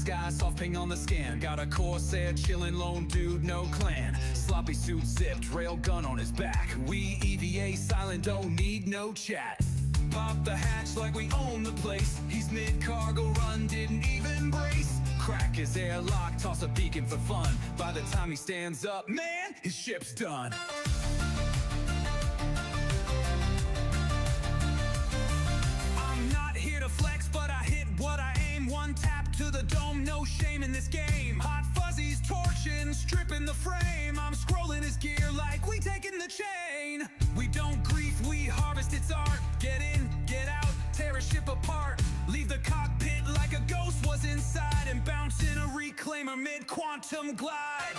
sky, soft ping on the scan. Got a Corsair chillin', lone dude, no clan. Sloppy suit zipped, rail gun on his back. We EVA silent, don't need no chat. Pop the hatch like we own the place. He's mid-cargo run, didn't even brace. Crack his airlock, toss a beacon for fun. By the time he stands up, man, his ship's done. I'm not here to flex, but I hit what I aim. One tap to the dome, no shame in this game. Hot fuzzies torching, stripping the frame. I'm scrolling his gear like we taking the chain. We don't grief, we harvest its art. Get in, get out, tear a ship apart. Leave the cockpit like a ghost was inside. And bounce in a reclaimer mid-quantum glide.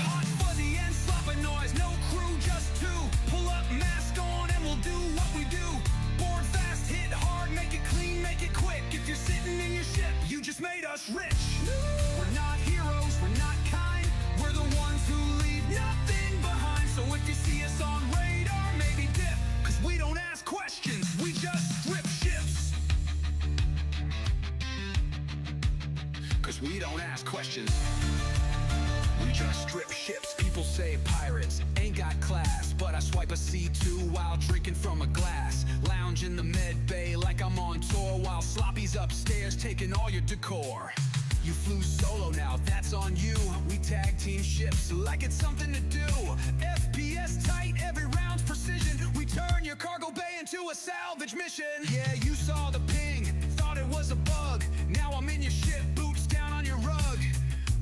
Hot fuzzy and slopping noise, no crew, just two. Pull up, mask on, and we'll do what we do. Board fast, hit hard, make it clean, make it quick. If you're sitting in your ship, you just made us rich. We're not heroes, we're not kind. We're the ones who leave nothing behind. So if you see us on radar, maybe dip. Cause we don't ask questions, we just strip ships. Cause we don't ask questions, we just strip ships. People say pirates ain't got class, but I swipe a C2 while drinking from a glass. Lounge in the med bay like I'm on tour, while Sloppy's upstairs taking all your decor. You flew solo now, that's on you. We tag team ships like it's something to do. FPS tight, every round's precision. We turn your cargo bay into a salvage mission. Yeah, you saw the ping, thought it was a bug. Now I'm in your ship, boots down on your rug.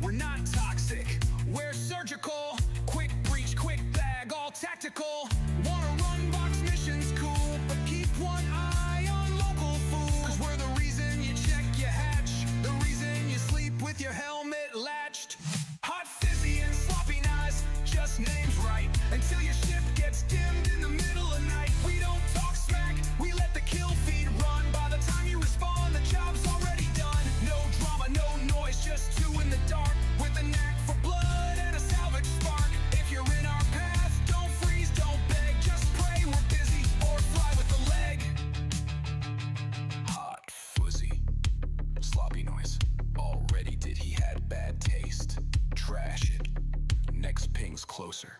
We're not toxic, we're surgical. Quick breach, quick bag, all tactical. Wanna run box missions, cool, but keep one eye on local fools. Cause we're the reason you check your hatch, the reason you sleep with your helmet latched. Hot fizzy and sloppy nice, just names right. Until your ship gets dimmed in the middle of night. We don't talk smack, we let the kill feed run. By the time you respond, the job's already done. No drama, no noise, just two in the dark. With a knack for blood and a salvage spark. If you're in our path, don't freeze, don't beg. Just pray we're busy, or fly with the leg. Hot fuzzy, sloppy noise. Already did he had bad taste. Trash it, next ping's closer.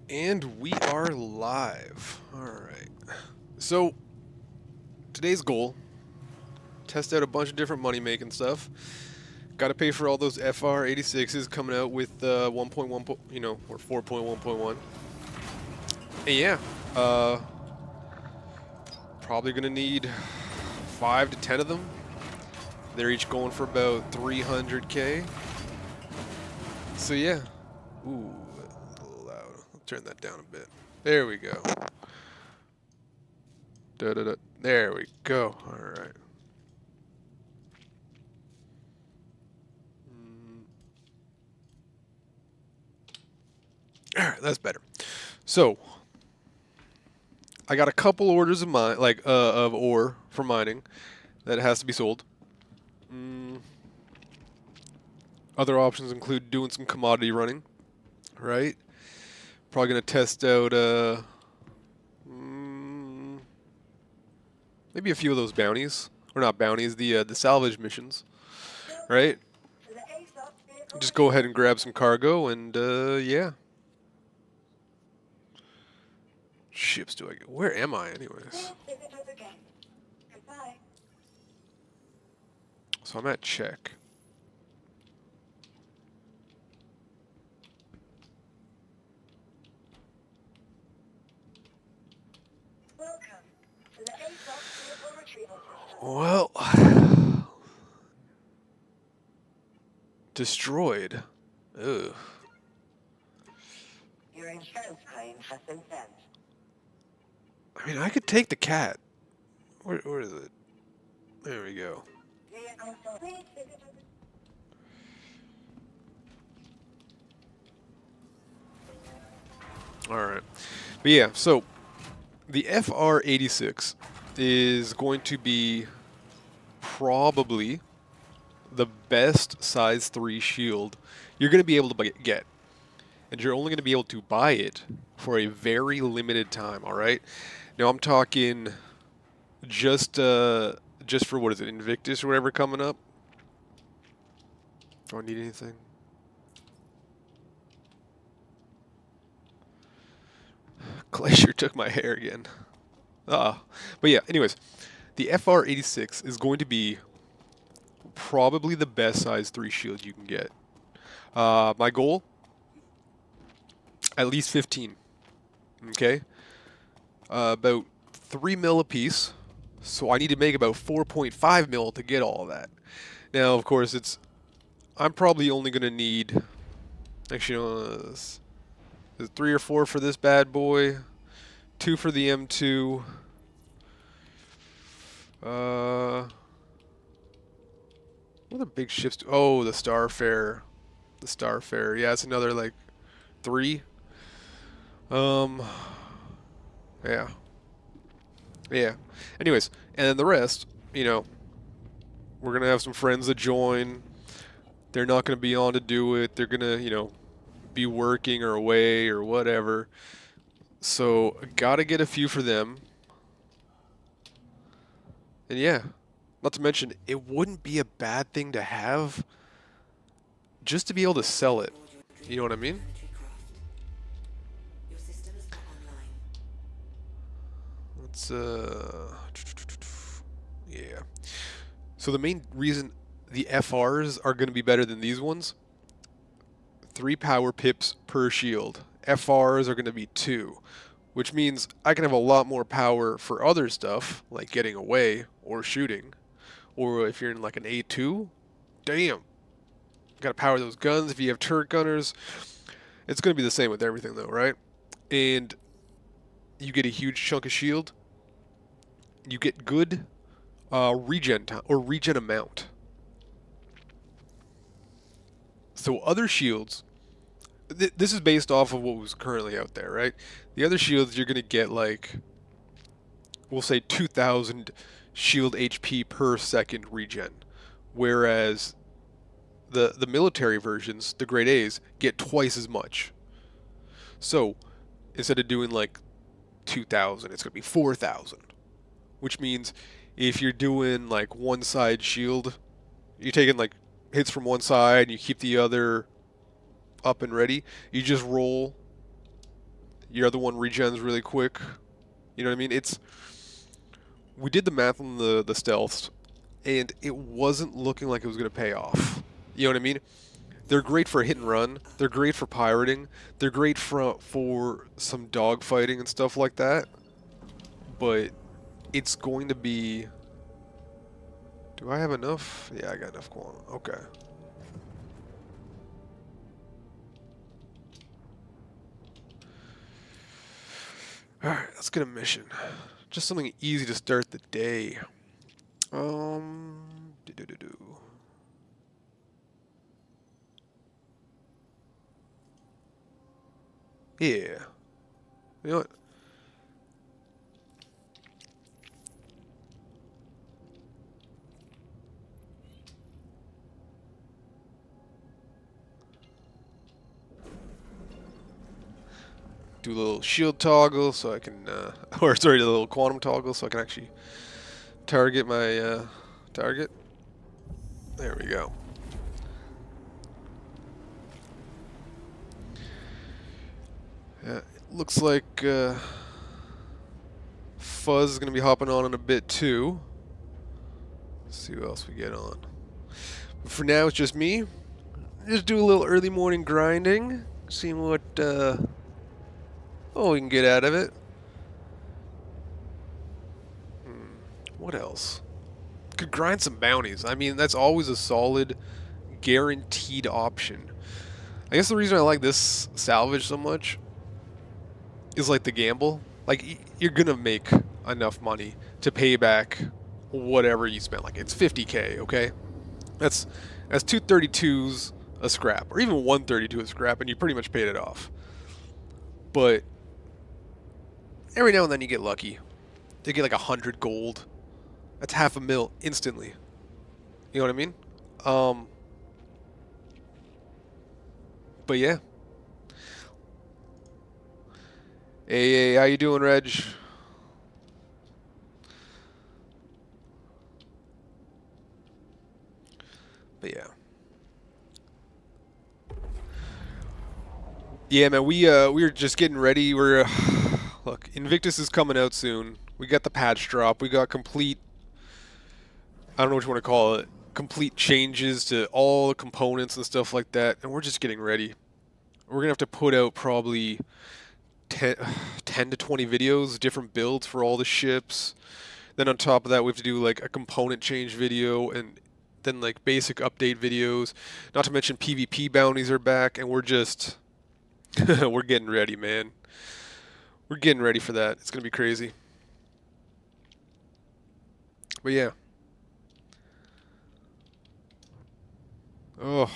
And we are live. Alright. So, today's goal, test out a bunch of different money-making stuff. Got to pay for all those FR-86s coming out with 1.1, you know, or 4.1.1. And yeah, probably going to need 5 to 10 of them. They're each going for about 300K. So yeah. Ooh. Turn that down a bit. There we go. Da-da-da. There we go. All right. All right, that's better. So, I got a couple orders of mine, like of ore for mining, that has to be sold. Other options include doing some commodity running, right? Probably gonna test out maybe a few of those bounties, or not bounties, the salvage missions, right? Just go ahead and grab some cargo, and yeah. Ships do I get? Where am I, anyways? So I'm at check. Well, Destroyed. Ugh. Your insurance claim has been sent. I mean, I could take the cat. Where is it? There we go. Vehicle sold. Alright. But yeah, so the FR-86 is going to be probably the best size 3 shield you're going to be able to get. And you're only going to be able to buy it for a very limited time, alright? Now I'm talking just for, what is it, Invictus or whatever coming up? Do I need anything? Glacier took my hair again. But yeah, anyways, the FR-86 is going to be probably the best size 3 shield you can get. My goal, at least 15. Okay? About 3 mil a piece. So I need to make about 4.5 mil to get all of that. Now, of course, I'm probably only going to need, actually, there's 3 or 4 for this bad boy, 2 for the M2. What are the big ships? Oh, the Starfare. The Starfare. Yeah, it's another like 3. Yeah. Yeah. Anyways, and then the rest, you know, we're going to have some friends that join. They're not going to be on to do it. They're going to, you know, be working or away or whatever. So, got to get a few for them. And yeah, not to mention, it wouldn't be a bad thing to have just to be able to sell it. You know what I mean? Your system is not online. Let's, yeah. So the main reason the FRs are going to be better than these ones, 3 power pips per shield. FRs are going to be 2, which means I can have a lot more power for other stuff, like getting away or shooting. Or if you're in like an A2, damn. Got to power those guns. If you have turret gunners, it's going to be the same with everything though, right? And you get a huge chunk of shield. You get good regen time or regen amount. So other shields, this is based off of what was currently out there, right? The other shields you're going to get like, we'll say 2,000 shield HP per second regen, whereas the military versions, the grade A's, get twice as much. So instead of doing like 2,000, it's going to be 4,000, which means if you're doing like one side shield, you're taking like hits from one side and you keep the other up and ready, you just roll, your other one regens really quick. You know what I mean? We did the math on the stealths, and it wasn't looking like it was going to pay off. You know what I mean? They're great for hit and run. They're great for pirating. They're great for some dogfighting and stuff like that. But it's going to be... Do I have enough? Yeah, I got enough quantum. Okay. Alright, let's get a mission. Just something easy to start the day. Yeah. You know what? Do a little shield toggle so I can, or sorry, a little quantum toggle so I can actually target my target. There we go. Yeah, it looks like Fuzz is going to be hopping on in a bit too. Let's see what else we get on. But for now, it's just me. Just do a little early morning grinding, seeing what we can get out of it. What else? Could grind some bounties. I mean, that's always a solid guaranteed option. I guess the reason I like this salvage so much is like the gamble. Like you're gonna make enough money to pay back whatever you spent. Like it's 50K, okay? That's 232s a scrap, or even 132 a scrap, and you pretty much paid it off. But every now and then you get lucky. You get like 100 gold. That's $500,000 instantly. You know what I mean? But yeah. Hey, how you doing, Reg? But yeah. Yeah, man, we're just getting ready. We're look, Invictus is coming out soon. We got the patch drop. We got complete, I don't know what you want to call it, complete changes to all the components and stuff like that, and we're just getting ready. We're gonna have to put out probably 10 to 20 videos, different builds for all the ships. Then on top of that, we have to do like a component change video, and then like basic update videos. Not to mention PvP bounties are back, and we're just we're getting ready, man. We're getting ready for that. It's gonna be crazy. But yeah. Oh,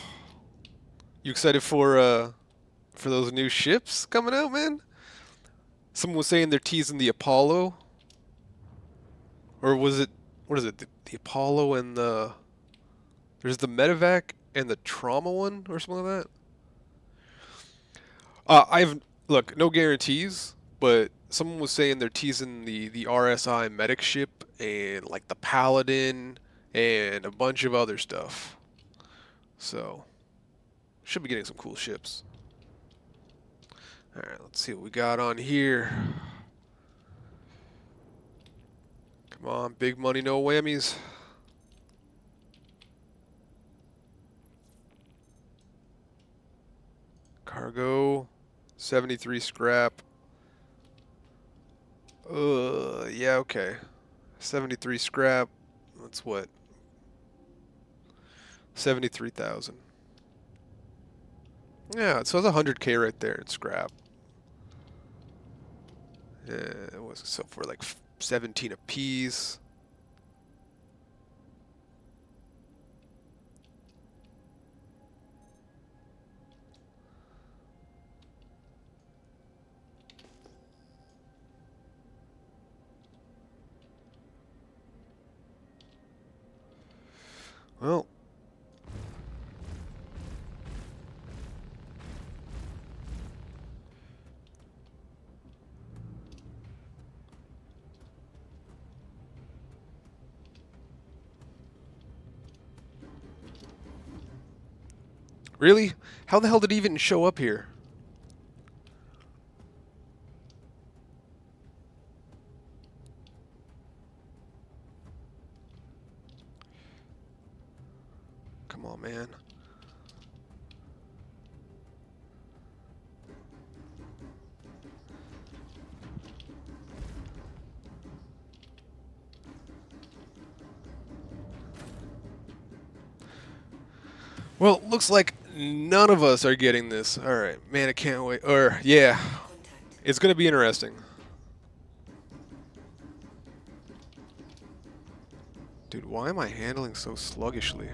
you excited for those new ships coming out, man? Someone was saying they're teasing the Apollo, or was it, what is it? The Apollo and there's the Medevac and the Trauma one or something like that. Look, no guarantees, but someone was saying they're teasing the RSI medic ship and like the Paladin and a bunch of other stuff. So, should be getting some cool ships. Alright, let's see what we got on here. Come on, big money, no whammies. Cargo, 73 scrap. Yeah, okay. 73 scrap. That's what? 73,000. Yeah, so that's 100K right there in scrap. Yeah, it was so for like 17 apiece. Well, really? How the hell did it even show up here? Come on, man. Well, looks like none of us are getting this. Alright, man, I can't wait. Or, yeah. It's gonna be interesting. Dude, why am I handling so sluggishly?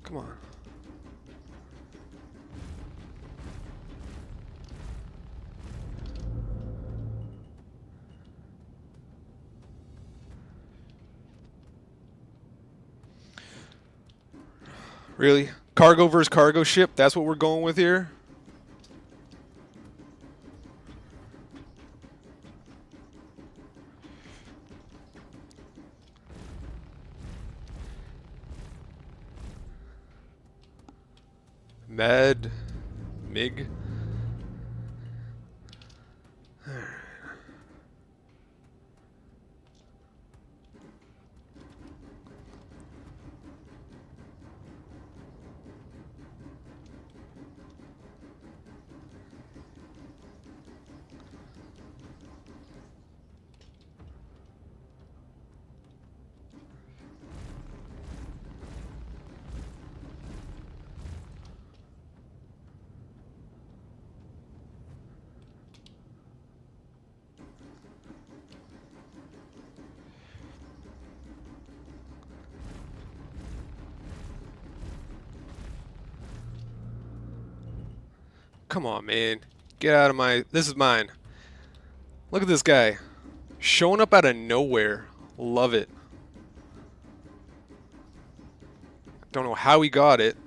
Come on. Really? Cargo versus cargo ship? That's what we're going with here? Med, MiG. come on, man. Get out of my... This is mine. Look at this guy. Showing up out of nowhere. Love it. Don't know how he got it.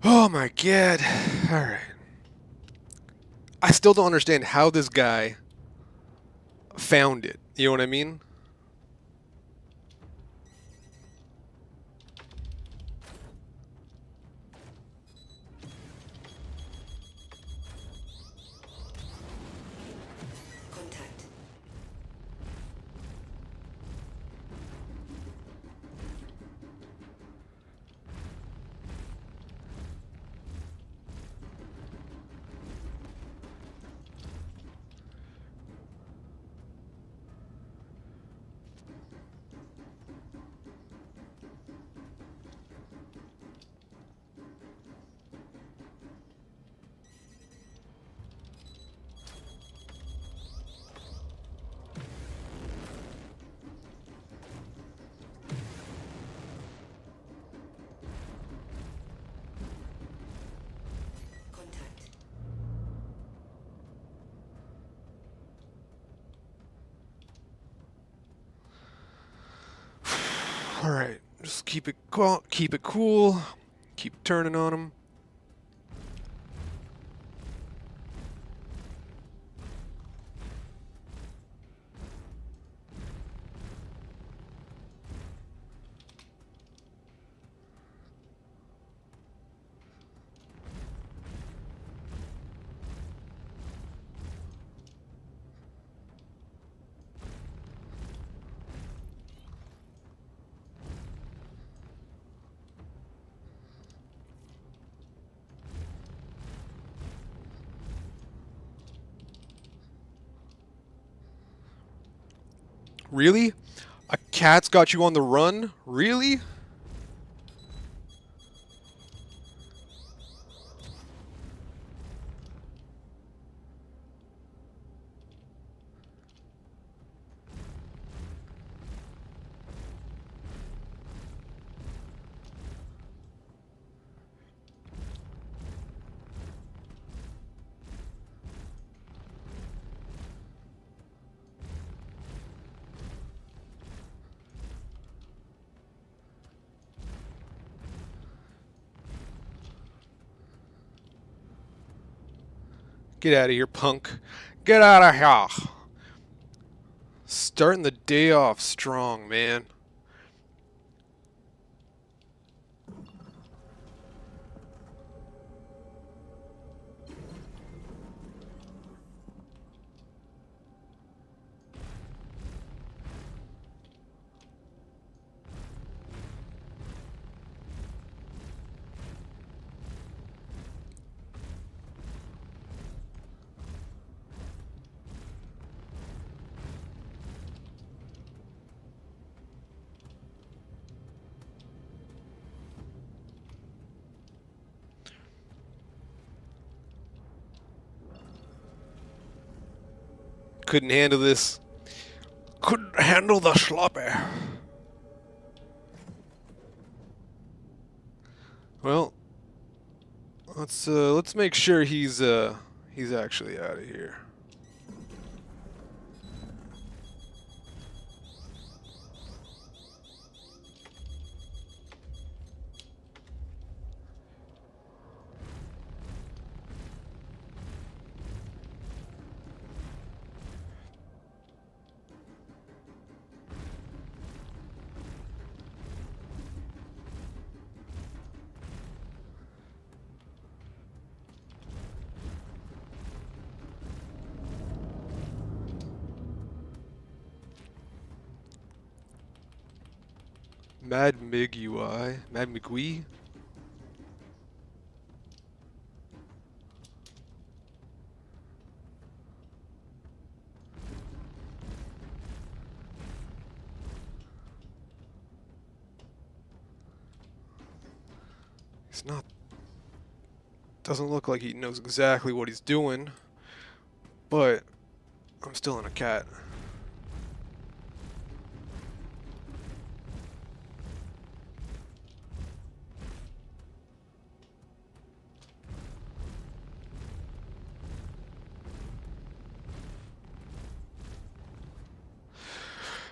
Oh my god. Alright. I still don't understand how this guy found it. You know what I mean? Contact. Contact. Alright. Just keep it cool. Keep it cool. Keep turning on him. Really? A cat's got you on the run? Really? Get out of here, punk. Get out of here. Starting the day off strong, man. Couldn't handle this. Couldn't handle the sloppy. Well, let's make sure he's actually out of here. Mad Mig UI. Mad McGee? He's not... Doesn't look like he knows exactly what he's doing. But I'm still in a cat.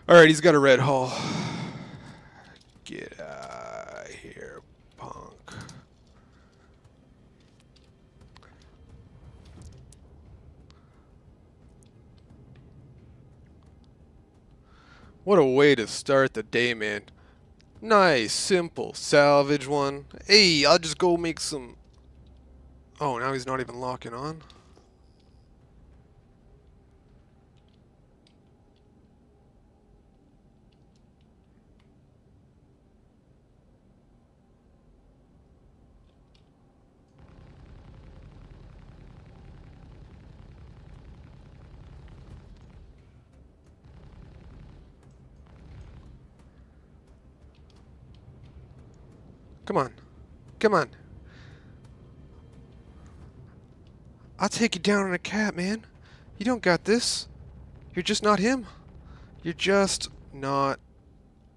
Alright, he's got a red hull. Get out of here, punk. What a way to start the day, man. Nice, simple, salvage one. Hey, I'll just go make some... Oh, now he's not even locking on? Come on. Come on. I'll take you down in a cat, man. You don't got this. You're just not him. You're just not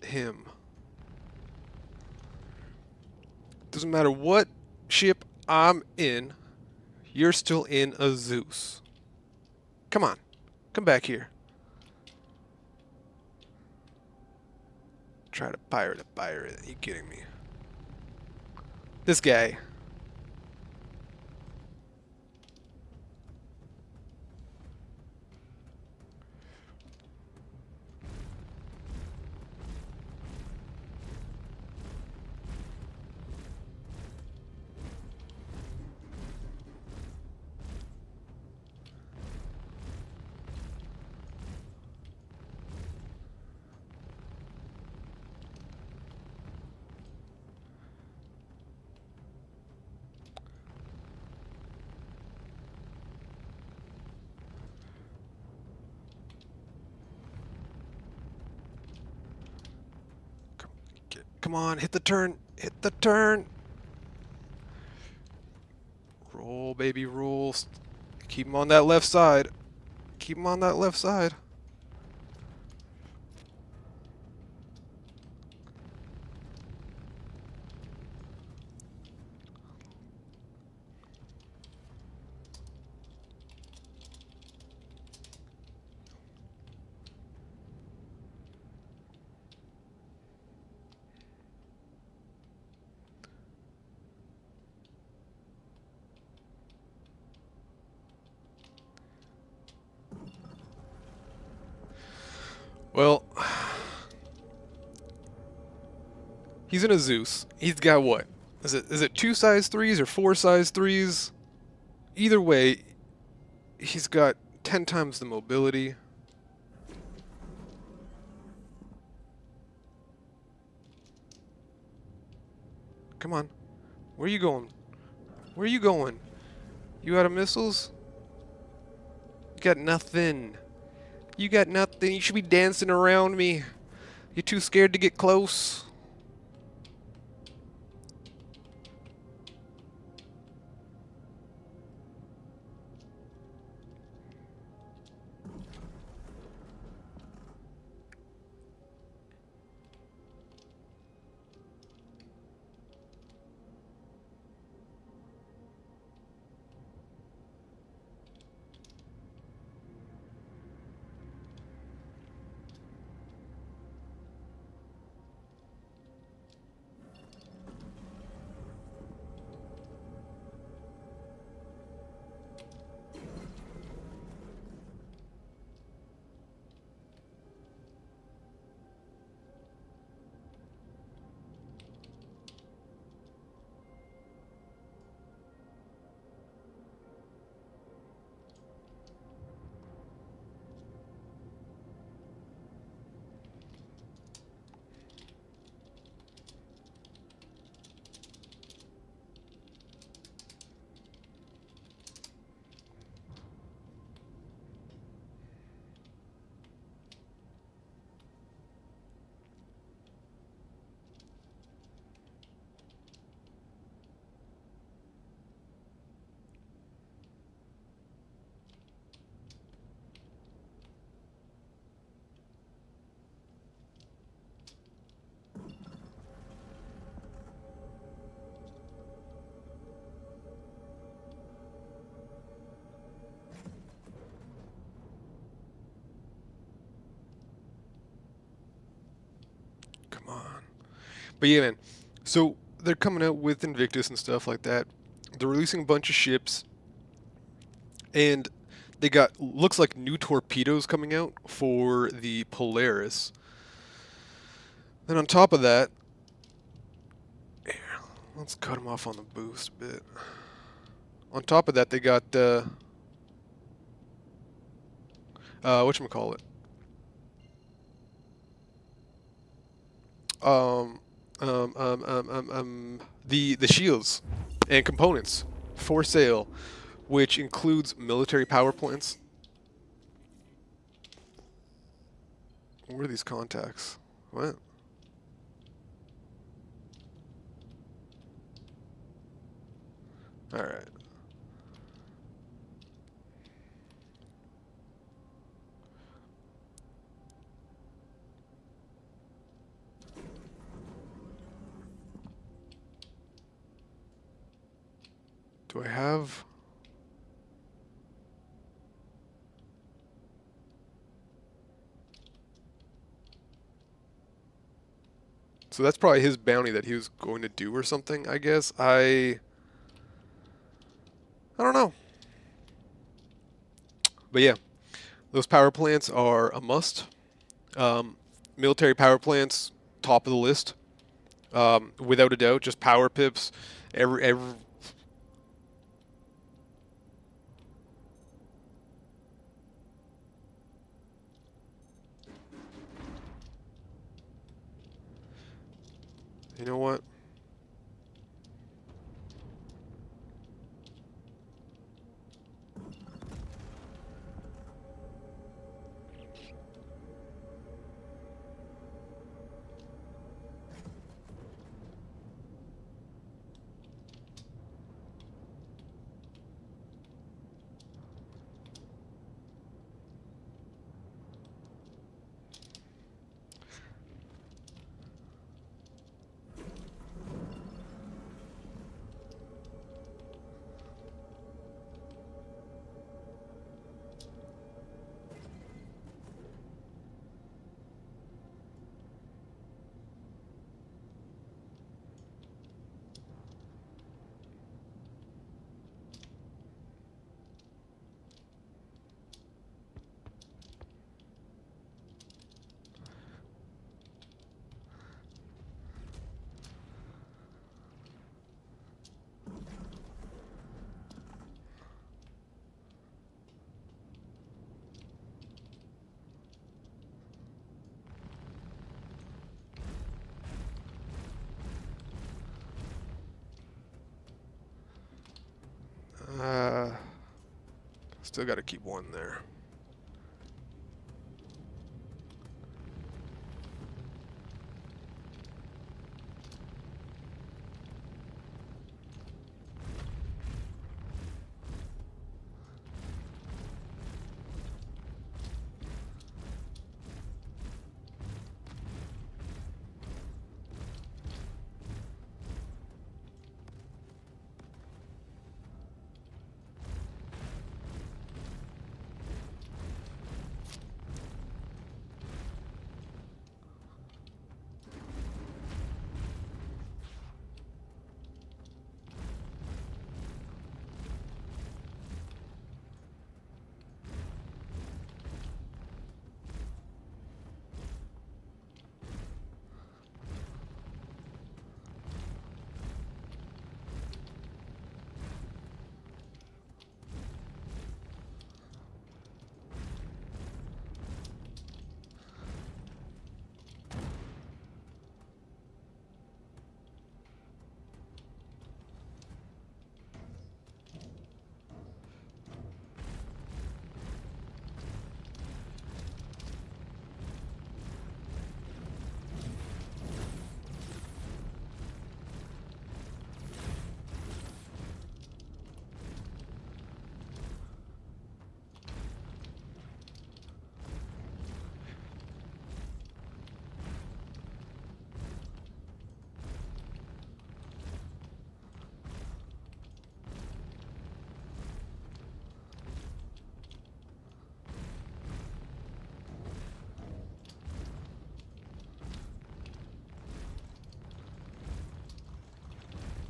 him. Doesn't matter what ship I'm in, you're still in a Zeus. Come on. Come back here. Try to pirate a pirate. Are you kidding me? This guy. Come on, hit the turn. Hit the turn. Roll, baby, roll. Keep him on that left side. Keep him on that left side. Well, he's in a Zeus. He's got what? Is it 2 size 3s or 4 size 3s? Either way, he's got 10 times the mobility. Come on. Where are you going? Where are you going? You out of missiles? You got nothing. You got nothing. You should be dancing around me. You're too scared to get close. But yeah, man. So they're coming out with Invictus and stuff like that. They're releasing a bunch of ships, and they got looks like new torpedoes coming out for the Polaris. Then on top of that, here, let's cut them off on the boost a bit. On top of that, they got whatchamacallit? The shields and components for sale, which includes military power plants. Where are these contacts? What? All right. Do I have... So that's probably his bounty that he was going to do or something, I guess. I don't know. But yeah, those power plants are a must. Military power plants, top of the list. Without a doubt, just power pips. Every You know what? Still got to keep one there.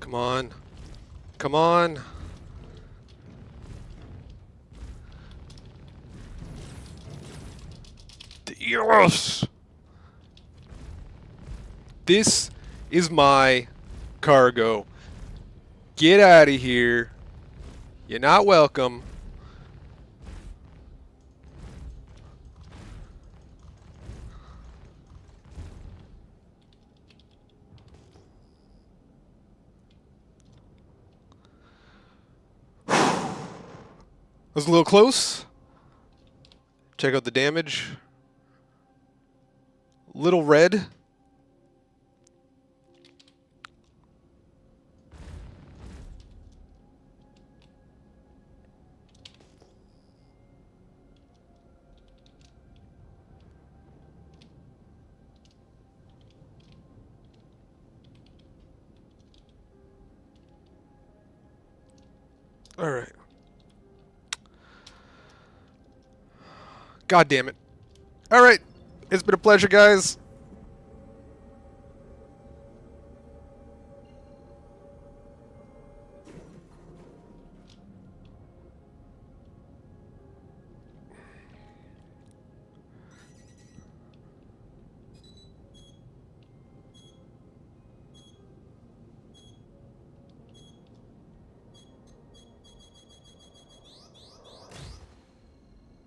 Come on. Come on. Yes! This is my cargo. Get out of here. You're not welcome. Was a little close. Check out the damage. Little red. All right. God damn it. All right. It's been a pleasure, guys.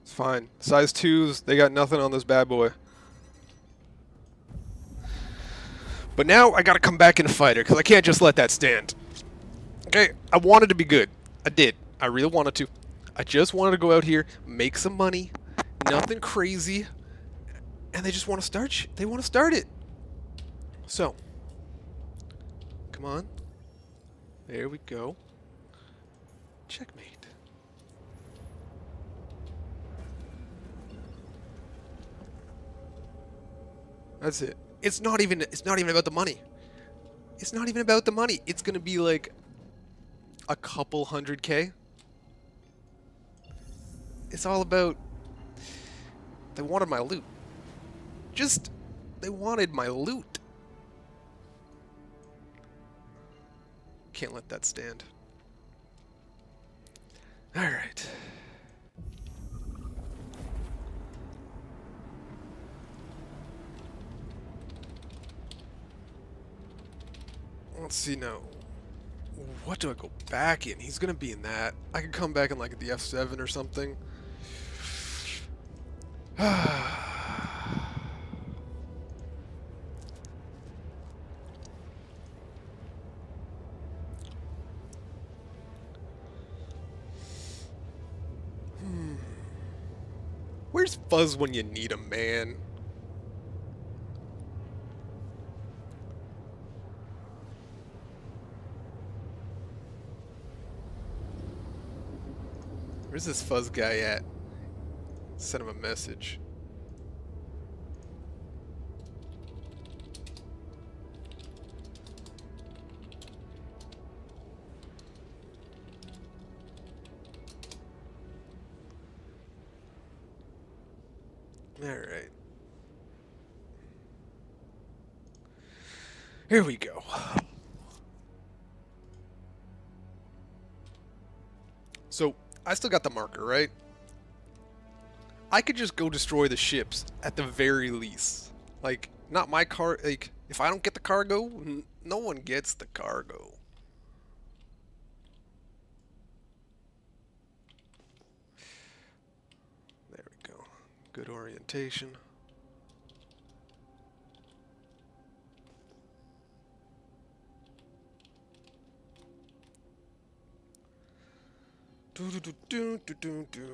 It's fine. Size 2s, they got nothing on this bad boy. But now I gotta come back and fight her, because I can't just let that stand. Okay, I wanted to be good. I did. I really wanted to. I just wanted to go out here, make some money, nothing crazy, and they just want to start they want to start it. So, come on. There we go. Checkmate. That's it. It's not even about the money. It's not even about the money. It's going to be like a couple $100K. It's all about they wanted my loot. They wanted my loot. Can't let that stand. All right. Let's see now. What do I go back in? He's gonna be in that. I could come back in like the F7 or something. Where's Fuzz when you need him, man? Where's this Fuzz guy at? Send him a message. Alright. Here we go. So, I still got the marker, right? I could just go destroy the ships at the very least. Like, not my car. Like, if I don't get the cargo, no one gets the cargo. There we go. Good orientation. Do do do do do do do.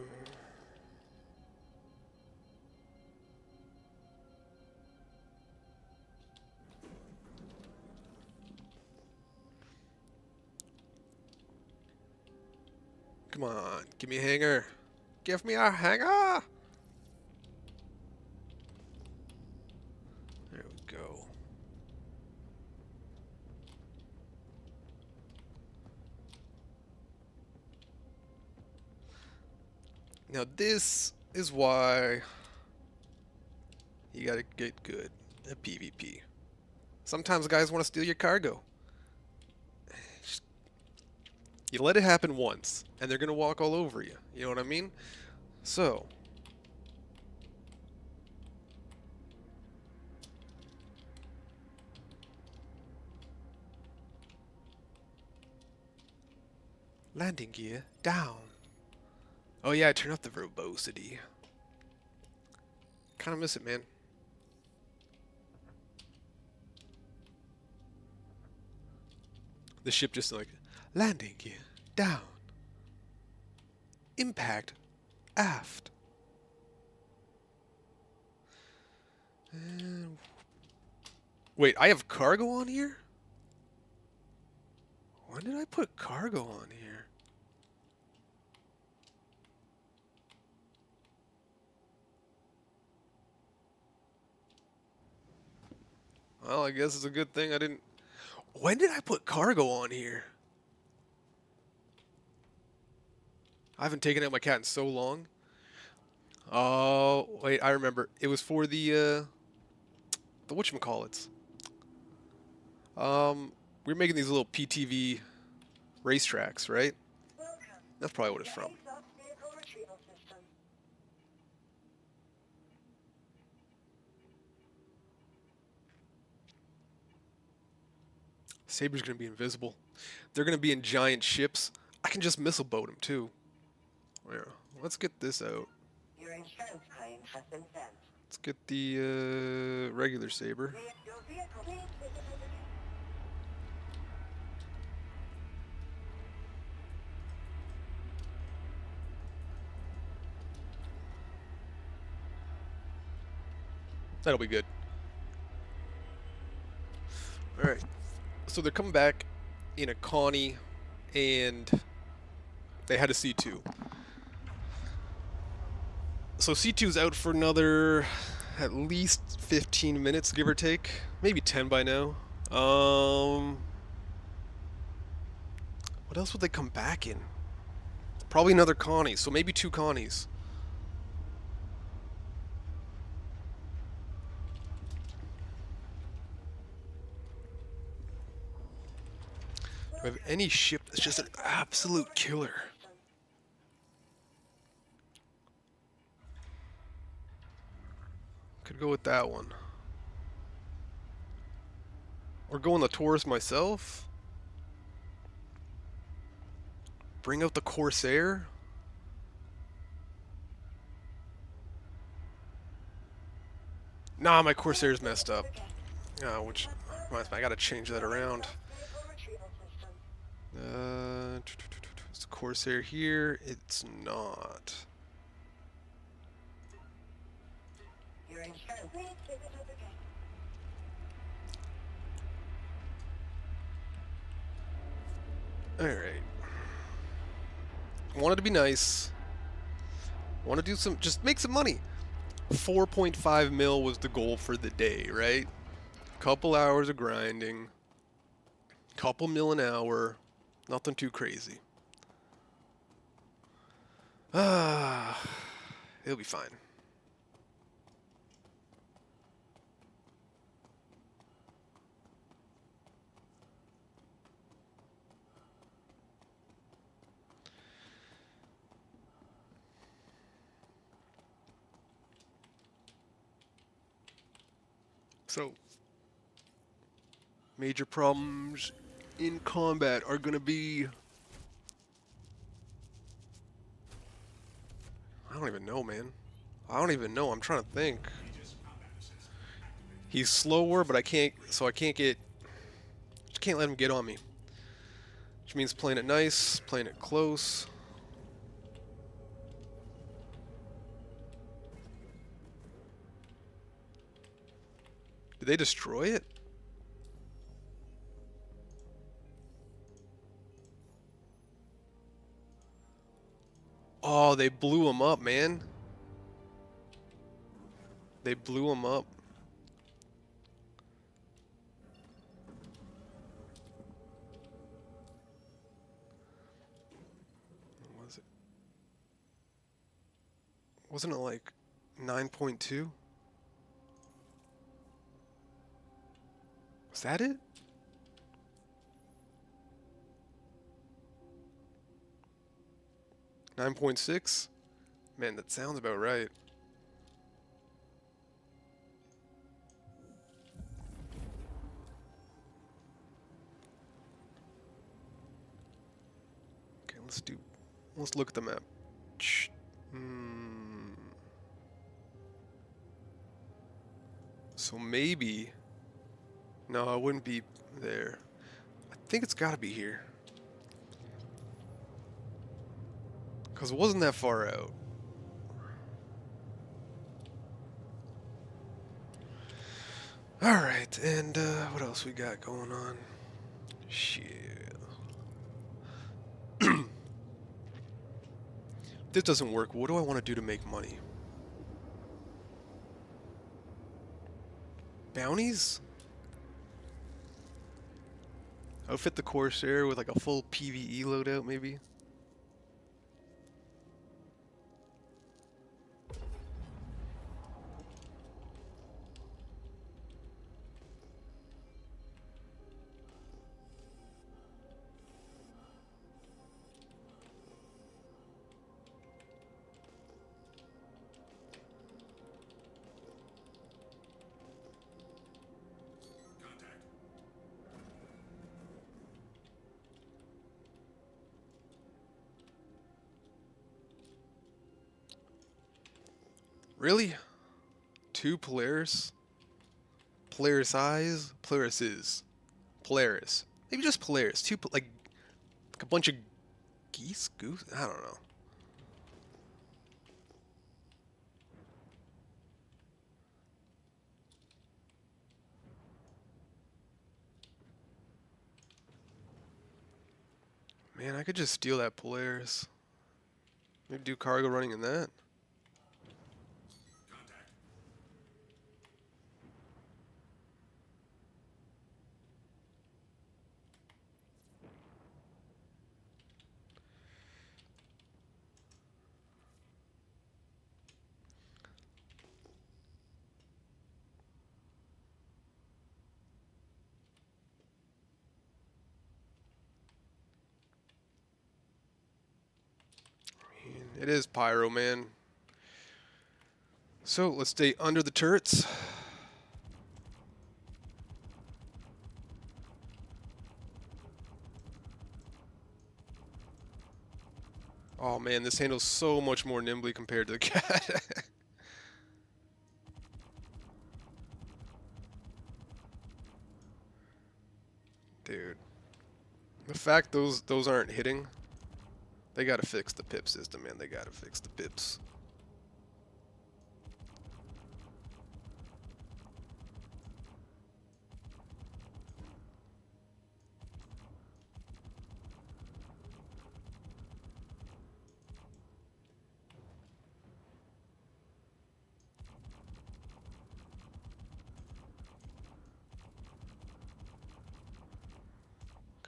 Come on, give me a hanger. Give me a hanger. There we go. Now this is why you gotta get good at PvP. Sometimes guys want to steal your cargo. You let it happen once, and they're gonna walk all over you. You know what I mean? So. Landing gear down. Oh yeah, I turned up the verbosity. Kind of miss it, man. The ship just like, landing gear down. Impact aft. And wait, I have cargo on here? When did I put cargo on here? Well, I guess it's a good thing I didn't... When did I put cargo on here? I haven't taken out my cat in so long. Oh, wait, I remember. It was for the whatchamacallits. We were making these little PTV racetracks, right? Welcome. That's probably what it's from. Exhaust vehicle retrieval system. Saber's gonna be invisible. They're gonna be in giant ships. I can just missile boat them too. Yeah, let's get this out. Your insurance claim has been sent. Let's get the regular Saber. Your vehicle needs visibility. That'll be good. All right. So they're coming back in a Connie, and they had a C2. So C2's out for another at least 15 minutes, give or take. Maybe 10 by now. What else would they come back in? Probably another Connie, so maybe 2 Connies. Do I have any ship that's just an absolute killer? Could go with that one. Or go on the Taurus myself. Bring out the Corsair. Nah, my Corsair's messed up. Which reminds me, I gotta change that around. It's a Corsair here. It's not. Your insurance needs visibility. Alright. Wanted to be nice. Want to do some, just make some money. 4.5 mil was the goal for the day, right? Couple hours of grinding. Couple mil an hour. Nothing too crazy. It'll be fine. So, major problems in combat are going to be... I don't even know, man. I don't even know. I'm trying to think. He's slower, but I can't get... Just can't let him get on me. Which means playing it nice, playing it close. Did they destroy it? Oh, they blew him up, man. They blew him up. What was it? Wasn't it like 9.2? Was that it? 9.6? Man, that sounds about right. Okay, let's look at the map. Hmm. So maybe, no, it wouldn't be there. I think it's gotta be here. Cause it wasn't that far out. Alright, and what else we got going on? Shit. This doesn't work. What do I want to do to make money? Bounties? Outfit the Corsair with like a full PvE loadout, maybe? Really? 2 Polaris? Polaris-eyes? Polarises. Polaris. Maybe just Polaris. Like a bunch of geese? Goose? I don't know. Man, I could just steal that Polaris. Maybe do cargo running in that. It is Pyro, man. So, let's stay under the turrets. Oh man, this handles so much more nimbly compared to the cat. Dude. The fact those aren't hitting, they gotta fix the pip system, man. They gotta fix the pips.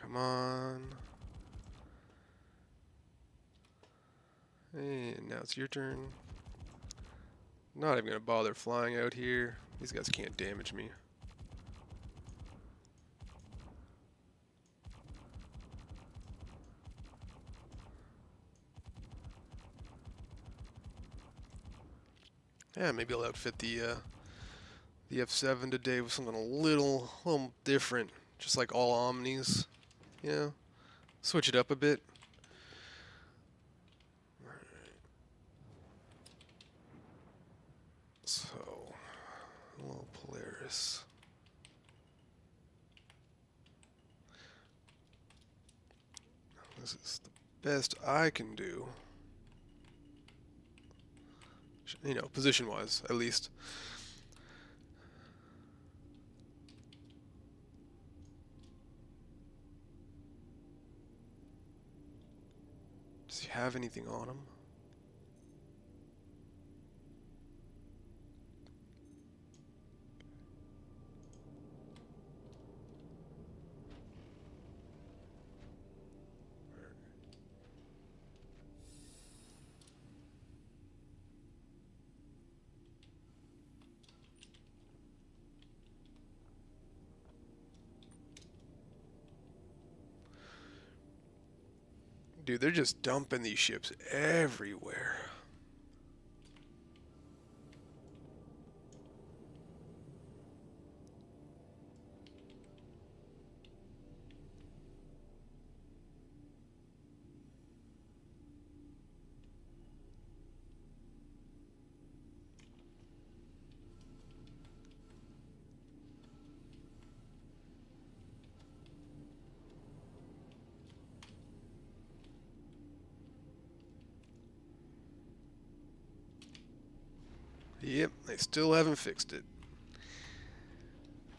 Come on. And now it's your turn. Not even gonna bother flying out here. These guys can't damage me. Yeah, maybe I'll outfit the F7 today with something a little different, just like all Omnis. You know, switch it up a bit. So, a little Polaris. This is the best I can do. You know, position-wise, at least. Does he have anything on him? Dude, they're just dumping these ships everywhere. Yep, they still haven't fixed it.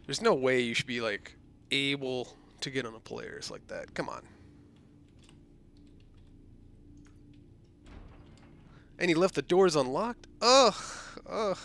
There's no way you should be, like, able to get on a players like that. Come on. And he left the doors unlocked? Ugh, ugh.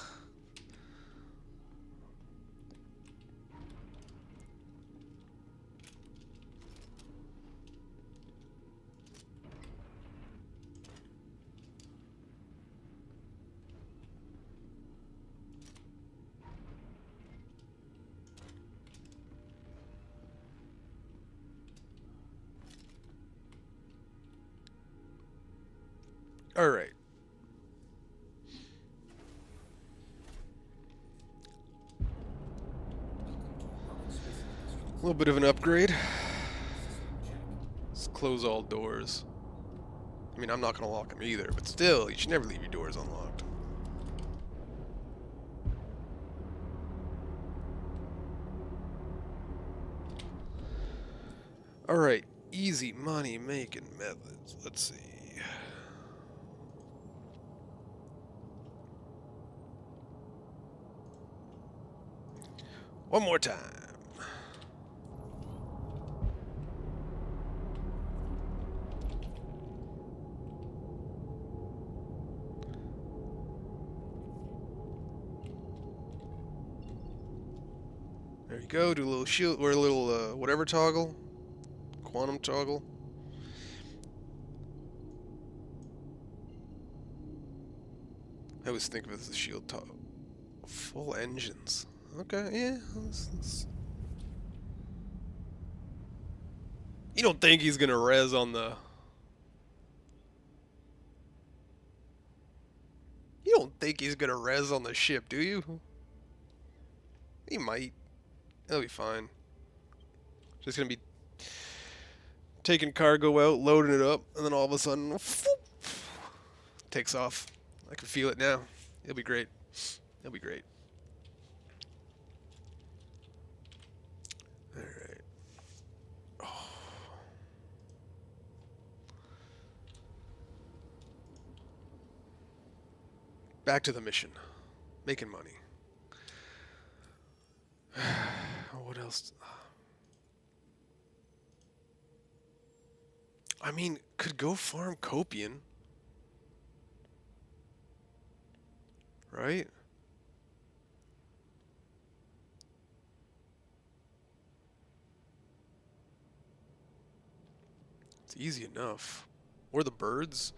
All right. A little bit of an upgrade. Let's close all doors. I mean, I'm not going to lock them either, but still, you should never leave your doors unlocked. All right, easy money making methods. Let's see. One more time. There you go. Do a little shield or a little whatever toggle, quantum toggle. I always think of it as a shield toggle. Full engines. Okay, yeah. You don't think he's gonna res on the? You don't think he's gonna res on the ship, do you? He might. He'll be fine. Just gonna be taking cargo out, loading it up, and then all of a sudden, whoop, takes off. I can feel it now. It'll be great. It'll be great. All right. Oh. Back to the mission. Making money. What else? I mean, could go farm Copian. Right? It's easy enough. Or the birds.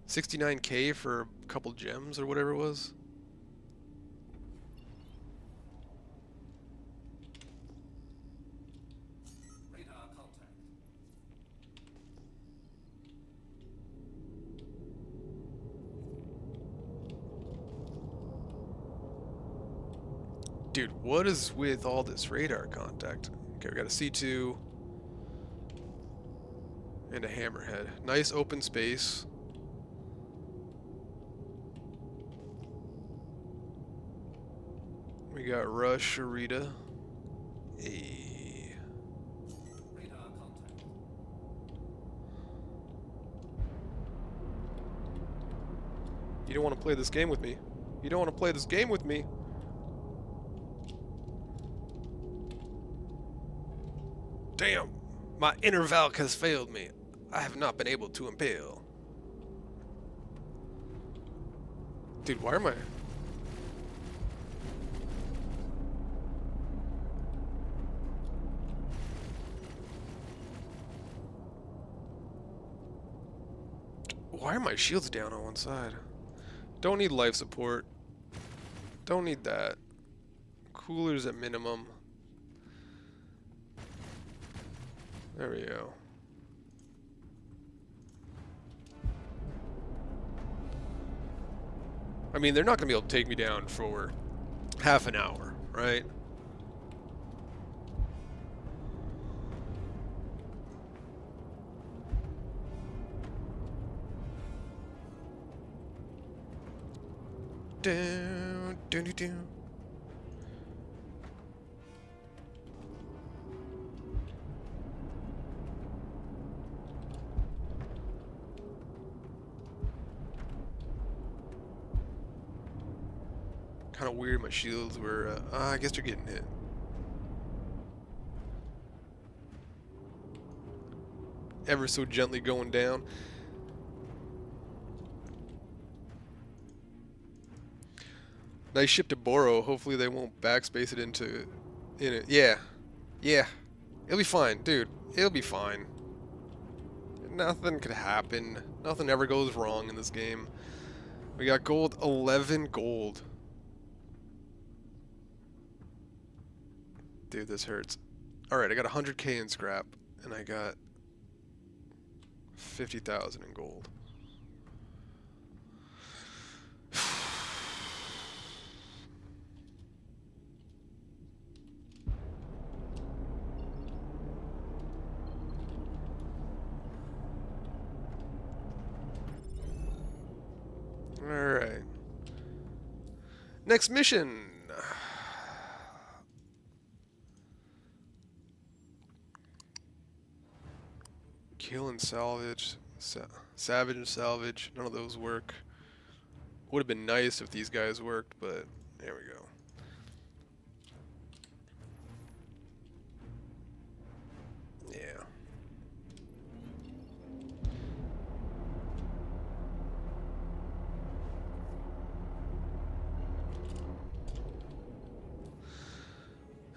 69k for a couple gems or whatever it was. Dude, what is with all this radar contact? Okay, we got a C2 and a hammerhead. Nice open space. We got Rush, Arita. Hey. Radar contact. You don't want to play this game with me. You don't want to play this game with me. Damn, my inner Valk has failed me. I have not been able to impale. Dude, why am I... Why are my shields down on one side? Don't need life support. Don't need that. Coolers at minimum. There we go. I mean, they're not going to be able to take me down for half an hour, right? Down, down, down. Kind of weird. My shields were. I guess they're getting hit. Ever so gently going down. Nice ship to borrow. Hopefully they won't backspace it into in it. Yeah. Yeah. It'll be fine, dude. It'll be fine. Nothing could happen. Nothing ever goes wrong in this game. We got gold, 11 gold. Dude, this hurts. Alright, I got 100k in scrap, and I got 50,000 in gold. Alright. Next mission! Kill and salvage. Savage and salvage. None of those work. Would have been nice if these guys worked, but there we go. Yeah.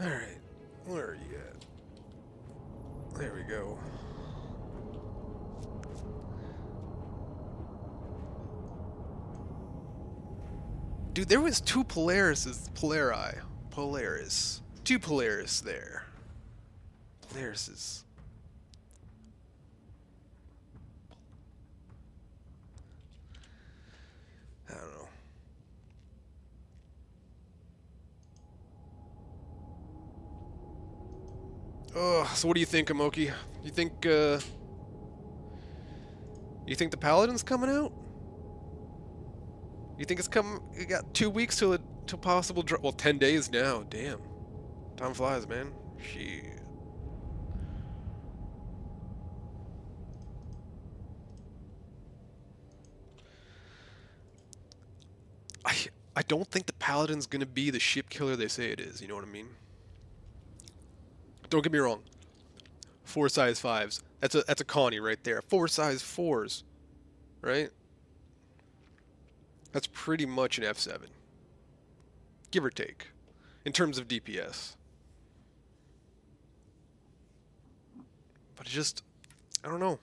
Alright. Where are you at? There we go. Dude, there was two Polarises. Polaris. Two Polaris there. Polarises. I don't know. Oh, so what do you think, Amoki? You think the Paladin's coming out? You think it's coming? You got 2 weeks till possible drop. Well, 10 days now. Damn, time flies, man. Shit. I don't think the Paladin's gonna be the ship killer they say it is. You know what I mean? Don't get me wrong. 4 size 5s. That's a Connie right there. 4 size 4s, right? That's pretty much an F7, give or take, in terms of DPS. But it just, I don't know.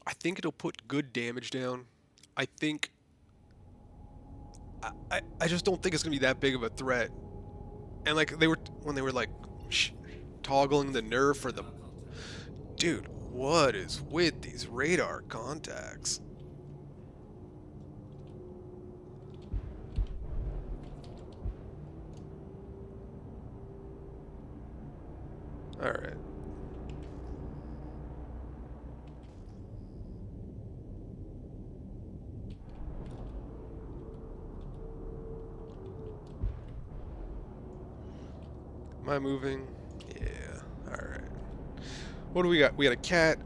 I think it'll put good damage down. I think I just don't think it's gonna be that big of a threat. And like when they were like toggling the nerf for the dude, what is with these radar contacts? All right. Am I moving? Yeah. Alright. What do we got? We got a cat,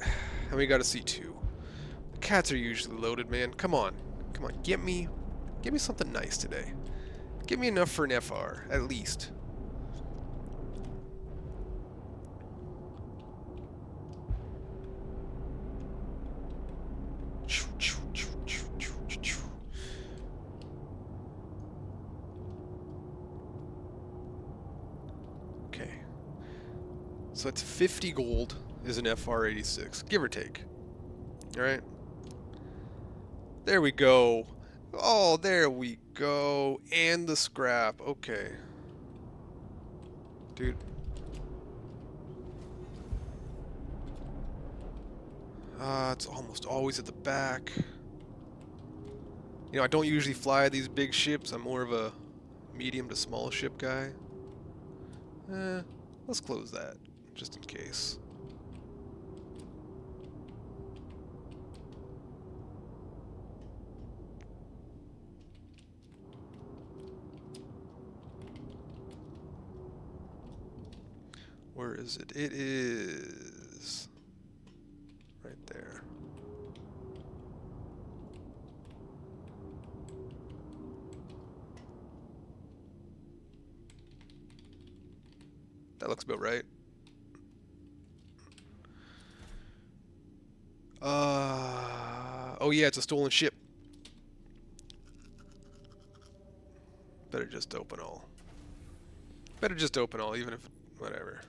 and we got a C2. The cats are usually loaded, man. Come on. Come on. Give me something nice today. Give me enough for an FR, at least. So it's 50 gold is an FR-86, give or take. Alright. There we go. Oh, there we go. And the scrap. Okay. Dude. It's almost always at the back. You know, I don't usually fly these big ships. I'm more of a medium to small ship guy. Let's close that, just in case. Where is it? It is right there. That looks about right. Oh yeah, it's a stolen ship. Better just open all. Better just open all, even if whatever.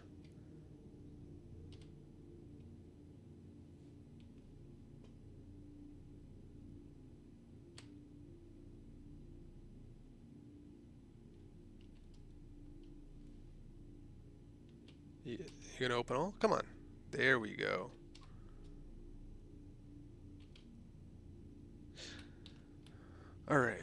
You gonna open all? Come on. There we go. Alright.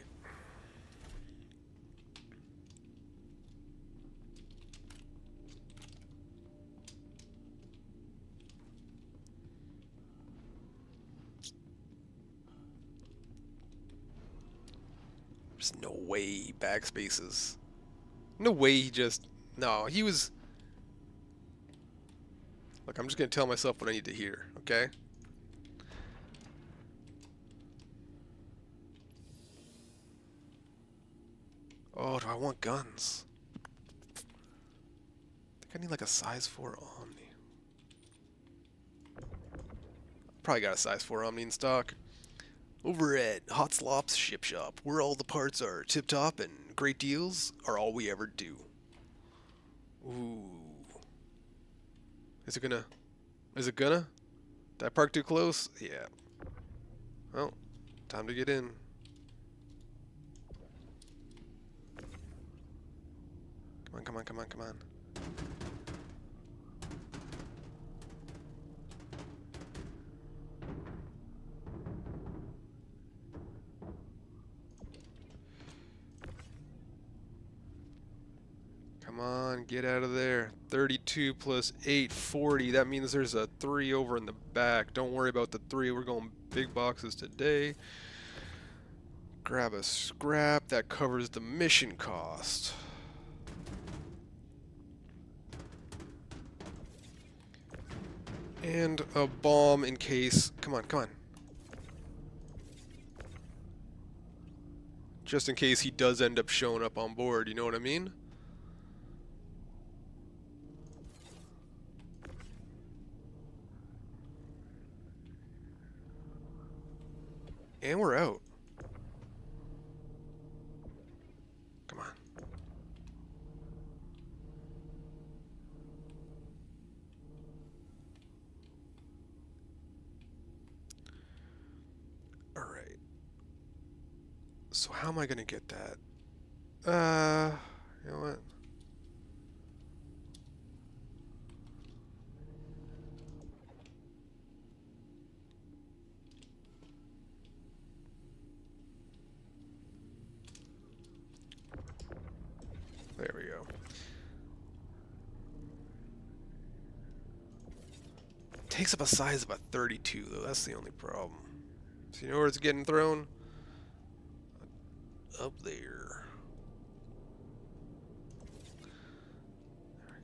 There's no way he backspaces. No way he just... No, he was... Look, I'm just gonna tell myself what I need to hear, okay? Oh, do I want guns? I think I need like a size 4 Omni. Probably got a size 4 Omni in stock. Over at Hot Slop's Ship Shop, where all the parts are tip-top and great deals are all we ever do. Ooh. Is it gonna? Is it gonna? Did I park too close? Yeah. Well, time to get in. Come on, come on, come on, come on. Come on, get out of there. 32 plus 8, 40. That means there's a 3 over in the back. Don't worry about the 3. We're going big boxes today. Grab a scrap. That covers the mission cost. And a bomb in case... Come on, come on. Just in case he does end up showing up on board, you know what I mean? And we're out. Come on. All right. So how am I gonna get that? You know what? There we go. Takes up a size of a 32 though, that's the only problem. So you know where it's getting thrown? Up there. There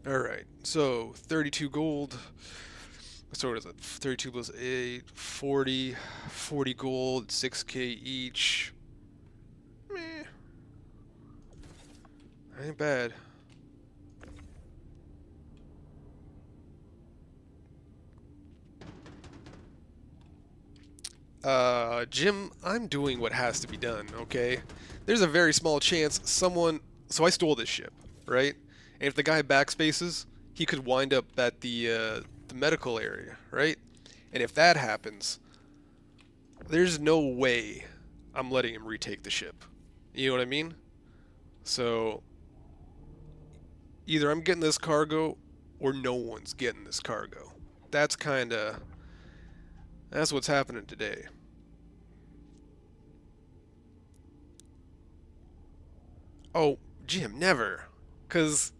we go. Alright, so 32 gold. So what is it? 32 plus 8, 40. 40 gold, 6k each. Meh. Ain't bad. Jim, I'm doing what has to be done, okay? There's a very small chance someone... So I stole this ship, right? And if the guy backspaces, he could wind up at the medical area, right? And if that happens, there's no way I'm letting him retake the ship. You know what I mean? So... either I'm getting this cargo, or no one's getting this cargo. That's kinda... That's what's happening today. Oh, Jim, never. Cause...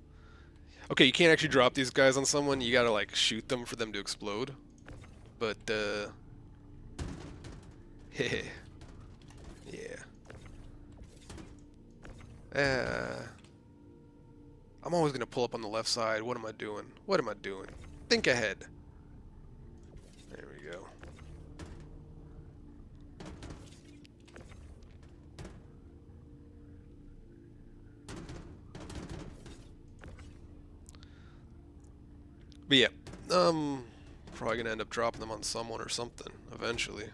Okay, you can't actually drop these guys on someone. You gotta, like, shoot them for them to explode. But, Heh. Yeah. I'm always gonna pull up on the left side. What am I doing? What am I doing? Think ahead. There we go. But yeah, probably gonna end up dropping them on someone or something eventually.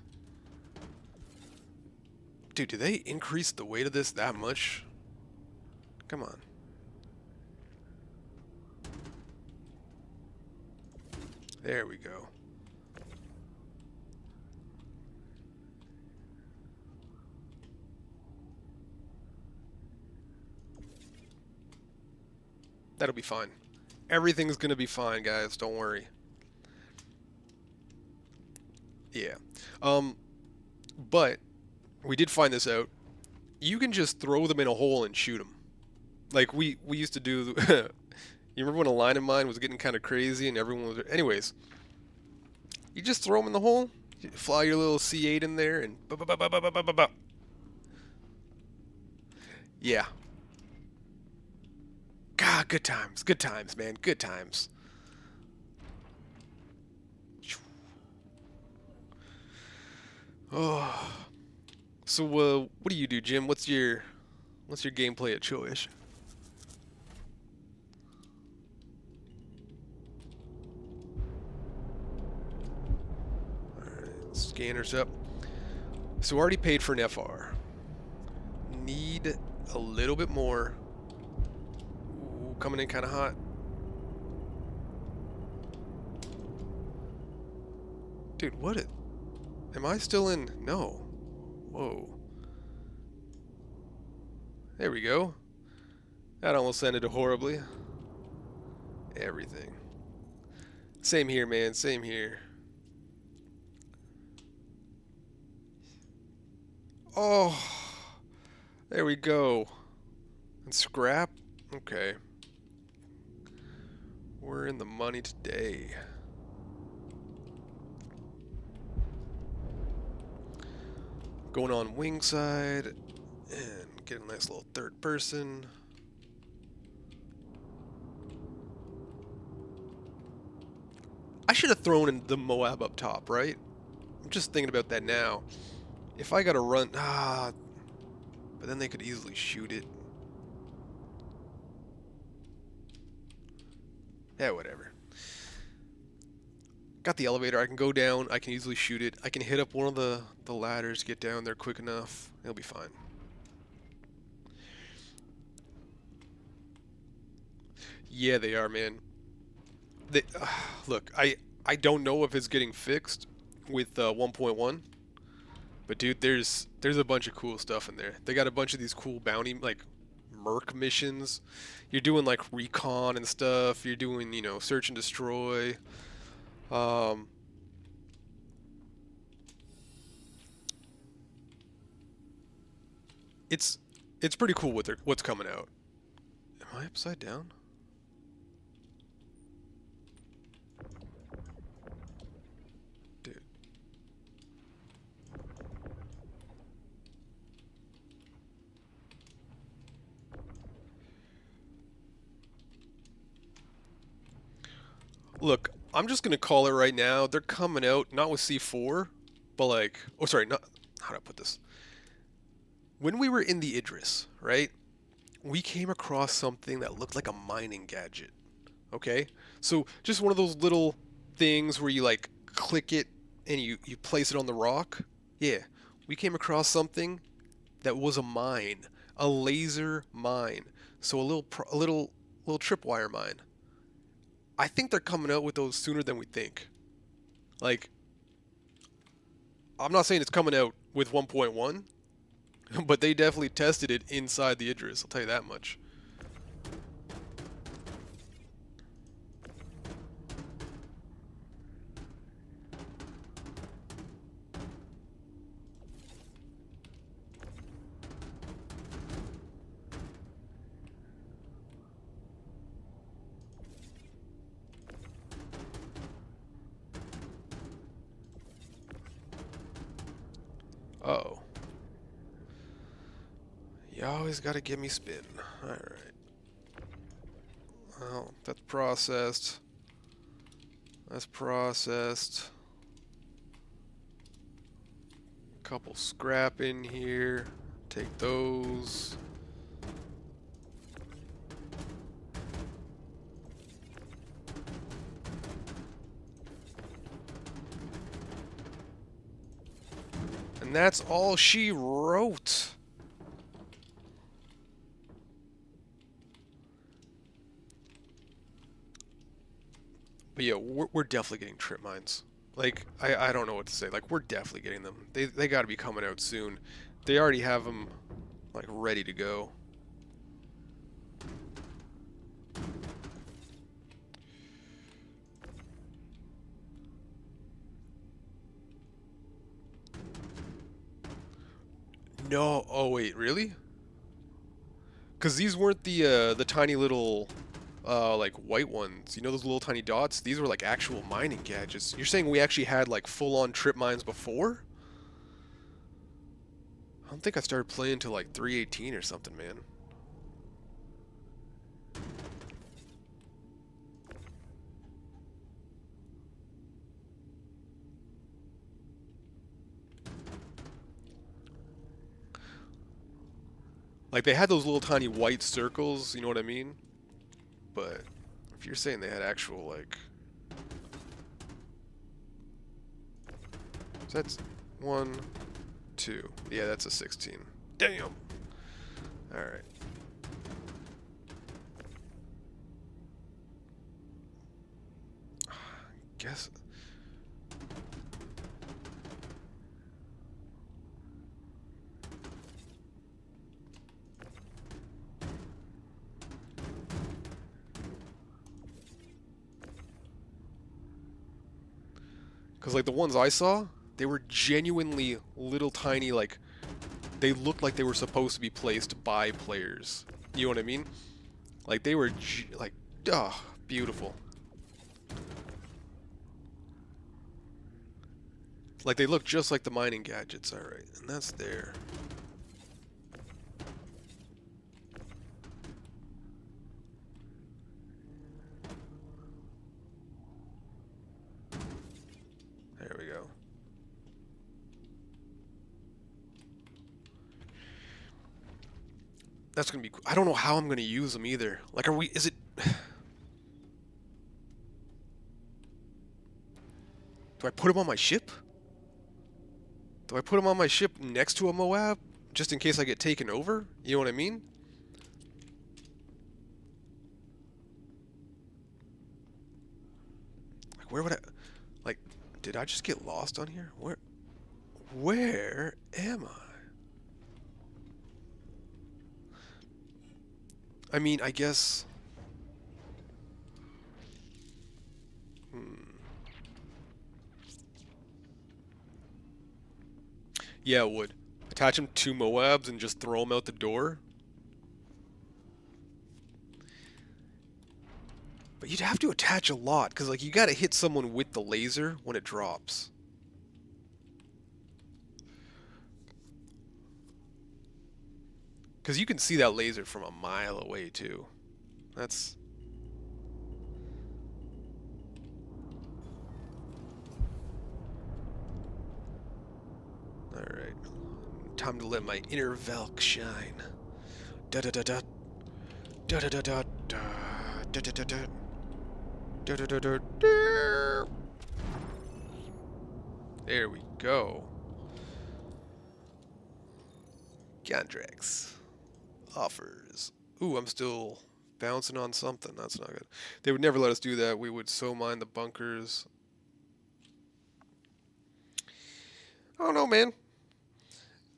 Dude, do they increase the weight of this that much? Come on. There we go. That'll be fine. Everything's gonna be fine, guys. Don't worry. Yeah. But we did find this out. You can just throw them in a hole and shoot them. Like we used to do. You remember when a line of mine was getting kind of crazy and everyone was... Anyways, you just throw them in the hole, you fly your little C8 in there, and... Yeah. God, good times, man, good times. Oh. So, what do you do, Jim? What's your gameplay of choice? Scanners up. So already paid for an FR. Need a little bit more. Ooh, coming in kind of hot. Dude, what? Am I still in? No. Whoa. There we go. That almost ended horribly. Everything. Same here, man. Same here. Oh, there we go. And scrap? Okay. We're in the money today. Going on wing side and get a nice little third person. I should have thrown in the Moab up top, right? I'm just thinking about that now. If I gotta run... but then they could easily shoot it. Yeah, whatever. Got the elevator. I can go down. I can easily shoot it. I can hit up one of the ladders, get down there quick enough. It'll be fine. Yeah, they are, man. They, look, I don't know if it's getting fixed with 1.1. But dude, there's a bunch of cool stuff in there. They got a bunch of these cool bounty, like, merc missions. You're doing, like, recon and stuff. You're doing, you know, search and destroy. It's pretty cool what's coming out. Am I upside down? Dude. Look, I'm just gonna call it right now. They're coming out not with C4, but like, oh sorry, not how do I put this? When we were in the Idris, right? We came across something that looked like a mining gadget. Okay? So just one of those little things where you like click it and you place it on the rock. Yeah. We came across something that was a mine, a laser mine. So a little tripwire mine. I think they're coming out with those sooner than we think. Like, I'm not saying it's coming out with 1.1, but they definitely tested it inside the Idris, I'll tell you that much. You always gotta give me spin. Alright. Well, that's processed. That's processed. Couple scrap in here. Take those. And that's all she wrote. But yeah, we're definitely getting trip mines. Like, I don't know what to say. Like, we're definitely getting them. They got to be coming out soon. They already have them, like, ready to go. No, oh wait, really? Because these weren't the tiny little, like, white ones. You know those little tiny dots? These were, like, actual mining gadgets. You're saying we actually had, like, full-on trip mines before? I don't think I started playing until, like, 3.18 or something, man. Like, they had those little tiny white circles, you know what I mean? But if you're saying they had actual, like... So that's 1, 2. Yeah, that's a 16. Damn! Alright. Guess... Because, like, the ones I saw, they were genuinely little tiny, like, they looked like they were supposed to be placed by players. You know what I mean? Like, they were, like, beautiful. Like, they look just like the mining gadgets, alright. And that's there. There we go. That's gonna be cool. I don't know how I'm gonna use them either. Like, are we... Is it... Do I put them on my ship? Do I put them on my ship next to a Moab? Just in case I get taken over? You know what I mean? Like, where would I... Like, did I just get lost on here? Where am I? I mean, I guess... Yeah, it would. Attach them to Moabs and just throw them out the door. But you'd have to attach a lot, because, like, you gotta hit someone with the laser when it drops. Because you can see that laser from a mile away, too. That's... Alright. Time to let my inner Valk shine. Da-da-da-da. Da-da-da-da. Da-da-da-da. Da-da-da-da. There we go. Contracts. Offers. Ooh, I'm still bouncing on something. That's not good. They would never let us do that. We would so mine the bunkers. I don't know, man.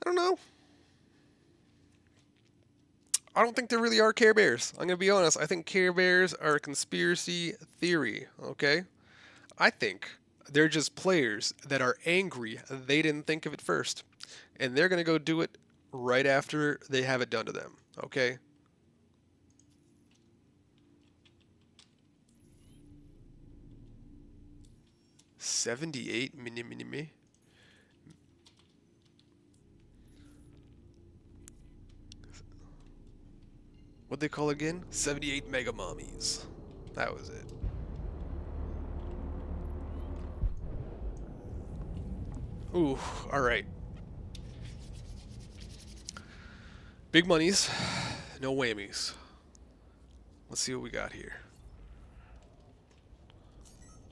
I don't know. I don't think there really are Care Bears. I'm going to be honest. I think Care Bears are a conspiracy theory, okay? I think they're just players that are angry they didn't think of it first. And they're going to go do it right after they have it done to them, okay? $78 mini. What'd they call it again? 78 mega mommies. That was it. Ooh, alright. Big monies, no whammies. Let's see what we got here.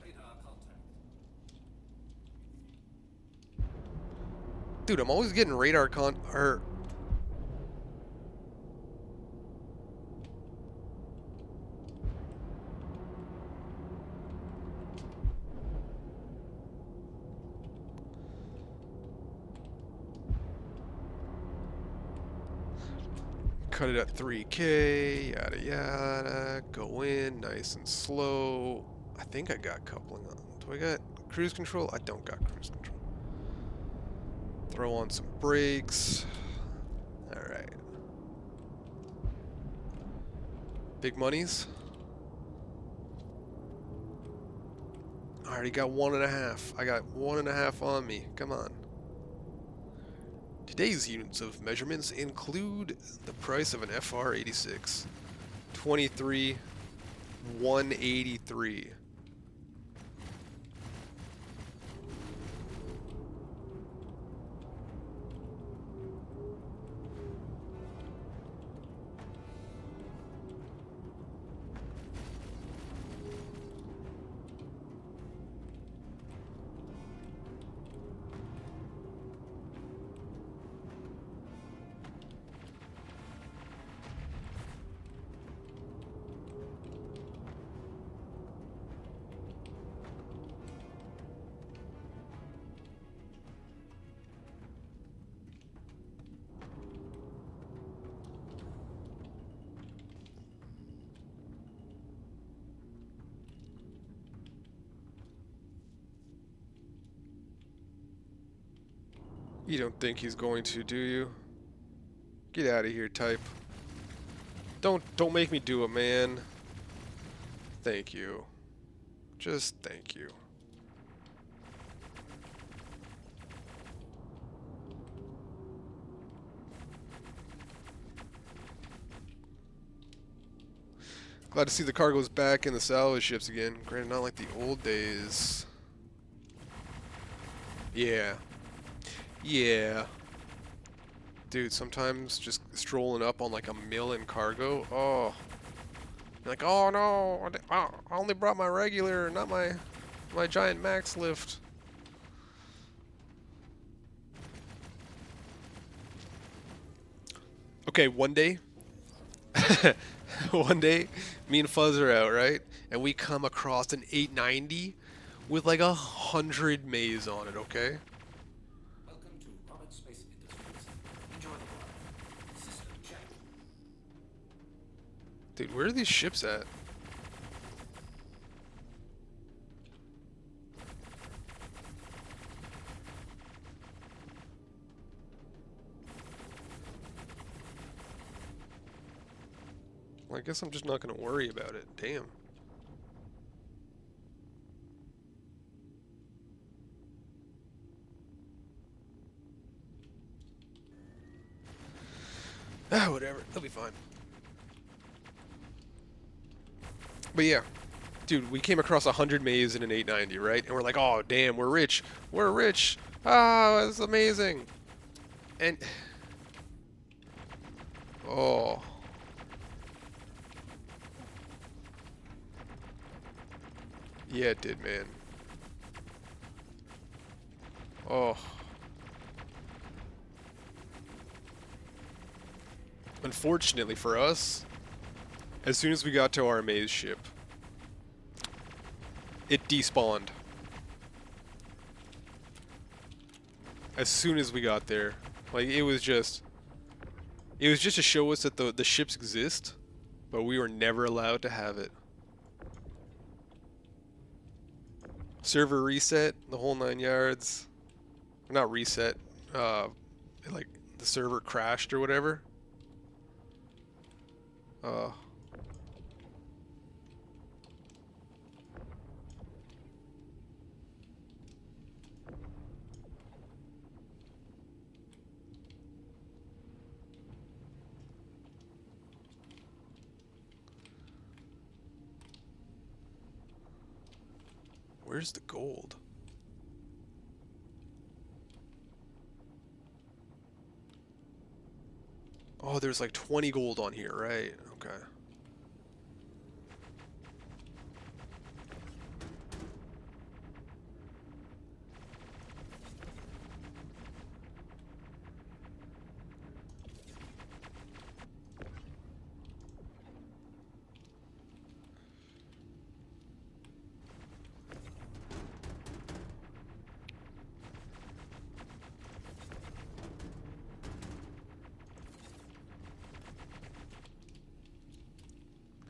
Radar contact. Dude, I'm always getting radar or cut it at 3K, yada yada. Go in, nice and slow. I think I got coupling on. Do I got cruise control? I don't got cruise control. Throw on some brakes. Alright. Big monies. I already got 1.5. I got 1.5 on me. Come on. Today's units of measurements include the price of an FR-86. 23,183. You don't think he's going to, do you? Get out of here, type. Don't make me do it, man. Thank you. Just thank you. Glad to see the cargo's back in the salvage ships again. Granted, not like the old days. Yeah. Yeah. Dude, sometimes just strolling up on like a mill in cargo. Oh. Like, oh no, I only brought my regular, not my giant max lift. Okay, one day, one day, me and Fuzz are out, right? And we come across an 890 with like 100 maze on it, okay? Welcome to Robert Space Industries. Enjoy the ride. System check. Dude, where are these ships at? Well, I guess I'm just not gonna worry about it. Damn. Ah, whatever. They'll be fine. But yeah, dude, we came across 100 maze in an 890, right? And we're like, oh, damn, we're rich. We're rich. Ah, that's amazing. And... oh. Yeah, it did, man. Oh. Unfortunately for us, as soon as we got to our maze ship, it despawned. As soon as we got there. Like, it was just to show us that the ships exist, but we were never allowed to have it. Server reset, the whole 9 yards. Not reset, like the server crashed or whatever. where's the gold? Oh, there's like 20 gold on here, right? Okay.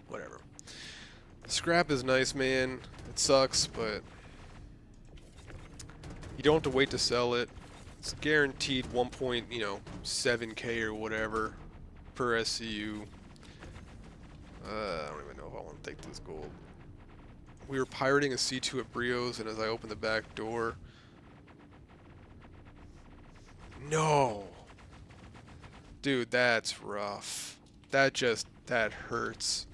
Whatever. Scrap is nice, man. It sucks, but you don't have to wait to sell it. It's guaranteed 1.7K or whatever per SCU. I don't even know if I want to take this gold. We were pirating a C2 at Brios, and as I opened the back door... No! Dude, that's rough. That hurts.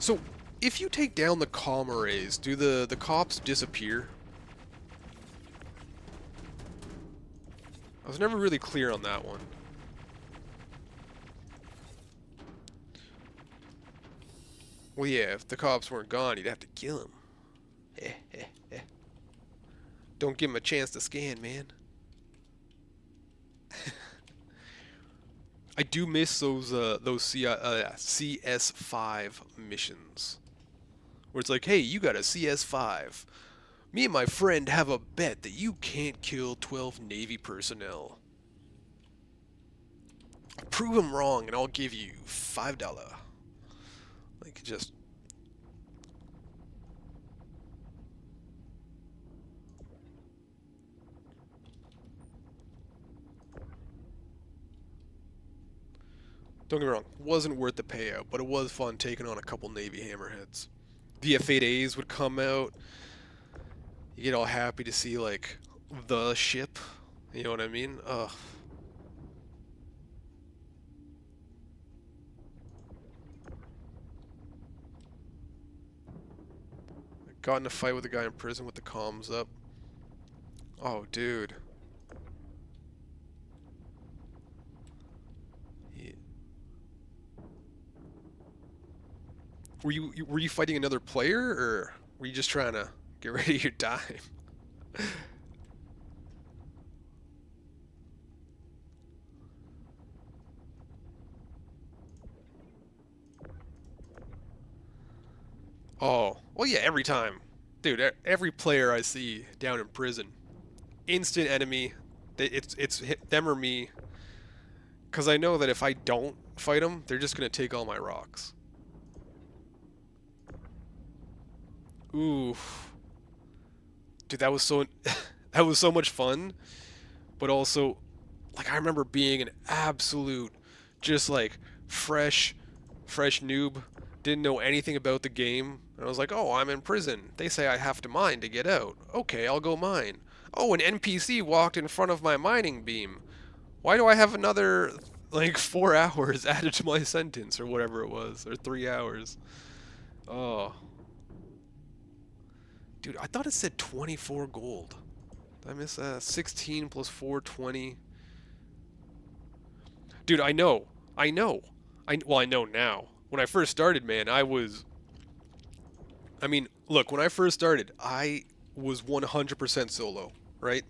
So, if you take down the comm arrays, do the cops disappear? I was never really clear on that one. Well, yeah, if the cops weren't gone, you'd have to kill them. Don't give them a chance to scan, man. I do miss those CS5 missions, where it's like, hey, you got a CS5. Me and my friend have a bet that you can't kill 12 Navy personnel. Prove them wrong, and I'll give you $5. Like, just... Don't get me wrong, wasn't worth the payout, but it was fun taking on a couple Navy hammerheads. The F-8As would come out. You get all happy to see, like, the ship. You know what I mean? Ugh. I got in a fight with a guy in prison with the comms up. Oh, dude. Were you fighting another player, or were you just trying to get rid of your time? Oh, well, yeah, every time. Dude, every player I see down in prison, instant enemy. It's them or me. Because I know that if I don't fight them, they're just going to take all my rocks. Ooh, dude, that was so that was so much fun, but also, like, I remember being an absolute, just like fresh noob, didn't know anything about the game, and I was like, oh, I'm in prison. They say I have to mine to get out. Okay, I'll go mine. Oh, an NPC walked in front of my mining beam. Why do I have another like 4 hours added to my sentence or whatever it was, or 3 hours? Oh. Dude, I thought it said 24 gold. Did I miss that? 16 plus 4, 20. Dude, I know. Well, I know now. When I first started, man, I mean, look, when I first started, I was 100% solo, right?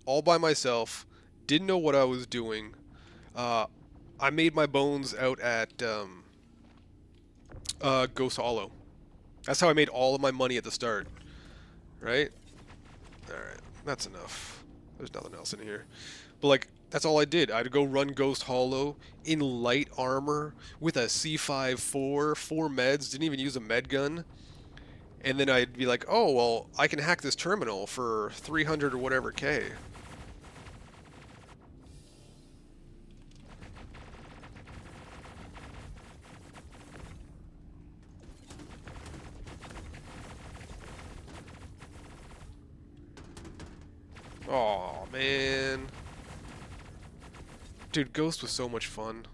All by myself. Didn't know what I was doing. I made my bones out at Ghost Hollow. That's how I made all of my money at the start, right? Alright, that's enough. There's nothing else in here. But, like, that's all I did. I'd go run Ghost Hollow in light armor with a C5-4, 4 meds, didn't even use a med gun. And then I'd be like, oh, well, I can hack this terminal for 300 or whatever K. Aw, man. Dude, Ghost was so much fun.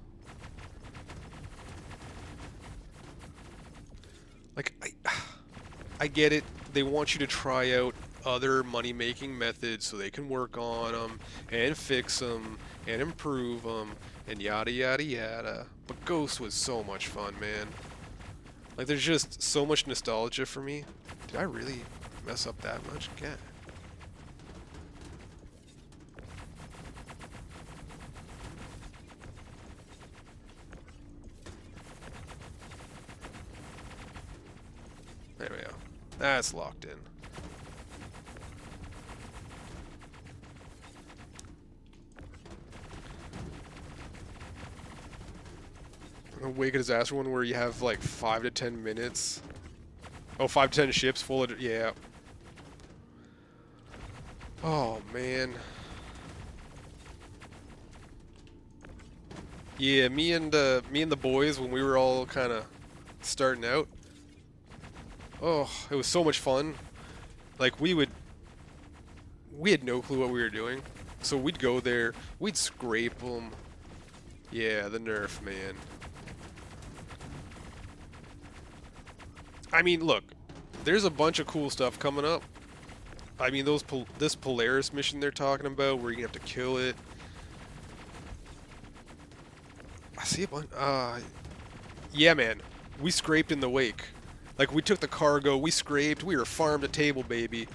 I get it. They want you to try out other money-making methods so they can work on them and fix them and improve them and yada yada yada. But Ghost was so much fun, man. Like, there's just so much nostalgia for me. Did I really mess up that much? Yeah. There we go. That's locked in. A Wake a Disaster one where you have like 5 to 10 minutes. Oh, 5 to 10 ships full of... Yeah. Oh, man. Yeah, me and the boys, when we were all kind of starting out, oh, it was so much fun. Like, we had no clue what we were doing. So we'd go there, we'd scrape them. Yeah, the nerf, man. I mean, look, there's a bunch of cool stuff coming up. I mean, this Polaris mission they're talking about, where you have to kill it. I see a bunch. Yeah, man, we scraped in the Wake. Like, we took the cargo, we scraped, we were farm to table, baby.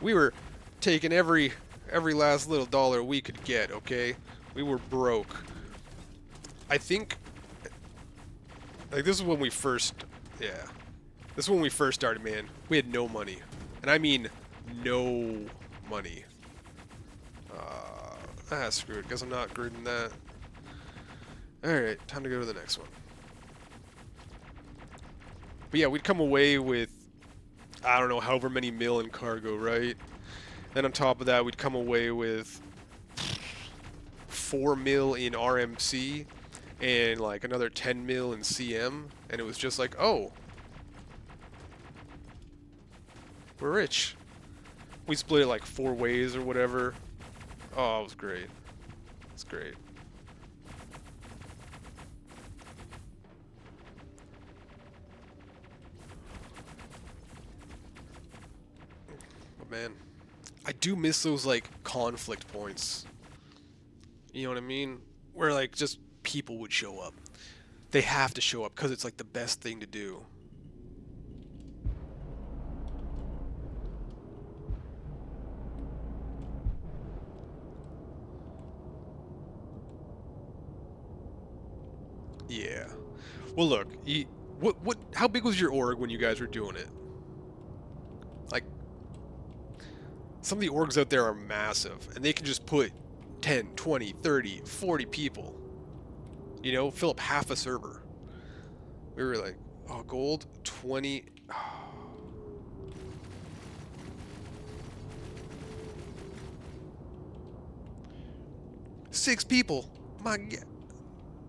We were taking every last little dollar we could get, okay? We were broke. I think, like, this is when we first, yeah. This is when we first started, man. We had no money. And I mean, no money. Screw it. Guess I'm not gridding that. Alright, time to go to the next one. But yeah, we'd come away with, I don't know, however many mil in cargo, right? Then on top of that, we'd come away with 4 mil in RMC and like another 10 mil in CM. And it was just like, oh, we're rich. We split it like 4 ways or whatever. Oh, it was great. It's great. But man, I do miss those like conflict points. You know what I mean? Where like just people would show up. They have to show up because it's like the best thing to do. Yeah. Well, look. How big was your org when you guys were doing it? Like, some of the orgs out there are massive, and they can just put 10, 20, 30, 40 people. You know, fill up half a server. We were like, oh, gold, 20. Oh. Six people. My God.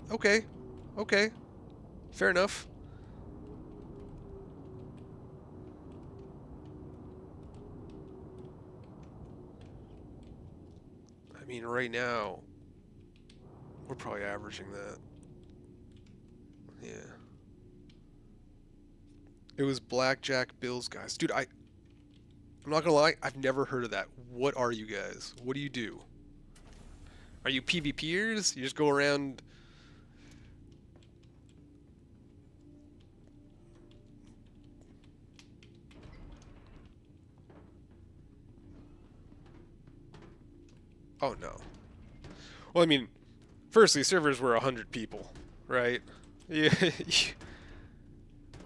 Okay. Okay. Fair enough. I mean, right now, we're probably averaging that. Yeah. It was Blackjack Bills, guys. Dude, I'm not gonna lie, I've never heard of that. What are you guys? What do you do? Are you PvPers? You just go around... Oh, no. Well, I mean, firstly, servers were 100 people, right? Yeah.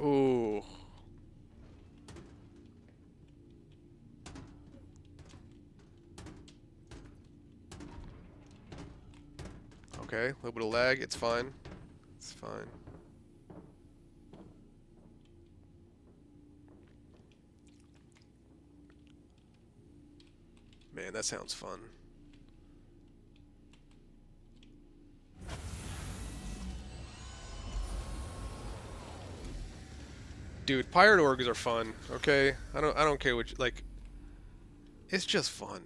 Ooh. Okay, a little bit of lag. It's fine. It's fine. Man, that sounds fun. Dude, pirate orgs are fun, okay? I don't care what like, it's just fun.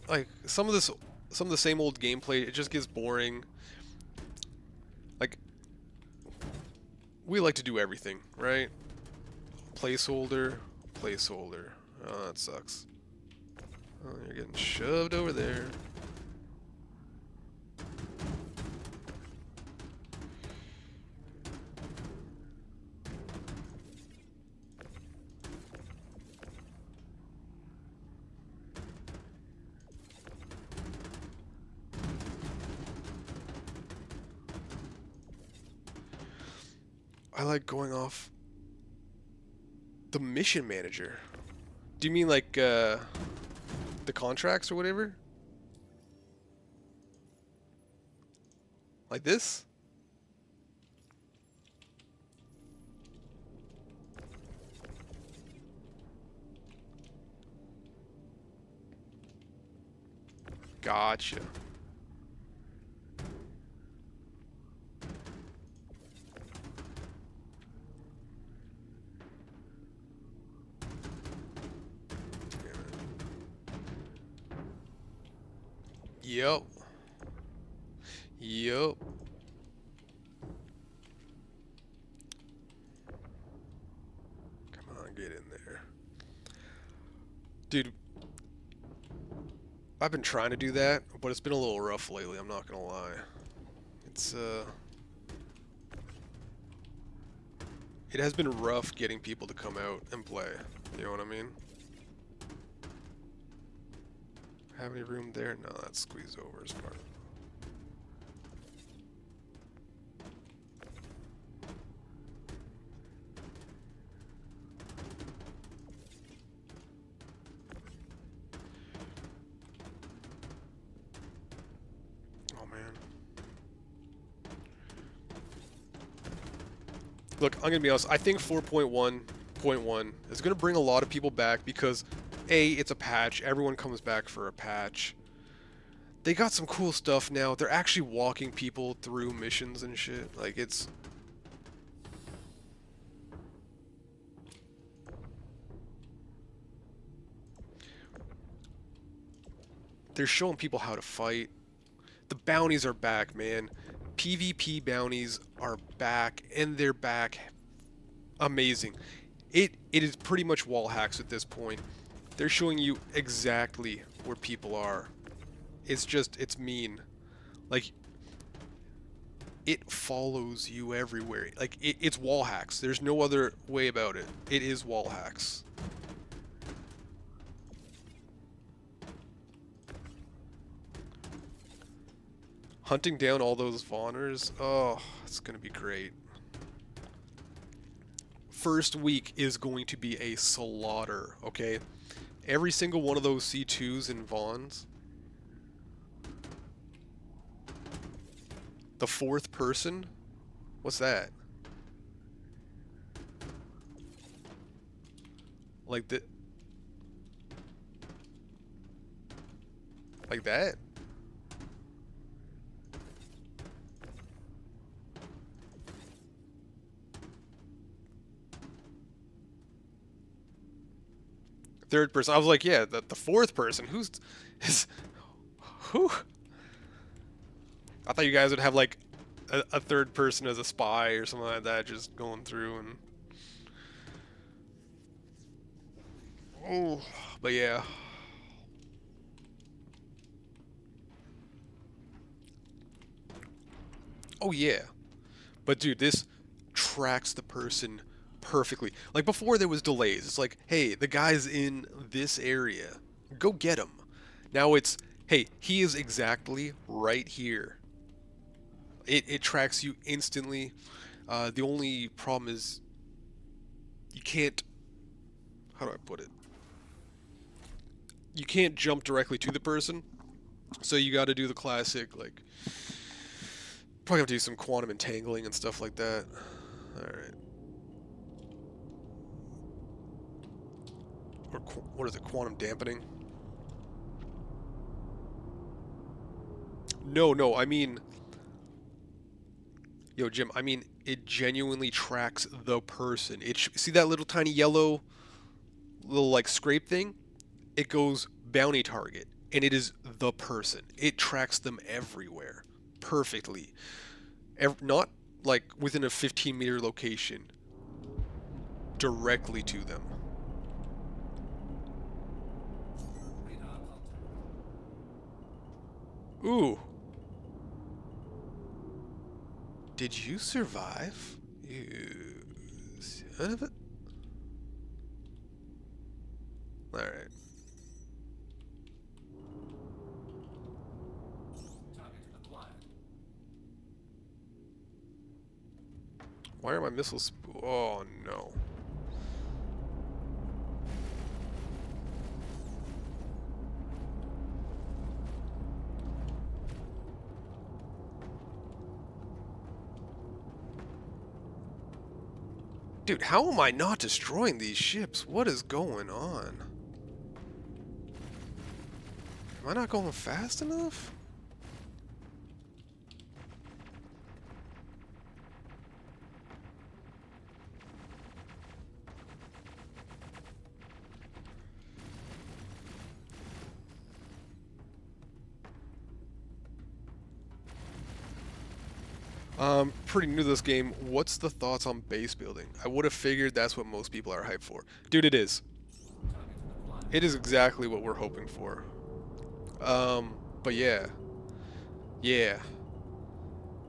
Like some of the same old gameplay, it just gets boring. Like, we like to do everything, right? Placeholder, placeholder. Oh, that sucks. Oh, you're getting shoved over there. I like going off the mission manager. Do you mean like the contracts or whatever? Like this? Gotcha. Yup. Yup. Come on, get in there. Dude, I've been trying to do that, but it's been a little rough lately, I'm not gonna lie. It's, it has been rough getting people to come out and play, you know what I mean? Have any room there? No, that's squeezed over as far. Oh man. Look, I'm gonna be honest. I think 4.1.1 is gonna bring a lot of people back because A, it's a patch. Everyone comes back for a patch. They got some cool stuff now. They're actually walking people through missions and shit. Like, it's... They're showing people how to fight. The bounties are back, man. PvP bounties are back, and they're back amazing. It is pretty much wall hacks at this point. They're showing you exactly where people are. It's just, it's mean. Like, it follows you everywhere. Like, it's wall hacks. There's no other way about it. It is wall hacks. Hunting down all those Vaughners, oh, it's gonna be great. First week is going to be a slaughter, okay? Every single one of those C2s and Vaughns. The fourth person? What's that? Like the... Like that? Third person. I was like, yeah, the fourth person. Who's... Who? I thought you guys would have like a third person as a spy or something like that, just going through and... Oh, but yeah. Oh yeah. But dude, this tracks the person perfectly. Like before there was delays. It's like, hey, the guy's in this area. Go get him. Now it's, hey, he is exactly right here. It tracks you instantly. The only problem is you can't, how do I put it? You can't jump directly to the person. So you got to do the classic, like, probably have to do some quantum entangling and stuff like that. Alright. Or what is it, quantum dampening? No, I mean... Yo, Jim, I mean, it genuinely tracks the person. See that little tiny yellow, little, like, scrape thing? It goes bounty target, and it is the person. It tracks them everywhere. Perfectly. Not, like, within a 15-meter location. Directly to them. Ooh. Did you survive? You son of a... Alright. Target acquired. Why are my missiles... Oh, no. Dude, how am I not destroying these ships? What is going on? Am I not going fast enough? Pretty new to this game. What's the thoughts on base building? I would have figured that's what most people are hyped for. Dude, it is. It is exactly what we're hoping for. But yeah. Yeah.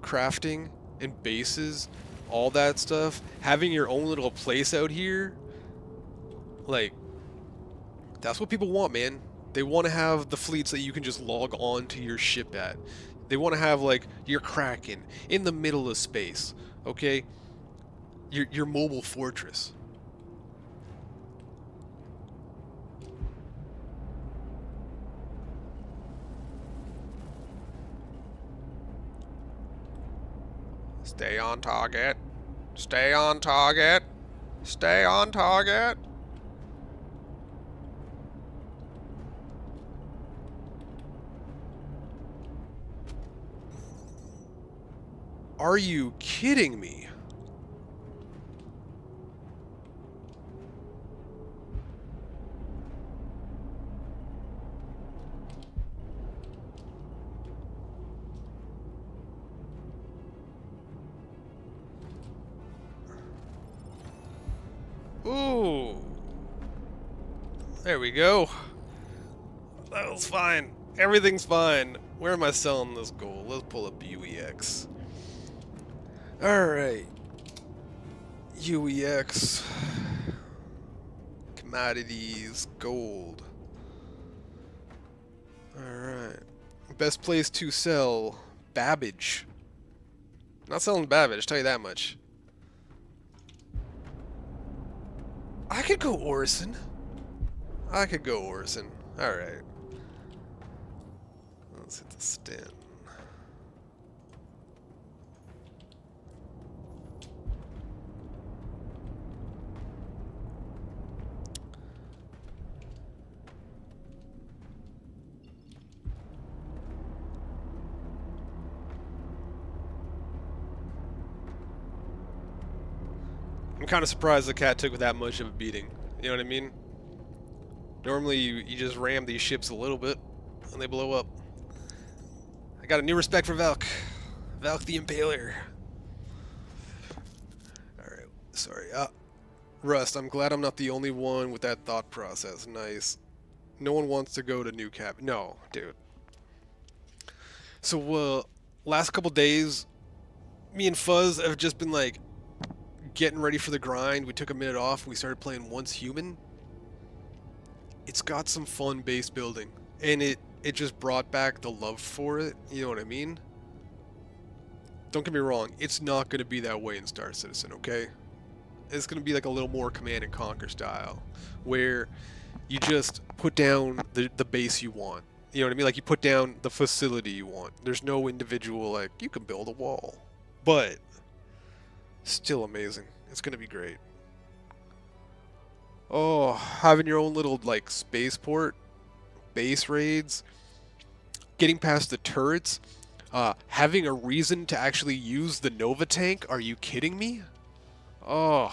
Crafting and bases, all that stuff, having your own little place out here, like, that's what people want, man. They want to have the fleets that you can just log on to your ship at. They want to have, like, your Kraken in the middle of space, okay? Your mobile fortress. Stay on target. Stay on target. Stay on target. Are you kidding me? Ooh. There we go. That was fine. Everything's fine. Where am I selling this gold? Let's pull up UEX. Alright. UEX. Commodities. Gold. Alright. Best place to sell. Babbage. Not selling Babbage, tell you that much. I could go Orison. I could go Orison. Alright. Let's hit the Sten. I'm kind of surprised the cat took that much of a beating. You know what I mean? Normally you just ram these ships a little bit and they blow up. I got a new respect for Valk. Valk the Impaler. Alright, sorry. Rust, I'm glad I'm not the only one with that thought process. Nice. No one wants to go to New Cap. No, dude. So, last couple days, me and Fuzz have just been like, getting ready for the grind. We took a minute off. We started playing Once Human. It's got some fun base building, and it just brought back the love for it. You know what I mean? Don't get me wrong. It's not going to be that way in Star Citizen, okay? It's going to be like a little more Command and Conquer style, where you just put down the base you want. You know what I mean? Like, you put down the facility you want. There's no individual, like, you can build a wall. But still amazing. It's gonna be great. Oh, having your own little, like, spaceport, base raids, getting past the turrets, having a reason to actually use the Nova tank. Are you kidding me? Oh,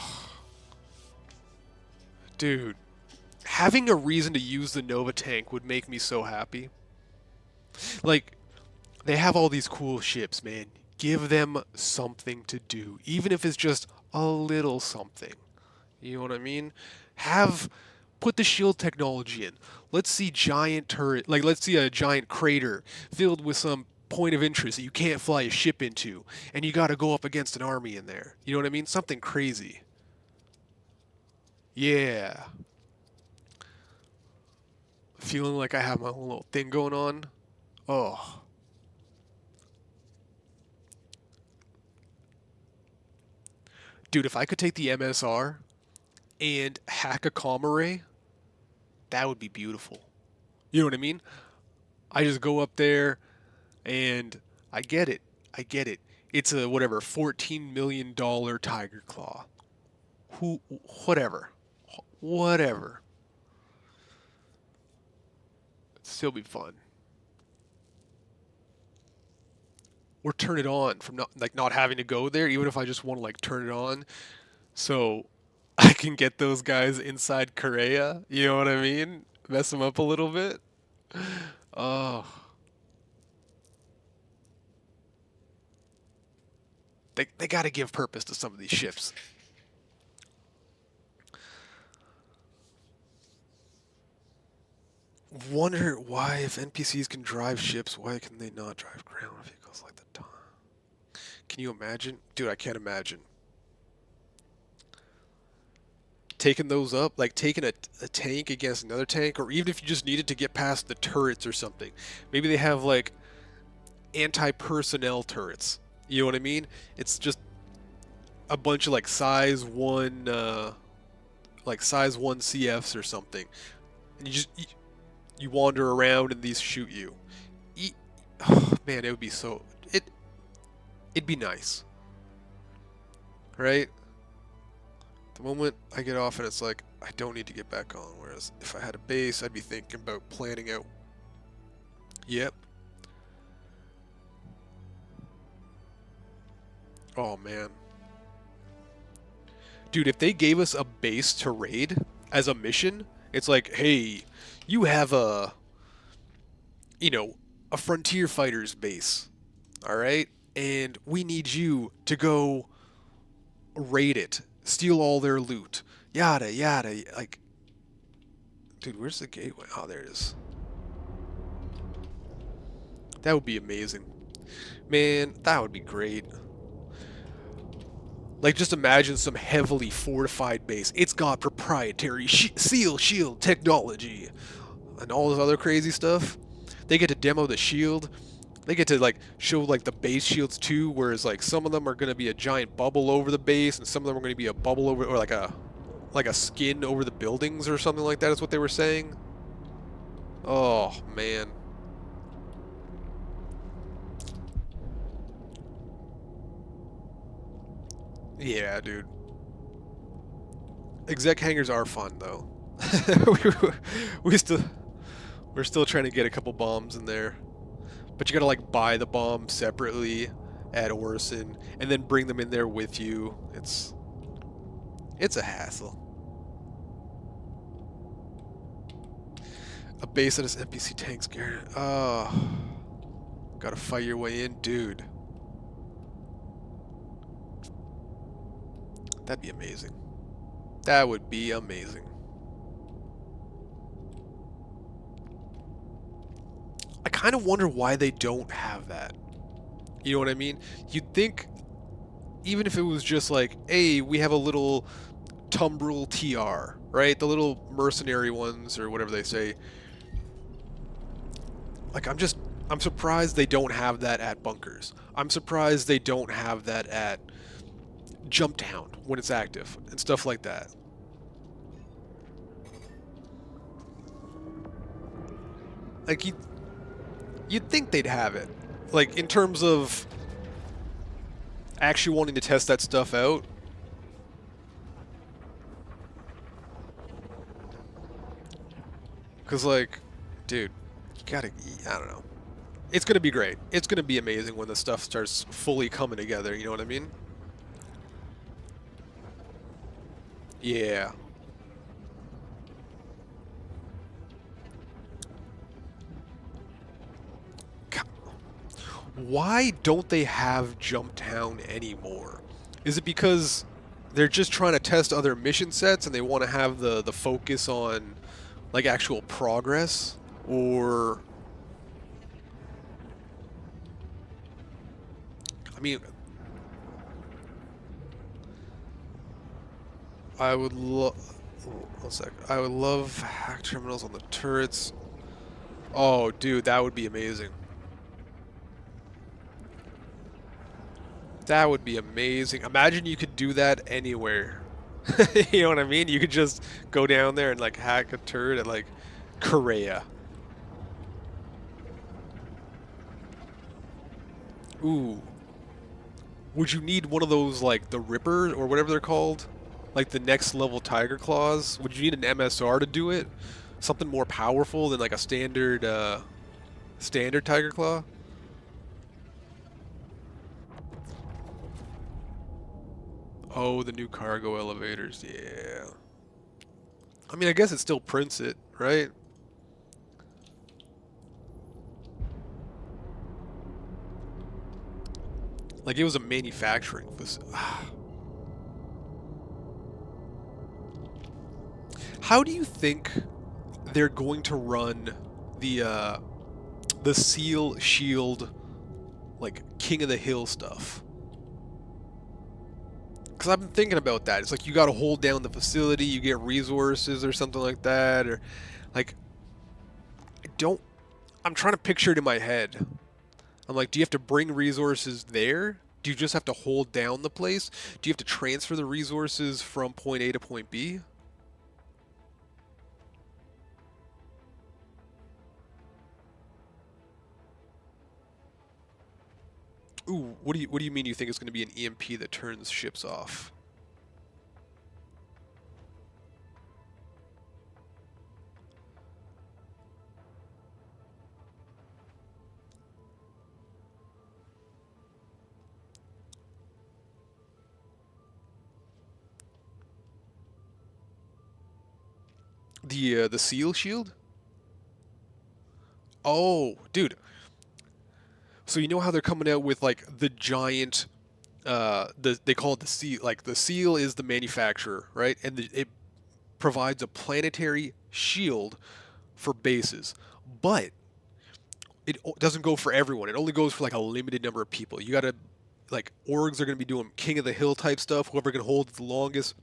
dude, having a reason to use the Nova tank would make me so happy. Like, they have all these cool ships, man. Give them something to do, even if it's just a little something. You know what I mean? Have Put the shield technology in. Let's see giant turret, like let's see a giant crater filled with some point of interest that you can't fly a ship into, and you got to go up against an army in there. You know what I mean? Something crazy. Yeah. Feeling like I have my own little thing going on. Oh. Dude, if I could take the MSR and hack a comm array, that would be beautiful. You know what I mean? I just go up there and I get it. I get it. It's a whatever $14 million Tiger Claw. Whatever. Whatever. It'd still be fun. Or turn it on from not having to go there, even if I just want to like turn it on so I can get those guys inside Korea. You know what I mean? Mess them up a little bit. Oh. They got to give purpose to some of these ships. Wonder why, if NPCs can drive ships, why can they not drive ground vehicles like the Dawn? Can you imagine? Dude, I can't imagine. Taking those up, like taking a tank against another tank, or even if you just needed to get past the turrets or something. Maybe they have like anti-personnel turrets. You know what I mean? It's just a bunch of like size 1 CFs or something. And you wander around and these shoot you. Oh, man, it would be so it'd be nice. Right? The moment I get off and it's like I don't need to get back on, whereas if I had a base, I'd be thinking about planning out. Yep. Oh man. Dude, if they gave us a base to raid as a mission, it's like, hey, you have a frontier fighters base. Alright? And we need you to go raid it. Steal all their loot. Yada yada. Like, dude, where's the gateway? Oh, there it is. That would be amazing. Man, that would be great. Like, just imagine some heavily fortified base. It's got proprietary seal shield technology and all this other crazy stuff. They get to demo the shield. They get to, like, show, like, the base shields, too, whereas, like, some of them are going to be a giant bubble over the base, and some of them are going to be a bubble over, or, like a skin over the buildings or something like that is what they were saying. Oh, man. Yeah, dude. Exec hangars are fun, though. we're still trying to get a couple bombs in there, but you gotta like buy the bombs separately at Orison and then bring them in there with you. It's a hassle. A base that has NPC tanks, Garrett. Oh, gotta fight your way in, dude. That'd be amazing. That would be amazing. I kind of wonder why they don't have that. You know what I mean? You'd think, even if it was just like, hey, we have a little Tumbril TR, right? The little mercenary ones, or whatever they say. Like, I'm surprised they don't have that at bunkers. I'm surprised they don't have that at Jumptown when it's active and stuff like that. Like, you'd think they'd have it, like, in terms of actually wanting to test that stuff out. Because, like, dude, you gotta, I don't know. It's gonna be great. It's gonna be amazing when the stuff starts fully coming together, you know what I mean? Yeah. Why don't they have Jumptown anymore? Is it because they're just trying to test other mission sets and they want to have the focus on like actual progress, or I mean, I would love. One sec. I would love hack terminals on the turrets. Oh, dude, that would be amazing. That would be amazing. Imagine you could do that anywhere. You know what I mean? You could just go down there and like hack a turret at like Korea. Ooh. Would you need one of those like the Ripper or whatever they're called? Like the next level Tiger Claws? Would you need an MSR to do it? Something more powerful than like a standard standard Tiger Claw? Oh, the new cargo elevators, yeah. I mean, I guess it still prints it, right? Like it was a manufacturing facility. How do you think they're going to run the Seal Shield, like King of the Hill stuff? Because I've been thinking about that. It's like you got to hold down the facility, you get resources or something like that, or like I'm trying to picture it in my head. I'm like, do you have to bring resources there? Do you just have to hold down the place? Do you have to transfer the resources from point A to point B? Ooh, what do you mean you think it's going to be an EMP that turns ships off? The seal shield? Oh, dude. So you know how they're coming out with like the giant they call it the seal, like the seal is the manufacturer, right? And it provides a planetary shield for bases. But it doesn't go for everyone. It only goes for like a limited number of people. You got to like orgs are going to be doing King of the Hill type stuff. Whoever can hold it the longest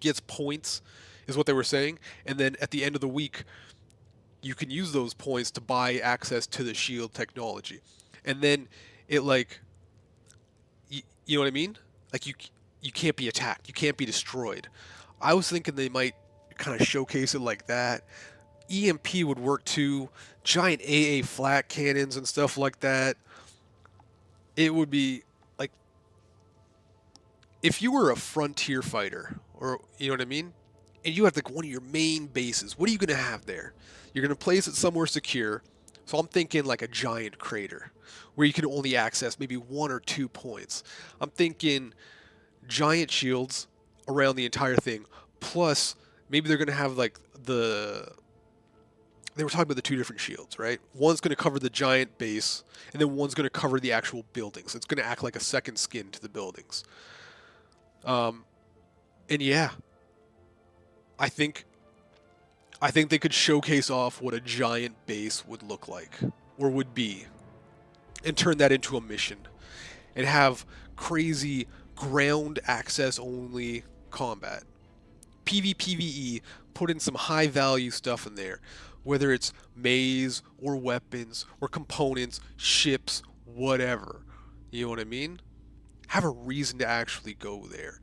gets points, is what they were saying. And then at the end of the week, you can use those points to buy access to the shield technology. And then it like, you know what I mean? Like you can't be attacked. You can't be destroyed. I was thinking they might kind of showcase it like that. EMP would work too. Giant AA flat cannons and stuff like that. It would be like if you were a frontier fighter, or you know what I mean, and you have like one of your main bases. What are you going to have there? You're going to place it somewhere secure. So I'm thinking like a giant crater where you can only access maybe 1 or 2 points. I'm thinking giant shields around the entire thing. Plus, maybe they're going to have like they were talking about the 2 different shields, right? One's going to cover the giant base, and then one's going to cover the actual buildings. It's going to act like a second skin to the buildings. And yeah, I think they could showcase off what a giant base would look like, or would be, and turn that into a mission, and have crazy ground access only combat. PvPvE, put in some high value stuff in there, whether it's maze or weapons or components, ships, whatever. You know what I mean? Have a reason to actually go there.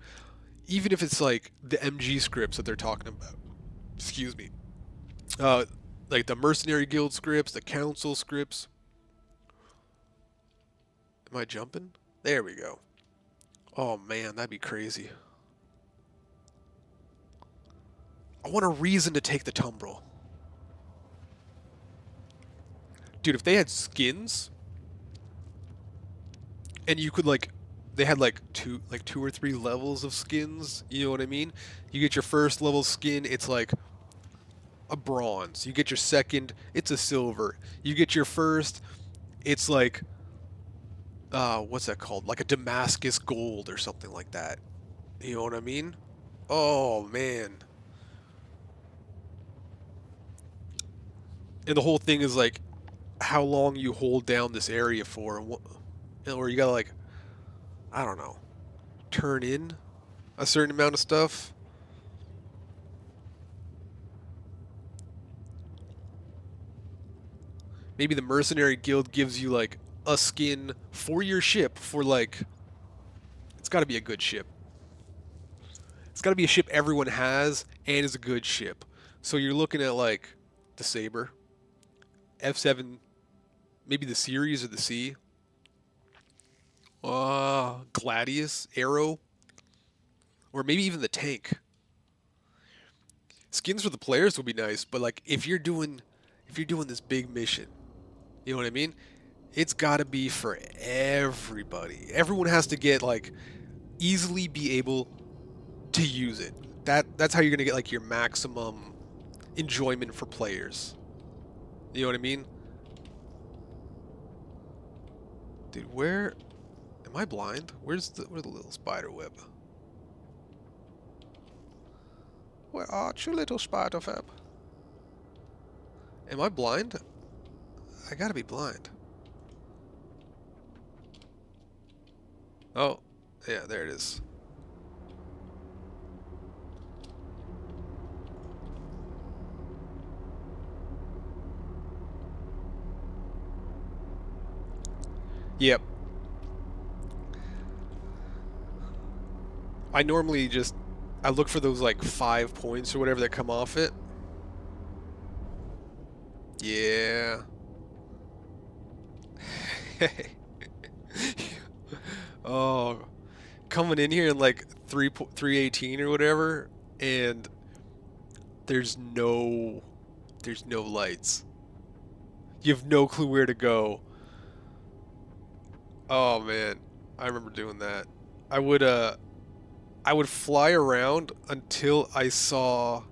Even if it's like the MG scripts that they're talking about. Excuse me. Like the Mercenary Guild scripts, the Council scripts. Am I jumping? There we go. Oh man, that'd be crazy. I want a reason to take the Tumbril. Dude, if they had skins, and you could like, they had like two or three levels of skins, you know what I mean? You get your first level skin, it's like a bronze. You get your second, it's a silver. You get your first, it's like, what's that called? Like a Damascus gold or something like that. You know what I mean? Oh, man. And the whole thing is like how long you hold down this area for, and or you gotta like, I don't know, turn in a certain amount of stuff. Maybe the mercenary guild gives you like a skin for your ship for like, it's got to be a good ship. It's got to be a ship everyone has and is a good ship. So you're looking at like the Saber, F7, maybe the Series or the C, Gladius, Arrow, or maybe even the tank. Skins for the players would be nice, but like if you're doing this big mission, you know what I mean? It's got to be for everybody. Everyone has to get like easily be able to use it. That's how you're going to get like your maximum enjoyment for players. You know what I mean? Dude, where am I blind? Where's the little spider web? Where art you, little spider web? Am I blind? I gotta be blind. Oh, yeah, there it is. Yep. I normally just I look for those like 5 points or whatever that come off it. Yeah. Oh, coming in here in like 318 or whatever, and there's no lights. You have no clue where to go. Oh man, I remember doing that. I would I would fly around until I saw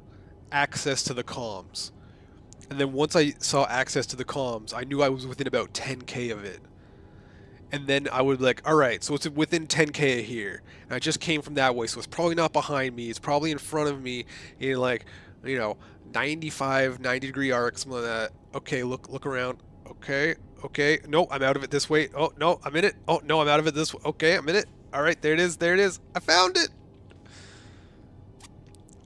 access to the comms. And then once I saw access to the comms, I knew I was within about 10k of it. And then I would be like, all right, so it's within 10k of here. And I just came from that way, so it's probably not behind me. It's probably in front of me in like, 95, 90-degree arcs, something like that. Okay, look around. Okay, okay. No, I'm out of it this way. Oh, no, I'm in it. Oh, no, I'm out of it this way. Okay, I'm in it. All right, there it is. There it is. I found it.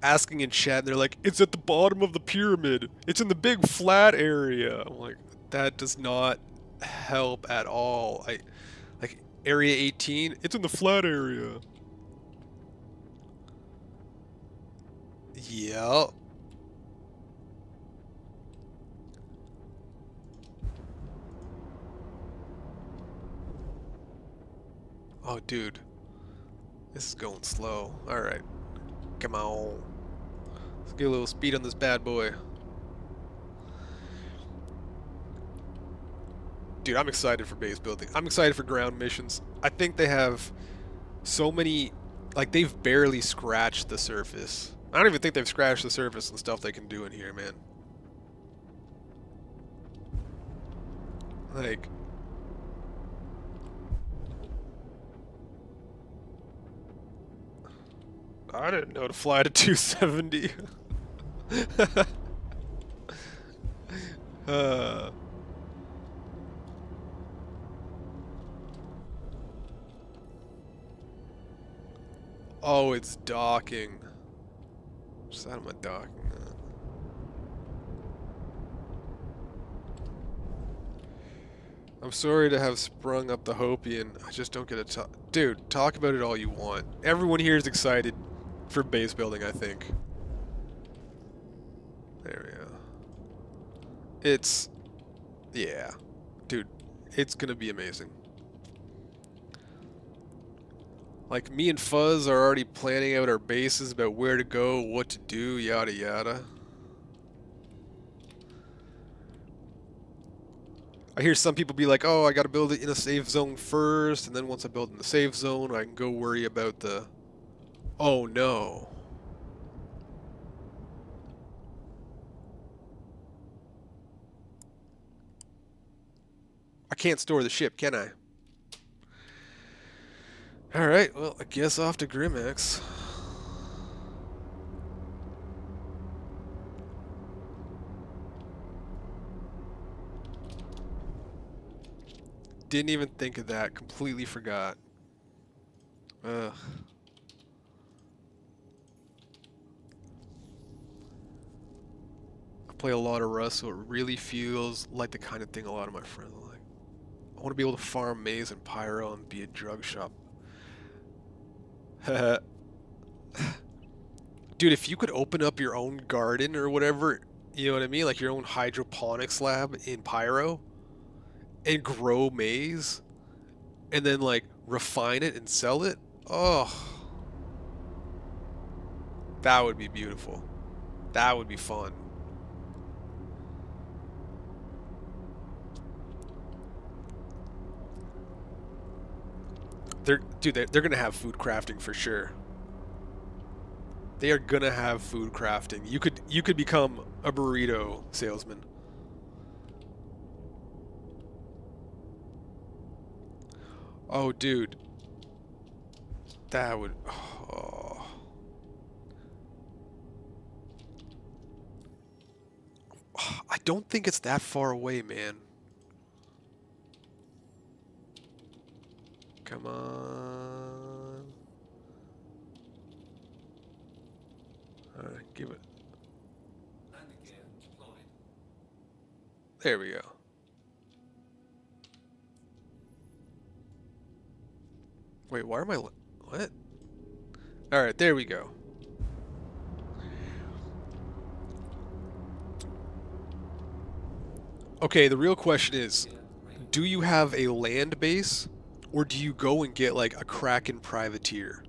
Asking in chat, and they're like, it's at the bottom of the pyramid. It's in the big flat area. I'm like, that does not help at all. Like area 18, it's in the flat area. Yeah. Oh, dude. This is going slow. Alright. Come on. Let's get a little speed on this bad boy. Dude, I'm excited for base building. I'm excited for ground missions. I think they have so many... Like, they've barely scratched the surface. I don't even think they've scratched the surface and stuff they can do in here, man. Like... I didn't know to fly to 270. uh... Oh, it's docking. Which side am I docking at? I'm sorry to have sprung up the Hopian. I just don't get a talk. Dude, talk about it all you want. Everyone here is excited for base building, I think. There we go. It's... Yeah. Dude, it's gonna be amazing. Like, me and Fuzz are already planning out our bases about where to go, what to do, yada yada. I hear some people be like, oh, I gotta build it in a safe zone first, and then once I build in the safe zone, I can go worry about the... Oh no. I can't store the ship, can I? Alright, well, I guess off to Grimax. Didn't even think of that. Completely forgot. Ugh. I play a lot of Rust, so it really feels like the kind of thing a lot of my friends are like. I want to be able to farm maize and pyro and be a drug shop. Dude, if you could open up your own garden or whatever, you know what I mean? Like your own hydroponics lab in pyro and grow maize and then like refine it and sell it. Oh, that would be beautiful. That would be fun. They're gonna have food crafting for sure. They are gonna have food crafting. You could become a burrito salesman. Oh, dude. That would... Oh. I don't think it's that far away, man. Come on. Alright, give it. Landing gear deployed. There we go. Wait, why am I... What? Alright, there we go. Okay, the real question is, do you have a land base, or do you go and get, like, a Kraken privateer?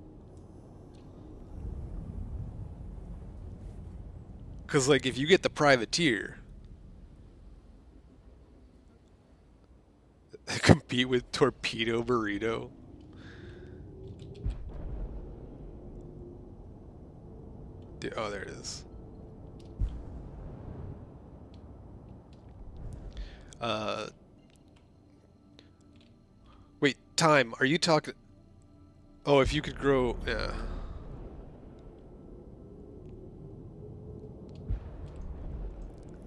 Because, like, if you get the privateer, compete with Torpedo Burrito. Oh, there it is. Wait, time. Are you talking? Oh, if you could grow, yeah.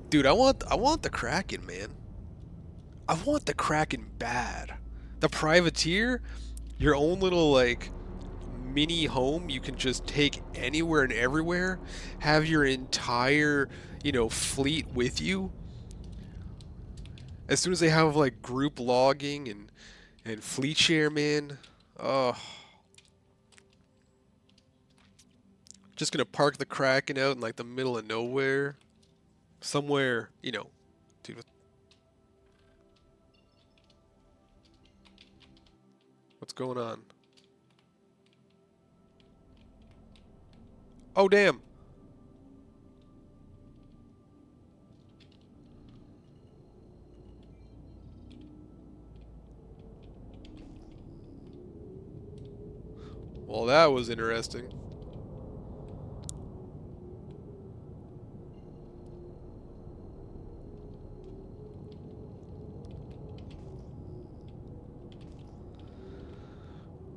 Dude, I want the Kraken, man. I want the Kraken bad. The privateer, your own little like mini home you can just take anywhere and everywhere, have your entire, you know, fleet with you. As soon as they have like group logging and fleet share, man, oh, just gonna park the Kraken out in like the middle of nowhere, somewhere, you know, dude. What's going on? Oh, damn. Well, that was interesting.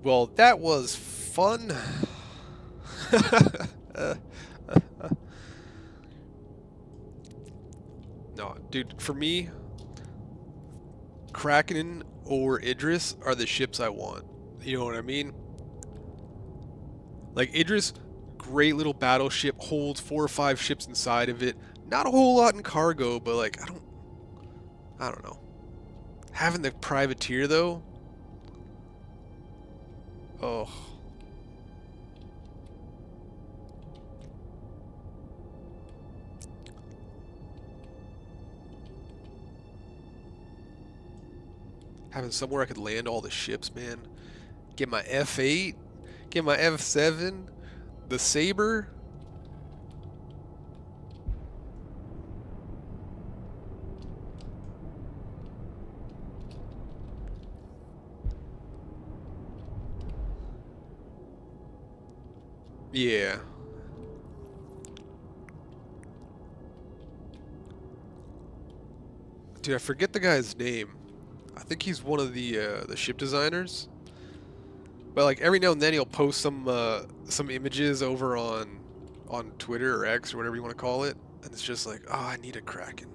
Well, that was fun. No, dude, for me, Kraken or Idris are the ships I want. You know what I mean? Like, Idris, great little battleship, holds 4 or 5 ships inside of it. Not a whole lot in cargo, but like, I don't know. Having the privateer though, oh. Having somewhere I could land all the ships, man. Get my F8, get my F7, the Saber. Yeah. Dude, I forget the guy's name. I think he's one of the ship designers. But like every now and then he'll post some images over on Twitter or X or whatever you want to call it, and it's just like, oh, I need a Kraken.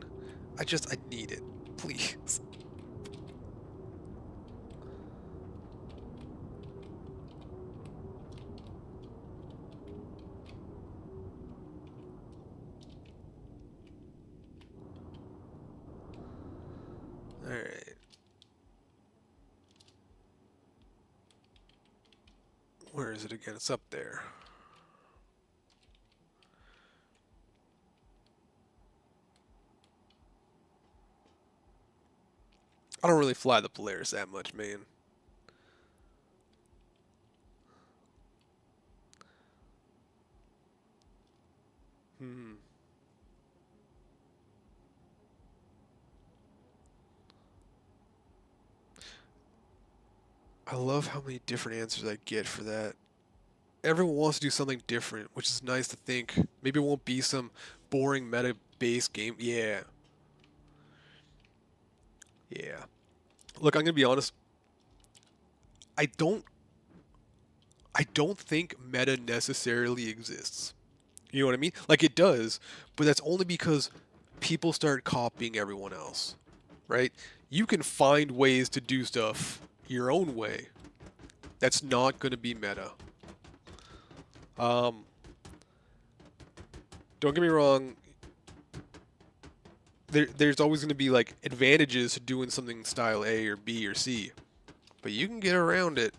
I need it, please. All right. Where is it again? It's up there. I don't really fly the Polaris that much, man. Hmm. I love how many different answers I get for that. Everyone wants to do something different, which is nice to think. Maybe it won't be some boring meta-based game. Yeah. Yeah. Look, I'm gonna be honest. I don't I don't think meta necessarily exists. You know what I mean? Like it does, but that's only because people start copying everyone else, right? You can find ways to do stuff your own way. That's not going to be meta. Um, don't get me wrong. There's always going to be like advantages to doing something style A or B or C, but you can get around it.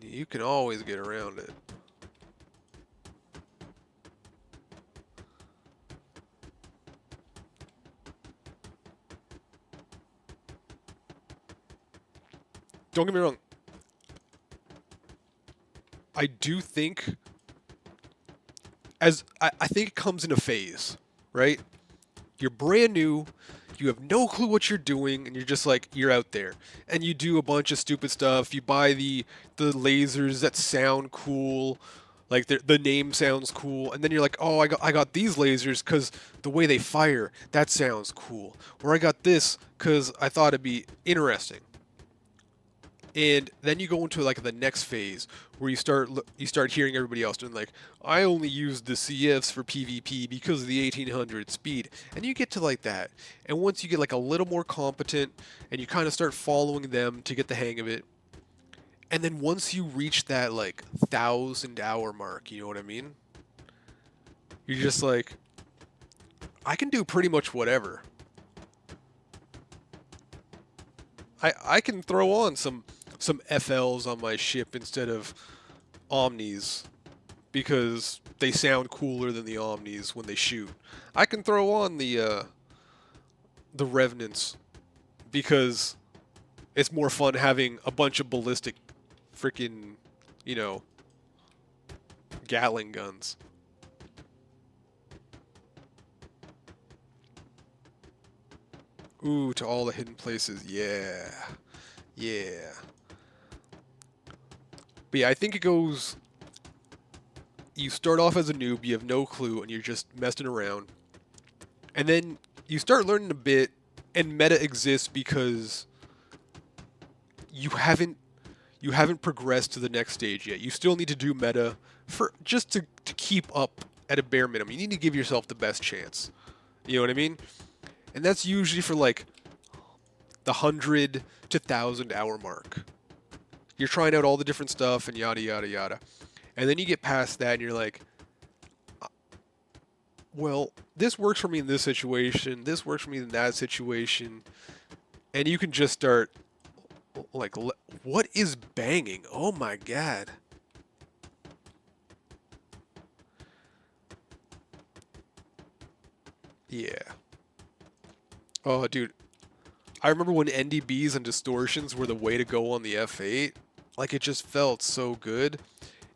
You can always get around it. Don't get me wrong. I do think I think it comes in a phase, right? You're brand new, you have no clue what you're doing, and you're just like you're out there, and you do a bunch of stupid stuff. You buy the lasers that sound cool, like the name sounds cool, and then you're like, oh, I got these lasers because the way they fire that sounds cool, or I got this because I thought it'd be interesting. And then you go into like the next phase where you start hearing everybody else doing like, I only use the CFs for PvP because of the 1800 speed, and you get to like that. And once you get like a little more competent and you kind of start following them to get the hang of it, and then once you reach that like 1,000 hour mark, you know what I mean? You're just like, I can do pretty much whatever. I can throw on some FLs on my ship instead of Omnis because they sound cooler than the Omnis when they shoot. I can throw on the Revenants because it's more fun having a bunch of ballistic freaking, you know, Gatling guns. Ooh, to all the hidden places. Yeah. Yeah. But yeah, I think it goes. You start off as a noob, you have no clue, and you're just messing around. And then you start learning a bit, and meta exists because you haven't progressed to the next stage yet. You still need to do meta for just to keep up at a bare minimum. You need to give yourself the best chance. You know what I mean? And that's usually for like the 100 to 1,000 hour mark. You're trying out all the different stuff and yada yada yada. And then you get past that and you're like, well, this works for me in this situation, this works for me in that situation. And you can just start like, what is banging? Oh my god. Yeah. Oh, dude. I remember when NDBs and distortions were the way to go on the F8. Like, it just felt so good.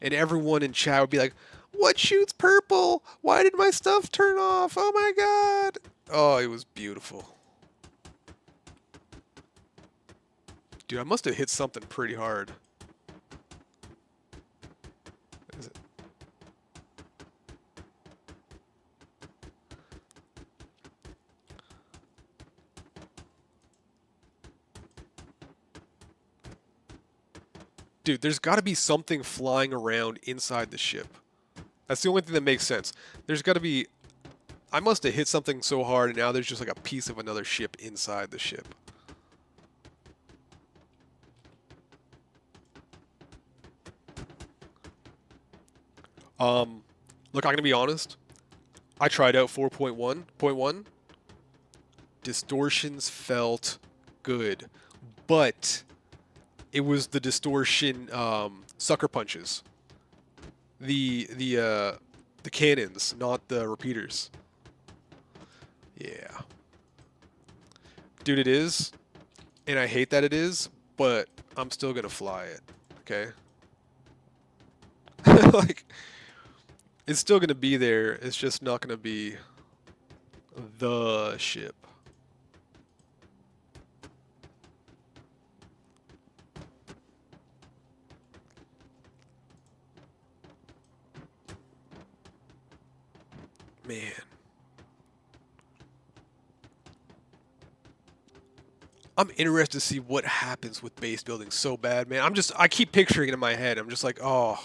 And everyone in chat would be like, what shoots purple? Why did my stuff turn off? Oh my god. Oh, it was beautiful. Dude, I must have hit something pretty hard. Is it? Dude, there's got to be something flying around inside the ship. That's the only thing that makes sense. There's got to be... I must have hit something so hard and now there's just like a piece of another ship inside the ship. Look, I'm gonna be honest. I tried out 4.1.1. Distortions felt good, but it was the distortion sucker punches. The cannons, not the repeaters. Yeah. Dude, it is, and I hate that it is, but I'm still gonna fly it. Okay. Like, it's still gonna be there. It's just not gonna be the ship. Man. I'm interested to see what happens with base building so bad, man. I keep picturing it in my head. I'm just like, oh.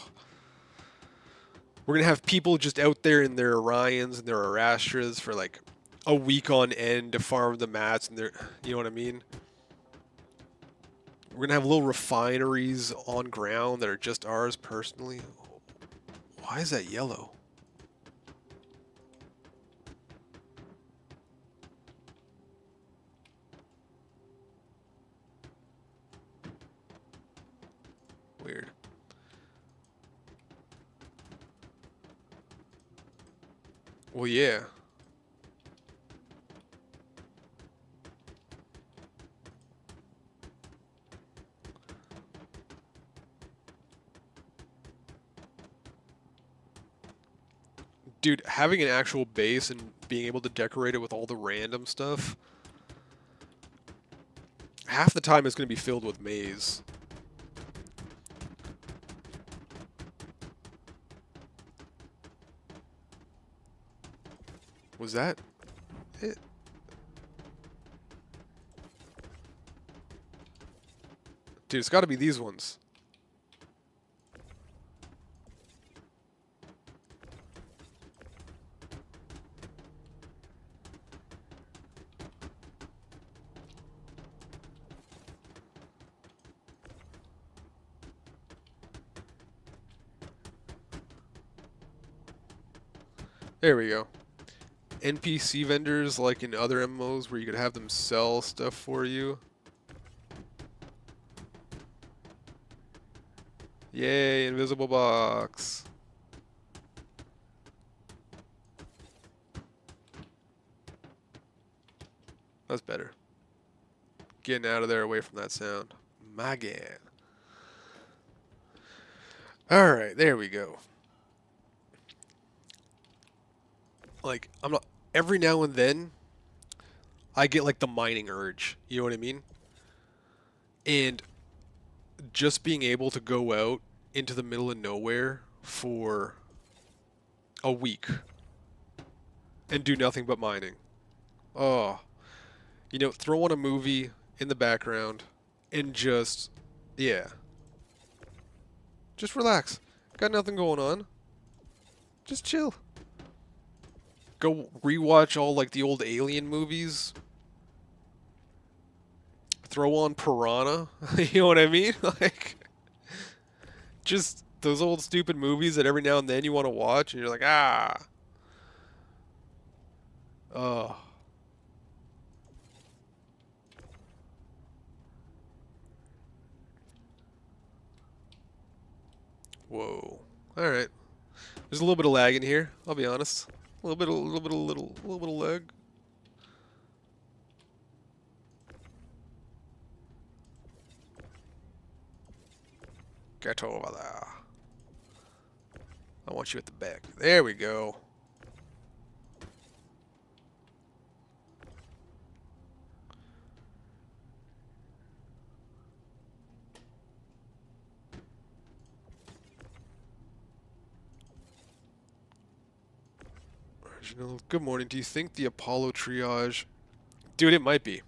We're going to have people just out there in their Orions and their Arastras for like a week on end to farm the mats and their, you know what I mean? We're going to have little refineries on ground that are just ours personally. Why is that yellow? Weird. Well, yeah. Dude, having an actual base and being able to decorate it with all the random stuff, half the time it's going to be filled with maize. Was that it? Dude, it's got to be these ones. There we go. NPC vendors like in other MMOs where you could have them sell stuff for you. Yay, invisible box. That's better. Getting out of there away from that sound. Makin. Alright, there we go. Like, I'm not... Every now and then, I get like the mining urge. You know what I mean? And just being able to go out into the middle of nowhere for a week and do nothing but mining. Oh. You know, throw on a movie in the background and just, yeah. Just relax. Got nothing going on. Just chill. Go rewatch all like the old Alien movies. Throw on Piranha. You know what I mean? Like, just those old stupid movies that every now and then you want to watch and you're like, ah. Oh. Whoa. All right. There's a little bit of lag in here, I'll be honest. A little bit of lag. Get over there. I want you at the back. There we go. Original. Good morning. Do you think the Apollo triage... Dude, it might be.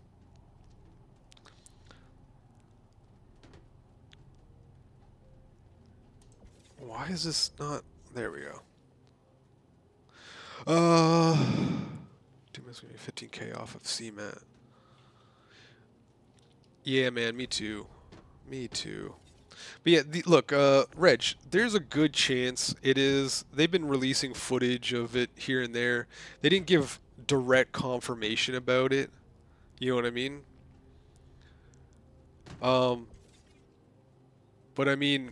Why is this not... There we go. 2 minutes gonna be 15k off of CMAT. Yeah, man, me too. Me too. But yeah, look, Reg, there's a good chance it is. They've been releasing footage of it here and there. They didn't give direct confirmation about it. You know what I mean? Um, but I mean,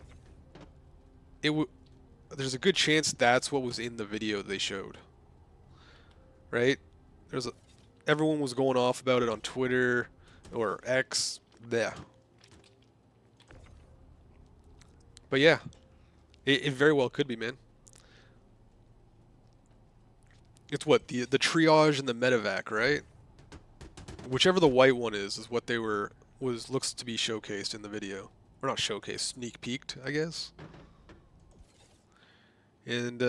there's a good chance that's what was in the video they showed. Right? Everyone was going off about it on Twitter or X. There. But yeah, it very well could be, man. It's what the triage and the medevac, right? Whichever the white one is what they looks to be showcased in the video, or not showcased, sneak peeked, I guess. And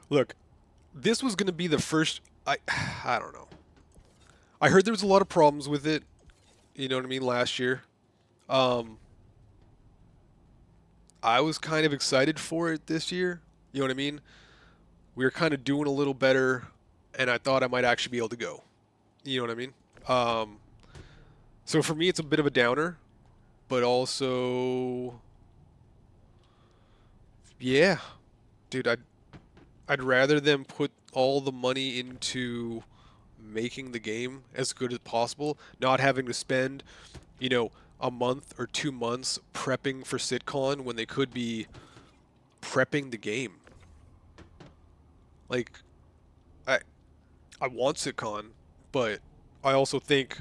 look, this was gonna be the first. I don't know. I heard there was a lot of problems with it. You know what I mean? Last year. I was kind of excited for it this year. You know what I mean? We were kind of doing a little better, and I thought I might actually be able to go. You know what I mean? So for me, it's a bit of a downer, but also, yeah, dude, I'd rather them put all the money into making the game as good as possible, not having to spend, you know, a month or 2 months prepping for SitCon when they could be prepping the game. Like, I want SitCon, but I also think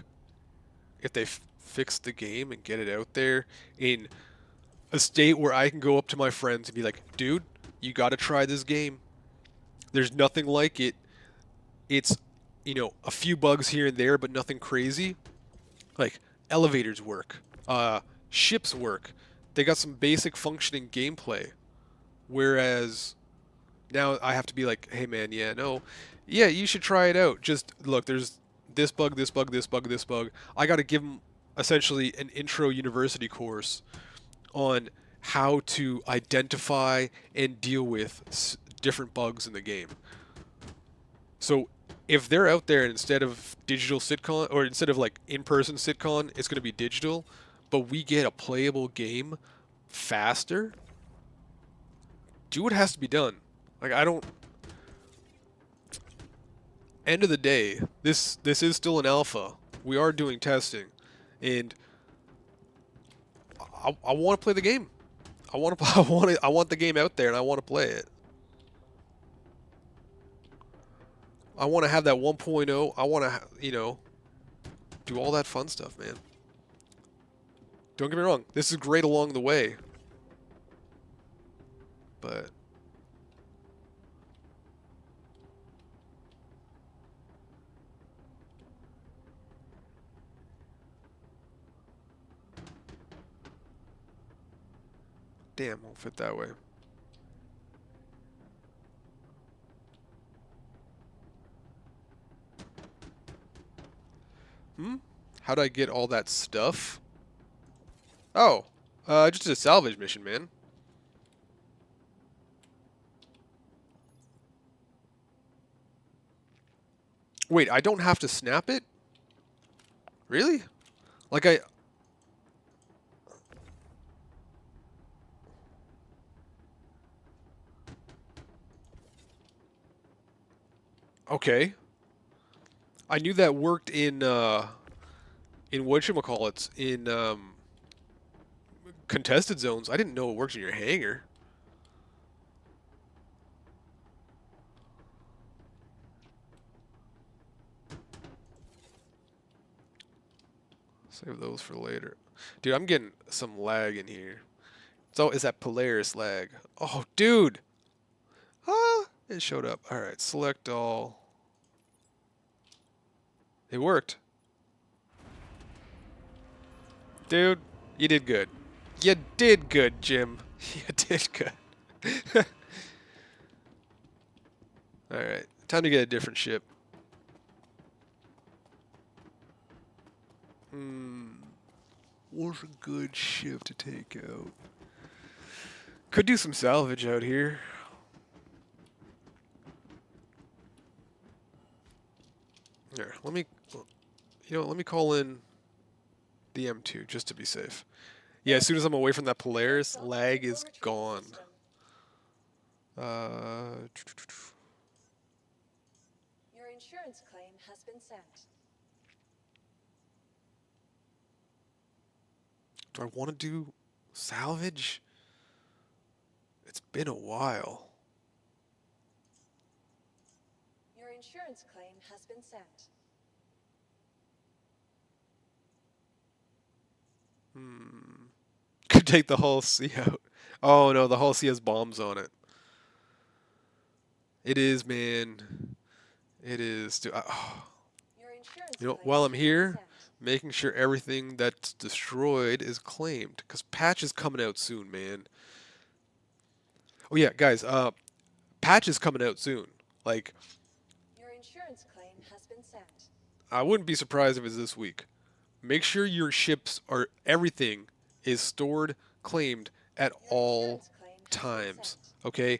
if they fix the game and get it out there in a state where I can go up to my friends and be like, dude, you got to try this game. There's nothing like it. It's, you know, a few bugs here and there, but nothing crazy. Like, elevators work. Ships work. They got some basic functioning gameplay. Whereas now I have to be like, hey man, yeah, you should try it out. Just look, there's this bug, this bug, this bug, this bug. I got to give them essentially an intro university course on how to identify and deal with different bugs in the game. So if they're out there and instead of digital SitCon, or instead of like in-person SitCon, it's going to be digital, but we get a playable game faster, do what has to be done. Like, I don't... End of the day, this is still an alpha. We are doing testing, and I want to play the game. I want the game out there, and I want to play it. I want to have that 1.0. I want to, you know, do all that fun stuff, man. Don't get me wrong. This is great along the way. But damn, won't fit that way. How'd I get all that stuff? Oh, just a salvage mission, man. Wait, I don't have to snap it? Really? Like Okay. I knew that worked in whatchamacallits, in contested zones. I didn't know it worked in your hangar. Save those for later. Dude, I'm getting some lag in here. So is that Polaris lag? Oh, dude. Ah, it showed up. All right, select all. It worked. Dude, you did good. You did good, Jim. You did good. All right, time to get a different ship. What's a good ship to take out? Could do some salvage out here. Here, let me, let me call in the M2 just to be safe. Yeah, as soon as I'm away from that Polaris, lag is gone. Your insurance claim has been sent. Do I want to do salvage? It's been a while. Your insurance claim has been sent. Could take the Hull C out. Oh no, the Hull C has bombs on it. It is, man. It is. Your insurance claim While I'm has been here, sent. making sure everything that's destroyed is claimed. Because patch is coming out soon, man. Oh yeah, guys, patch is coming out soon. Like, Your insurance claim has been sent. I wouldn't be surprised if it's this week. Make sure your ships are, everything is stored, claimed at Your all insurance claim has been times. sent. Okay?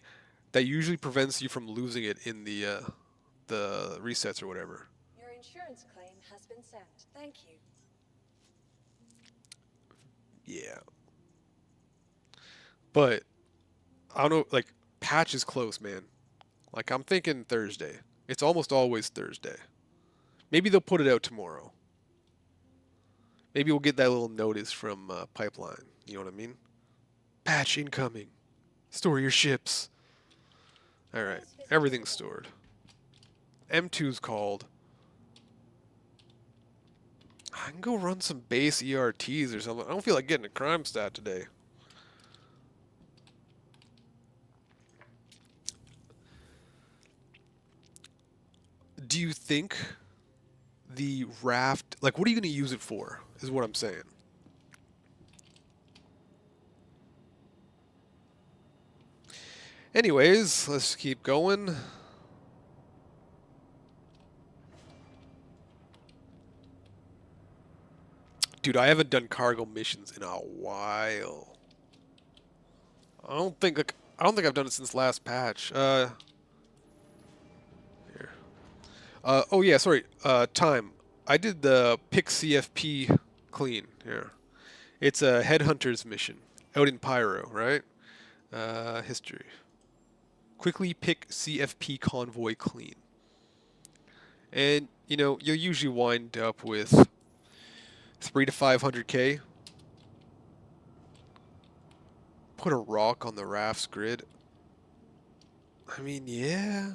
That usually prevents you from losing it in the resets or whatever. Your insurance claim has been sent. Thank you. Yeah. But I don't know, like, patch is close, man. Like, I'm thinking Thursday. It's almost always Thursday. Maybe they'll put it out tomorrow. Maybe we'll get that little notice from Pipeline. You know what I mean? Patch incoming. Store your ships. Alright. Everything's stored. M2's called. I can go run some base ERTs or something. I don't feel like getting a crime stat today. Do you think the raft, like, what are you going to use it for, is what I'm saying. Anyways, let's keep going. Dude, I haven't done cargo missions in a while. I don't think I've done it since last patch. Here. Oh yeah, sorry. Time. I did the pick CFP clean here. It's a headhunter's mission out in Pyro, right? History. Quickly pick CFP convoy clean. And you'll usually wind up with 3 to 500k. Put a rock on the raft's grid. I mean, yeah.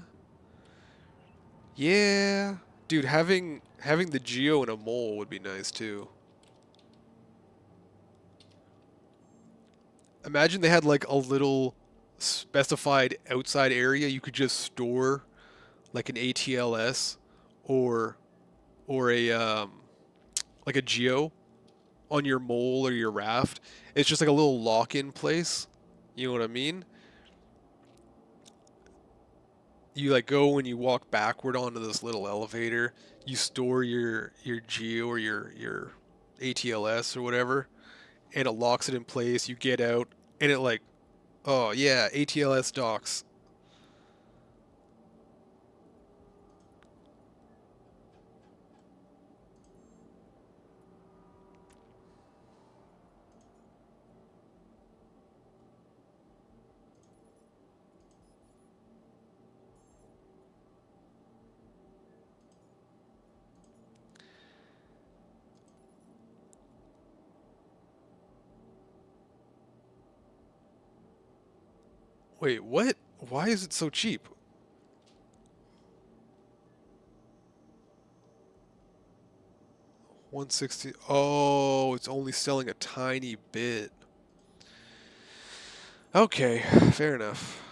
Yeah. Dude, having the Geo and a mole would be nice too. Imagine they had like a little specified outside area you could just store like an ATLS or a like a Geo on your mole or your raft. It's just like a little lock-in place. You know what I mean? You like go and you walk backward onto this little elevator. You store your Geo or your ATLS or whatever, and it locks it in place. You get out, and it like, oh yeah, ATLS docks. Wait, what? Why is it so cheap? $160. Oh, it's only selling a tiny bit. Okay, fair enough.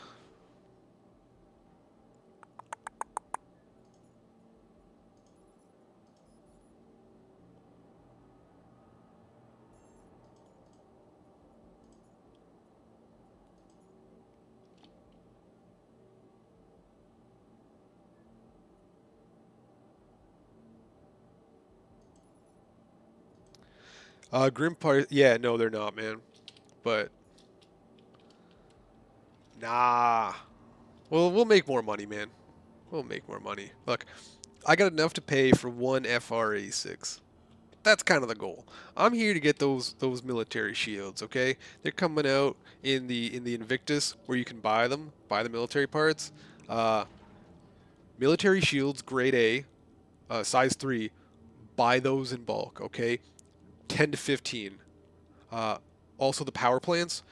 Grim Party. Yeah, no, they're not, man. But nah. Well, we'll make more money, man. We'll make more money. Look, I got enough to pay for one FR-86. That's kind of the goal. I'm here to get those military shields. Okay, they're coming out in the Invictus where you can buy them, buy the military parts. Uh, military shields, grade A, size 3. Buy those in bulk. Okay, 10 to 15. Uh, also the power plants,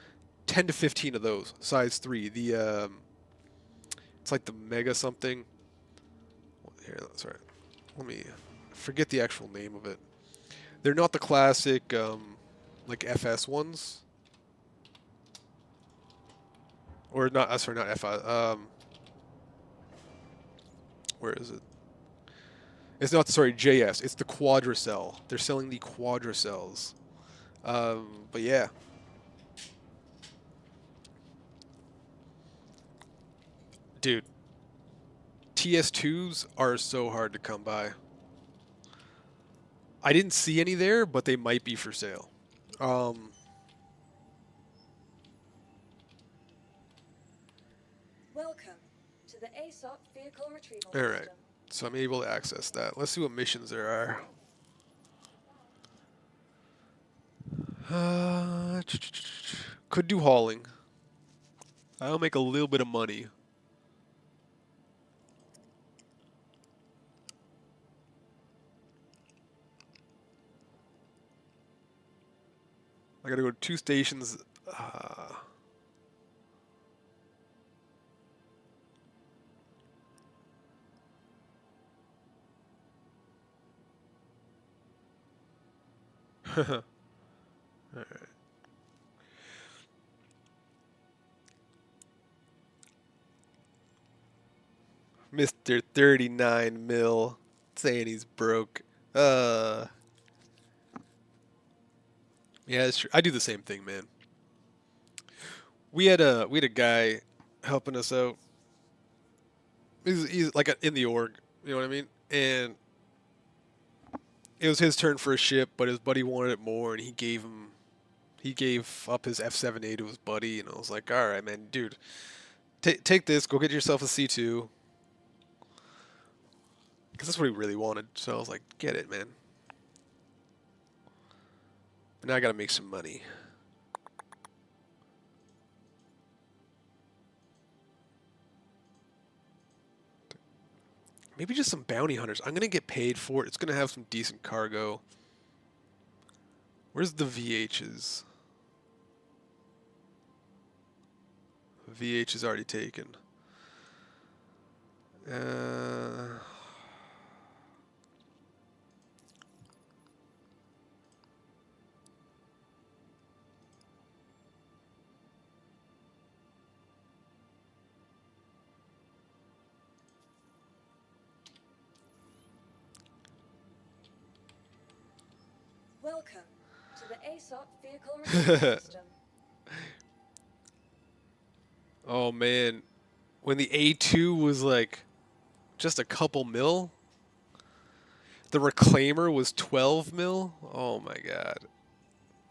10 to 15 of those, size 3. It's like the Mega something. Here, sorry. Let me forget the actual name of it. They're not the classic, like FS ones. Or not, sorry, not FI. Where is it? It's not, sorry, JS. It's the Quadracell. They're selling the Quadracells. But yeah. Dude. TS2s are so hard to come by. I didn't see any there, but they might be for sale. Welcome to the ASOP vehicle retrieval All right. system. So I'm able to access that. Let's see what missions there are. Could do hauling. I'll make a little bit of money. I gotta go to 2 stations. Alright. Mr. 39 mil saying he's broke. Yeah, it's true. I do the same thing, man. We had a guy helping us out. He's like in the org, you know what I mean? And it was his turn for a ship, but his buddy wanted it more, and he gave up his F7A to his buddy, and I was like, all right, man, dude, take this, go get yourself a C2, because that's what he really wanted. So I was like, get it, man. But now I got to make some money. Maybe just some bounty hunters. I'm going to get paid for it. It's going to have some decent cargo. Where's the VHs? VH is already taken. Welcome to the ASOP vehicle retrieval system. Oh man, when the A2 was like just a couple mil, the Reclaimer was 12 mil. Oh my god,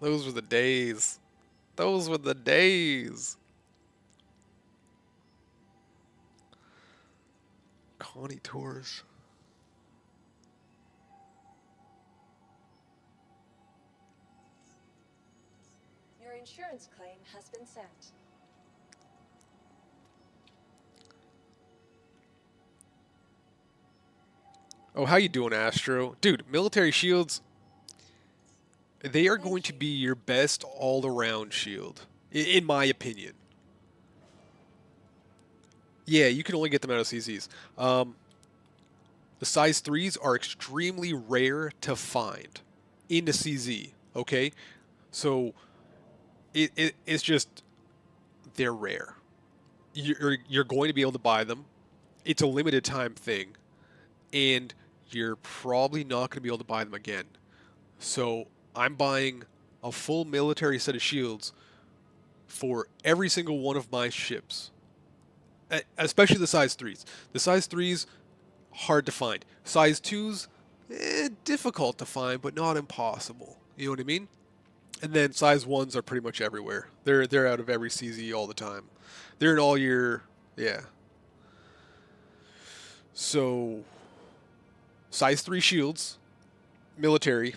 those were the days. Those were the days. Connie Tours. Your insurance claim has been sent. Oh, how you doing, Astro? Dude, military shields, they are going to be your best all-around shield, in my opinion. Yeah, you can only get them out of CZs. The size 3s are extremely rare to find in the CZ, okay? So, it's just, they're rare. You're going to be able to buy them. It's a limited time thing. And you're probably not going to be able to buy them again. So I'm buying a full military set of shields for every single one of my ships. Especially the size 3s. The size 3s, hard to find. Size 2s, difficult to find, but not impossible. You know what I mean? And then size ones are pretty much everywhere. They're out of every CZ all the time. They're in all your yeah. So size 3 shields, military,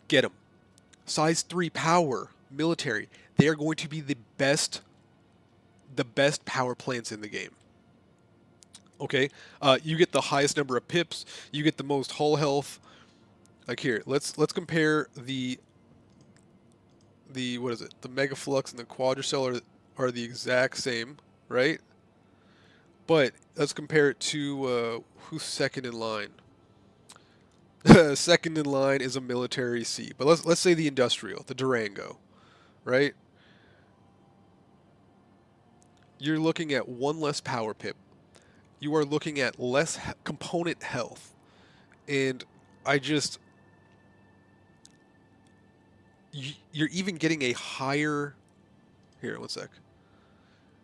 get them. Size 3 power, military. They are going to be the best power plants in the game. Okay, you get the highest number of pips. You get the most hull health. Like here, let's compare the what is it? The Mega Flux and the Quadricell are the exact same, right? But let's compare it to who's second in line. Second in line is a military C, but let's say the industrial, the Durango, right? You're looking at one less power pip. You are looking at less component health, and I just you're even getting a higher. Here, one sec.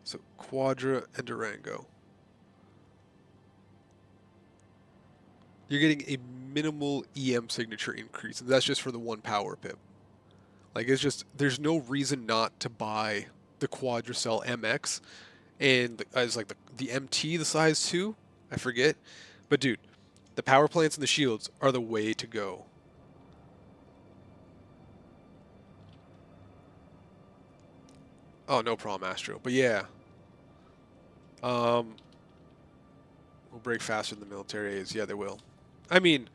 So Quadra and Durango. You're getting a minimal EM signature increase, and that's just for the one power pip. Like, it's just, there's no reason not to buy the Quadricell MX, and as like the MT, the size 2, I forget. But dude, the power plants and the shields are the way to go. Oh, no problem, Astro. But yeah. We'll break faster than the military A's. Yeah, they will. I mean,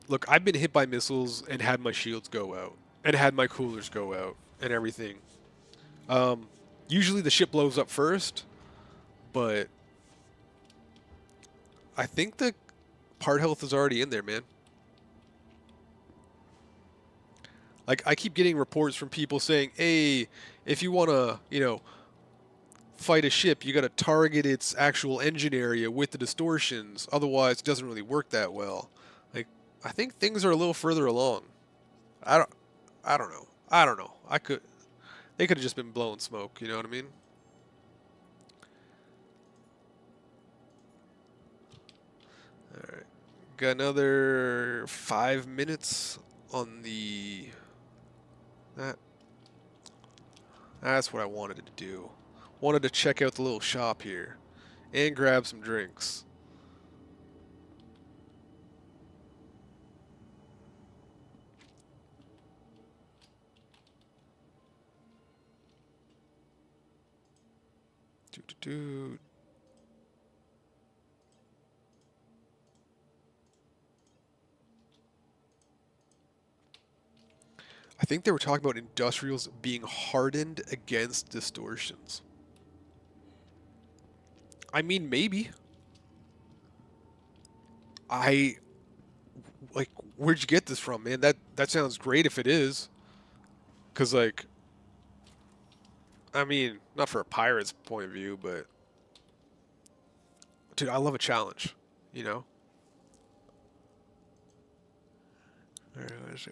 look, I've been hit by missiles and had my shields go out and had my coolers go out and everything. Usually the ship blows up first, but I think the part health is already in there, man. Like, I keep getting reports from people saying, hey, if you want to, you know, fight a ship, you got to target its actual engine area with the distortions. Otherwise, it doesn't really work that well. Like, I think things are a little further along. I don't know. They could have just been blowing smoke, you know what I mean? Alright. Got another 5 minutes on the... That's what I wanted to do. Wanted to check out the little shop here and grab some drinks. Doo-doo-doo. I think they were talking about industrials being hardened against distortions. I mean, maybe. Like, where'd you get this from, man? That sounds great if it is. 'Cause, like, I mean, not for a pirate's point of view, but dude, I love a challenge, you know?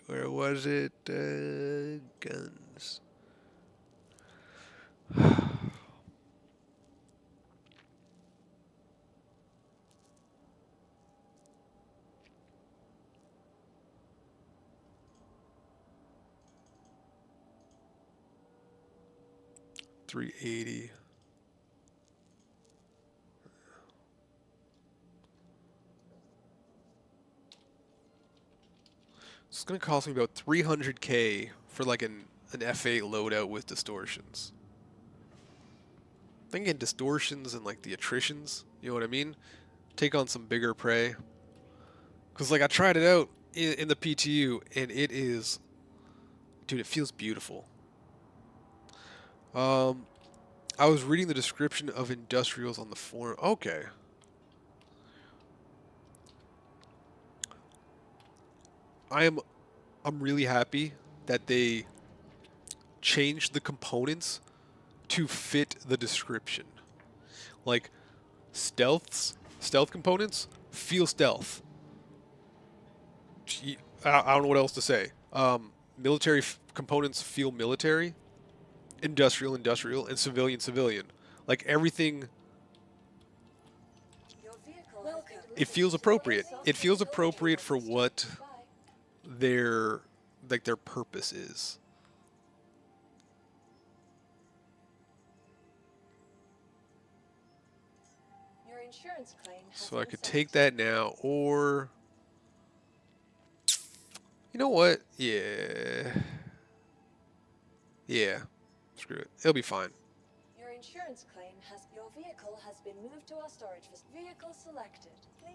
Where was it? Guns. $380. It's gonna cost me about $300K for like an F8 loadout with distortions. Thinking distortions and like the attritions, you know what I mean? Take on some bigger prey. Cause like I tried it out in the PTU and it is, dude, it feels beautiful. I was reading the description of industrials on the forum. Okay. I'm really happy that they changed the components to fit the description. Like stealth components feel stealth. I don't know what else to say. Military components feel military. Industrial, and civilian. Like everything it feels appropriate. It feels appropriate for what their like their purpose is. Your insurance claim has So I been could sent. take that now, or you know what? Yeah. Screw it. It'll be fine. Your insurance claim has. Your vehicle has been moved to our storage facility. Vehicle selected. Please.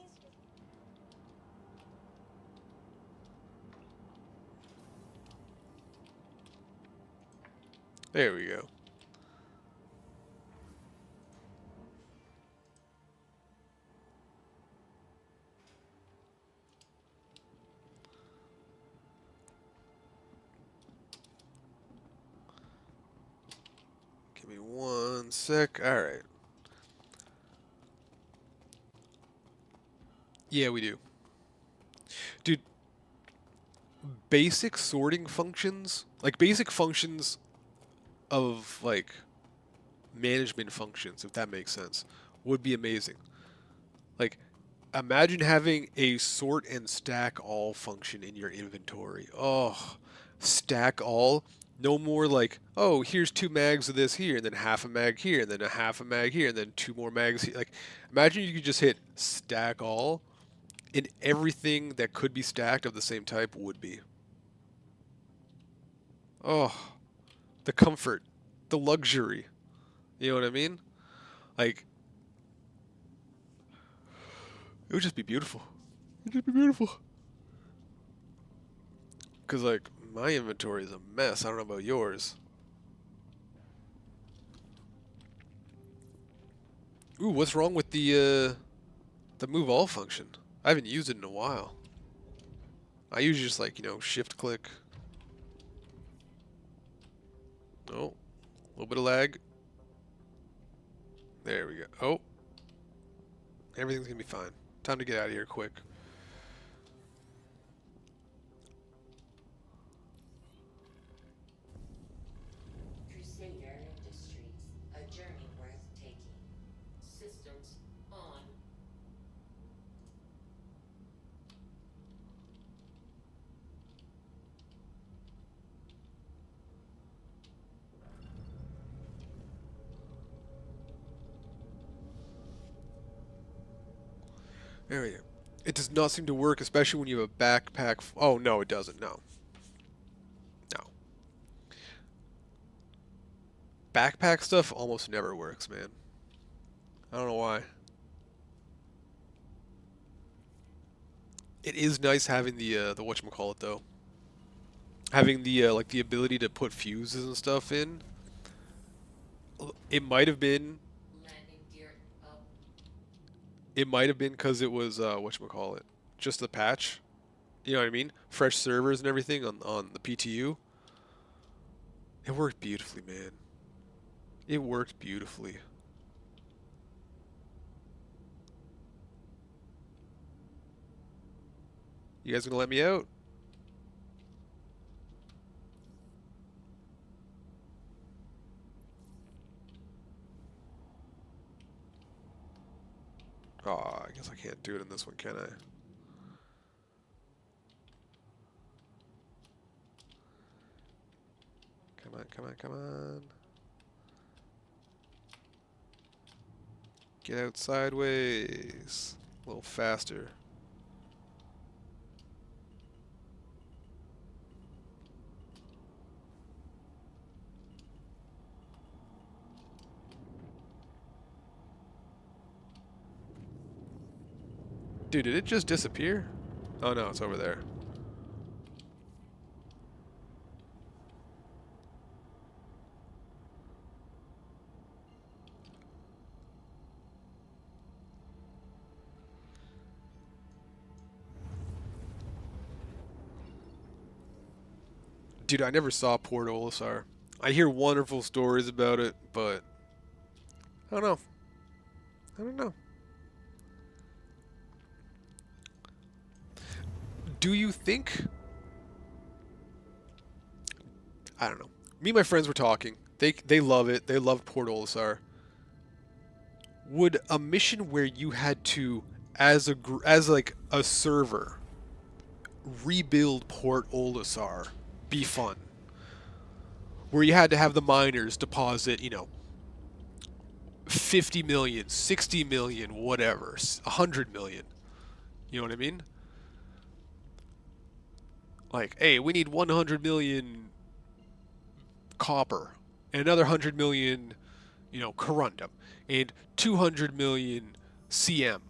There we go. Give me 1 sec. All right. Yeah, we do. Dude, basic sorting functions, like basic functions of like management functions, if that makes sense, would be amazing. Like, imagine having a sort and stack all function in your inventory. Oh, stack all. No more like, oh, here's 2 mags of this here, and then half a mag here, and then a half a mag here, and then 2 more mags here. Like, imagine you could just hit stack all, and everything that could be stacked of the same type would be. Oh, the comfort, the luxury. You know what I mean? Like, it would just be beautiful. It'd just be beautiful. Because, like, my inventory is a mess. I don't know about yours. Ooh, what's wrong with the move all function? I haven't used it in a while. I usually just, like, you know, shift click. Oh, a little bit of lag. There we go. Oh, everything's gonna be fine. Time to get out of here quick. Crusader Industries, a journey worth taking. Systems on. There we go. It does not seem to work, especially when you have a backpack. Oh, no, it doesn't. No. No. Backpack stuff almost never works, man. I don't know why. It is nice having the whatchamacallit, though. Having the like the ability to put fuses and stuff in. It might have been Landing gear up. It might have been because it was whatchamacallit, just the patch. You know what I mean? Fresh servers and everything on the PTU. It worked beautifully, man. It worked beautifully. You guys gonna let me out? Oh, I guess I can't do it in this one, can I? Come on, come on, come on. Get out sideways. A little faster. Dude, did it just disappear? Oh no, it's over there. Dude, I never saw Port Olisar. I hear wonderful stories about it, but I don't know. I don't know. Do you think? I don't know. Me and my friends were talking. They love it. They love Port Olisar. Would a mission where you had to as like a server, rebuild Port Olisar be fun. Where you had to have the miners deposit, 50 million, 60 million, whatever, 100 million. You know what I mean? Like, hey, we need 100 million copper and another 100 million, corundum and 200 million CM.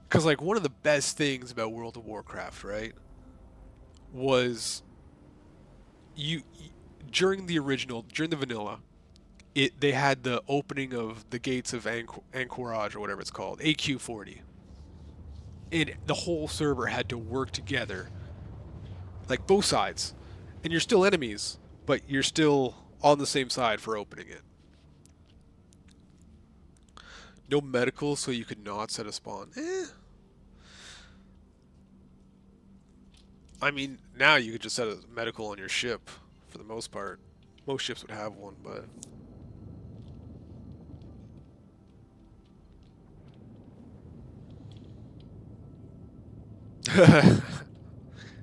Because, like, one of the best things about World of Warcraft, right, was you during the vanilla, they had the opening of the gates of Anchorage or whatever it's called, AQ40, and the whole server had to work together, like both sides, and you're still enemies, but you're still on the same side for opening it. No medical, so you could not set a spawn. I mean, now you could just set a medical on your ship, for the most part. Most ships would have one, but...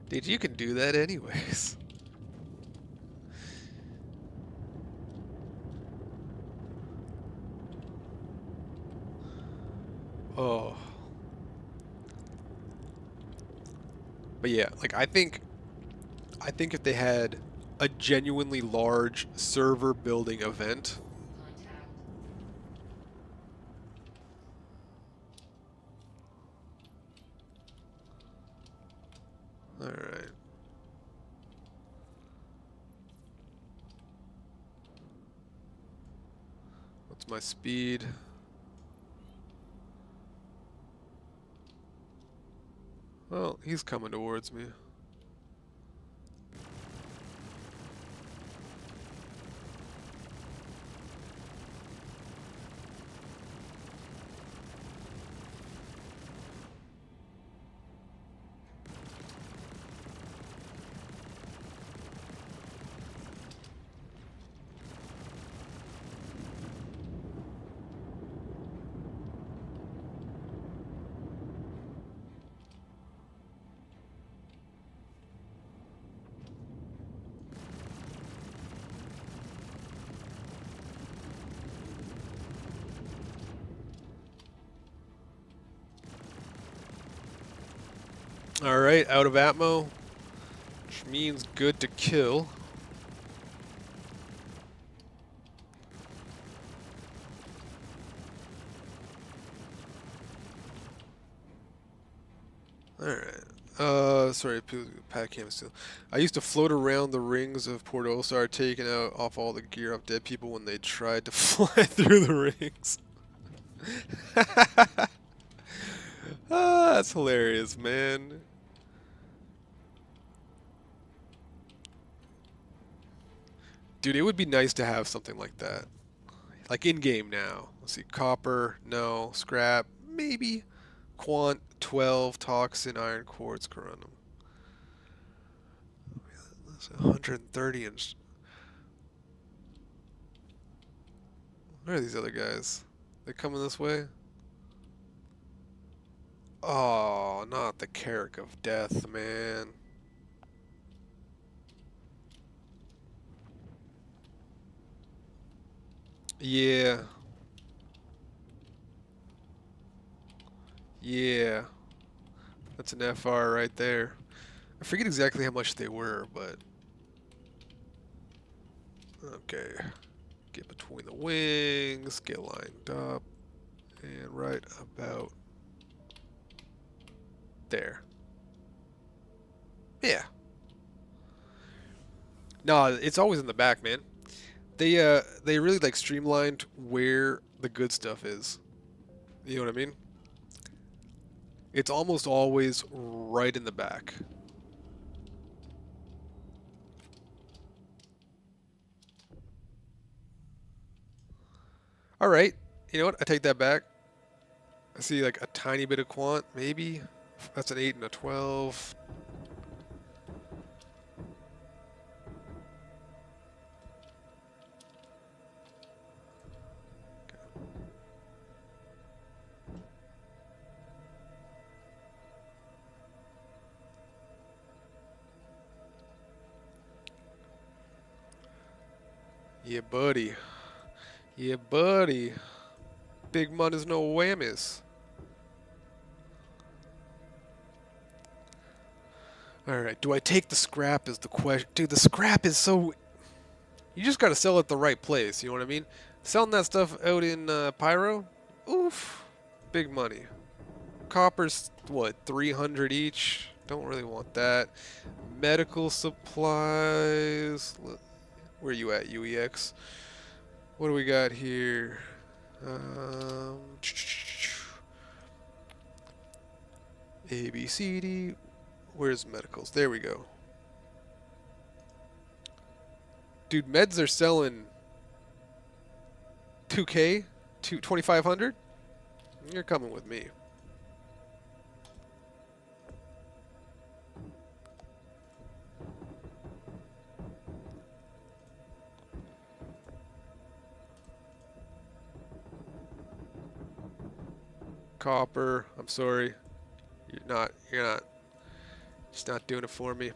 Dude, you can do that anyways. Oh. But yeah, like I think if they had a genuinely large server building event, Contact. all right. What's my speed? Well, he's coming towards me. All right, out of ammo, which means good to kill. All right. Sorry, Pat Cam still. I used to float around the rings of Port Olisar, taking out off all the gear off dead people when they tried to fly through the rings. Ah, that's hilarious, man. Dude, it would be nice to have something like that. Like in-game now. Let's see, copper, no. Scrap, maybe. Quant, 12, toxin, iron, quartz, corundum. That's 130 and... Where are these other guys? They coming this way? Oh, not the Carrick of Death, man. Yeah. Yeah. That's an FR right there. I forget exactly how much they were, but... Okay. Get between the wings, get lined up, and right about there. No, it's always in the back, man. They really like streamlined where the good stuff is. You know what I mean? It's almost always right in the back. All right. You know what? I take that back. I see like a tiny bit of quant, maybe. That's an 8 and a 12. Yeah, buddy. Yeah, buddy. Big money's no whammies. Alright, do I take the scrap is the question. Dude, the scrap is so... You just gotta sell it the right place, you know what I mean? Selling that stuff out in Pyro? Oof. Big money. Copper's, what, 300 each? Don't really want that. Medical supplies. Where you at, UEX? What do we got here? A, B, C, D. Where's medicals? There we go. Dude, meds are selling 2K? 2,500? You're coming with me. Copper, I'm sorry. You're not, just not doing it for me.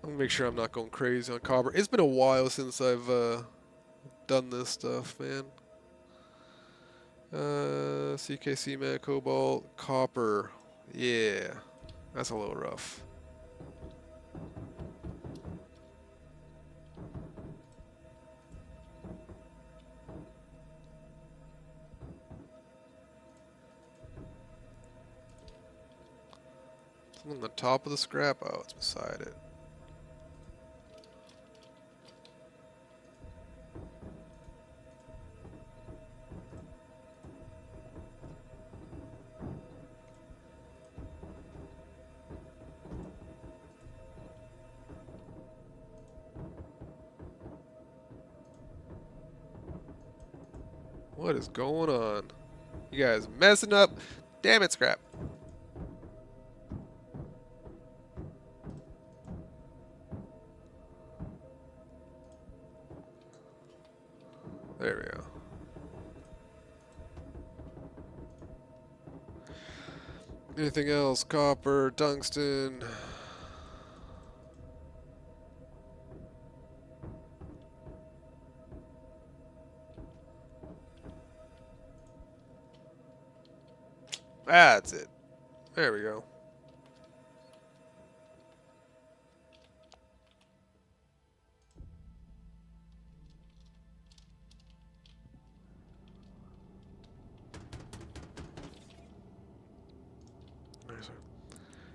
I'm gonna make sure I'm not going crazy on copper. It's been a while since I've done this stuff, man. CKC, man, cobalt, copper. Yeah, that's a little rough. On the top of the scrap? Oh, it's beside it. What is going on? You guys messing up? Damn it, scrap. There we go. Anything else? Copper, tungsten. That's it. There we go.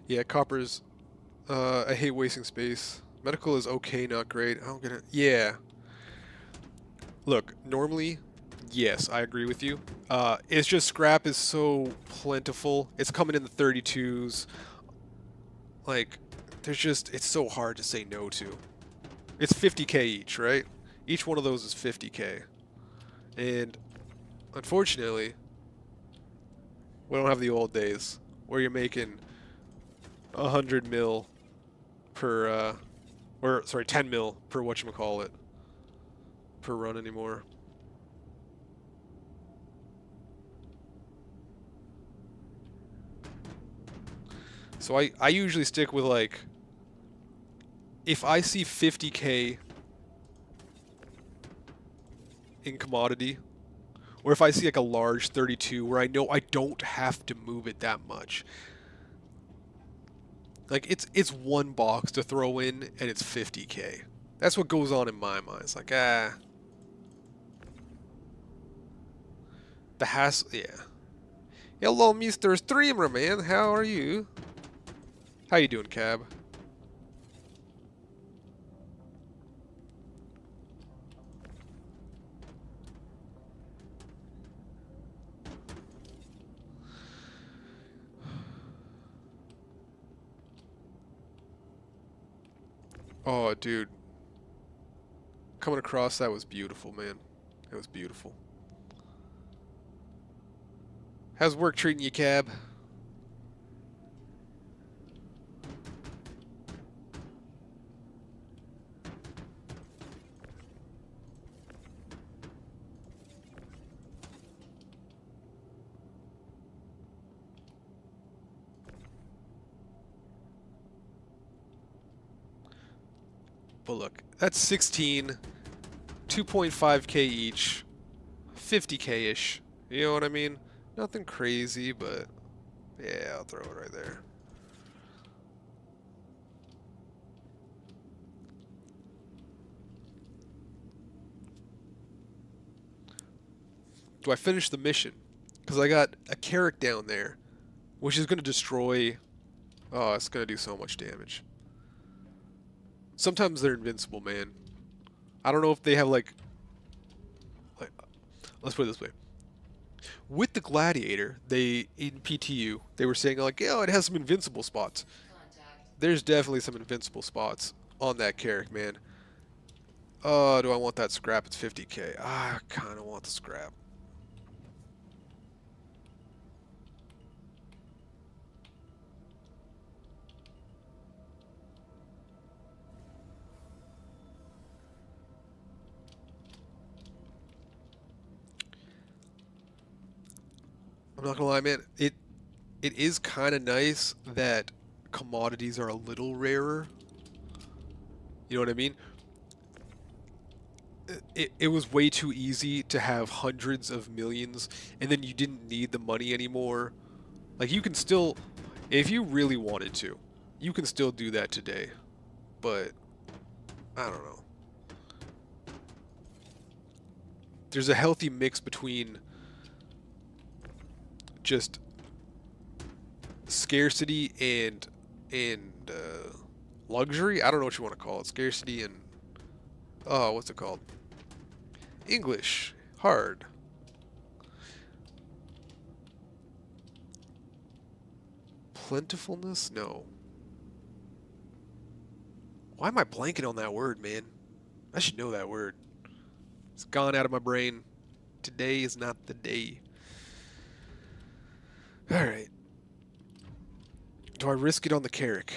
Yeah, copper's... I hate wasting space. Medical is okay, not great. I don't get it. Yeah. Look, normally, yes, I agree with you. It's just scrap is so plentiful. It's coming in the 32s. Like, there's just... It's so hard to say no to. It's 50k each, right? Each one of those is 50k. And, unfortunately, we don't have the old days where you're making 100 mil per, or sorry, 10 mil per whatchamacallit per run anymore. So I usually stick with like, if I see 50k in commodity, or if I see like a large 32 where I know I don't have to move it that much. Like it's one box to throw in and it's 50k. That's what goes on in my mind. It's like, the hassle, yeah. Hello, Mr. Streamer, man. How are you? How you doing, Cab? Oh, dude. Coming across that was beautiful, man. It was beautiful. How's work treating you, Cab? But look, that's 16, 2.5k each, 50k-ish. You know what I mean? Nothing crazy, but yeah, I'll throw it right there. Do I finish the mission? Because I got a carrot down there, which is going to destroy... Oh, it's going to do so much damage. Sometimes they're invincible, man. I don't know if they have, like... Let's put it this way. With the Gladiator, in PTU, they were saying, like, yeah, it has some invincible spots. Contact. There's definitely some invincible spots on that carrot, man. Oh, do I want that scrap? It's 50k. I kind of want the scrap. I'm not gonna lie, man. It is kind of nice that commodities are a little rarer. You know what I mean? It was way too easy to have hundreds of millions, and then you didn't need the money anymore. Like, you can still, if you really wanted to, you can still do that today. But, I don't know. There's a healthy mix between just scarcity and luxury. I don't know what you want to call it. Scarcity and what's it called? English. Hard. Plentifulness? No. Why am I blanking on that word, man? I should know that word. It's gone out of my brain. Today is not the day. Alright. Do I risk it on the Carrack?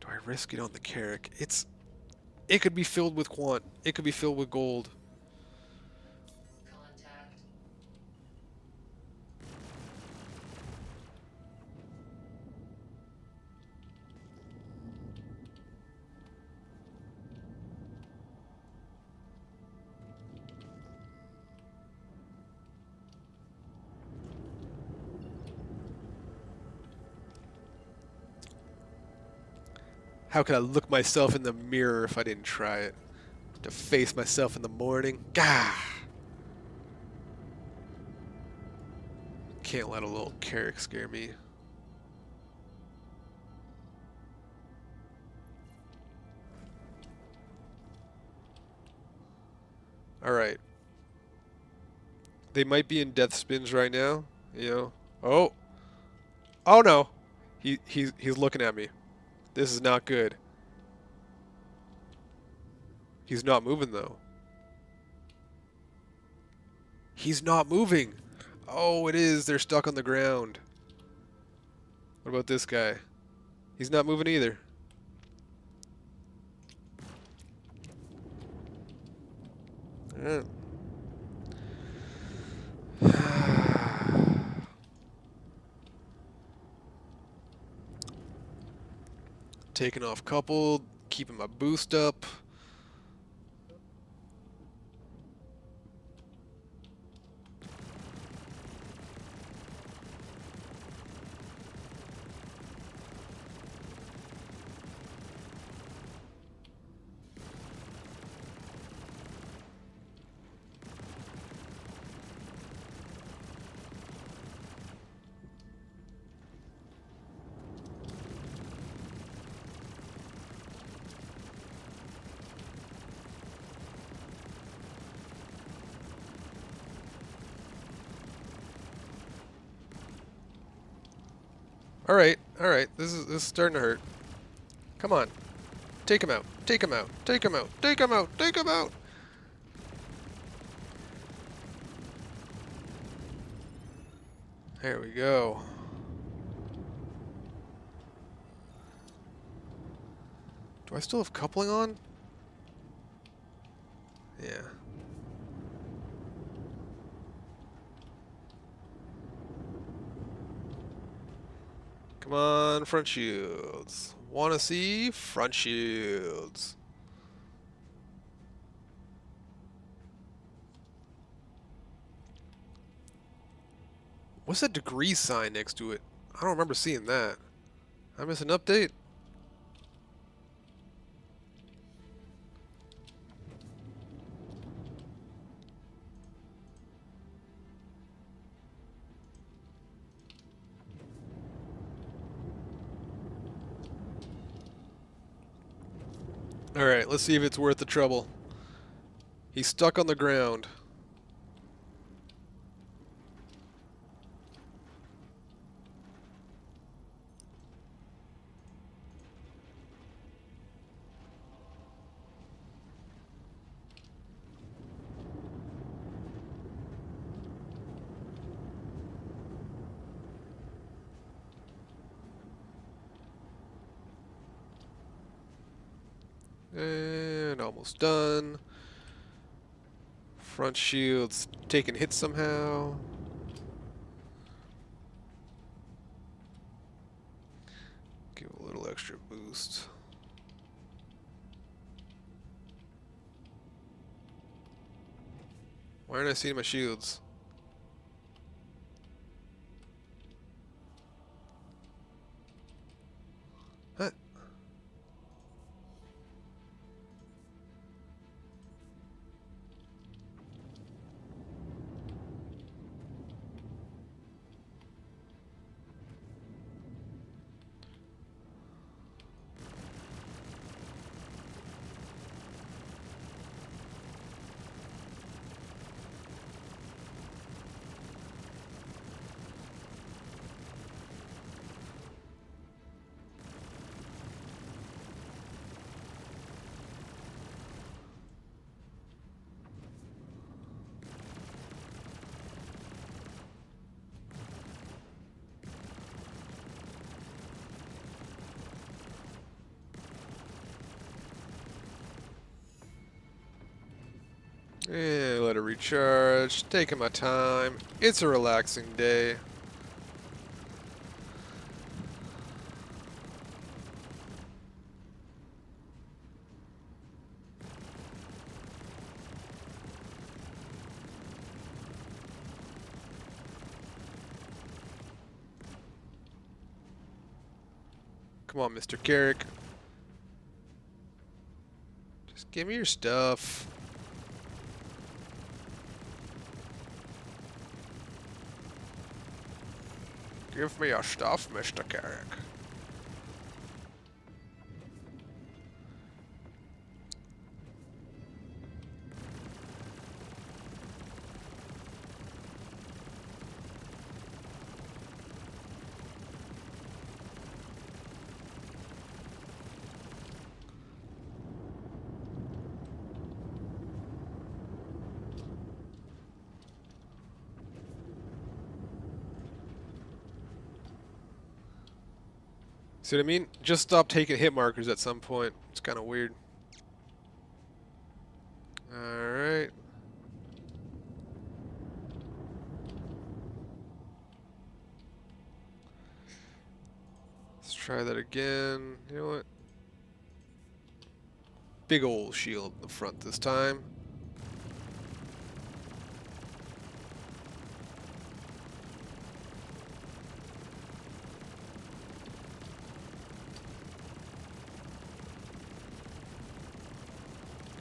Do I risk it on the Carrack? It could be filled with quant. It could be filled with gold. Contact. How could I look myself in the mirror if I didn't try it? To face myself in the morning? Gah! Can't let a little Carrack scare me. Alright. They might be in death spins right now, you know. Oh! Oh no! He's looking at me. This is not good. He's not moving, though. He's not moving! Oh, it is. They're stuck on the ground. What about this guy? He's not moving either. Alright. Taking off coupled, keeping my boost up. Alright, alright. This is starting to hurt. Come on. Take him out. Take him out. Take him out. Take him out. Take him out. There we go. Do I still have coupling on? Yeah. Come on, front shields. Want to see front shields. What's that degree sign next to it? I don't remember seeing that. I miss an update? Alright, let's see if it's worth the trouble. He's stuck on the ground. And almost done. Front shield's taking hits somehow. Give a little extra boost. Why aren't I seeing my shields? Huh? And let it recharge. Taking my time. It's a relaxing day. Come on, Mr. Carrick. Just give me your stuff. Give me your stuff, Mr. Carrick. See what I mean? Just stop taking hit markers at some point. It's kind of weird. Alright. Let's try that again. You know what? Big old shield in the front this time.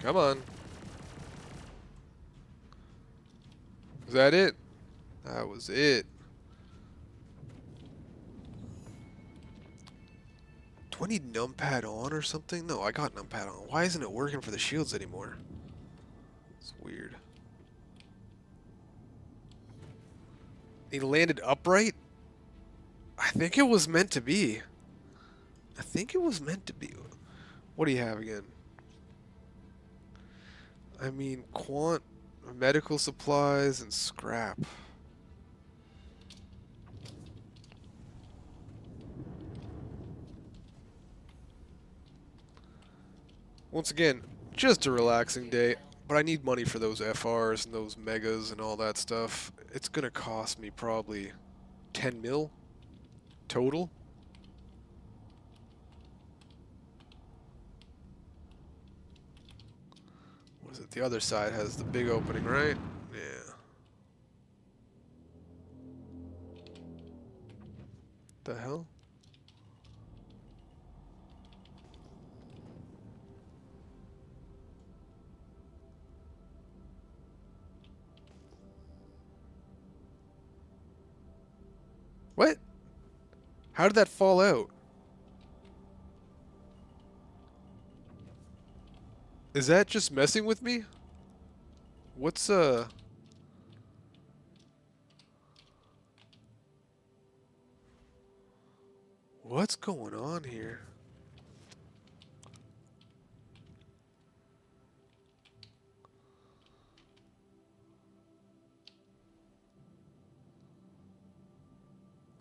Come on. Was that it? That was it. 20 numpad on or something? No, I got numpad on. Why isn't it working for the shields anymore? It's weird. He landed upright? I think it was meant to be. I think it was meant to be. What do you have again? I mean, quant, medical supplies, and scrap. Once again, just a relaxing day, but I need money for those FRs and those megas and all that stuff. It's gonna cost me probably 10 mil total. Was it the other side has the big opening, right? Yeah. The hell? What? How did that fall out? Is that just messing with me? What's what's going on here?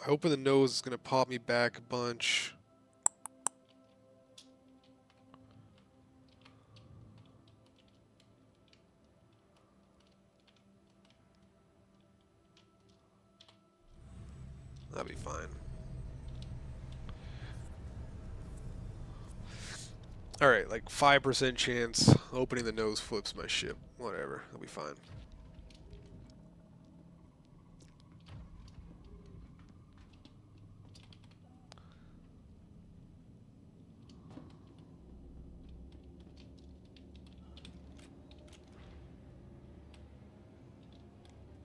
I hoping the nose is gonna pop me back a bunch. That'll be fine. Alright, like 5% chance opening the nose flips my ship. Whatever, that'll be fine.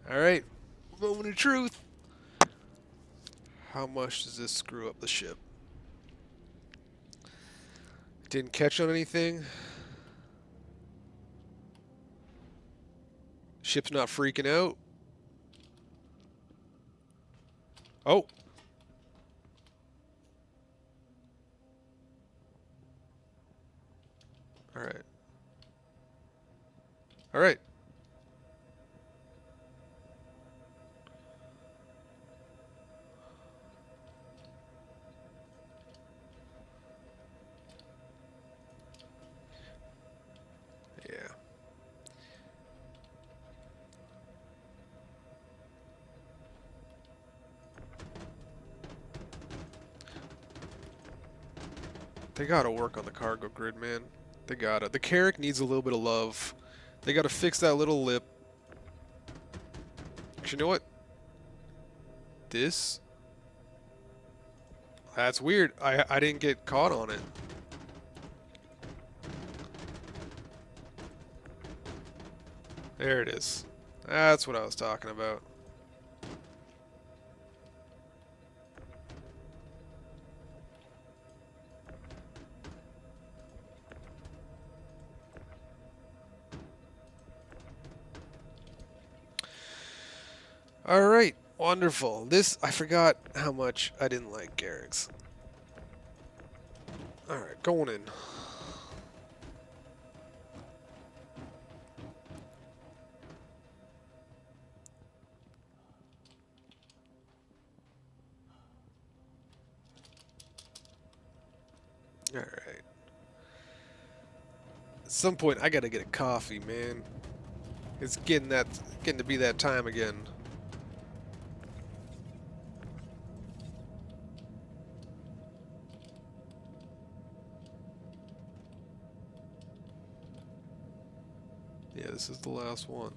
Alright, moment of truth. How much does this screw up the ship? Didn't catch on anything. Ship's not freaking out. Oh. Alright. Alright. Yeah. They gotta work on the cargo grid, man. They gotta. The Carrack needs a little bit of love. They gotta fix that little lip. Actually, you know what? This? That's weird. I didn't get caught on it. There it is. That's what I was talking about. Alright, wonderful. This, I forgot how much I didn't like Garrick's. Alright, going in. Alright. At some point, I gotta get a coffee, man. It's getting to be that time again. Yeah, this is the last one.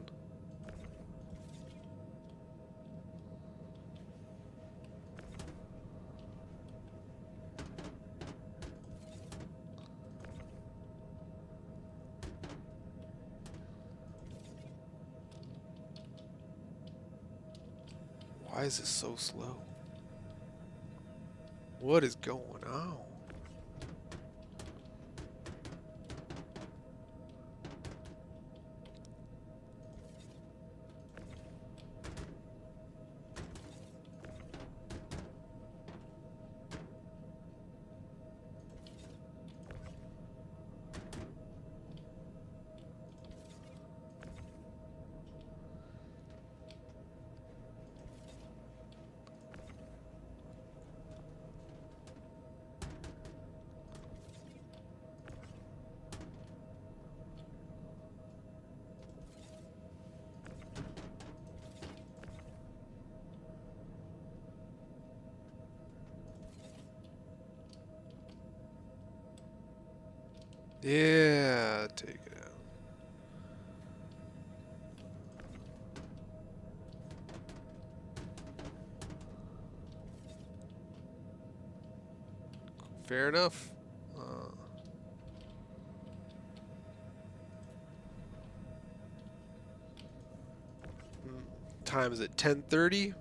Why is this so slow? What is going on? Yeah, take it out. Fair enough. Time is at 10:30.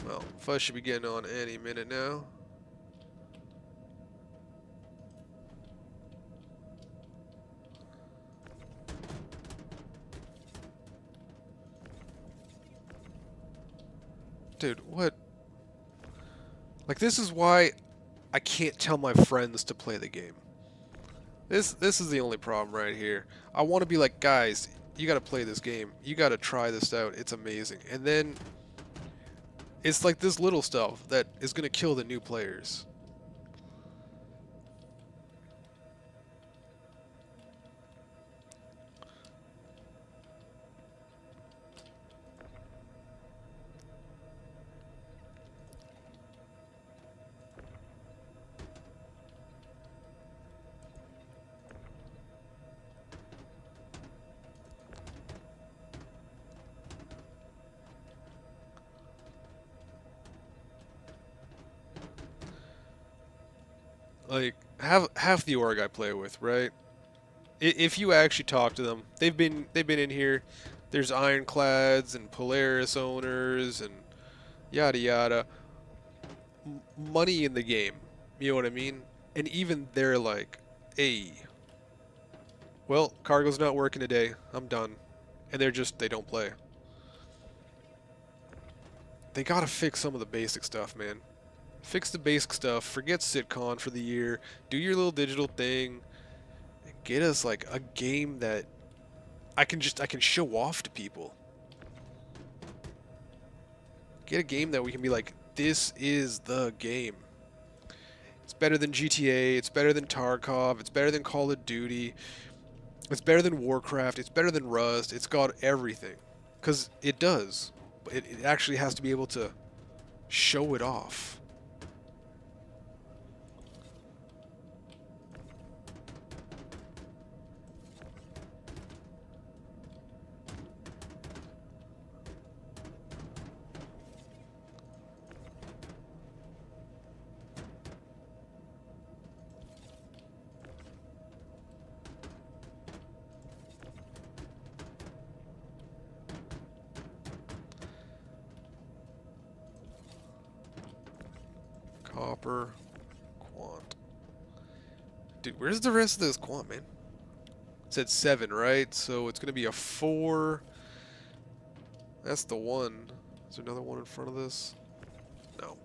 Well, Fuzz should be getting on any minute now. Dude, what? Like, this is why I can't tell my friends to play the game. This is the only problem right here. I want to be like, guys, you got to play this game. You got to try this out. It's amazing. And then it's like this little stuff that is going to kill the new players. Like, half the org I play with, right? If you actually talk to them, they've been in here. There's Ironclads and Polaris owners and yada yada. Money in the game, you know what I mean? And even they're like, hey, well, cargo's not working today. I'm done. And they don't play. They gotta fix some of the basic stuff, man. Fix the basic stuff. Forget SitCon for the year. Do your little digital thing. And get us like a game that I can show off to people. Get a game that we can be like, this is the game. It's better than GTA. It's better than Tarkov. It's better than Call of Duty. It's better than Warcraft. It's better than Rust. It's got everything. Because it does. But it actually has to be able to show it off. Copper, quant. Dude, where's the rest of this quant, man? It said 7, right? So it's going to be a 4. That's the one. Is there another one in front of this? No.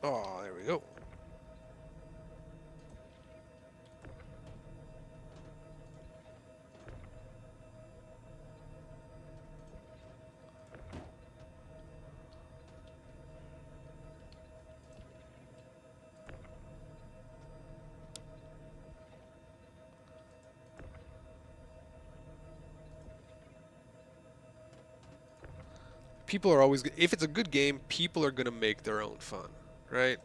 Oh, there we go. People are always, if it's a good game, people are going to make their own fun, right?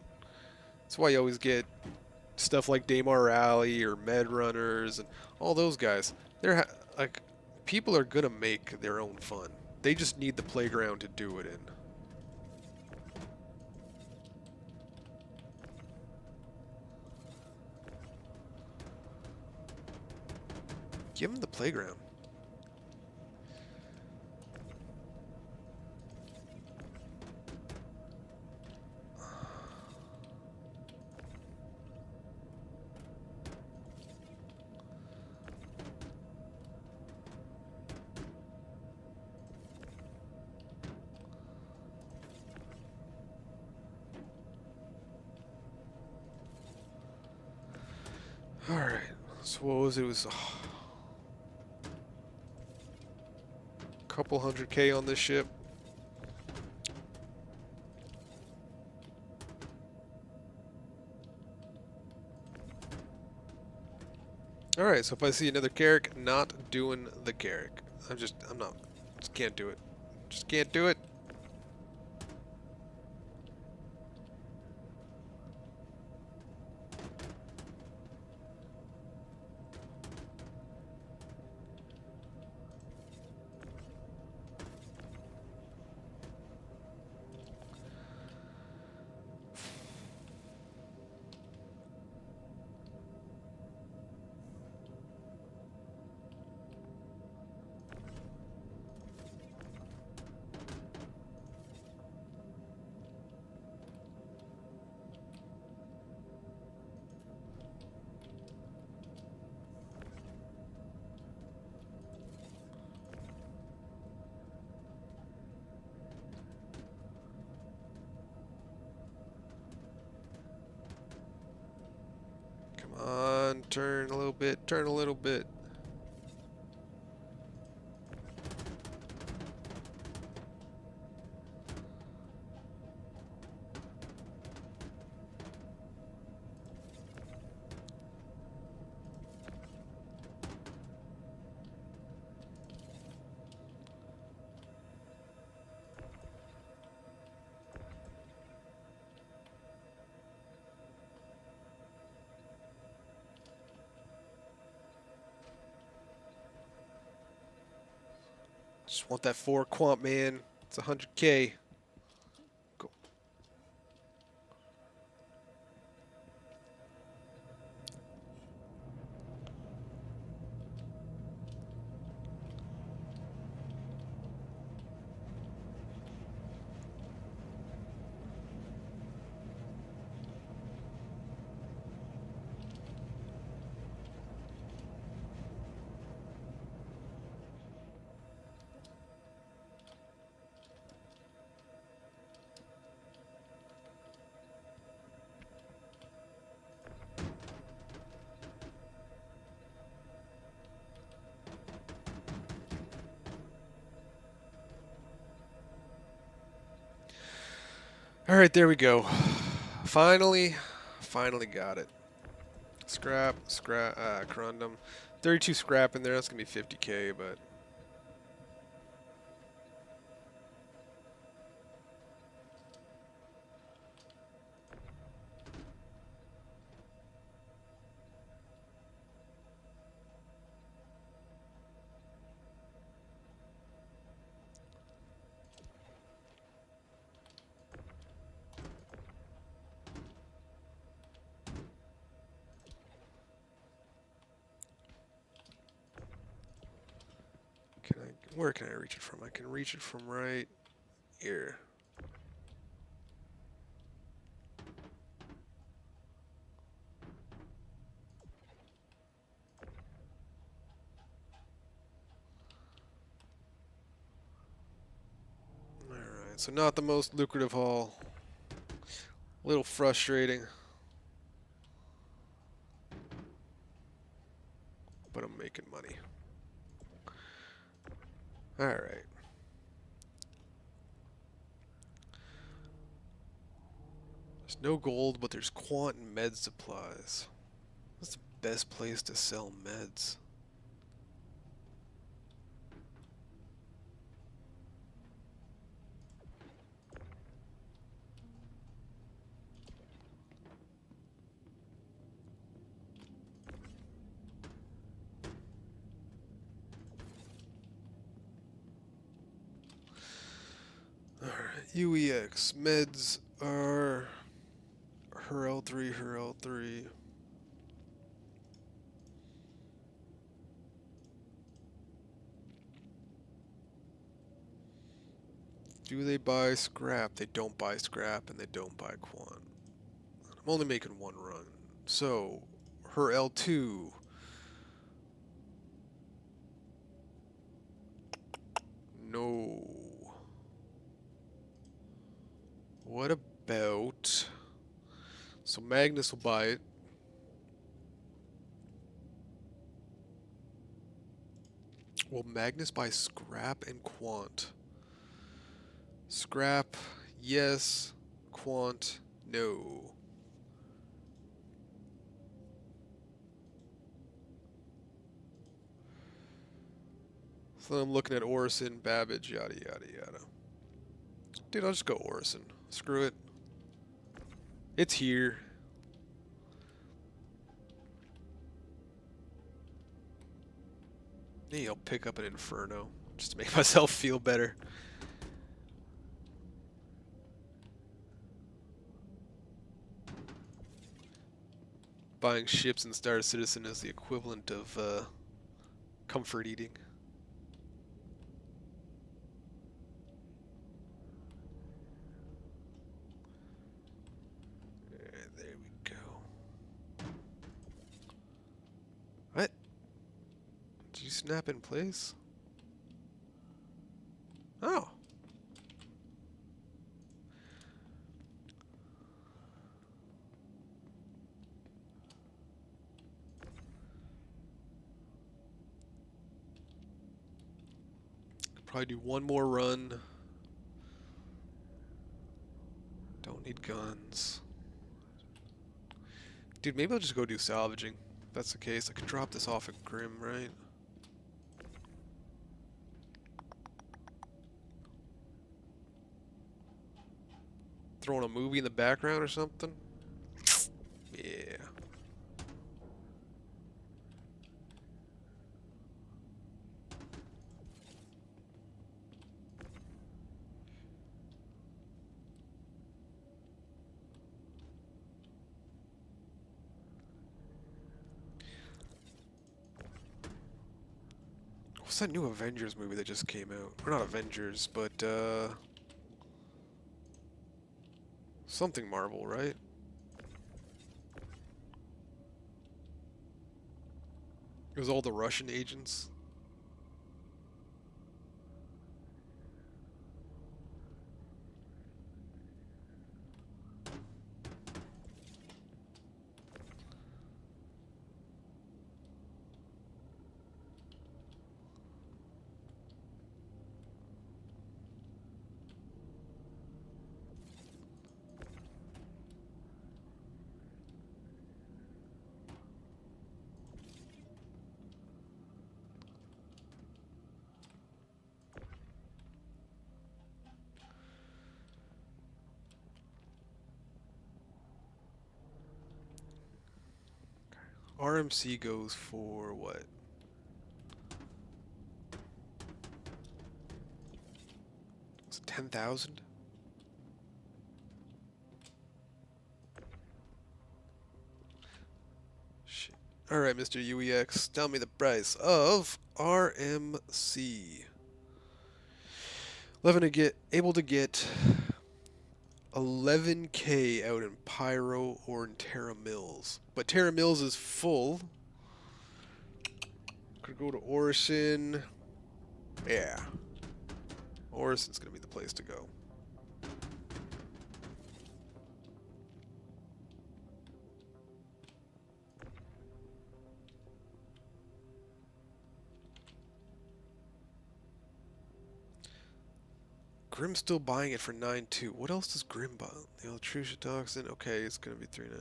That's why you always get stuff like Daymar Rally or Med Runners and all those guys. They're like, people are going to make their own fun. They just need the playground to do it in. Give them the playground. Alright, so what was it? It was a couple $100K on this ship. Alright, so if I see another Carrick, not doing the Carrick. I'm not, just can't do it. Just can't do it. Turn a little bit, turn a little bit. Just want that 4 quant, man. It's 100K. Go. All right, there we go. Finally got it. Scrap, corundum. 32 scrap in there. That's gonna be 50K, but where can I reach it from? I can reach it from right here. Alright, so not the most lucrative haul. A little frustrating. But I'm making money. Alright. There's no gold, but there's quant and med supplies. That's the best place to sell meds. Alright, UEX. Meds are her L3, her L3. Do they buy scrap? They don't buy scrap and they don't buy quant. I'm only making one run. So, her L2. No. What about... So Magnus will buy it. Will Magnus buy scrap and quant? Scrap, yes. Quant, no. So I'm looking at Orison, Babbage, yada yada yada. Dude, I'll just go Orison. Screw it. It's here. Maybe I'll pick up an Inferno just to make myself feel better. Buying ships in Star Citizen is the equivalent of comfort eating. There we go. What? Did you snap in place? Oh. Probably do one more run. Don't need guns. Dude, maybe I'll just go do salvaging. If that's the case, I could drop this off at Grim, right? Throwing a movie in the background or something? Yeah. What's that new Avengers movie that just came out? Or not Avengers, but something Marvel, right? It was all the Russian agents. RMC goes for what? Is it 10,000? Shit. Alright, Mr. UEX, tell me the price of RMC. Able to get 11K out in Pyro or in Terra Mills. But Terra Mills is full. Could go to Orison. Yeah. Orison's gonna be the place to go. Grim's still buying it for 9.2. What else does Grim buy? The Electrocia Toxin. Okay, it's gonna be 3. It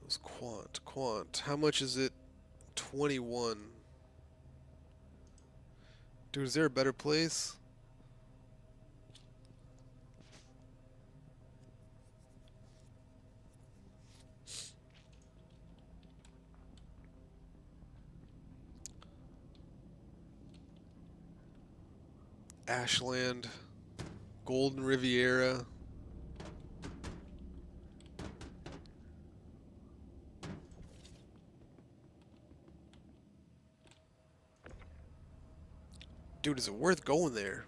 was Quant. How much is it? 21. Dude, is there a better place? Ashland, Golden Riviera. Dude, is it worth going there?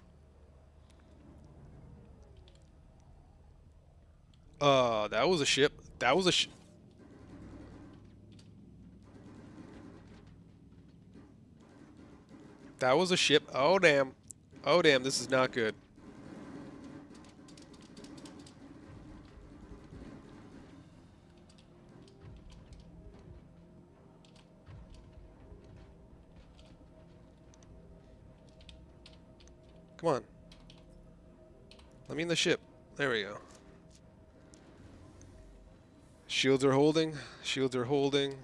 That was a ship. That was a That was a ship. Oh, damn. Oh, damn, this is not good. Come on. Let me in the ship. There we go. Shields are holding. Shields are holding.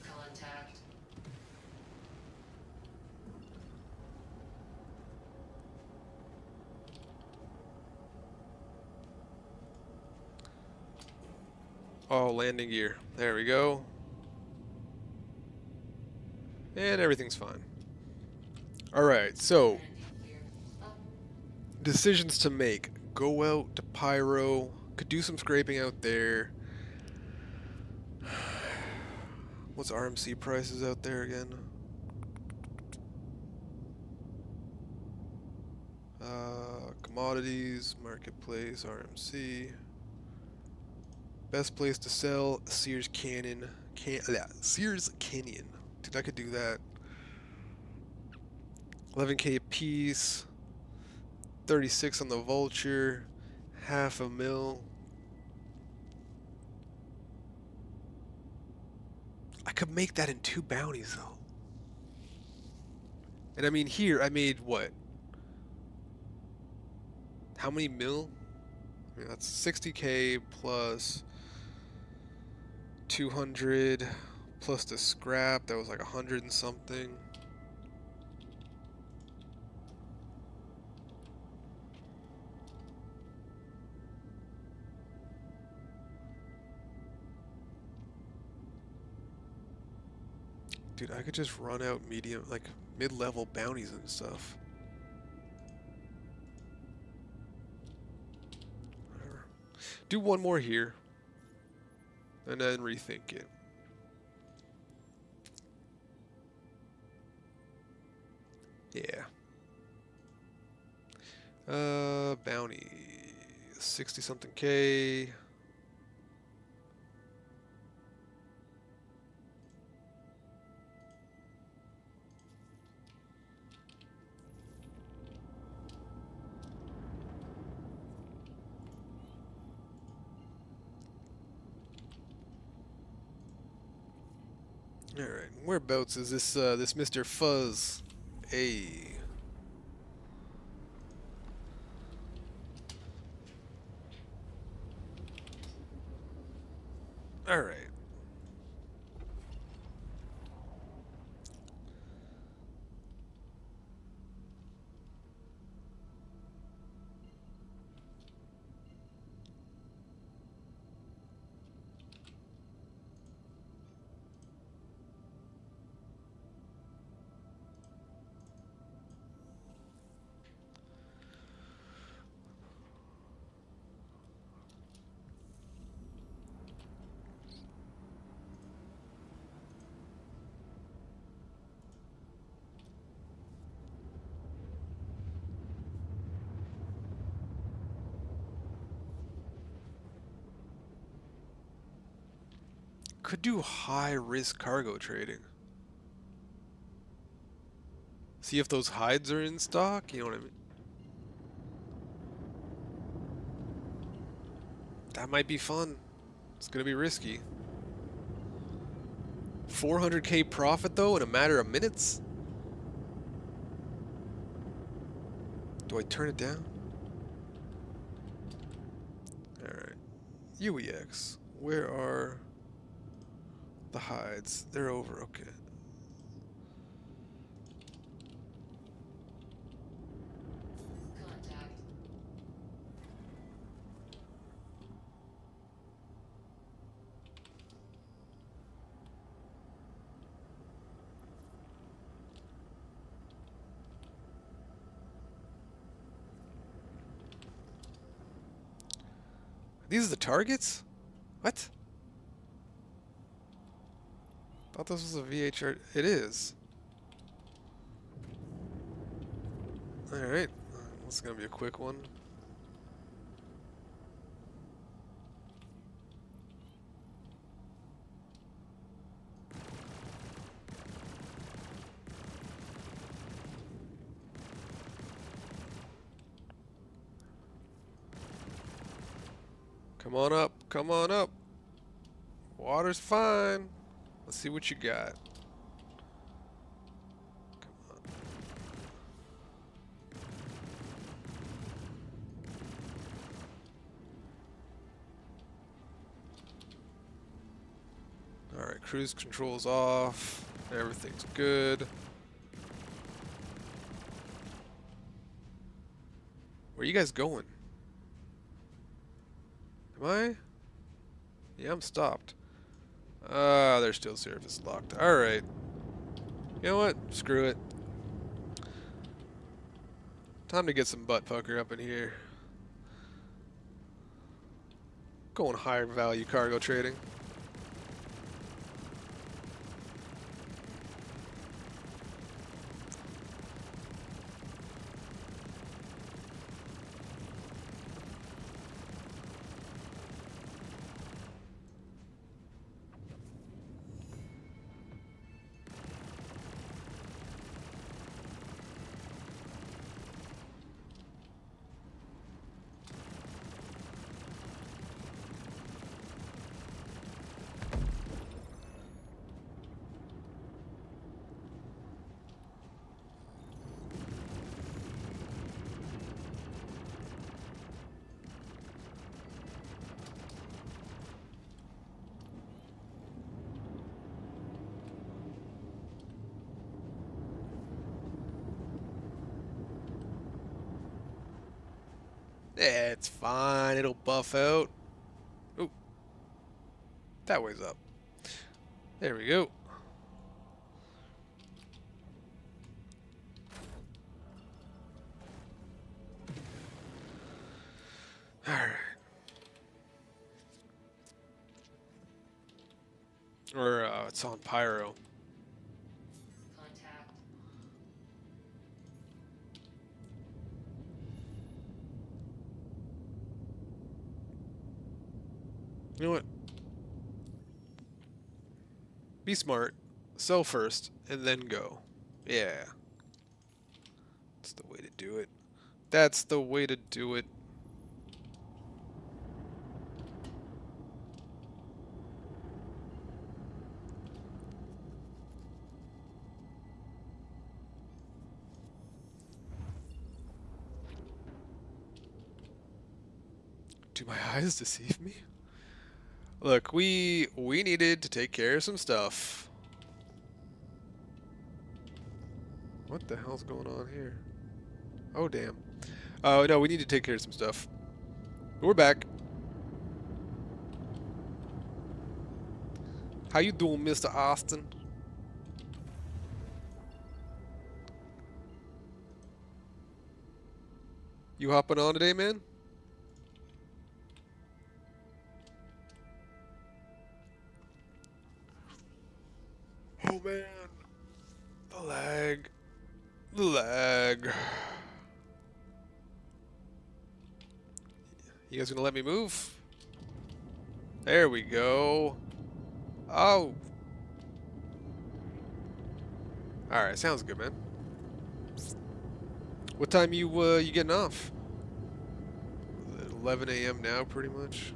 Contact. Oh, landing gear. There we go. And everything's fine. Alright, so Landing gear up. decisions to make. Go out to Pyro. Could do some scraping out there. What's RMC prices out there again? Commodities, marketplace, RMC. Best place to sell, Sears Canyon. Sears Canyon. Dude, I could do that. 11K a piece. 36 on the vulture. Half a mil. I could make that in 2 bounties though. And I mean here I made what? How many mil? I mean that's 60K plus 200 plus the scrap. That was like 100 and something. Dude, I could just run out medium, like mid-level bounties and stuff. Whatever. Do one more here, and then rethink it. Yeah. Bounty, 60 something K. Alright, whereabouts is this this Mr. Fuzz? A. Alright. Could do high risk cargo trading. See if those hides are in stock, you know what I mean? That might be fun. It's gonna be risky. 400K profit though in a matter of minutes? Do I turn it down? Alright. UEX. Where are the hides? They're over, okay. Contact. These are the targets? What? Thought this was a VHR. It is. Alright. This is gonna be a quick one. Come on up, come on up. Water's fine. Let's see what you got. Come on. Alright, cruise control's off. Everything's good. Where are you guys going? Am I? Yeah, I'm stopped. They're still surface locked. Alright. You know what? Screw it. Time to get some butt pucker up in here. Going higher value cargo trading. Yeah, it's fine. It'll buff out. Ooh, that way's up. There we go. Alright. Or, it's on Pyro. Contact. You know what? Be smart. Sell first, and then go. Yeah. That's the way to do it. That's the way to do it. Do my eyes deceive me? Look, we needed to take care of some stuff. What the hell's going on here? Oh, damn. Oh, no, we need to take care of some stuff. We're back. How you doing, Mr. Austin? You hopping on today, man? Oh, man. The lag. The lag. You guys gonna let me move? There we go. Oh. Alright, sounds good, man. What time you getting off? 11 a.m. now, pretty much.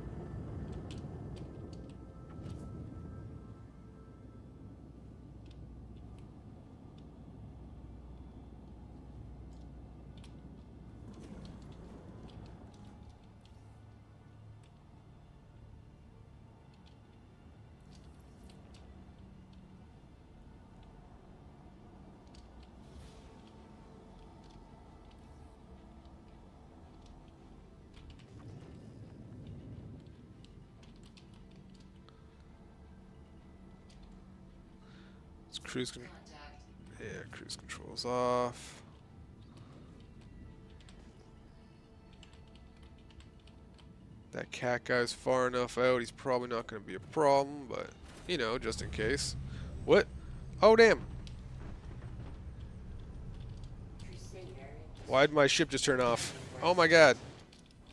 It's cruise control. Contact. Yeah, cruise control's off. That cat guy's far enough out, he's probably not going to be a problem, but, you know, just in case. What? Oh, damn. Why'd my ship just turn off? Oh my god.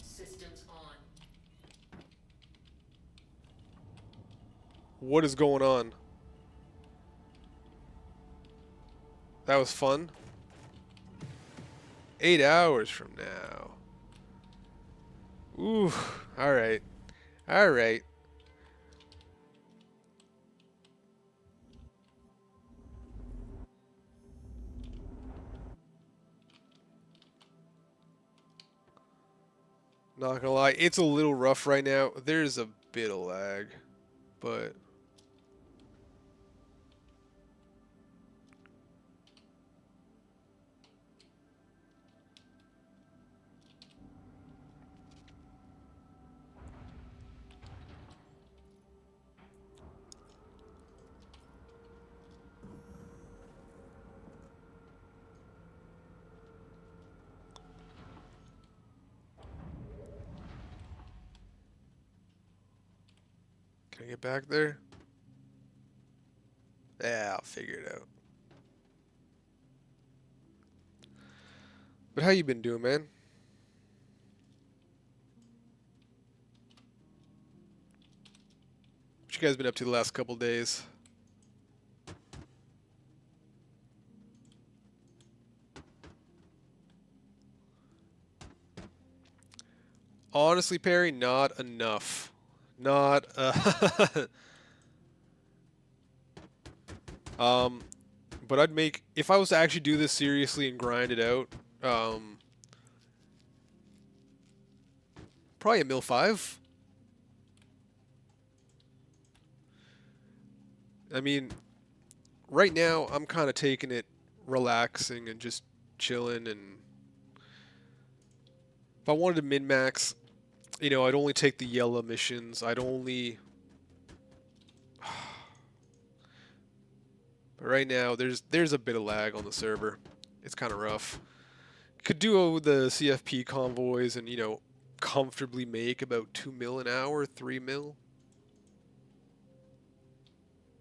Systems on. What is going on? That was fun. 8 hours from now. Ooh, alright. Alright. Not gonna lie, it's a little rough right now. There's a bit of lag, but can I get back there? Yeah, I'll figure it out. But how you been doing, man? What you guys been up to the last couple days? Honestly, Perry, not enough. Not but I'd make, if I was to actually do this seriously and grind it out, probably a mil 5. I mean, right now I'm kind of taking it relaxing and just chilling and If I wanted to min-max, you know, I'd only take the yellow missions. I'd only... But right now, there's a bit of lag on the server. It's kind of rough. Could do the CFP convoys and, you know, comfortably make about 2 mil an hour, 3 mil.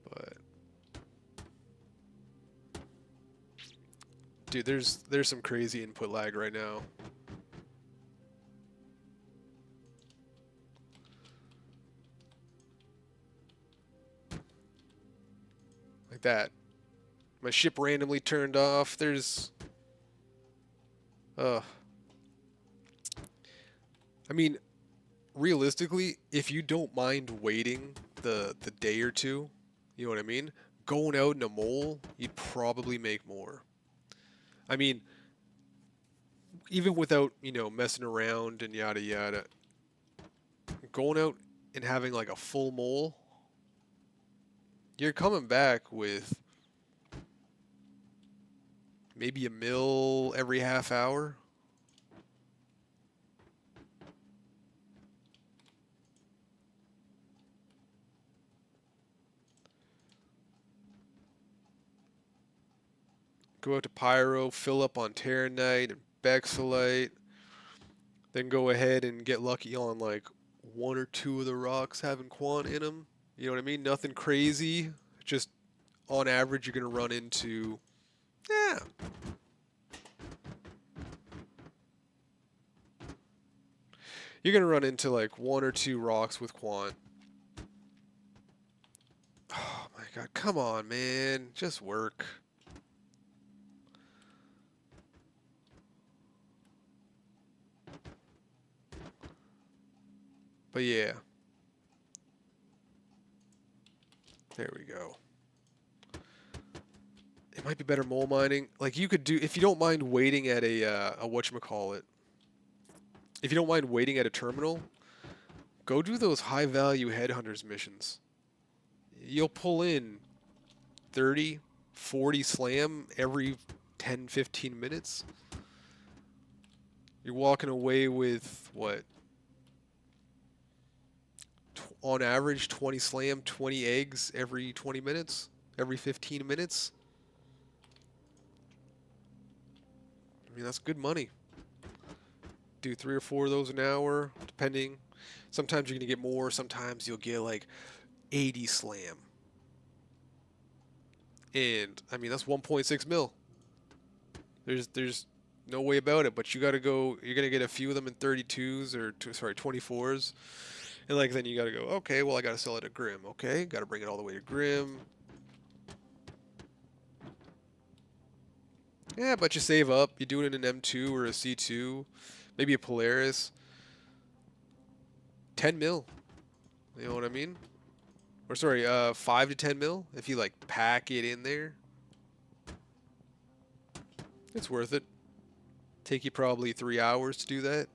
But dude, there's some crazy input lag right now. Like that. My ship randomly turned off. There's I mean, realistically, if you don't mind waiting the day or two, you know what I mean? Going out in a mole, you'd probably make more. I mean, even without, you know, messing around and yada yada, going out and having like a full mole, you're coming back with maybe a mil every half hour. Go out to Pyro, fill up on Terranite and Bexolite, then go ahead and get lucky on like 1 or 2 of the rocks having quant in them. You know what I mean? Nothing crazy. Just on average, you're going to run into, yeah. You're going to run into like 1 or 2 rocks with quant. Oh my god, come on, man. Just work. But yeah. There we go. It might be better mole mining. Like you could do, if you don't mind waiting at a whatchamacallit. If you don't mind waiting at a terminal, go do those high value headhunters missions. You'll pull in 30, 40 slam every 10, 15 minutes. You're walking away with what? On average, 20 slam, 20 eggs every 20 minutes, every 15 minutes. I mean, that's good money. Do 3 or 4 of those an hour, depending. Sometimes you're going to get more. Sometimes you'll get like 80 slam. And, I mean, that's 1.6 mil. There's no way about it, but you got to go, you're going to get a few of them in 32s or, 24s. And like then you gotta go, okay, well I gotta sell it at Grim. Okay, gotta bring it all the way to Grim. Yeah, but you save up. You do it in an M2 or a C2, maybe a Polaris. 10 mil. You know what I mean? Or sorry, 5 to 10 mil if you like pack it in there. It's worth it. Take you probably 3 hours to do that.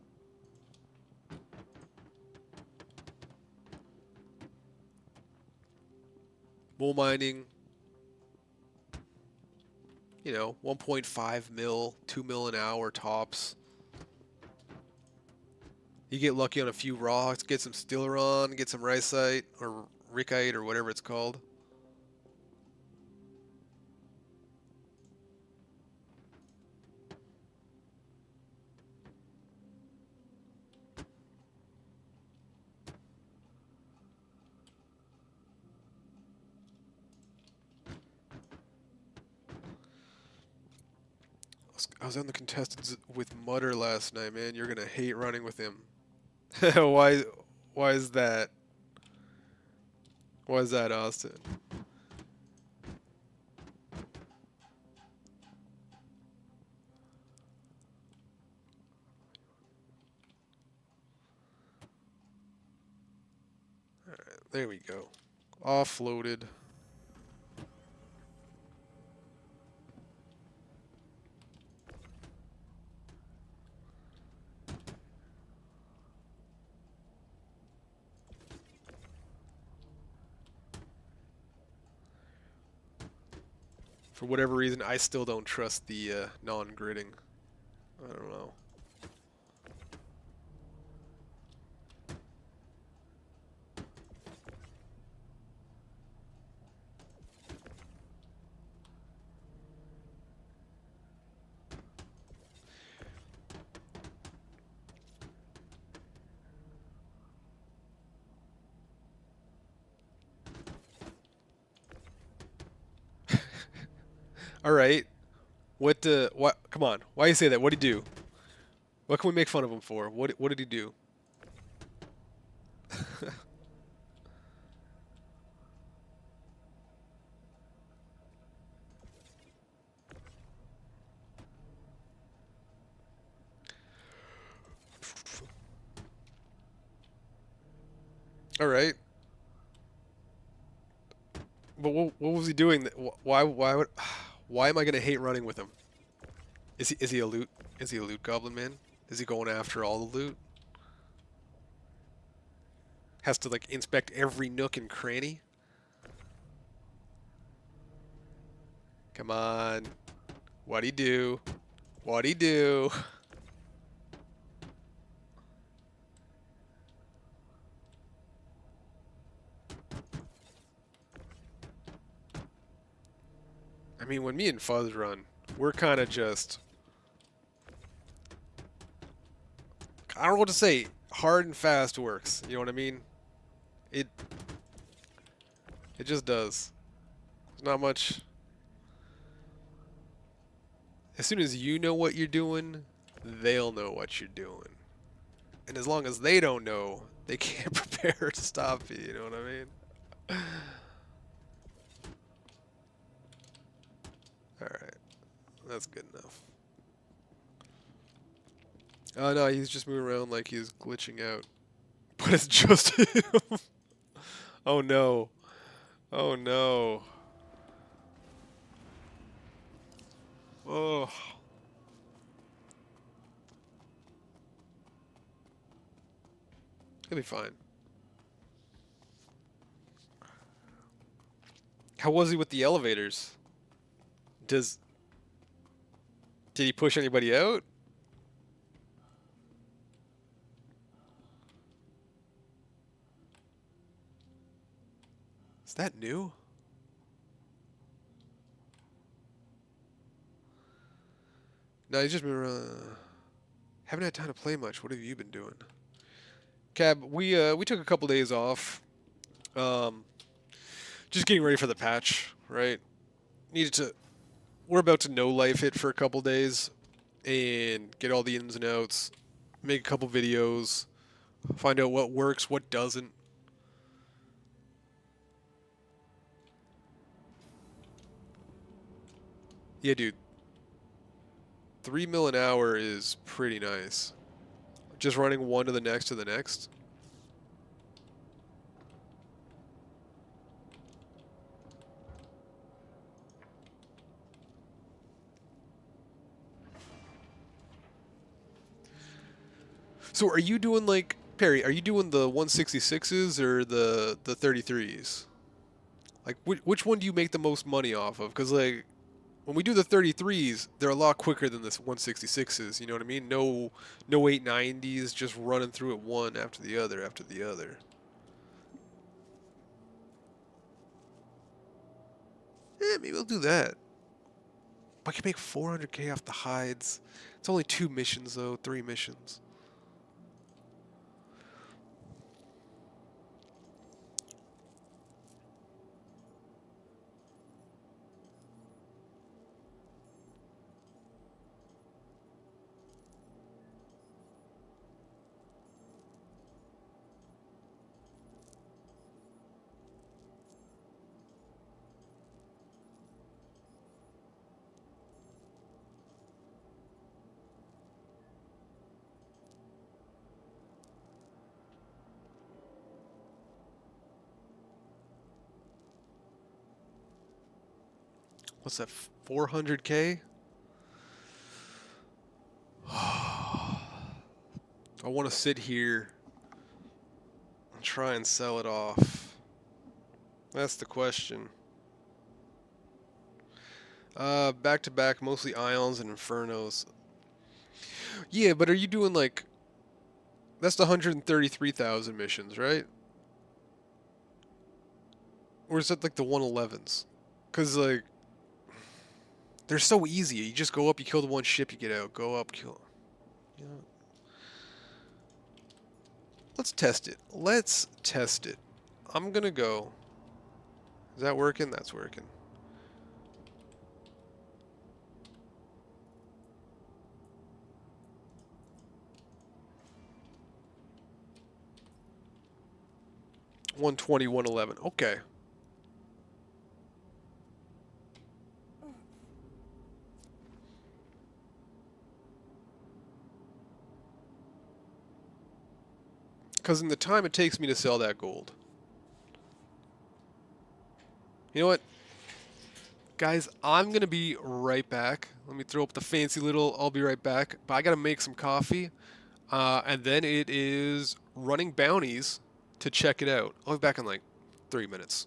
Mole mining, you know, 1.5 mil, 2 mil an hour tops. You get lucky on a few rocks, get some Stileron, get some Ricite or Rickite or whatever it's called. I was on the contestants with Mutter last night, man. You're gonna hate running with him. Why? Why is that? Why is that, Austin? All right, there we go. Offloaded. For whatever reason, I still don't trust the non-gridding. I don't know. All right. What? Come on. Why you say that? What did he do? What can we make fun of him for? What did he do? All right. But what was he doing? Why would why am I gonna hate running with him? Is he a loot? Is he a loot goblin man? Is he going after all the loot? Has to like inspect every nook and cranny? Come on. What'd he do? What'd he do? I mean, when me and Fuzz run, we're kind of just... I don't know what to say. Hard and fast works. You know what I mean? It just does. There's not much... As soon as you know what you're doing, they'll know what you're doing. And as long as they don't know, they can't prepare to stop you, you know what I mean? Alright. That's good enough. Oh no, he's just moving around like he's glitching out. But it's just him. Oh no. Oh no. Oh. He'll be fine. How was he with the elevators? Did he push anybody out? Is that new? No, he's just been around. Haven't had time to play much. What have you been doing? Cab, we took a couple days off. Just getting ready for the patch, right? We're about to no life it for a couple days and get all the ins and outs, make a couple videos, find out what works, what doesn't. Yeah, dude. 3 mil an hour is pretty nice. Just running one to the next to the next. So are you doing like, Perry, are you doing the 166s or the 33s? Like which one do you make the most money off of? Because like when we do the 33s, they're a lot quicker than the 166s, you know what I mean? No 890s just running through it one after the other after the other. Maybe we'll do that. I can make 400k off the hides. It's only 2 missions though, 3 missions. What's that, 400k? I want to sit here and try and sell it off. That's the question. Back to back, mostly Ions and Infernos. Yeah, but are you doing like... That's the 133,000 missions, right? Or is that like the 111s? Because like... They're so easy. You just go up, you kill the one ship, you get out. Go up, kill... You know... Let's test it. Let's test it. I'm gonna go... Is that working? That's working. 120, 111. Okay. Because in the time it takes me to sell that gold. You know what? Guys, I'm going to be right back. Let me throw up the fancy little I'll be right back. But I got to make some coffee. And then it is running bounties to check it out. I'll be back in like 3 minutes.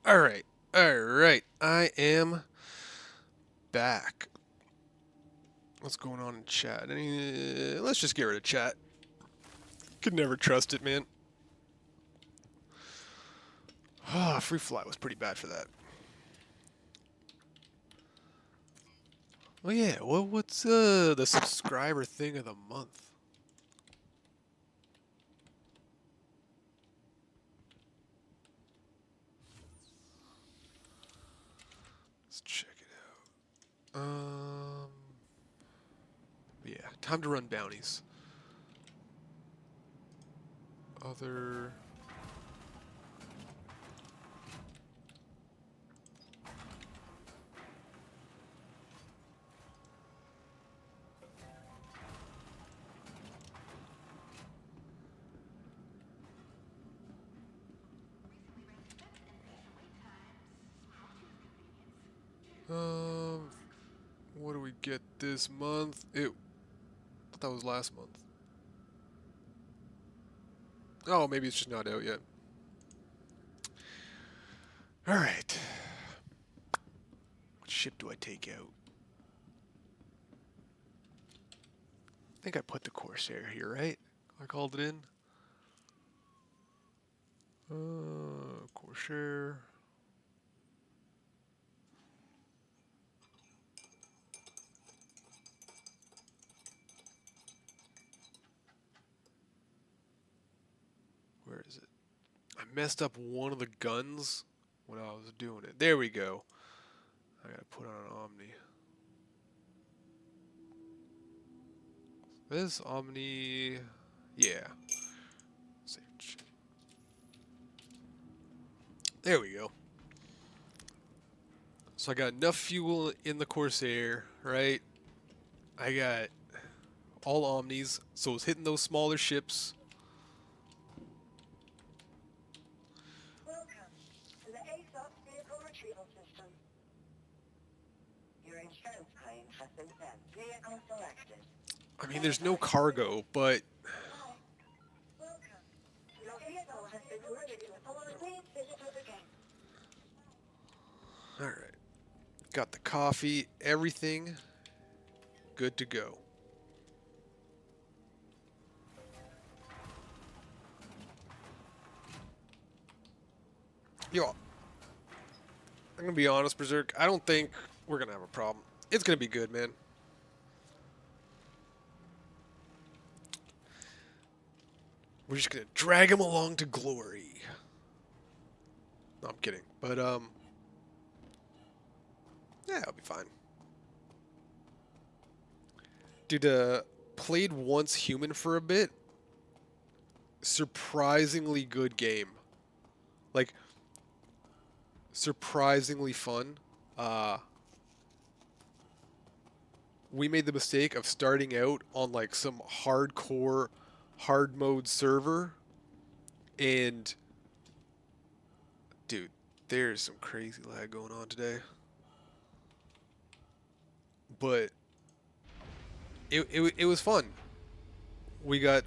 All right. All right. I am back. What's going on in chat? Let's just get rid of chat. Could never trust it, man. Ah, free fly was pretty bad for that. Oh yeah, what's the subscriber thing of the month? Let's check it out. Yeah, time to run bounties. Other. What do we get this month? I thought that was last month. Oh, maybe it's just not out yet. All right. What ship do I take out? I think I put the Corsair here, right? I called it in. Corsair. Where is it? I messed up one of the guns when I was doing it. There we go. I gotta put on an Omni. Is Omni? Yeah. Sage. There we go. So I got enough fuel in the Corsair, right? I got all Omnis, so it's hitting those smaller ships. Welcome to the ASOS vehicle retrieval system. Your insurance claim has been sent. Vehicle selected. I mean, there's no cargo, but Hi. Welcome. Your vehicle has been delivered to the following. Please visit us again. all right. Got the coffee, everything good to go. Yo, I'm gonna be honest, Berserk. I don't think we're gonna have a problem. It's gonna be good, man. We're just gonna drag him along to glory. No, I'm kidding. But yeah, I'll be fine. Dude, played Once Human for a bit. Surprisingly good game. Like, surprisingly fun. We made the mistake of starting out on like some hardcore hard mode server, and dude, there's some crazy lag going on today. But it was fun. We got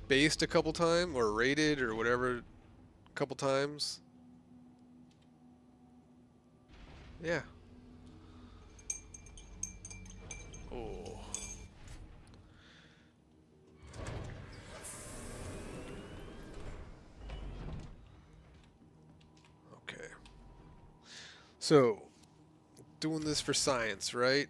based a couple times, or raided or whatever, a couple times. Yeah. Oh. Okay. So, doing this for science, right?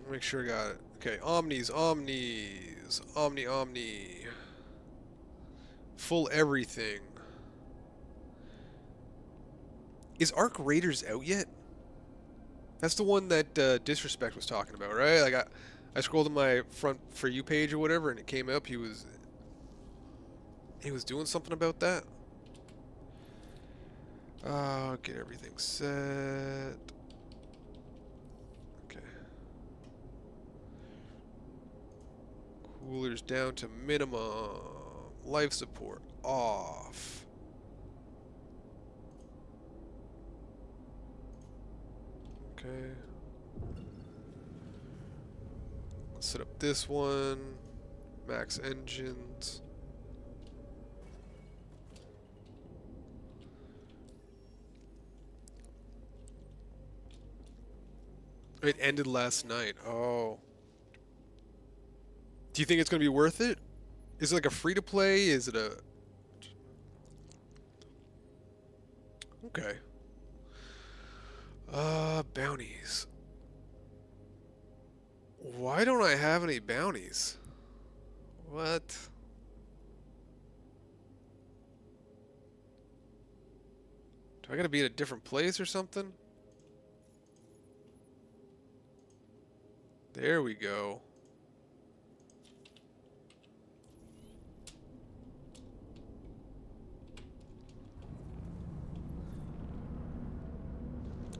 Make sure I got it. Okay, Omnis, Omnis, Omni. Full everything. Is Arc Raiders out yet? That's the one that Disrespect was talking about, right? Like I scrolled in my front For You page or whatever, and it came up. He was doing something about that. Get everything set. Okay. Coolers down to minimum. Life support off. Okay. Let's set up this one. Max engines. It ended last night. Oh. Do you think it's going to be worth it? Is it like a free to play? Is it a... Okay. Bounties. Why don't I have any bounties? What? Do I gotta be in a different place or something? There we go.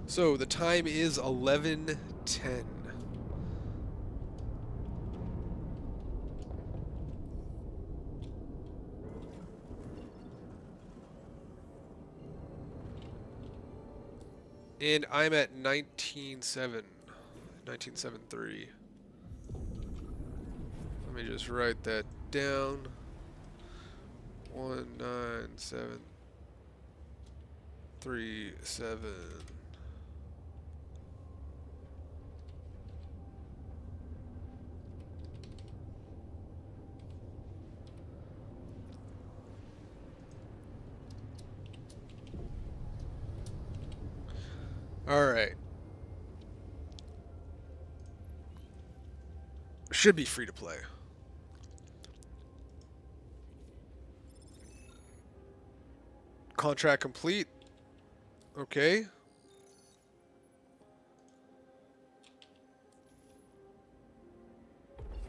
So the time is 11:10. And I'm at 19.7.3. Let me just write that down. 19737. All right. Should be free to play. Contract complete. Okay.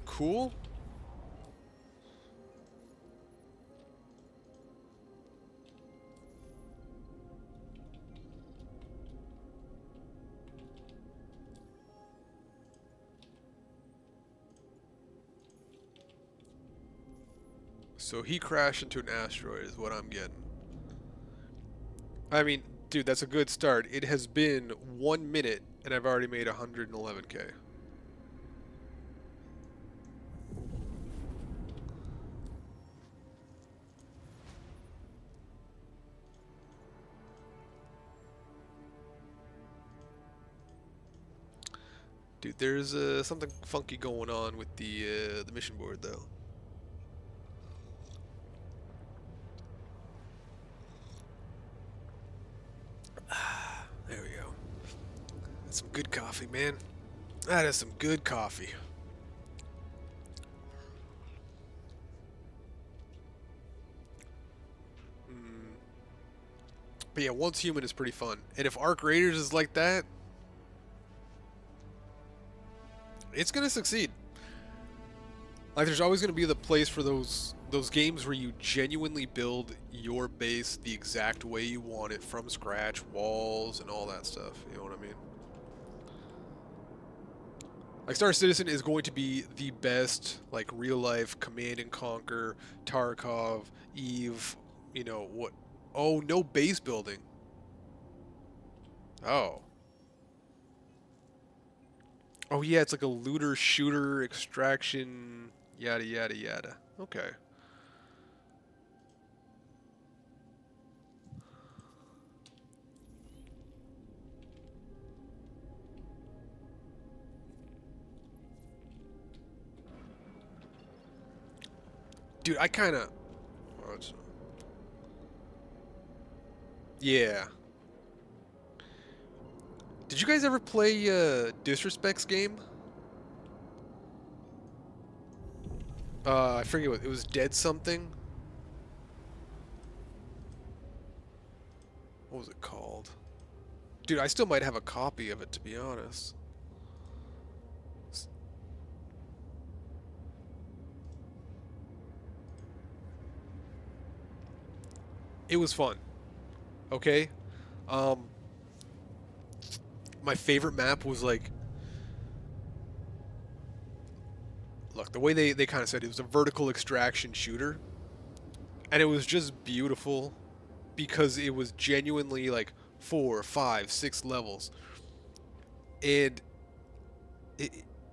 Cool. So he crashed into an asteroid is what I'm getting. I mean, dude, that's a good start. It has been 1 minute and I've already made 111K. Dude, there's something funky going on with the mission board though. There we go. That's some good coffee, man. That is some good coffee. But yeah, Once Human is pretty fun. And if Arc Raiders is like that, it's gonna succeed. Like, there's always gonna be the place for those games where you genuinely build your base the exact way you want it from scratch, walls and all that stuff. You know what I mean? Like, Star Citizen is going to be the best, like, real life Command and Conquer, Tarkov, Eve. You know what? Oh, no base building. Oh. Oh yeah, it's like a looter shooter extraction, yada yada yada. Okay. Dude, I kind of... Yeah. Did you guys ever play Disrespect's game? I forget what it was. Dead something. What was it called? Dude, I still might have a copy of it, to be honest. It was fun. Okay? My favorite map was like... Look, the way they kind of said it was a vertical extraction shooter. And it was just beautiful because it was genuinely like 4, 5, 6 levels. And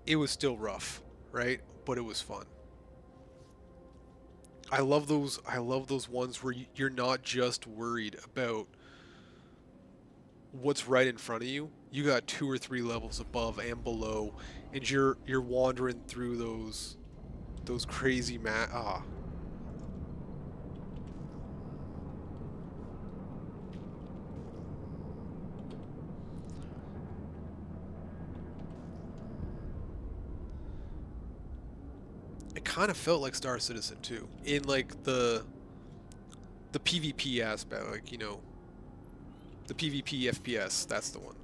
it was still rough, right? But it was fun. I love those ones where you're not just worried about what's right in front of you. You got 2 or 3 levels above and below, and you're wandering through those crazy It kind of felt like Star Citizen too, in like the PvP aspect, like, you know, the PvP FPS, that's the one.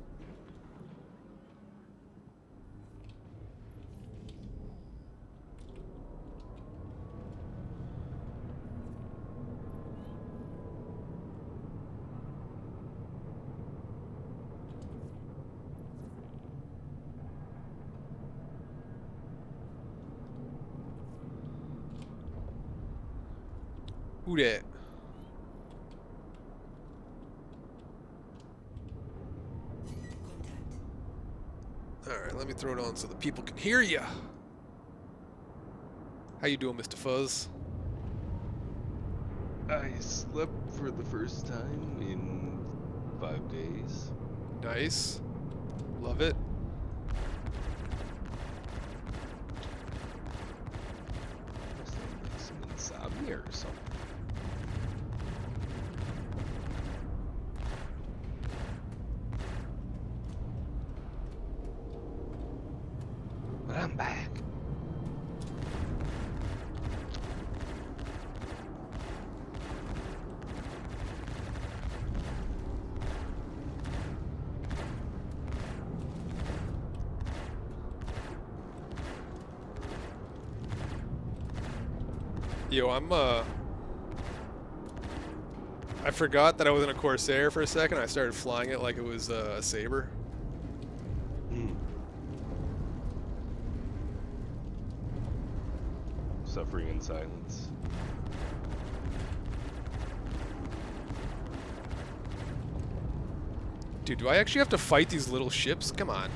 Who dat? Alright, let me throw it on so the people can hear ya. How you doing, Mr. Fuzz? I slept for the first time in 5 days. Nice. Love it. Like some insomnia or something. But I'm back. Yo, I forgot that I was in a Corsair for a second. I started flying it like it was a Saber. Suffering in silence. Dude, do I actually have to fight these little ships? Come on.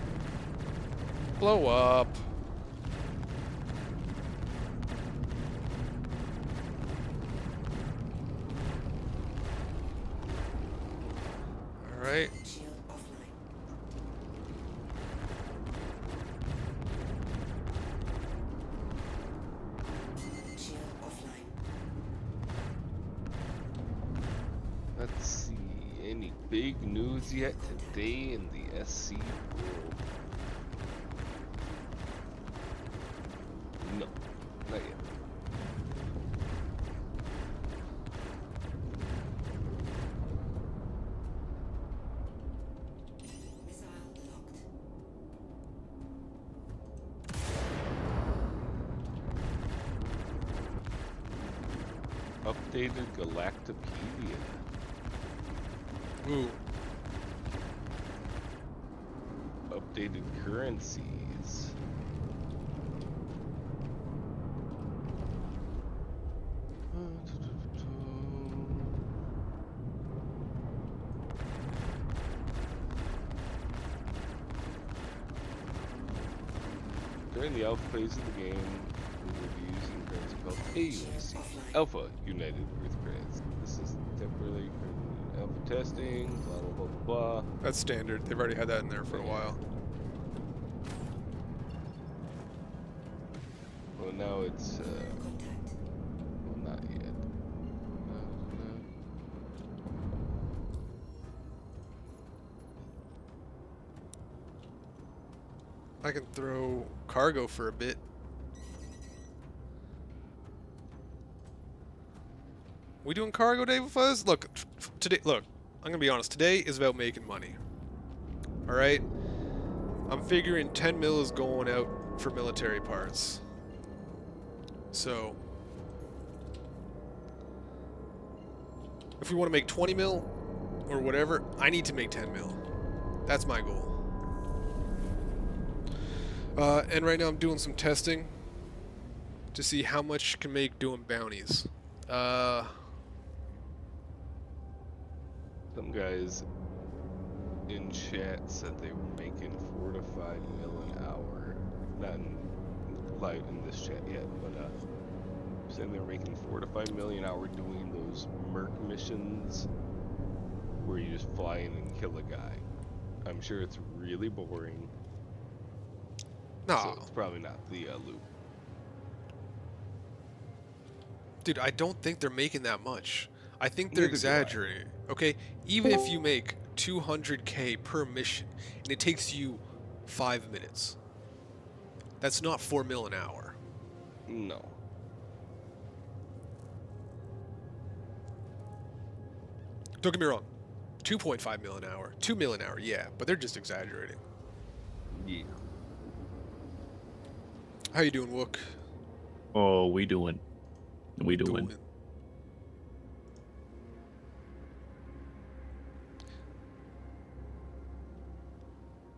Blow up. Alright. Shield offline. Shield offline. Let's see. Any big news yet today in the SC world? No, not yet. Missile locked. Updated Galactopedia. Ooh. Updated currencies. During the alpha phase of the game, we will be using currency called AUC, Alpha United Earth Credits. This is temporarily for alpha testing, blah blah blah blah blah. That's standard. They've already had that in there for a while. Well, now it's Contact. well, not yet. I can throw cargo for a bit. We doing cargo day with us? Look, today. Look, I'm gonna be honest. Today is about making money. All right. I'm figuring 10 mil is going out for military parts. So, if we want to make 20 mil or whatever, I need to make 10 mil. That's my goal. And right now I'm doing some testing to see how much can make doing bounties. Some guys in chat said they were making 4 to 5 mil an hour. Not in live in this chat yet, but saying they were making 4 to 5 million an hour doing those merc missions where you just fly in and kill a guy. I'm sure it's really boring. No, So it's probably not the loop. dude, I don't think they're making that much. I think they're Neither do I. exaggerating. Okay, even if you make 200K per mission and it takes you 5 minutes, that's not 4 mil an hour. No. Don't get me wrong, 2.5 mil an hour, 2 mil an hour, yeah, but they're just exaggerating. Yeah. How you doing, Wook? Oh, we doing. Doing.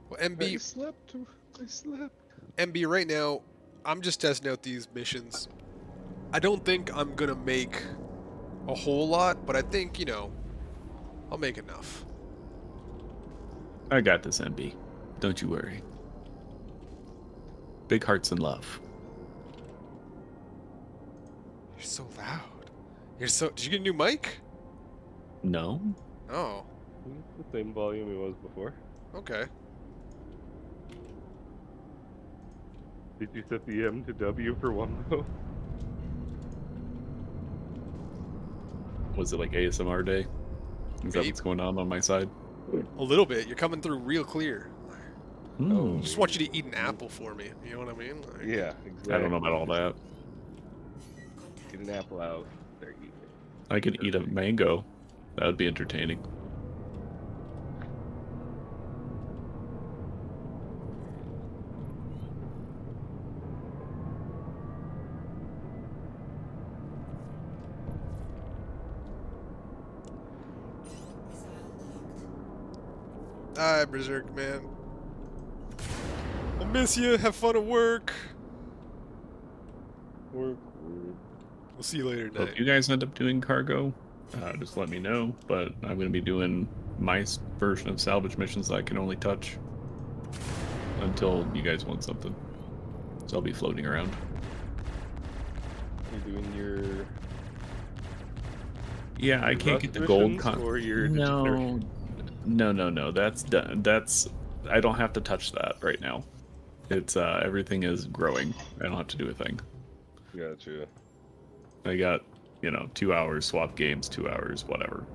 Well, I MB, slept. I slept. MB, right now, I'm just testing out these missions. I don't think I'm gonna make a whole lot, but I think, you know, I'll make enough. I got this, MB. Don't you worry. Big hearts and love. You're so loud. You're so. Did you get a new mic? No? Oh, The same volume it was before. okay. Did you set the M to W for one though? Was it like ASMR day? Is that Maybe. what's going on my side? A little bit. You're coming through real clear. Hmm. I just want you to eat an apple for me. You know what I mean? Like, Yeah, exactly. I don't know about all that. Get an apple out. There you go. I could eat a mango. That would be entertaining. Alright, Berserk, man. I'll miss you. Have fun at work. Work. We'll see you later So if tonight. you guys end up doing cargo, just let me know. But I'm going to be doing my version of salvage missions that I can only touch until you guys want something. So I'll be floating around. You're doing your Yeah, I can't rust get the gold missions or your No, no. That's done. That's I don't have to touch that right now. It's everything is growing. I don't have to do a thing. Gotcha. I got 2 hours swap games, 2 hours whatever.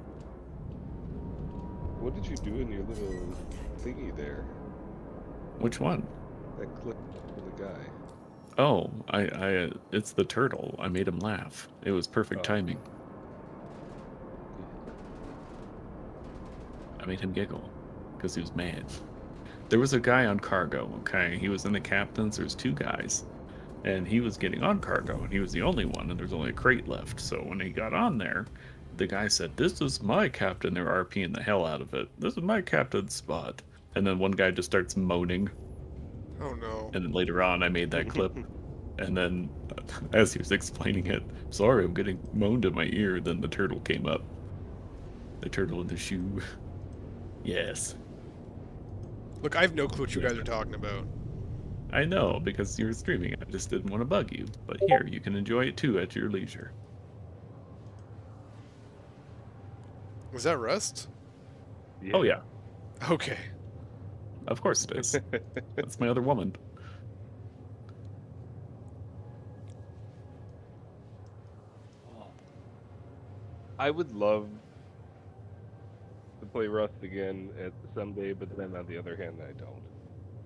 What did you do in your little thingy there? Which one? That clip for the guy. Oh, I it's the turtle. I made him laugh. It was perfect timing. I made him giggle because he was mad. There was a guy on cargo, okay? He was in the captains. There's 2 guys. And he was getting on cargo, and he was the only one, and there's only a crate left. So when he got on there, the guy said, "This is my captain." They're RPing the hell out of it. "This is my captain's spot." And then one guy just starts moaning. Oh no. And then later on, I made that clip. And then, as he was explaining it, "Sorry, I'm getting moaned in my ear." Then the turtle came up. The turtle in the shoe. Yes. Look, I have no clue what you guys are talking about. I know, because you're streaming. I just didn't want to bug you. But here, you can enjoy it too at your leisure. Was that Rust? Oh, yeah. Okay. Of course it is. That's my other woman. I would love to play Rust again at someday, but then on the other hand, I don't.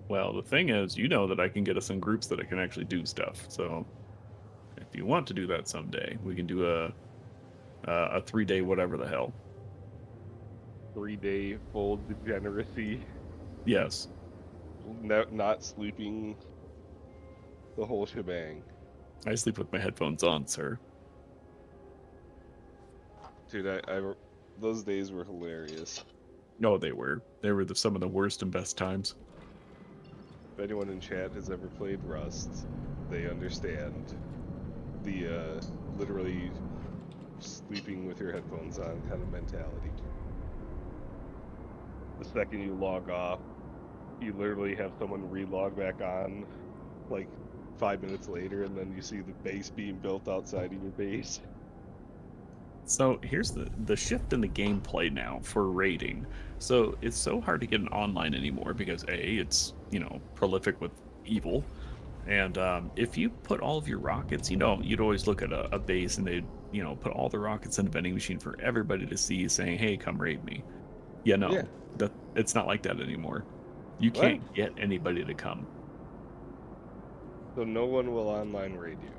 Well, the thing is, you know that I can get us in groups that I can actually do stuff. So, if you want to do that someday, we can do a 3-day whatever the hell. 3-day full degeneracy, Yes. not sleeping, the whole shebang. I sleep with my headphones on, sir. Dude, those days were hilarious. No, they were. They were some of the worst and best times. If anyone in chat has ever played Rust, they understand the literally sleeping with your headphones on kind of mentality. The second you log off, you literally have someone re-log back on like 5 minutes later, and then you see the base being built outside of your base. So here's the shift in the gameplay now for raiding. So it's so hard to get an online anymore because A, it's prolific with evil, and if you put all of your rockets, you'd always look at a base and they'd put all the rockets in a vending machine for everybody to see, saying, "Hey, come raid me." Yeah, no, Yeah. that it's not like that anymore. You can't get anybody to come. So no one will online raid you.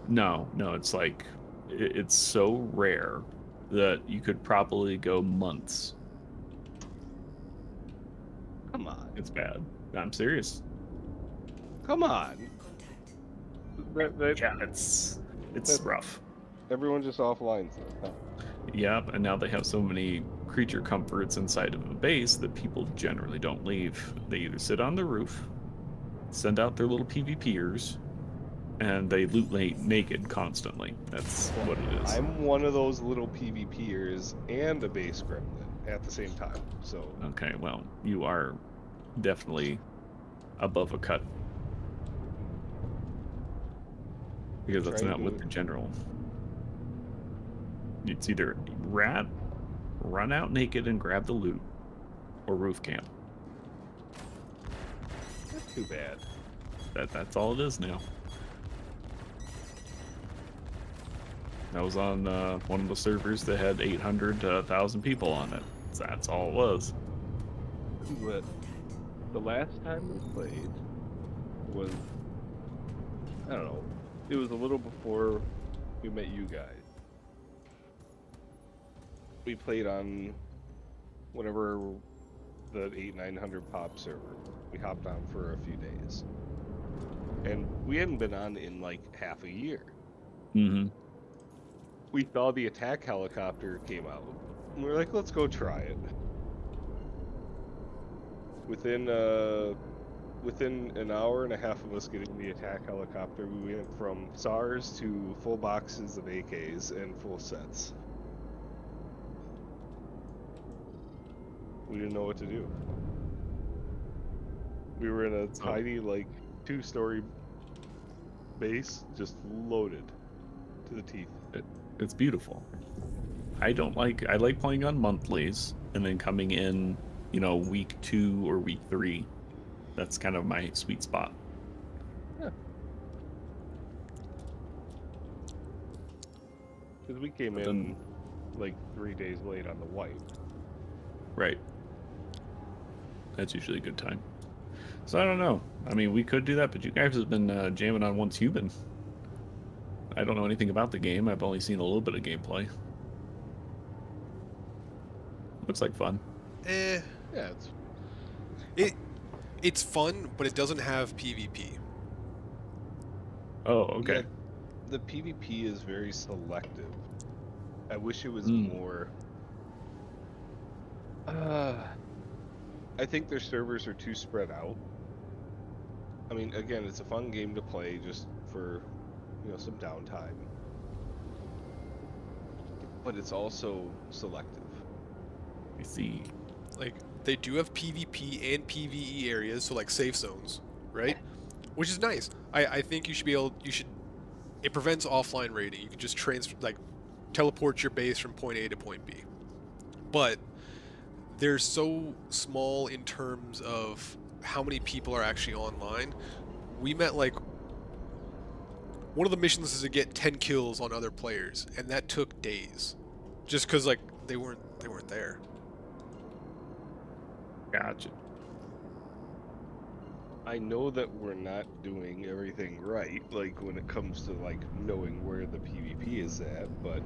No, it's like it's so rare that you could probably go months. Come on. It's bad. I'm serious. Come on. Contact. Yeah, it's rough. Everyone just offlines it. Huh? Yep, and now they have so many creature comforts inside of a base that people generally don't leave. They either sit on the roof, send out their little PvPers, and they loot naked constantly. That's what it is. I'm one of those little PvPers and a base gremlin at the same time. So Okay, well, you are definitely above a cut. Because that's Trying not to- what the general. It's either run out naked and grab the loot, or roof camp. That's too bad. That's all it is now. I was on one of the servers that had 800 to 1,000 people on it. That's all it was. But the last time we played was, I don't know, it was a little before we met you guys. We played on whatever the 800-900 pop server. We hopped on for a few days. And we hadn't been on in like half a year. Mm-hmm. We saw the attack helicopter came out. And we were like, let's go try it. Within an hour and a half of us getting the attack helicopter, we went from SARS to full boxes of AKs and full sets. We didn't know what to do. We were in a tiny, like, 2-story base, just loaded to the teeth. It's beautiful. I like playing on monthlies and then coming in, week 2 or week 3. That's kind of my sweet spot. Yeah. Because we came in like 3 days late on the wipe. Right. That's usually a good time. So I don't know. I mean, we could do that, but you guys have been jamming on Once Human. I don't know anything about the game. I've only seen a little bit of gameplay. Looks like fun. Yeah, it's fun, but it doesn't have PvP. Oh, okay. Yeah, the PvP is very selective. I wish it was more. I think their servers are too spread out. I mean, again, it's a fun game to play just for, some downtime. But it's also selective. I see. Like, they do have PvP and PvE areas, so like safe zones, right? Which is nice. I think you should it prevents offline raiding. You can just teleport your base from point A to point B. But they're so small in terms of how many people are actually online. We met one of the missions is to get 10 kills on other players, and that took days. Just because they weren't there. Gotcha. I know that we're not doing everything right, like when it comes to knowing where the PvP is at, but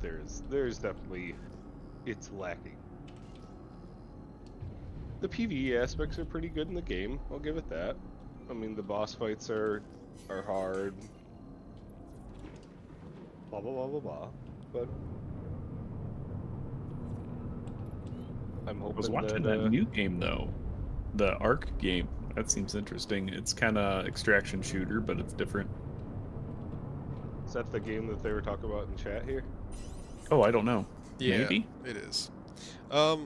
there's definitely, it's lacking. The PvE aspects are pretty good in the game, I'll give it that. I mean, the boss fights are hard, blah blah blah blah blah, but I'm hoping I was watching that new game though, the Ark game. That seems interesting. It's kind of extraction shooter, but it's different. Is that the game that they were talking about in chat here? Oh, I don't know. Yeah, Maybe? it is. That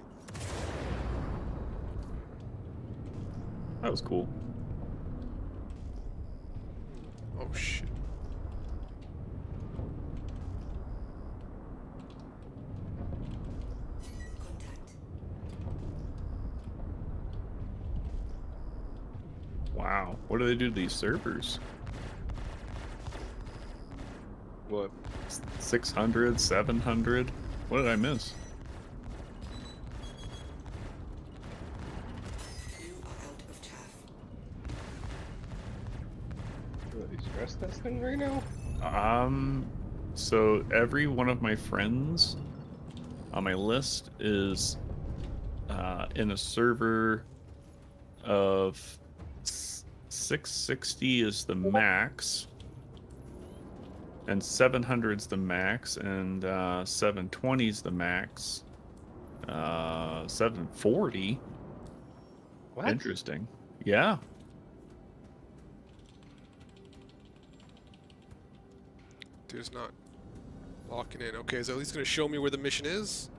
was cool. Oh shit. Wow. What do they do to these servers? What? 600, 700? What did I miss? You are out of chaff. Are they stress testing right now? So every one of my friends on my list is in a server of 660 is the max, and 700 is the max, and 720 is the max. 740. What? Interesting. Yeah. Dude's not locking in. Okay, is it at least going to show me where the mission is?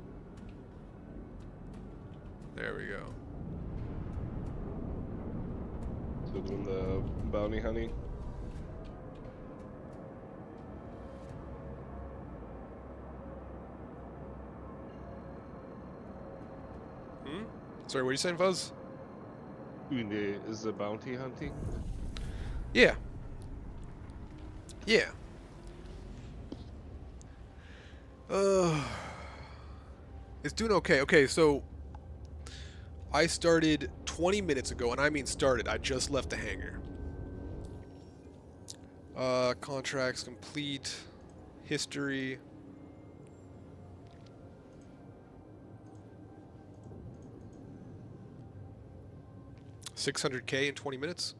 There we go. So doing the bounty hunting. Sorry, what are you saying, Fuzz? Doing the bounty hunting. Yeah. Yeah. It's doing okay. Okay, so I started 20 minutes ago, and I mean started. I just left the hangar. Contracts complete. History. $600K in 20 minutes.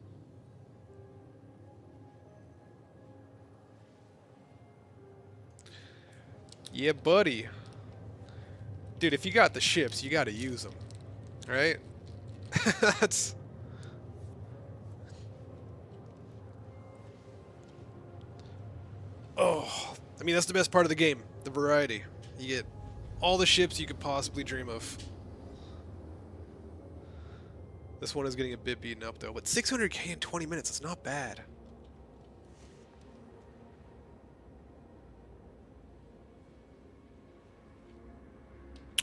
Yeah, buddy. dude, if you got the ships, you got to use them, right? That's. Oh, I mean, that's the best part of the game, the variety. You get all the ships you could possibly dream of. This one is getting a bit beaten up, though. But 600k in 20 minutes, it's not bad.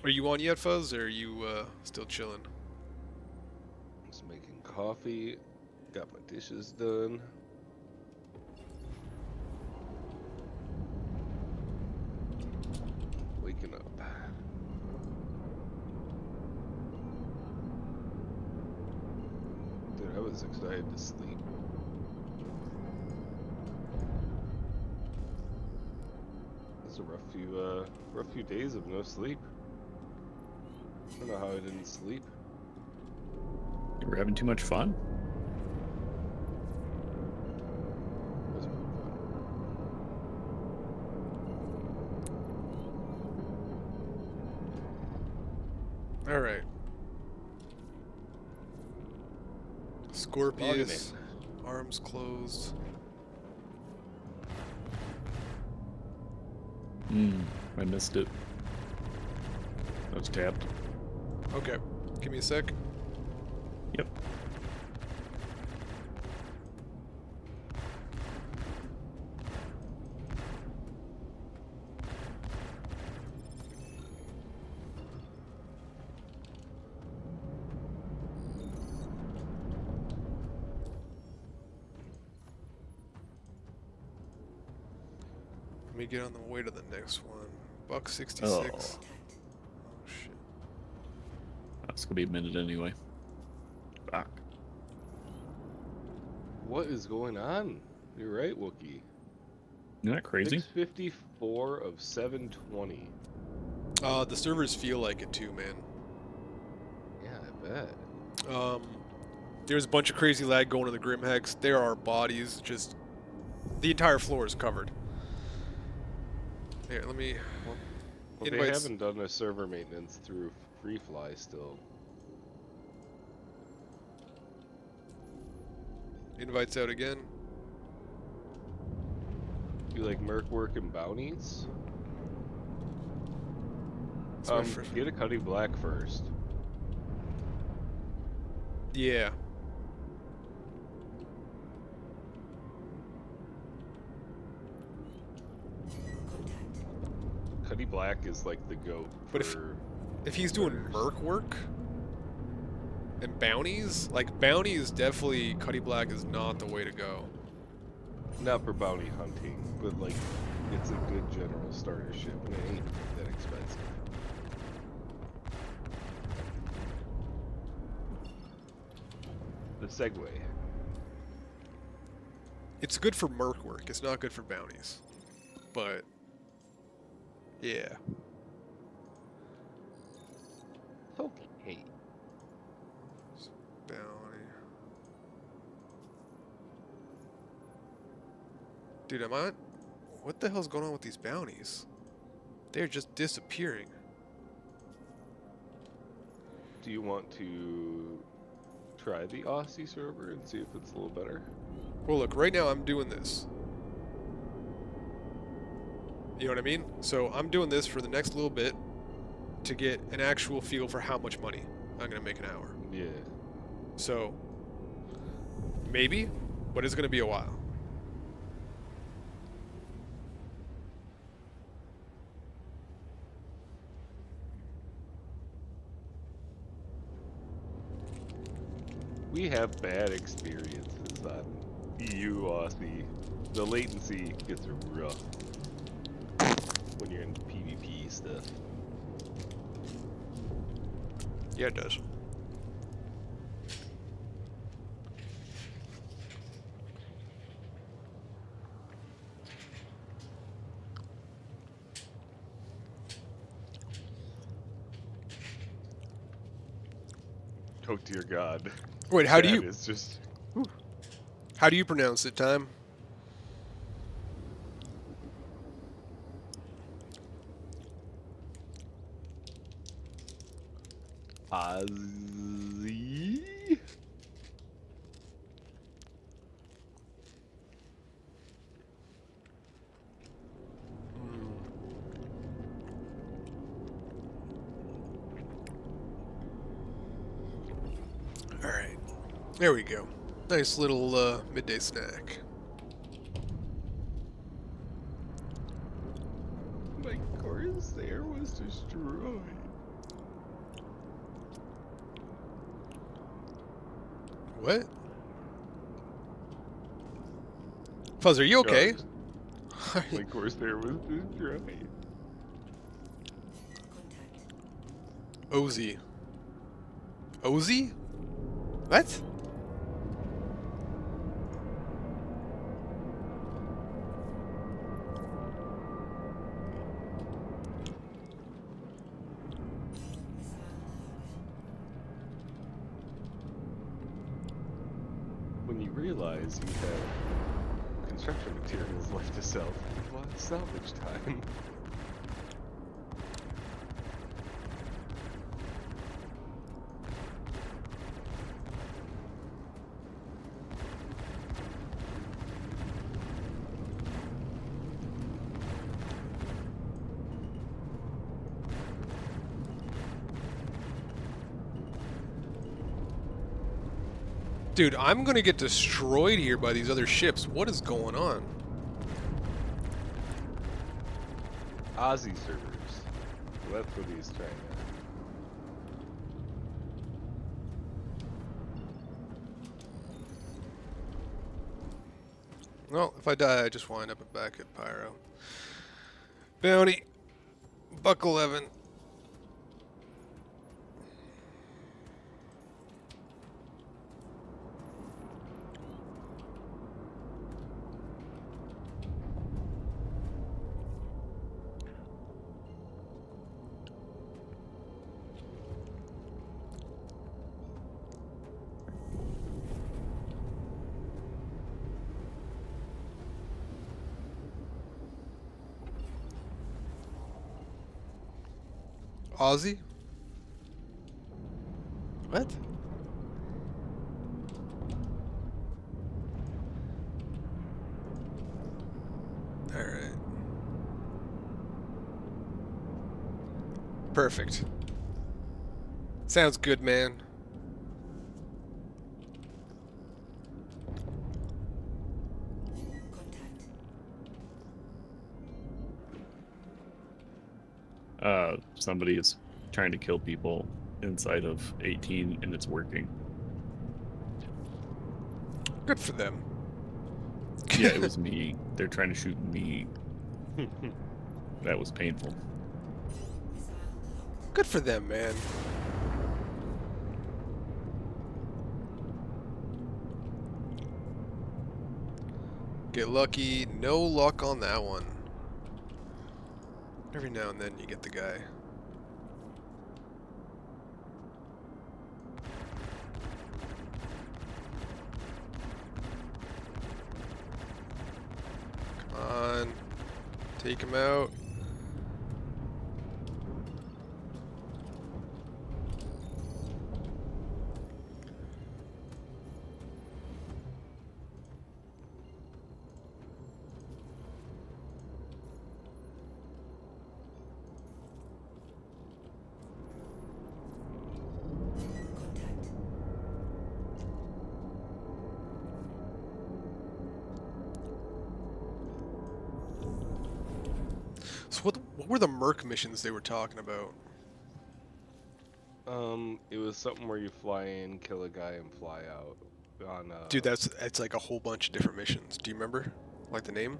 Are you on yet, Fuzz, or are you still chilling? Just making coffee. Got my dishes done. Waking up. Dude, I was excited to sleep. This is a rough few days of no sleep. I don't know how I didn't sleep. You were having too much fun. It was fun. All right. Scorpius, arms closed. I missed it. I was tapped. Okay, give me a sec. Yep. Let me get on the way to the next one. Buck 66. Oh. Oh shit. That's gonna be a minute anyway. Fuck. What is going on? You're right, Wookie. Isn't that crazy? 654 of 720. The servers feel like it too, man. Yeah, I bet. There's a bunch of crazy lag going in the Grim Hex. There are bodies, just the entire floor is covered. Here, let me. Well, they Invites. haven't done a server maintenance through FreeFly still. Invites out again. You like merc work and bounties? It's my first- Get a Cuddy Black first. Yeah. Cuddy Black is like the goat. But for if he's doing murders. merc work and bounties, like bounties, definitely Cuddy Black is not the way to go. Not for bounty hunting, but like it's a good general starter ship and it ain't that expensive. The Segway. It's good for merc work. It's not good for bounties. But yeah. Okay. Bounty. Dude, am I? What the hell's going on with these bounties? They're just disappearing. Do you want to try the Aussie server and see if it's a little better? Well, look, right now I'm doing this. You know what I mean? So I'm doing this for the next little bit to get an actual feel for how much money I'm going to make an hour. Yeah. So, maybe, but it's going to be a while. We have bad experiences on EU Aussie. The latency gets rough when you're in PvP stuff. Yeah, it does. Oh dear God. Wait, how do That you is just how do you pronounce it, Time? Ozzy. All right, there we go. Nice little midday snack. My Corsair was destroyed. What? Fuzz, are you okay? My Corsair was destroyed. Ozzy. Ozzy? What? When you realize you have construction materials left to sell, you want salvage time. Dude, I'm gonna get destroyed here by these other ships. What is going on? Aussie servers. That's what he's trying to. Well, if I die, I just wind up back at Pyro. Bounty. Buck 11. Aussie? What? Alright. Perfect. Sounds good, man. Somebody is trying to kill people inside of 18 and it's working. Good for them. Yeah, it was me. They're trying to shoot me. That was painful. Good for them, man. Get lucky. No luck on that one. Every now and then you get the guy. Come on. Take him out. So what were the Merc missions they were talking about? It was something where you fly in, kill a guy, and fly out. On Dude, it's like a whole bunch of different missions. Do you remember? Like the name?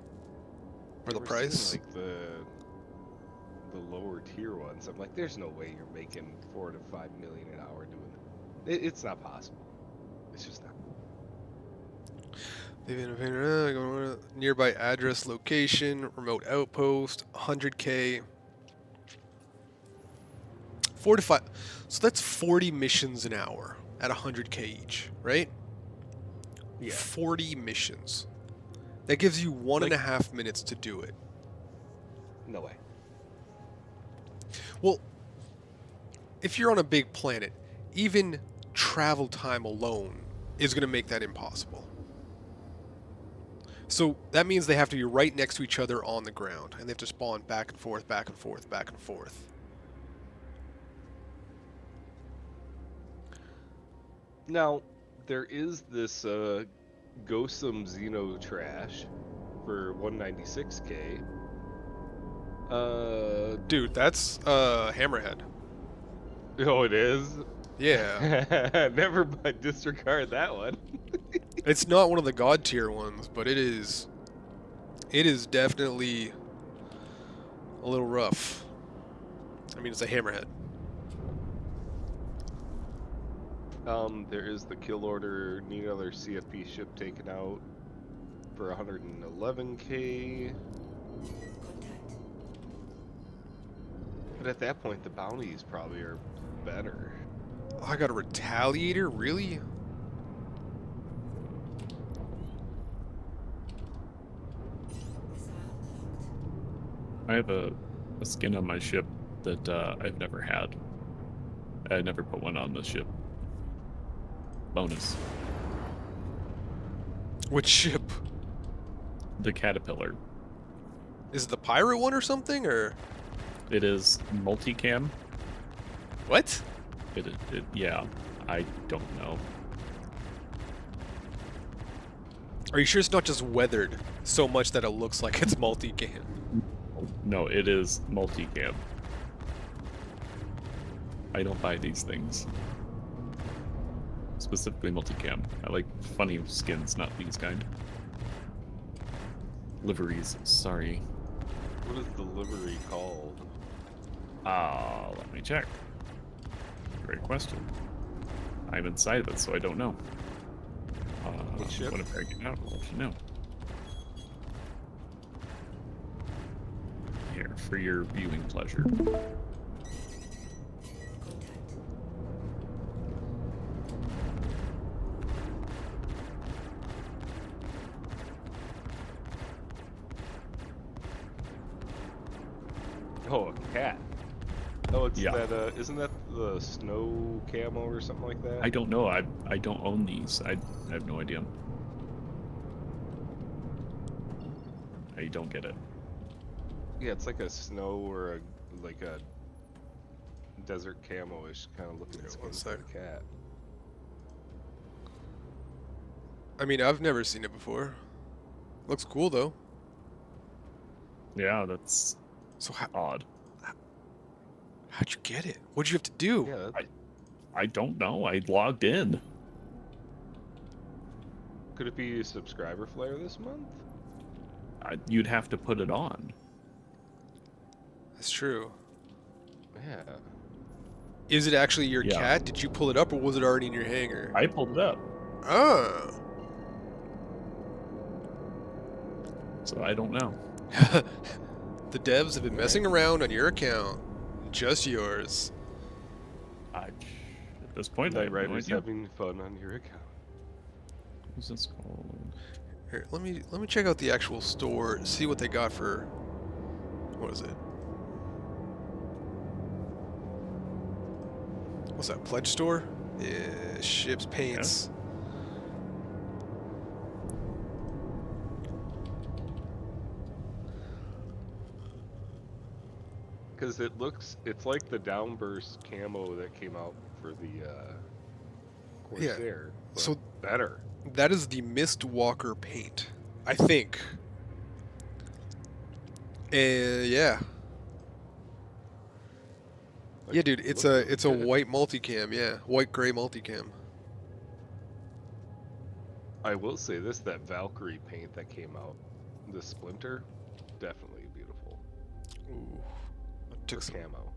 Or the we're price? seeing, like the lower tier ones. I'm like, there's no way you're making 4 to 5 million an hour doing it. It's not possible. It's just not. Nearby address, location, remote outpost, 100K. 4 to 5. So that's 40 missions an hour at 100K each, right? Yeah. 40 missions. That gives you 1.5 minutes to do it. No way. Well, if you're on a big planet, even travel time alone is going to make that impossible. So that means they have to be right next to each other on the ground, and they have to spawn back and forth, back and forth, back and forth. Now, there is this Ghostum Xeno trash for 196k. Dude, that's Hammerhead. Oh, it is? Yeah. Never mind, disregard that one. It's not one of the god tier ones, but it is definitely a little rough. I mean, it's a Hammerhead. There is the kill order, need another CFP ship taken out for 111k. But at that point, the bounties probably are better. I got a Retaliator? Really? I have a skin on my ship that I've never had. I never put one on the ship. Bonus. Which ship? The Caterpillar. Is it the pirate one or something, or? It is multicam. What? Yeah, I don't know. Are you sure it's not just weathered so much that it looks like it's multicam? No, it is multicam. I don't buy these things. Specifically multicam. I like funny skins, not these kind. Liveries, sorry. What is the livery called? Let me check. Great question. I'm inside of it, so I don't know. What ship? When I get out, I'll let you know. Here, for your viewing pleasure. Oh, a cat. Oh, it's Yeah. that, isn't that the snow camo or something like that? I don't know. I don't own these. I have no idea. I don't get it. Yeah, it's like a snow or like a desert camo-ish kind of looking Yeah, skin one for sec. the cat. I mean, I've never seen it before. Looks cool though. Yeah, that's So odd. how'd you get it? What'd you have to do? Yeah, that, I don't know. I logged in. could it be subscriber flare this month? You'd have to put it on. That's true. Yeah. Is it actually your Yeah. cat? Did you pull it up, or was it already in your hangar? I pulled it up, Ah. so I don't know. The devs have been messing around on your account. Just yours. At this point, I Night have no Rider's idea. having fun on your account. What's this called? Here, let me check out the actual store, see what they got for. What is it? What's that? Pledge store? Yeah, ships, paints. Because it's like the downburst camo that came out for the Corsair. but So better. that is the Mistwalker paint, I think. Yeah. Like, Yeah, dude, it's look a good. white multicam, yeah, white gray multicam. I will say this: that Valkyrie paint that came out, the Splinter, definitely beautiful. Ooh, I For took some. camo.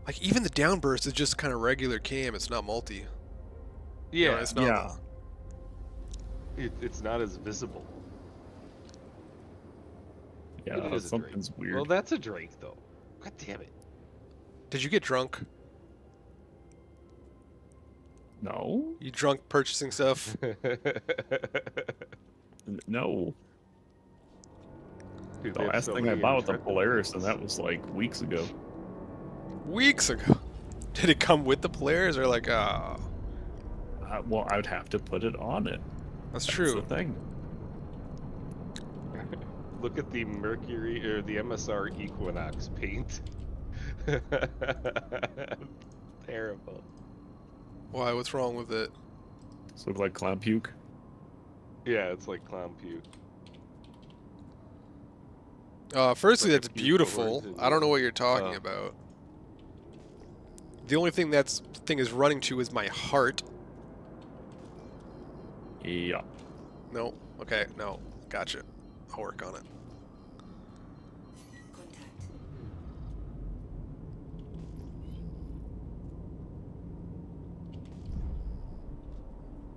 Like even the downburst is just kind of regular cam. It's not multi. You know, Yeah, it's not. Yeah. it's not as visible. Yeah, It is a something's Drake. weird. Well, that's a Drake though. God damn it! Did you get drunk? No, You drunk purchasing stuff? no. Dude, The they have last so thing I many bought was a Intrepid Polaris, and things. that was like weeks ago. Weeks ago. Did it come with the players or like, ah? Well, I would have to put it on it. That's That's true. the thing. Look at the Mercury or the MSR Equinox paint. Terrible. Why? What's wrong with it? Does it look like clown puke? Yeah, it's like clown puke. Firstly, Like a that's puke beautiful. origin. I don't know what you're talking Oh. about. The only thing thing is running to is my heart. Yeah. No. Okay. No. Gotcha. I'll work on it. Contact.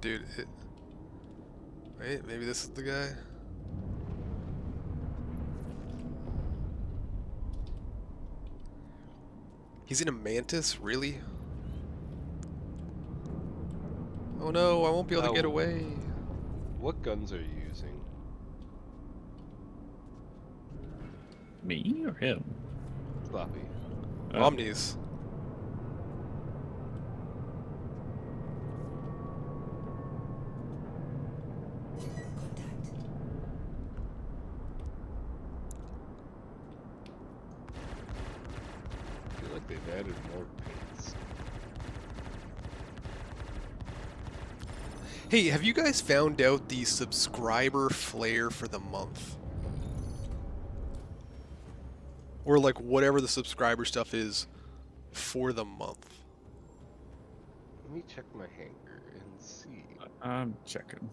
Dude, wait, maybe this is the guy? He's in a mantis? Really? Oh no, I won't be able to get Oh. away. What guns are you using? Me or him? Sloppy. Omnis. Contact. I feel like they've added more paints. Hey, have you guys found out the subscriber flare for the month? Or like whatever the subscriber stuff is for the month. Let me check my hanger and see. I'm checking.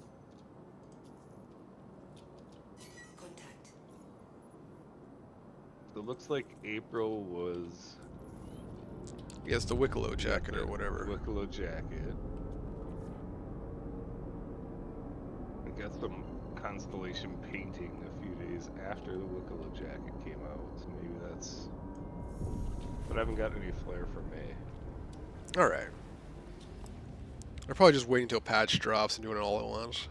Contact. It looks like April was Yes, the Wicklow jacket or whatever. Wicklow jacket. I got some Constellation painting a few days after the Wicklow jacket came out, so maybe that's. But I haven't got any flare for May. Alright. They're probably just waiting until patch drops and doing it all at once.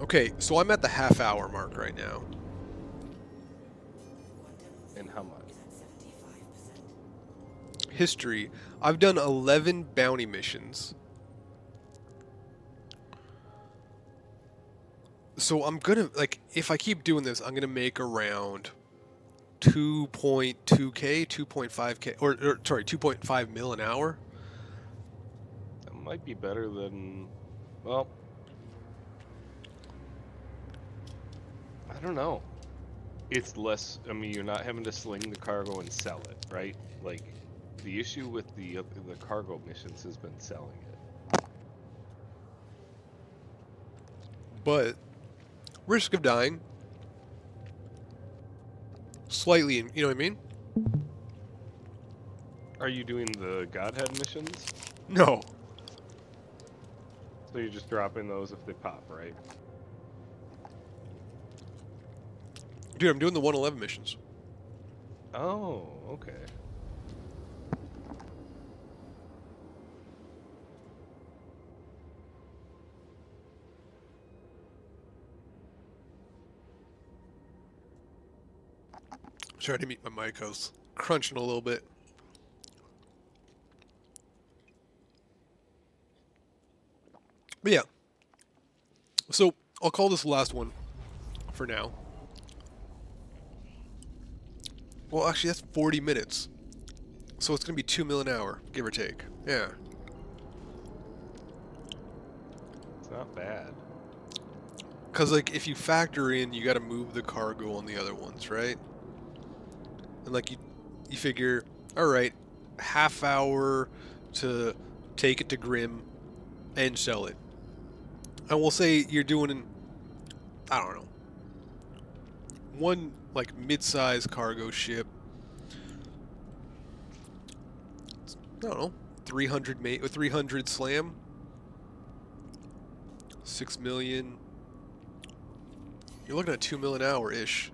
Okay, so I'm at the half-hour mark right now. And how much? History. I've done 11 bounty missions. So I'm gonna, like, if I keep doing this, I'm gonna make around 2.2k, 2.5k, or sorry, 2.5 mil an hour. That might be better than. Well. I don't know. It's less. I mean, you're not having to sling the cargo and sell it, right? Like, the issue with the cargo missions has been selling it. But risk of dying, slightly, you know what I mean? Are you doing the Godhead missions? No. So you're just dropping those if they pop, right? Dude, I'm doing the 111 missions. Oh, okay. Sorry to mute my mic, I was crunching a little bit. But yeah. So, I'll call this the last one for now. Well, actually, that's 40 minutes. So it's going to be 2 mil an hour, give or take. Yeah. It's not bad. Because, like, if you factor in, you got to move the cargo on the other ones, right? And, like, you figure, alright, half hour to take it to Grim and sell it. And we'll say you're doing, I don't know, one, like, mid-size cargo ship. I don't know, 300 slam? 6 million. You're looking at 2 mil an hour-ish.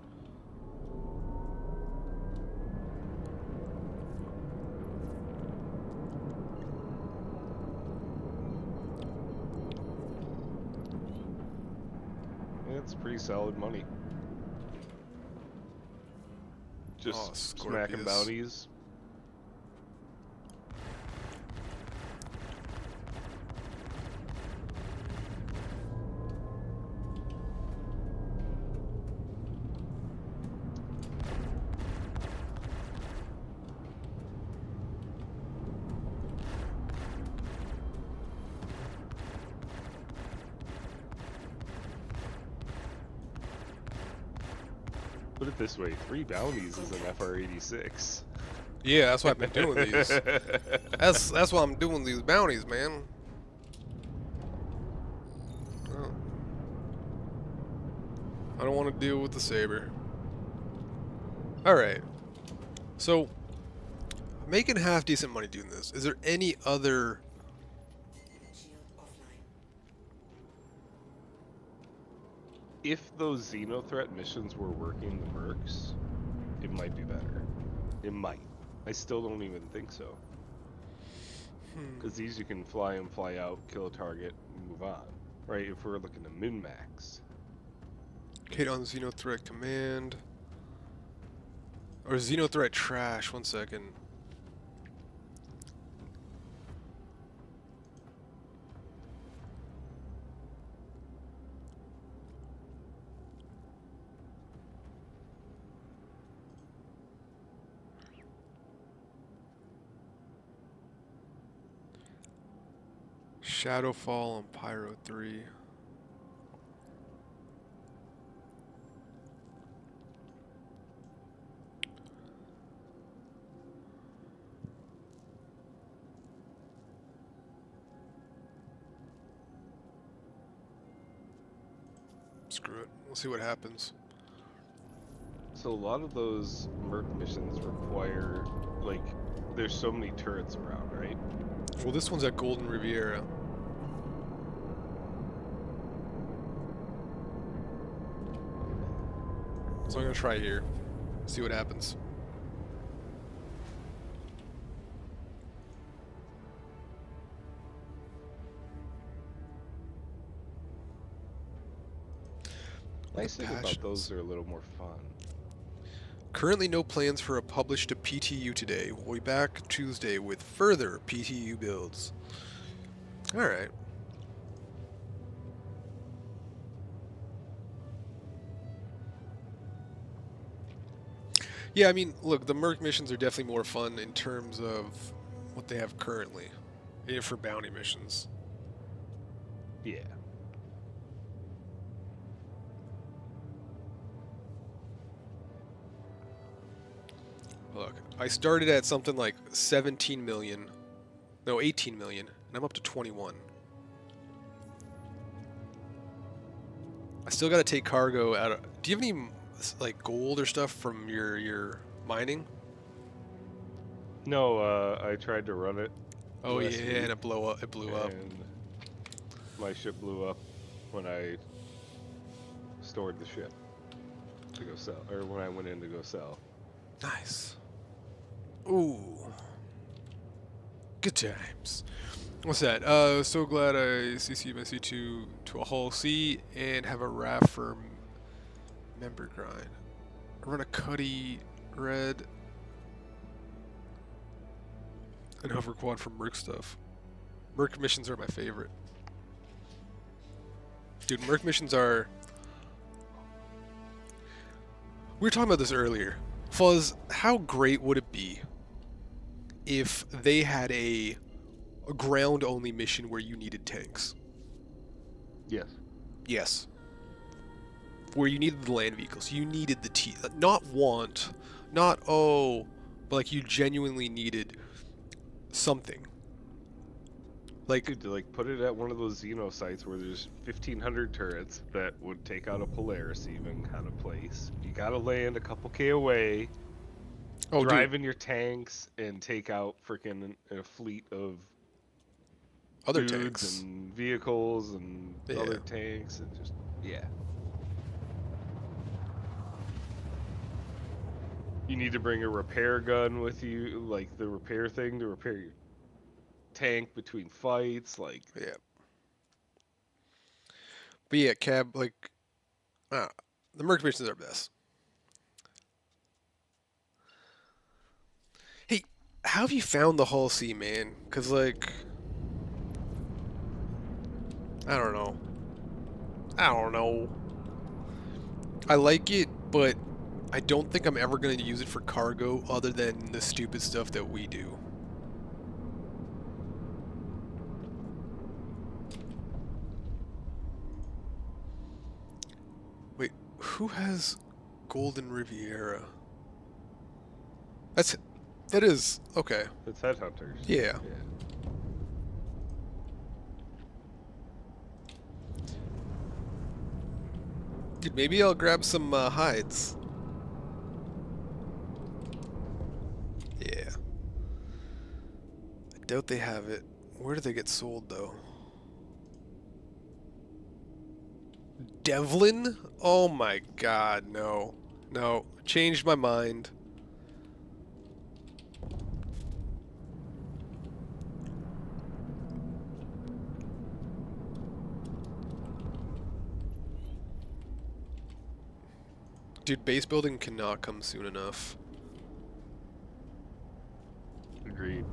That's pretty solid money. Just smacking Scorpius. bounties. Put it this way, 3 bounties is an FR-86. Yeah, that's why I've been doing these. That's why I'm doing these bounties, man. Oh. I don't want to deal with the saber. Alright. So, making half decent money doing this. Is there any other... Shield offline. If those Xenothreat missions were working the mercs, it might be better. It might. I still don't even think so. Because these you can fly in, fly out, kill a target, and move on. Right, if we're looking to min-max. Kate on Xenothreat command. Or Xenothreat trash, 1 second. Shadowfall on Pyro 3. Screw it. We'll see what happens. So a lot of those merc missions require, like, there's so many turrets around, right? Well, this one's at Golden Riviera. So I'm gonna try here. See what happens. Nice thing about passions. those, they're a little more fun. Currently no plans for a published PTU today. We'll be back Tuesday with further PTU builds. Alright. Yeah, I mean, look, the Merc missions are definitely more fun in terms of what they have currently for bounty missions. Yeah. Look, I started at something like 17 million, no, 18 million, and I'm up to 21. I still got to take cargo out of... Do you have any, like, gold or stuff from your mining? No, I tried to run it. Oh yeah, last and week, it blew up. It blew up. and my ship blew up when I stored the ship to go sell, or when I went in to go sell. Nice. Ooh. Good times. What's that? So glad I CC my C2 to a whole C and have a raft for member grind. I run a Cuddy red and hover quad for Merc stuff. Merc missions are my favorite. Dude, Merc missions are... We were talking about this earlier. Fuzz, how great would it be if they had a ground-only mission where you needed tanks? Yes. Yes. Where you needed the land vehicles. You needed the T... Not want, not oh, but like you genuinely needed something. Like, Dude, to like put it at one of those Xeno sites where there's 1,500 turrets that would take out a Polaris even kind of place. You gotta land a couple K away, oh, drive dude, in your tanks, and take out freaking a fleet of other dudes tanks. and vehicles and Yeah. other tanks and just yeah. You need to bring a repair gun with you, like the repair thing to repair your tank between fights, like Yeah. But yeah, Cab, like, Ah, the merc missions are best. Hey, how have you found the Hull C, man? Cause like, I don't know. I don't know. I like it, but I don't think I'm ever going to use it for cargo other than the stupid stuff that we do. Wait, who has Golden Riviera? That is, okay. It's headhunters. Yeah. Dude, maybe I'll grab some hides. Yeah. I doubt they have it. Where do they get sold, though? Devlin? Oh my god, no. No. Changed my mind. Dude, base building cannot come soon enough. Agreed.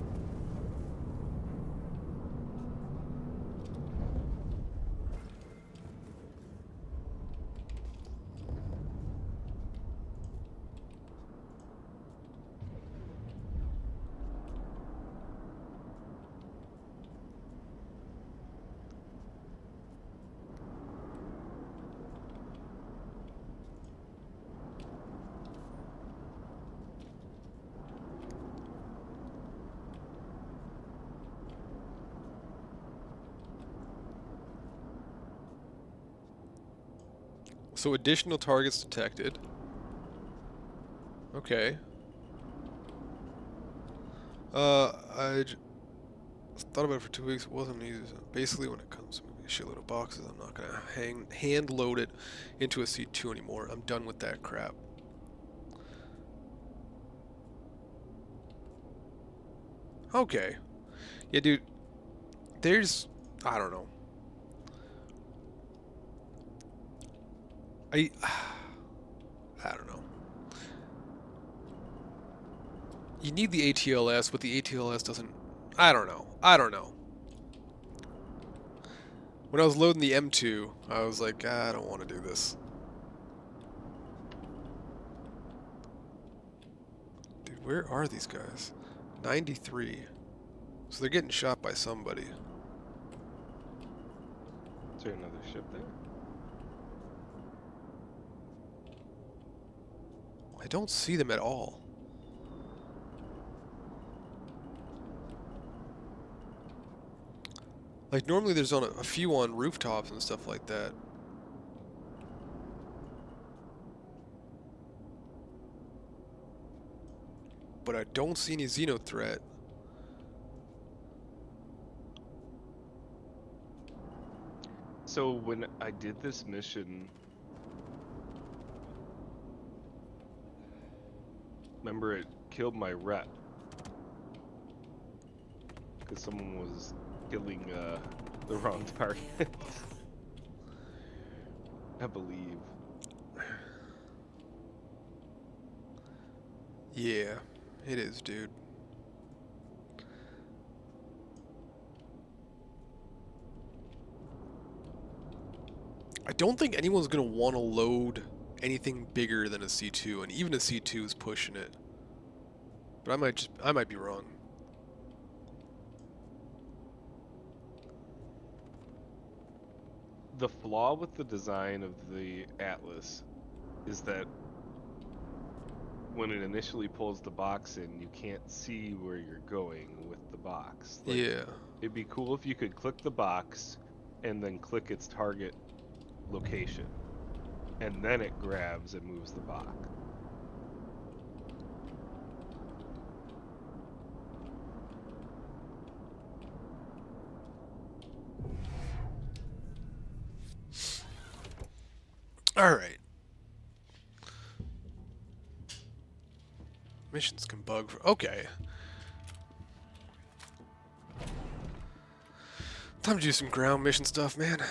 So additional targets detected. Okay. Thought about it for 2 weeks. It wasn't easy. Basically, when it comes to moving a shitload of boxes, I'm not gonna hand load it into a C2 anymore. I'm done with that crap. Okay. Yeah, dude. I don't know. I don't know. You need the ATLS, but the ATLS doesn't... I don't know. I don't know. When I was loading the M2, I was like, I don't want to do this. Dude, where are these guys? 93. So they're getting shot by somebody. Is there another ship there? I don't see them at all. Like, normally there's a few on rooftops and stuff like that. But I don't see any Xeno threat. So when I did this mission, remember it killed my rep because someone was killing the wrong target. I believe. Yeah, it is, dude. I don't think anyone's gonna want to load anything bigger than a C2, and even a C2 is pushing it. But I might be wrong. The flaw with the design of the Atlas is that when it initially pulls the box in, you can't see where you're going with the box. Like, Yeah. it'd be cool if you could click the box and then click its target location, and then it grabs and moves the box. All right. Missions can bug. Okay. Time to do some ground mission stuff, man.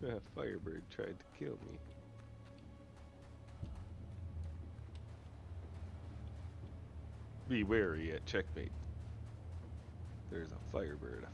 A firebird tried to kill me. Be wary at checkmate. There's a firebird.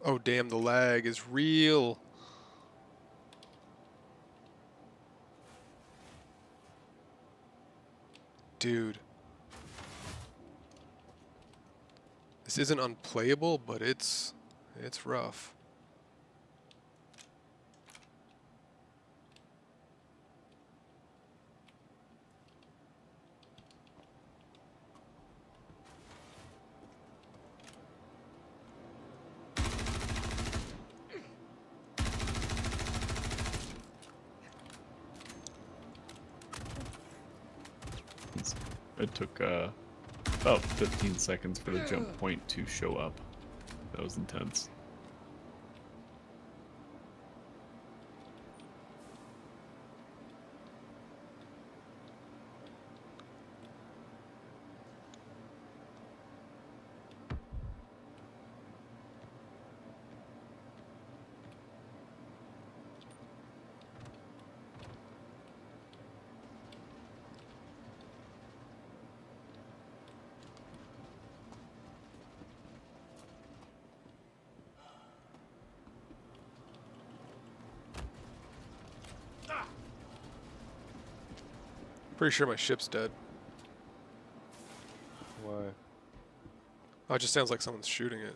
Oh damn, the lag is real. Dude. This isn't unplayable, but it's rough. It took about 15 seconds for the jump point to show up. That was intense. Pretty sure my ship's dead. Why? Oh, it just sounds like someone's shooting it.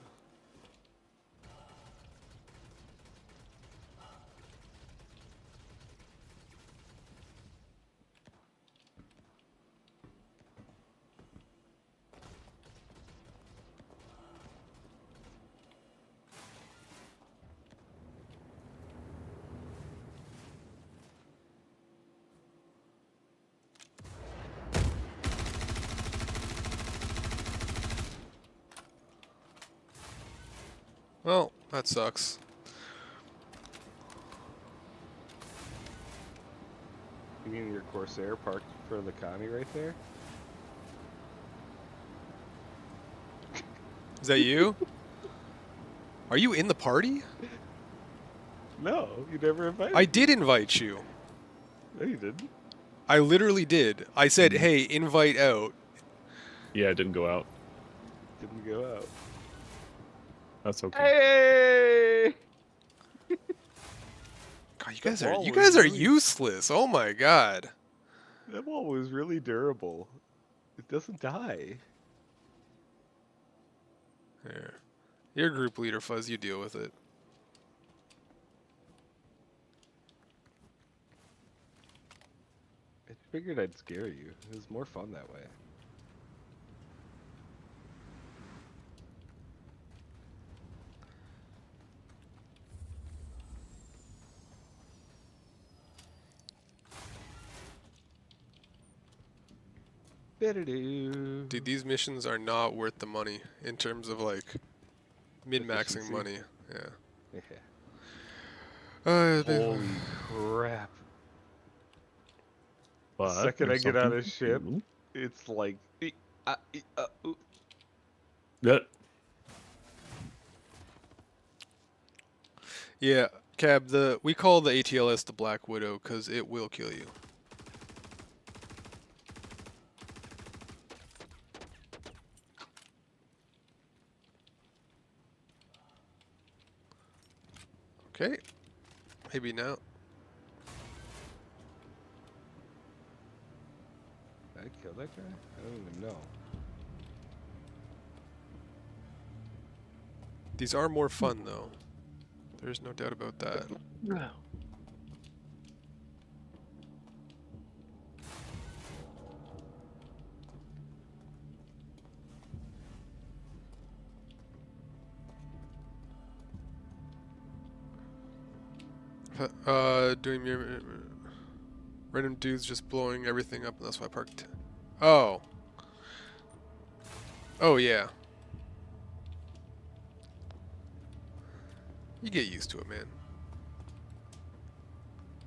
Well, that sucks. You mean your Corsair parked in front of the commie right there? Is that you? Are you in the party? No, you never invited I me. did invite you. No, you didn't. I literally did. I said, hey, invite out. Yeah, it didn't go out. Didn't go out. That's okay. Hey! God, you That guys wall are was really- useless. Oh my god. That wall was really durable. It doesn't die. Here. You're group leader, Fuzz. You deal with it. I figured I'd scare you. It was more fun that way. Ba-da-doo. Dude, these missions are not worth the money in terms of like min-maxing Efficiency. money. Yeah. Yeah. It's been- Holy crap. But The second I there's get out something of to ship, do. it's like... ooh. That Yeah, Cab. We call the ATLS the Black Widow because it will kill you. Okay. Maybe now. Did I kill that guy? I don't even know. These are more fun though. There's no doubt about that. Doing your random dudes just blowing everything up, and that's why I parked. Oh. Oh yeah. You get used to it, man.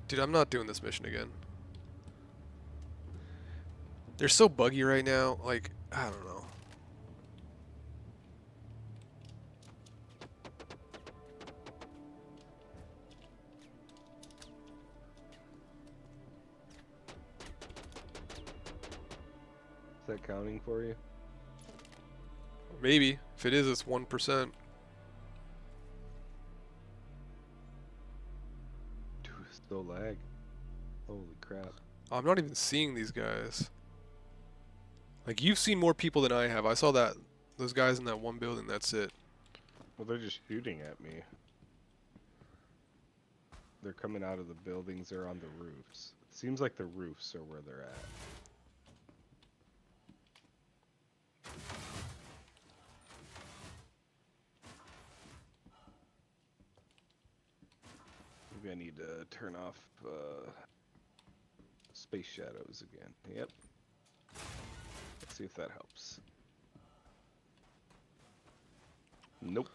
Dude, I'm not doing this mission again. They're so buggy right now. Like, I don't know. Is that counting for you? Maybe. If it is, it's 1%. Dude, still lag. Holy crap. I'm not even seeing these guys. Like, you've seen more people than I have. I saw those guys in that one building, that's it. Well, they're just shooting at me. They're coming out of the buildings, they're on the roofs. It seems like the roofs are where they're at. Maybe I need to turn off space shadows again. Yep. Let's see if that helps. Nope.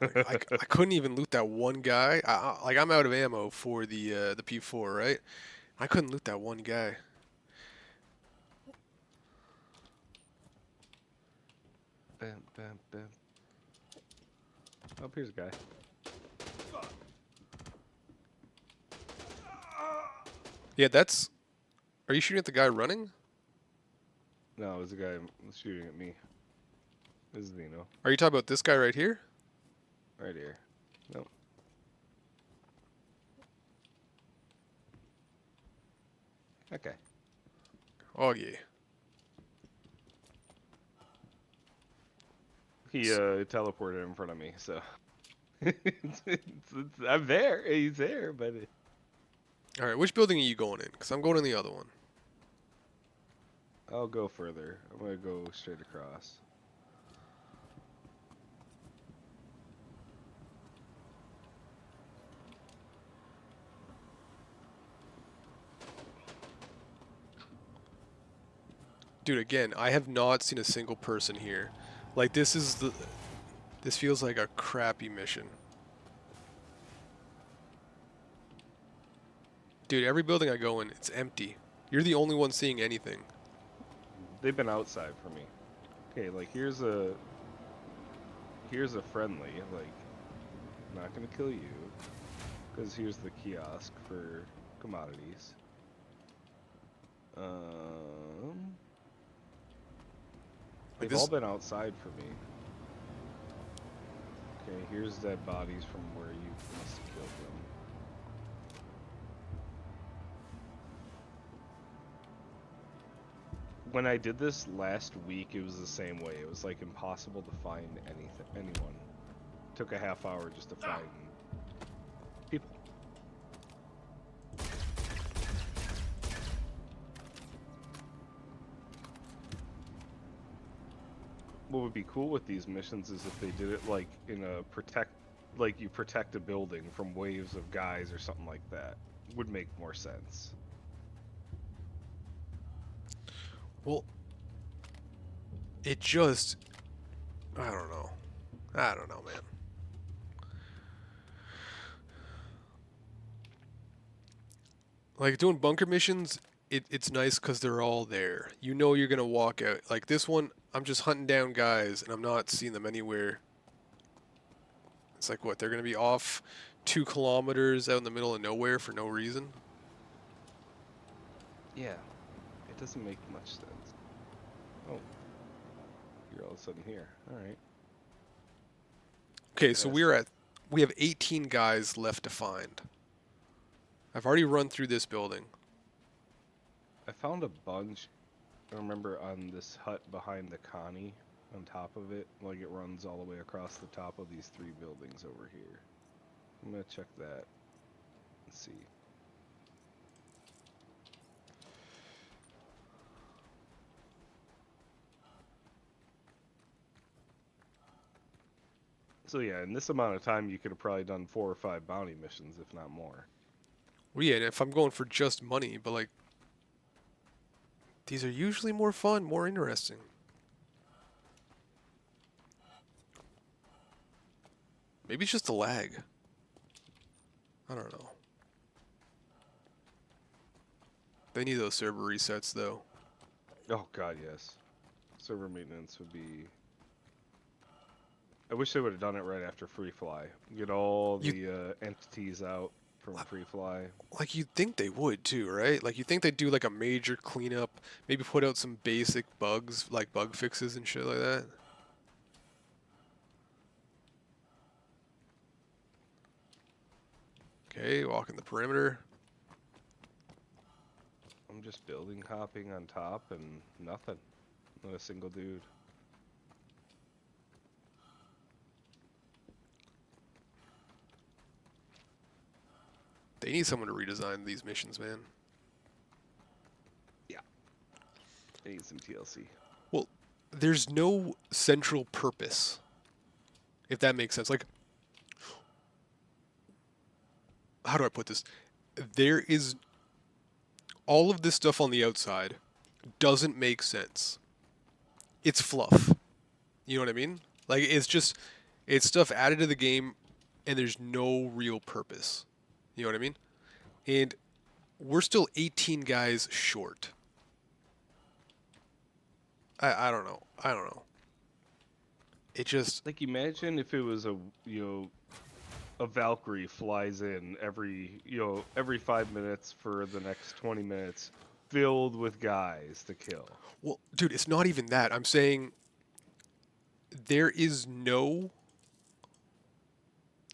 I couldn't even loot that one guy. Like, I'm out of ammo for the P4, right? I couldn't loot that one guy. Bam, bam, bam. Oh, here's a guy. Yeah, that's... Are you shooting at the guy running? No, it was a guy shooting at me. This is Zeno. Are you talking about this guy right here? Right here. Nope. Okay. Oh, yeah. He teleported in front of me, so I'm there. He's there, but All right, which building are you going in? Because I'm going in the other one. I'll go further. I'm gonna go straight across. Dude, again, I have not seen a single person here. Like, this feels like a crappy mission. Dude, every building I go in, it's empty. You're the only one seeing anything. They've been outside for me. Okay, like here's a friendly, like not gonna kill you, because here's the kiosk for commodities. They've all been outside for me. Okay, here's dead bodies from where you must have killed them. When I did this last week, it was the same way. It was like impossible to find anyone. Took a half hour just to find people. What would be cool with these missions is if they did it like in a like you protect a building from waves of guys or something like that. Would make more sense. Well, it just... I don't know. I don't know, man. Like, doing bunker missions, it's nice because they're all there. You know you're going to walk out. Like, this one, I'm just hunting down guys, and I'm not seeing them anywhere. It's like, what, they're going to be off 2 kilometers out in the middle of nowhere for no reason? Yeah, it doesn't make much sense. Oh, you're all of a sudden here. All right. Okay, so we have 18 guys left to find. I've already run through this building. I found a bunch. I remember on this hut behind the Connie, on top of it, like it runs all the way across the top of these 3 buildings over here. I'm gonna check that. Let's see. So yeah, in this amount of time, you could have probably done 4 or 5 bounty missions, if not more. Well, yeah, and if I'm going for just money, but like, these are usually more fun, more interesting. Maybe it's just the lag. I don't know. They need those server resets, though. Oh god, yes. Server maintenance would be... I wish they would have done it right after Free Fly. Get all the entities out from Free Fly. Like, you'd think they would, too, right? Like, you'd think they'd do, like, a major cleanup. Maybe put out some basic bugs, like bug fixes and shit like that. Okay, walking the perimeter. I'm just building hopping on top and nothing. Not a single dude. They need someone to redesign these missions, man. Yeah. I need some TLC. Well, there's no central purpose, if that makes sense. Like, how do I put this? There is... all of this stuff on the outside doesn't make sense. It's fluff. You know what I mean? Like, it's just... it's stuff added to the game, and there's no real purpose. You know what I mean? And we're still 18 guys short. I don't know. I don't know. It just... like, imagine if it was a, a Valkyrie flies in every 5 minutes for the next 20 minutes, filled with guys to kill. Well, dude, it's not even that. I'm saying there is no,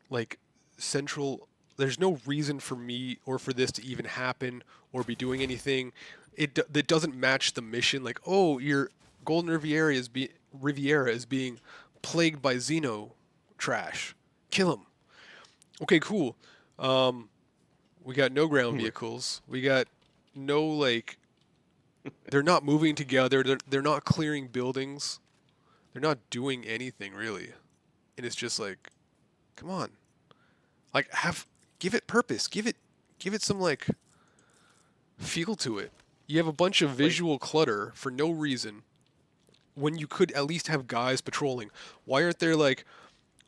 like, central... there's no reason for me or for this to even happen or be doing anything. That doesn't match the mission. Like, oh, your Golden Riviera is being plagued by Xeno trash. Kill him. Okay, cool. We got no ground vehicles. We got no, like... they're not moving together. They're not clearing buildings. They're not doing anything, really. And it's just like, come on. Like, give it purpose. Give it some, like, feel to it. You have a bunch of visual clutter for no reason when you could at least have guys patrolling. Why aren't there, like,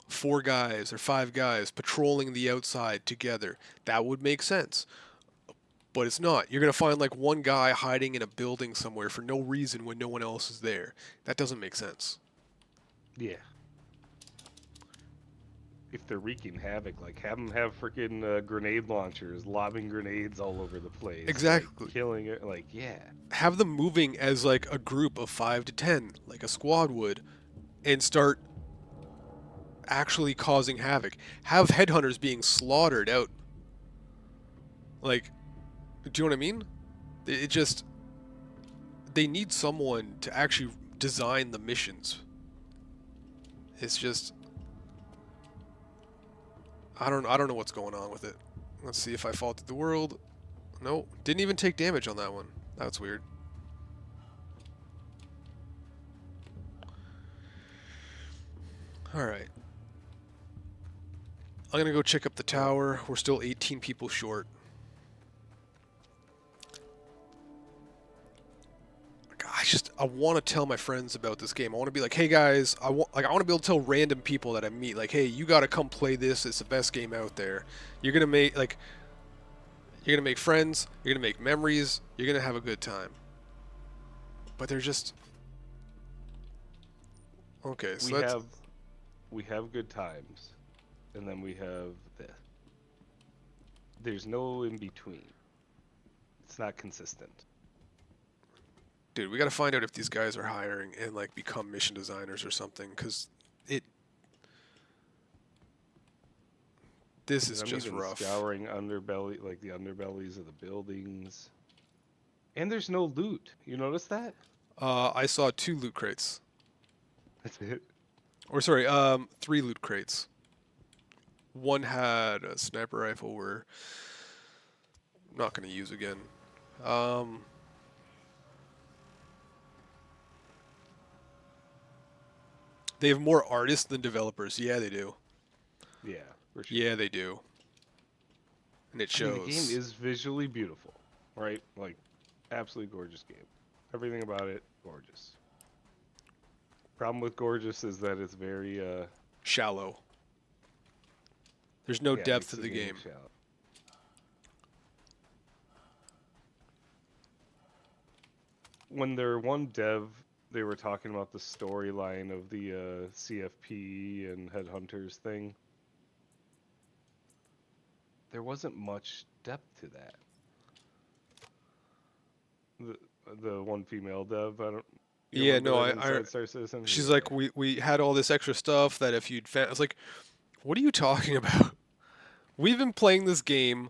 4 guys or 5 guys patrolling the outside together? That would make sense. But it's not. You're going to find, like, one guy hiding in a building somewhere for no reason when no one else is there. That doesn't make sense. Yeah. If they're wreaking havoc, like, have them have freaking grenade launchers, lobbing grenades all over the place. Exactly. Like, killing it, like, yeah. Have them moving as, like, a group of 5 to 10, like a squad would, and start actually causing havoc. Have headhunters being slaughtered out. Like, do you know what I mean? It just... they need someone to actually design the missions. It's just... I don't know what's going on with it. Let's see if I fall through the world. No, didn't even take damage on that one. That's weird. Alright. I'm gonna go check up the tower. We're still 18 people short. I want to tell my friends about this game. I want to be like, hey guys, I want to be able to tell random people that I meet, like, hey, you got to come play this. It's the best game out there. You're gonna make friends. You're gonna make memories. You're gonna have a good time. But they're just okay. So we have good times, and then we have this. There's no in between. It's not consistent. Dude, we got to find out if these guys are hiring and, like, become mission designers or something, because this is just rough. Scouring underbelly, like the underbellies of the buildings, and there's no loot. You notice that? I saw 2 loot crates. That's it. Or sorry, 3 loot crates. One had a sniper rifle we're not going to use again. They have more artists than developers. Yeah, they do. Yeah, for sure. Yeah, they do. And it I mean, the shows. game is visually beautiful, right? Like, absolutely gorgeous game. Everything about it, gorgeous. Problem with gorgeous is that it's very, Shallow. There's no yeah, depth makes to the game. shallow. When their one dev, they were talking about the storyline of the CFP and Headhunters thing. There wasn't much depth to that. The one female dev, I don't. You Yeah, remember no, that I Inside Star Citizen? she's Yeah. like, we had all this extra stuff that if you'd found, I was like, what are you talking about? We've been playing this game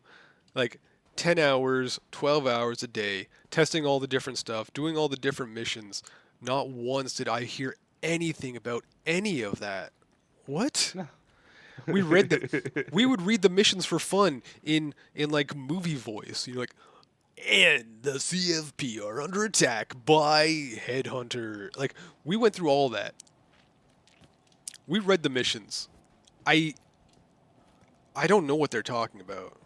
like 10 hours, 12 hours a day, testing all the different stuff, doing all the different missions. Not once did I hear anything about any of that. What? We read the we would read the missions for fun in like movie voice. You're like, and the CFP are under attack by Headhunter. Like, we went through all that. We read the missions. I don't know what they're talking about.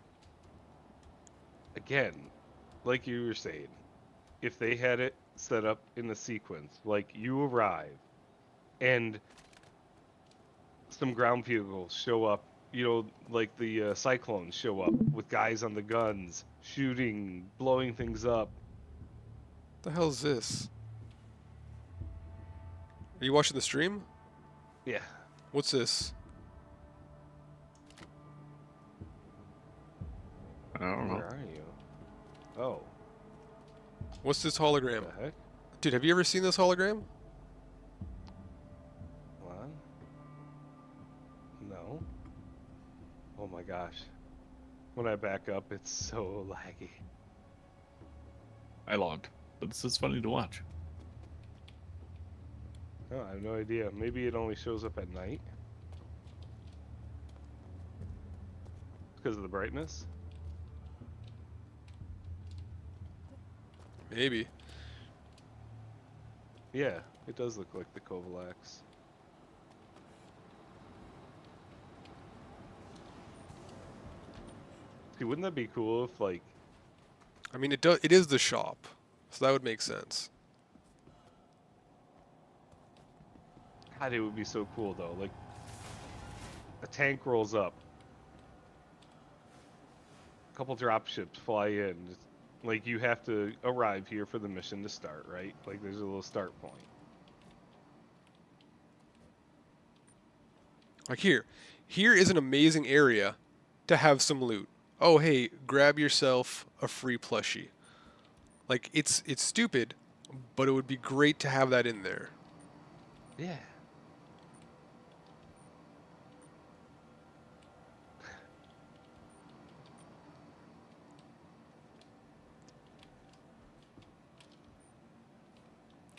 Again, like you were saying, if they had it set up in the sequence, like you arrive and some ground vehicles show up, you know, like the Cyclones show up with guys on the guns, shooting, blowing things up. What the hell is this? Are you watching the stream? Yeah. What's this? I don't know. Where are you? Oh, What's this what hologram? the heck? Dude, have you ever seen this hologram? Hold on. No. Oh my gosh. When I back up, it's so laggy. I logged, but this is funny to watch. Oh, I have no idea. Maybe it only shows up at night. Because of the brightness? Maybe. Yeah, it does look like the Kovalax. See, wouldn't that be cool if, like, I mean, it is the shop, so that would make sense. God, it would be so cool though. Like, a tank rolls up, a couple drop ships fly in. Just, like, you have to arrive here for the mission to start, right? Like, there's a little start point. Like here is an amazing area to have some loot. Oh, hey, grab yourself a free plushie. Like, it's stupid, but it would be great to have that in there. Yeah.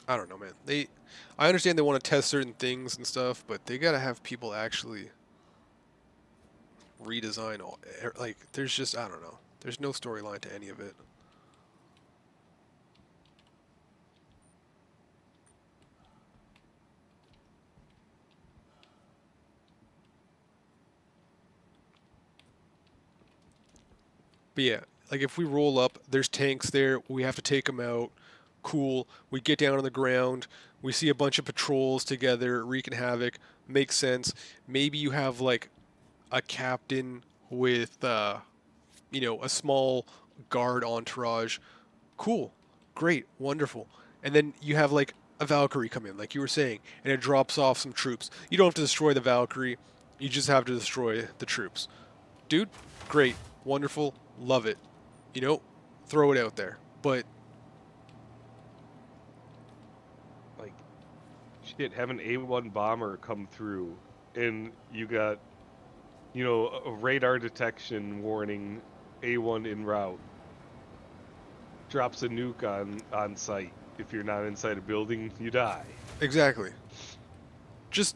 I don't know, man. I understand they want to test certain things and stuff, but they gotta have people actually redesign all. Like, there's just, I don't know. There's no storyline to any of it. But yeah, like if we roll up, there's tanks there. We have to take them out. Cool. We get down on the ground. We see a bunch of patrols together wreaking havoc. Makes sense. Maybe you have like a captain with, you know, a small guard entourage. Cool. Great. Wonderful. And then you have like a Valkyrie come in, like you were saying, and it drops off some troops. You don't have to destroy the Valkyrie. You just have to destroy the troops. Dude, great. Wonderful. Love it. You know, throw it out there. But Like, shit, have an A1 bomber come through, and you got, you know, a radar detection warning, A1 en route. Drops a nuke on site. If you're not inside a building, you die. exactly. Just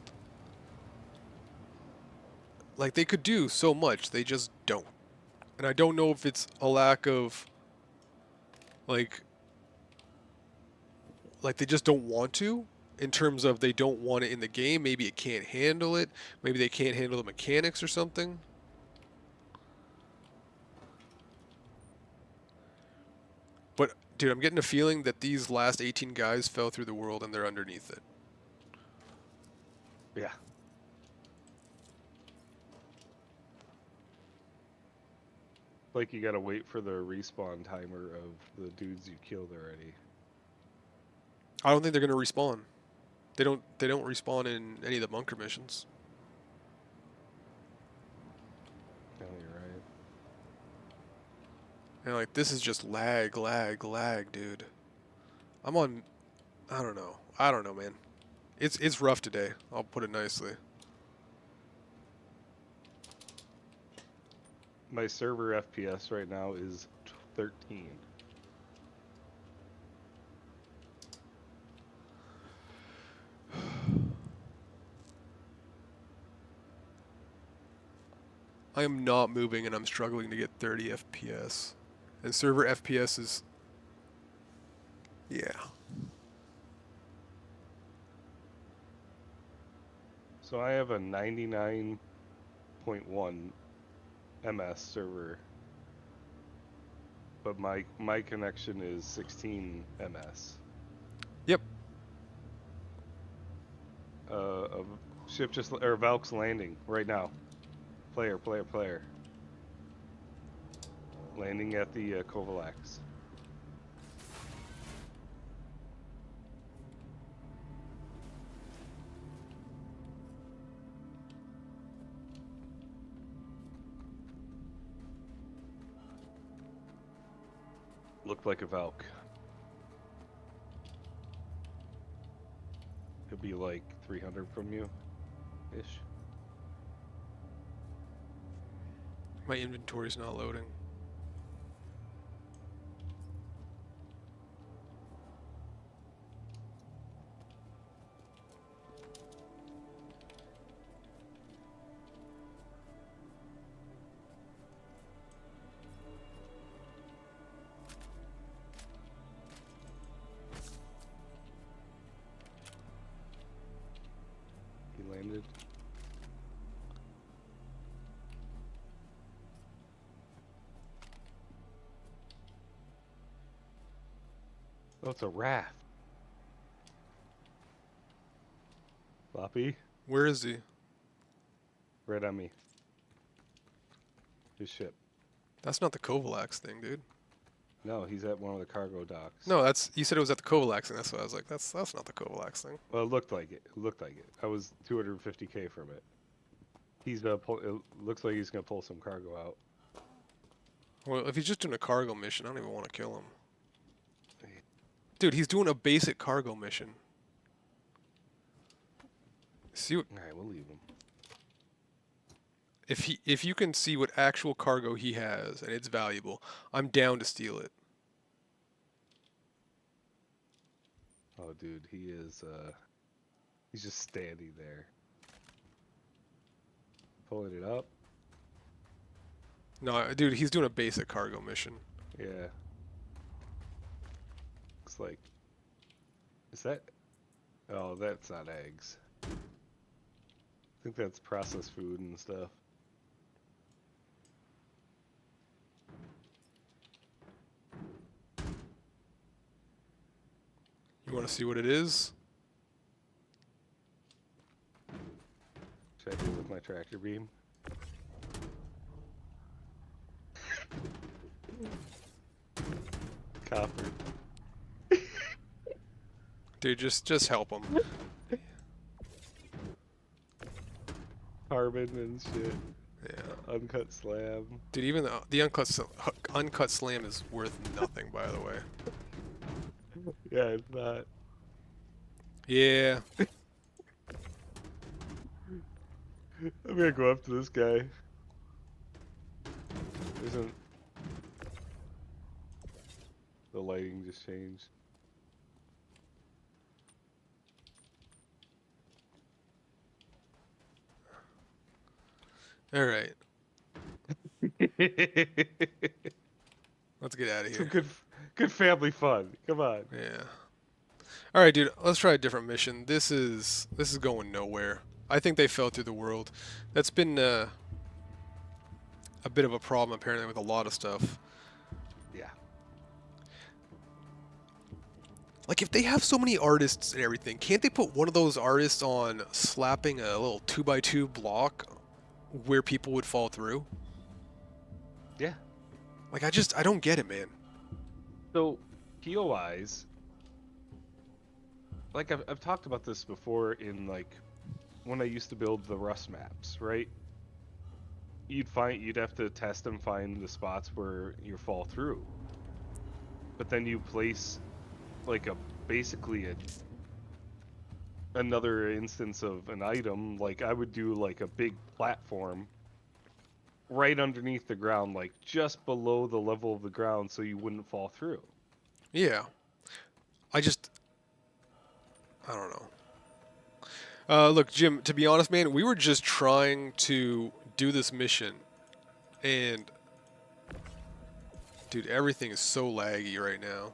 like they could do so much, they just don't. And I don't know if it's a lack of like they just don't want to. in terms of they don't want it in the game. Maybe it can't handle it. Maybe they can't handle the mechanics or something. But, dude, I'm getting a feeling that these last 18 guys fell through the world and they're underneath it. Yeah. Like you gotta wait for the respawn timer of the dudes you killed already. I don't think they're gonna respawn. They don't respawn in any of the bunker missions. No, you're right. And like this is just lag, dude. I'm on I don't know, man. It's rough today. I'll put it nicely. My server FPS right now is 13. I am not moving and I'm struggling to get 30 FPS. And server FPS is yeah. So I have a 99.1 MS server, but my connection is 16 MS. Yep. Ship just or Valk's landing right now. Player. Landing at the Kovalax. Looked like a Valk. Could be like 300 from you, ish. My inventory's not loading. He landed. Oh, it's a raft. Floppy, Where is he? right on me. His ship. That's not the Kovalax thing, dude. No, he's at one of the cargo docks. No, that's you said it was at the Kovalax thing. That's why I was like, that's not the Kovalax thing. Well, it looked like it. It looked like it. I was 250k from it. He's it looks like he's gonna pull some cargo out. Well, if he's just doing a cargo mission, I don't even want to kill him. Dude, he's doing a basic cargo mission. See what, All right, we'll leave him. if you can see what actual cargo he has and it's valuable, I'm down to steal it. Oh, dude, he is. He's just standing there, pulling it up. No, dude, he's doing a basic cargo mission. Yeah. Looks like. Is that? Oh, that's not eggs. I think that's processed food and stuff. You want to see what it is? Should I do it with my tractor beam? Copper. Dude, just help him. Carbon and shit. Yeah. Uncut slab. Dude, even the uncut slam is worth nothing, by the way. Yeah, it's not. Yeah. I'm gonna go up to this guy. Isn't the lighting just changed? All right. Let's get out of Some here. good family fun. Come on. Yeah. All right, dude. Let's try a different mission. This is going nowhere. I think they fell through the world. That's been a bit of a problem apparently with a lot of stuff. Yeah. Like if they have so many artists and everything, can't they put one of those artists on slapping a little 2x2 block where people would fall through? Yeah. Like I don't get it, man. So, POIs, like I've talked about this before in like when I used to build the Rust maps, right? You'd have to test and find the spots where you fall through. But then you place like basically another instance of an item, like I would do like a big platform right underneath the ground, like just below the level of the ground so you wouldn't fall through. Yeah. I don't know. Look, Jim, to be honest, man, we were just trying to do this mission. And, dude, everything is so laggy right now.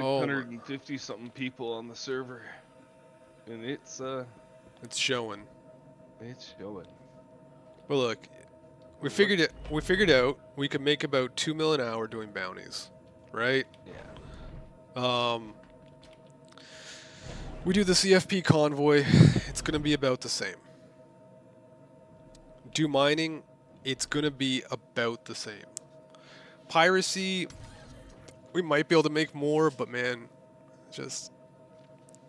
Oh, 650 something people on the server. And it's showing. showing. But look, we figured out we could make about 2 mil an hour doing bounties, right? Yeah. We do the CFP convoy, it's gonna be about the same. Do mining, it's gonna be about the same. Piracy, we might be able to make more, but man, just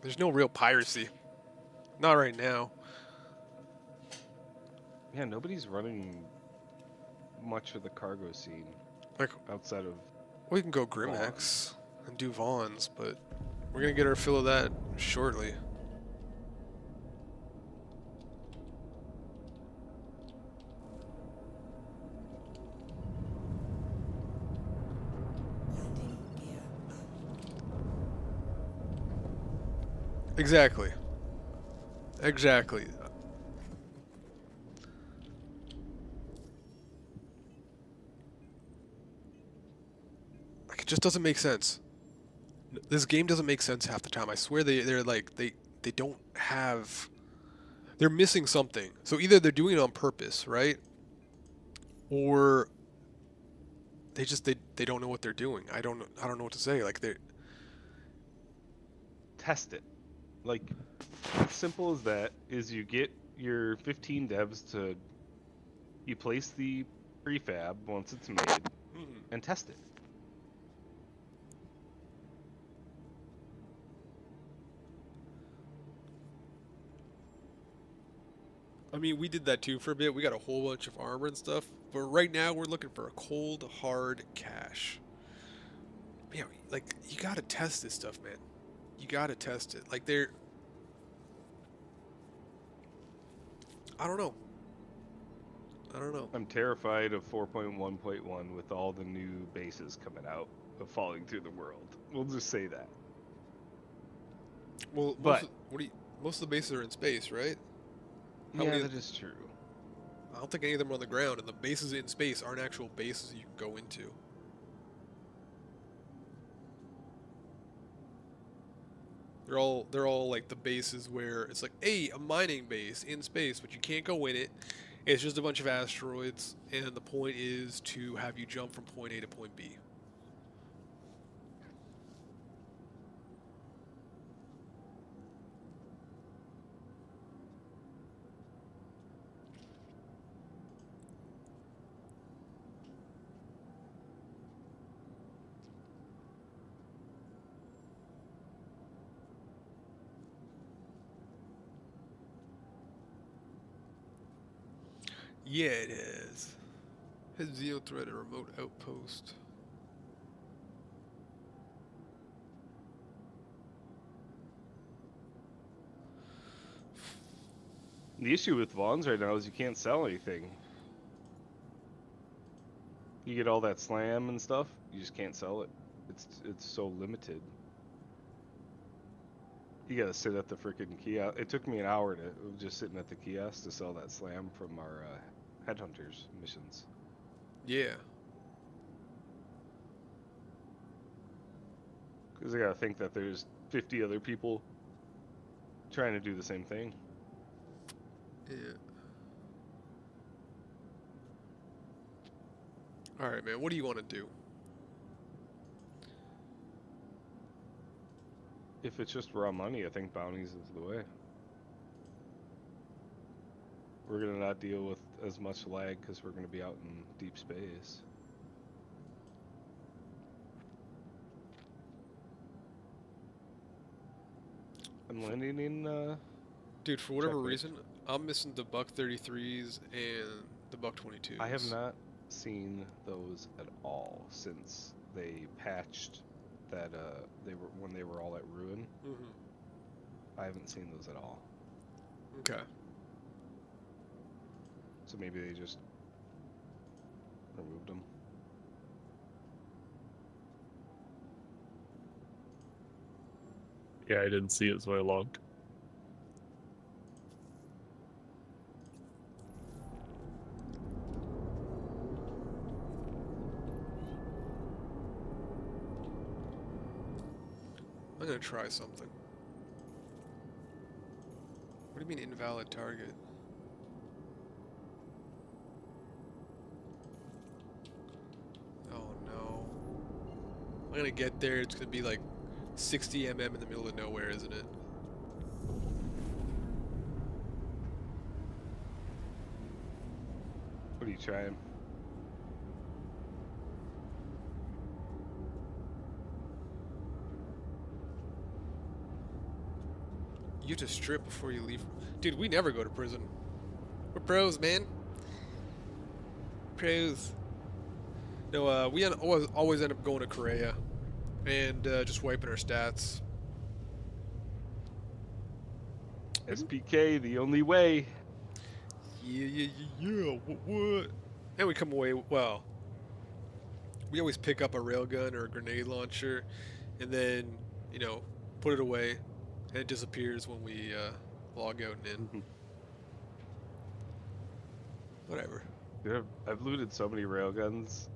there's no real piracy. Not right now. Yeah, nobody's running much of the cargo scene Like outside of we can go Grimax and do Vons, but we're gonna get our fill of that shortly. Exactly. Exactly. Like it just doesn't make sense. This game doesn't make sense half the time. I swear they're like they don't have, they're missing something. So either they're doing it on purpose, right? Or they don't know what they're doing. I don't know what to say. Like they test it. Like, as simple as that is you get your 15 devs to, you place the prefab once it's made and test it. I mean, we did that too for a bit. We got a whole bunch of armor and stuff. But right now, we're looking for a cold, hard cash. Yeah, like, you gotta test this stuff, man. You gotta test it. Like, they're... I don't know. I'm terrified of 4.1.1 with all the new bases coming out of falling through the world. We'll just say that. Well, but most of the bases are in space, right? Yeah, that is true. I don't think any of them are on the ground, and the bases in space aren't actual bases you can go into. They're all like the bases where it's like, hey, a mining base in space, but you can't go in it. It's just a bunch of asteroids, and the point is to have you jump from point A to point B. Yeah, it is. Has Zeo threat a remote outpost? The issue with Vons right now is you can't sell anything. You get all that slam and stuff, you just can't sell it. It's so limited. You gotta sit at the freaking kiosk. It took me an hour to just sitting at the kiosk to sell that slam from our headhunters missions. Yeah. Because I gotta think that there's 50 other people trying to do the same thing. Yeah. All right, man. What do you want to do? If it's just raw money, I think bounties is the way. We're gonna not deal with as much lag because we're gonna be out in deep space. I'm landing in, Dude, for whatever checkmate. reason, I'm missing the Buck 33s and the Buck 22s. I have not seen those at all since they patched that, when they were all at Ruin. Mm-hmm. I haven't seen those at all. Okay. So maybe they just removed them. Yeah, I didn't see it, so I logged. I'm gonna try something. What do you mean invalid target? Oh no. I'm gonna get there, it's gonna be like 60 mm in the middle of nowhere, isn't it? What are you trying? You have to strip before you leave. Dude, we never go to prison. We're pros, man. Pros. No, we always end up going to Korea and just wiping our stats. SPK, the only way. Yeah. What? And we come away, well, we always pick up a railgun or a grenade launcher and then, you know, put it away and it disappears when we log out and in. Whatever. Dude, I've looted so many railguns,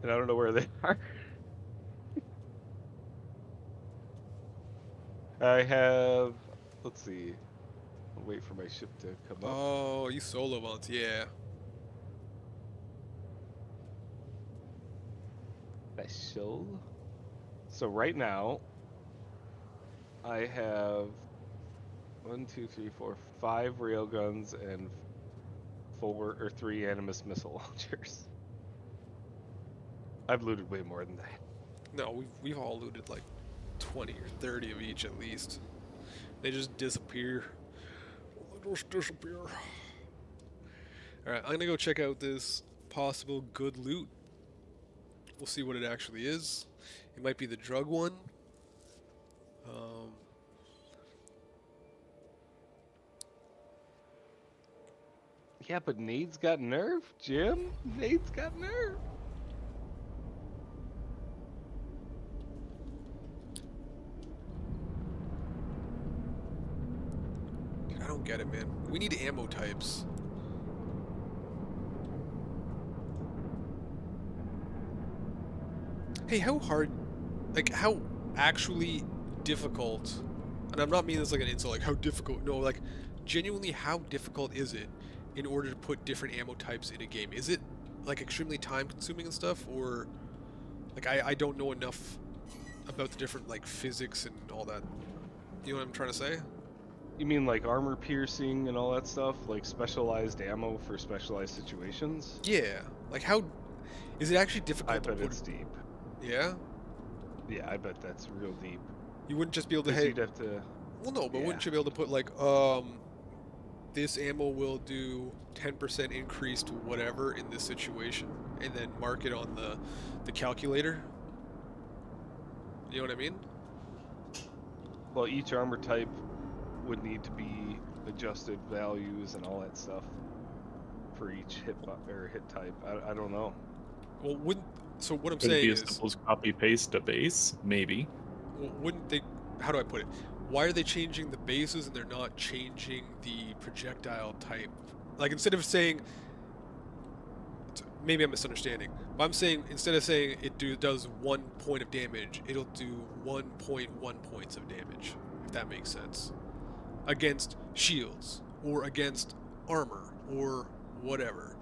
and I don't know where they are. I have, let's see, I'll wait for my ship to come up. Oh, you solo mounts, yeah. Special. So right now, I have 5 railguns and 4 or 3 Animus missile launchers. I've looted way more than that. No, we've all looted like 20 or 30 of each at least. They just disappear. They just disappear. Alright, I'm gonna go check out this possible good loot. We'll see what it actually is. It might be the drug one. Yeah, but Nade's got nerve, Jim. Nade's got nerve. Dude, I don't get it, man. We need ammo types. Hey, how hard, like, how actually difficult, and I'm not meaning this like an insult, like, how difficult, no, like, genuinely, how difficult is it in order to put different ammo types in a game? Is it, like, extremely time-consuming and stuff, or, like, I don't know enough about the different, like, physics and all that. You know what I'm trying to say? You mean like armor piercing and all that stuff? Like specialized ammo for specialized situations? Yeah. Like, how, is it actually I difficult to bet put? it's deep. Yeah? Yeah, I bet that's real deep. You wouldn't just be able to, 'Cause hey, you'd have to... well, no, but yeah. wouldn't you be able to put, like, this ammo will do 10% increase to whatever in this situation, and then mark it on the calculator? You know what I mean? Well, each armor type would need to be adjusted values and all that stuff for each hit type. I don't know. Well, wouldn't, so what I'm Could it saying be is, as simple as copy paste a base? Maybe. well, wouldn't they, how do I put it? Why are they changing the bases and they're not changing the projectile type? Like, instead of saying, maybe I'm misunderstanding. But I'm saying instead of saying it does 1 point of damage, it'll do 1.1 points of damage, if that makes sense. Against shields, or against armor, or whatever.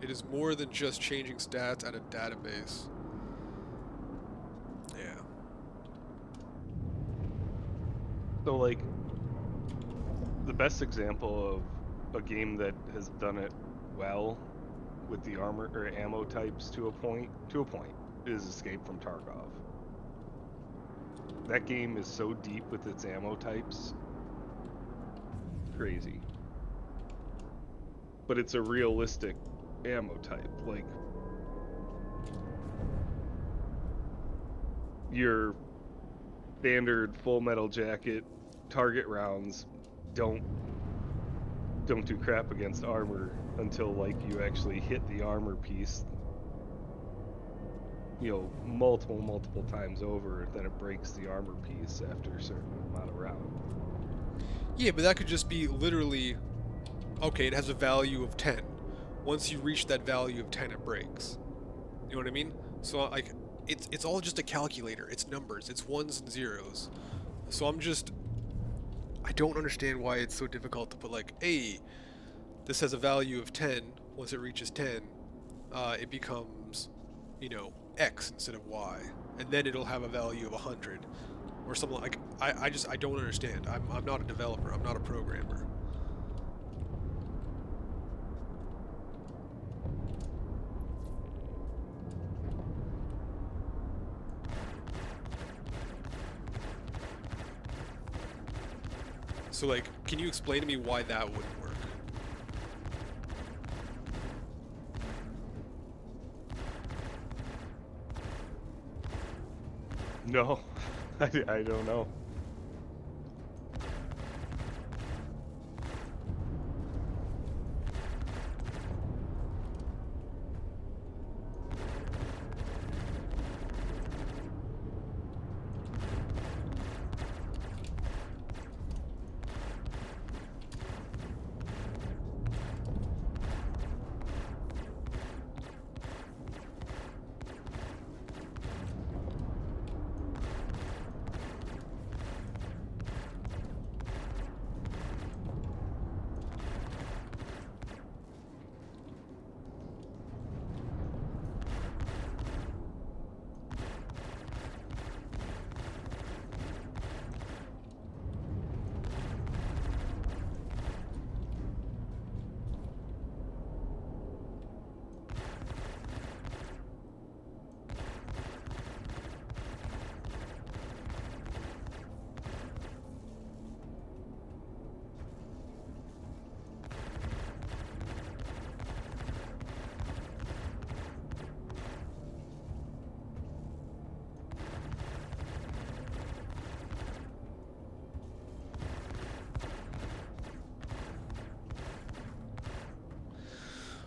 It is more than just changing stats at a database. Yeah. So, like, the best example of a game that has done it well with the armor or ammo types to a point is Escape from Tarkov. That game is so deep with its ammo types. Crazy. But it's a realistic ammo type. Like, your standard full metal jacket target rounds don't do crap against armor until, like, you actually hit the armor piece, you know, multiple times over. Then it breaks the armor piece after a certain amount of round. Yeah, but that could just be literally, okay, it has a value of 10. Once you reach that value of 10, it breaks. You know what I mean? So, like, it's all just a calculator. It's numbers. It's ones and zeros. So I don't understand why it's so difficult to put, like, hey, this has a value of 10. Once it reaches 10, it becomes, you know, X instead of Y. And then it'll have a value of 100. Or something like, I don't understand. I'm not a developer. I'm not a programmer. So, like, can you explain to me why that wouldn't work? No, I don't know.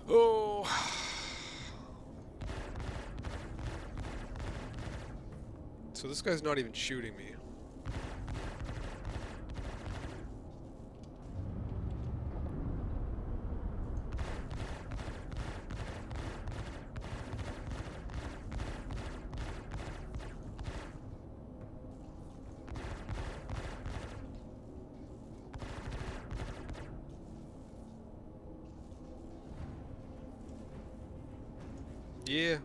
Oh. So this guy's not even shooting me. Yeah.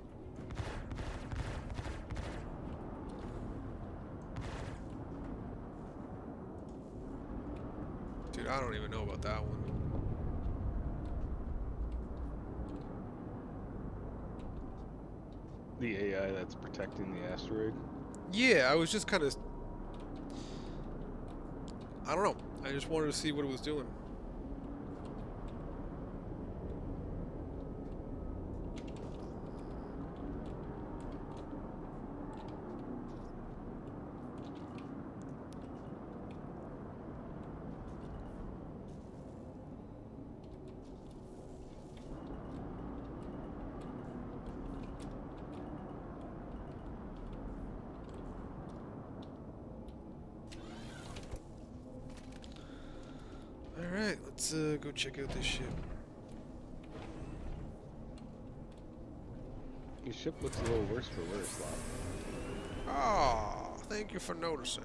Dude, I don't even know about that one. The AI that's protecting the asteroid. Yeah, I was just kind of... I don't know. I just wanted to see what it was doing. Alright, let's go check out this ship. Your ship looks a little worse for wear, Slot. Ah, thank you for noticing.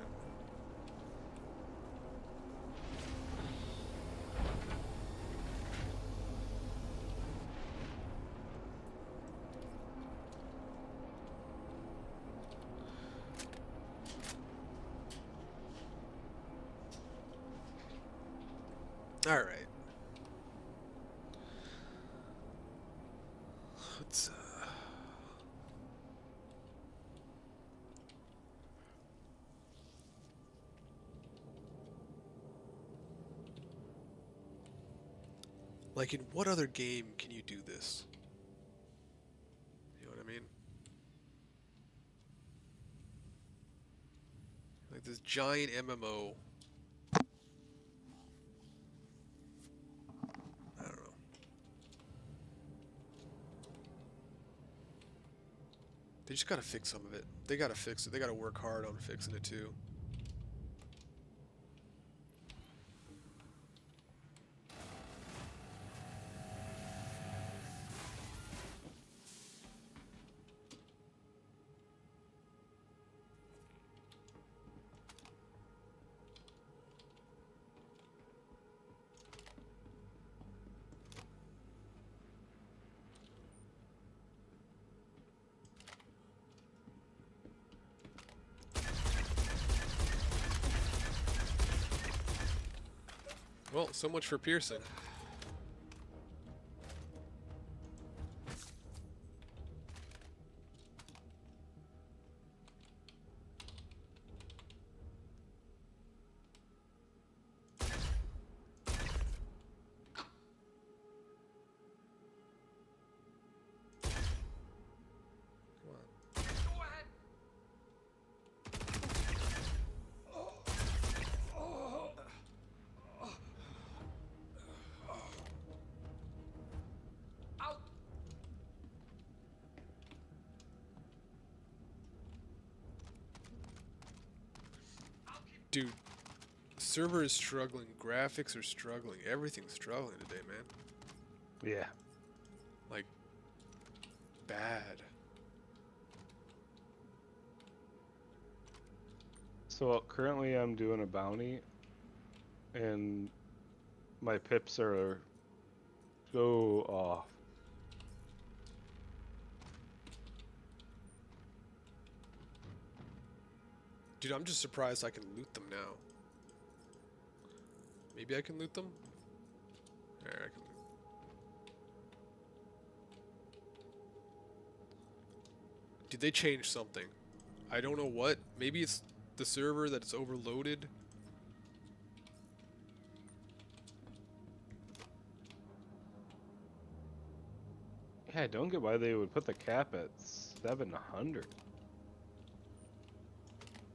All right. Let's like in what other game can you do this? You know what I mean? Like this giant MMO. I don't know. They just gotta fix some of it. They gotta fix it. They gotta work hard on fixing it too. Well, so much for Pearson. Dude, server is struggling, graphics are struggling, everything's struggling today, man. Yeah. Like, bad. So currently I'm doing a bounty, and my pips are so off. Dude, I'm just surprised I can loot them now. Maybe I can loot them? There, I can loot. Did they change something? I don't know what. Maybe it's the server that's overloaded. Yeah, I don't get why they would put the cap at 700.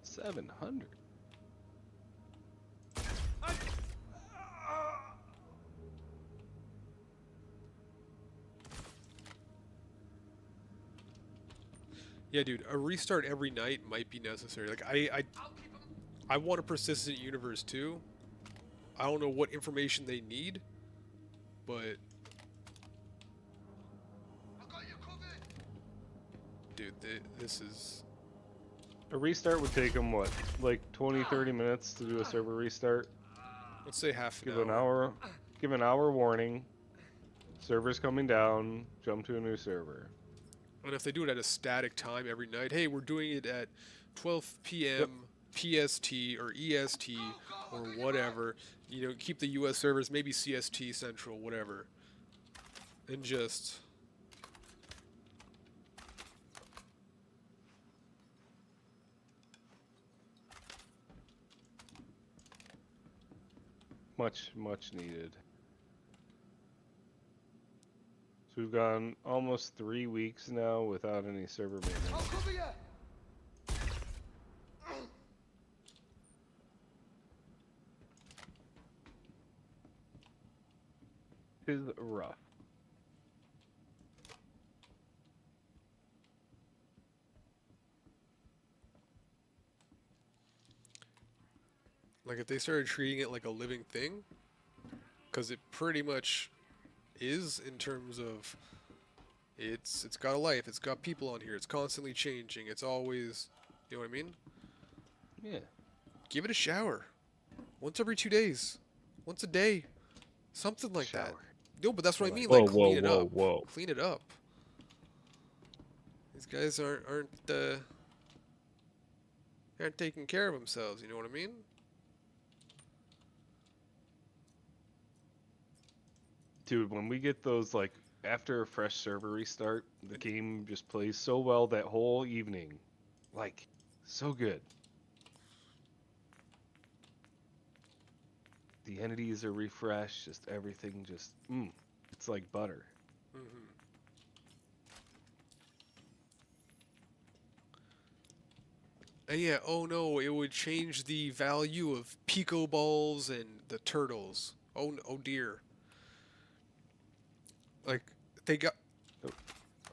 700. Yeah, dude, a restart every night might be necessary. Like, I want a persistent universe too. I don't know what information they need, but dude, this is A restart would take them, what, like 20, 30 minutes to do a server restart? let's say half an Give an hour. hour, give an hour warning. Server's coming down, jump to a new server. And if they do it at a static time every night, hey, we're doing it at 12 p.m. PST or EST or whatever, you know, keep the US servers, maybe CST Central, whatever. And just Much, much needed. So we've gone almost 3 weeks now without any server maintenance. Is rough. like if they started treating it like a living thing, because it pretty much is in terms of it's got a life, it's got people on here, it's constantly changing, it's always, you know what I mean? Yeah. Give it a shower once every 2 days, once a day, something like that. Shower. No, but that's what I mean. Whoa, Like clean it whoa, up. whoa. Clean it up. These guys aren't taking care of themselves. You know what I mean? Dude, when we get those, like, after a fresh server restart, the game just plays so well that whole evening. Like, so good. The entities are refreshed, just everything just, it's like butter. Mm-hmm. And yeah, oh no, it would change the value of pico balls and the turtles. Oh dear. Like they got.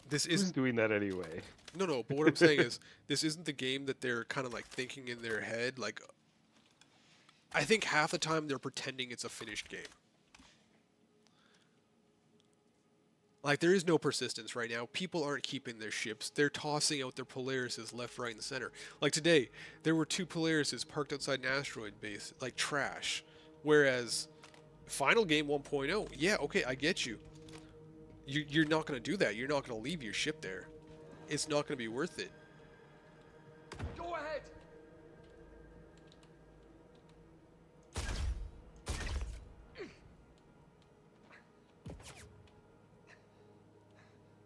This Who's isn't. doing that anyway? No, but what I'm saying is, this isn't the game that they're kind of like thinking in their head. Like, I think half the time they're pretending it's a finished game. Like, there is no persistence right now. People aren't keeping their ships. They're tossing out their Polarises left, right, and center. Like today, there were 2 Polarises parked outside an asteroid base, like trash. Whereas, final game 1.0, yeah, okay, I get you. You're not going to do that. You're not going to leave your ship there. It's not going to be worth it. Go ahead.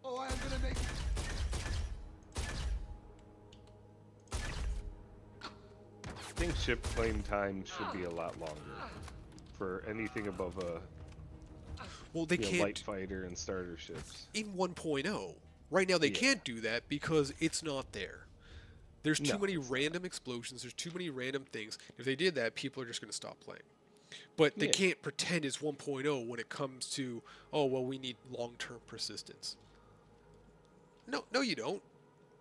Oh, I'm gonna make it. I think ship claim time should be a lot longer for anything above a Well, they can't. light fighter and starter ships. In 1.0. Right now, they Yeah. can't do that because it's not there. There's too No, many it's not. random explosions. There's too many random things. If they did that, people are just going to stop playing. But they Yeah. can't pretend it's 1.0 when it comes to, oh, well, we need long-term persistence. No, you don't.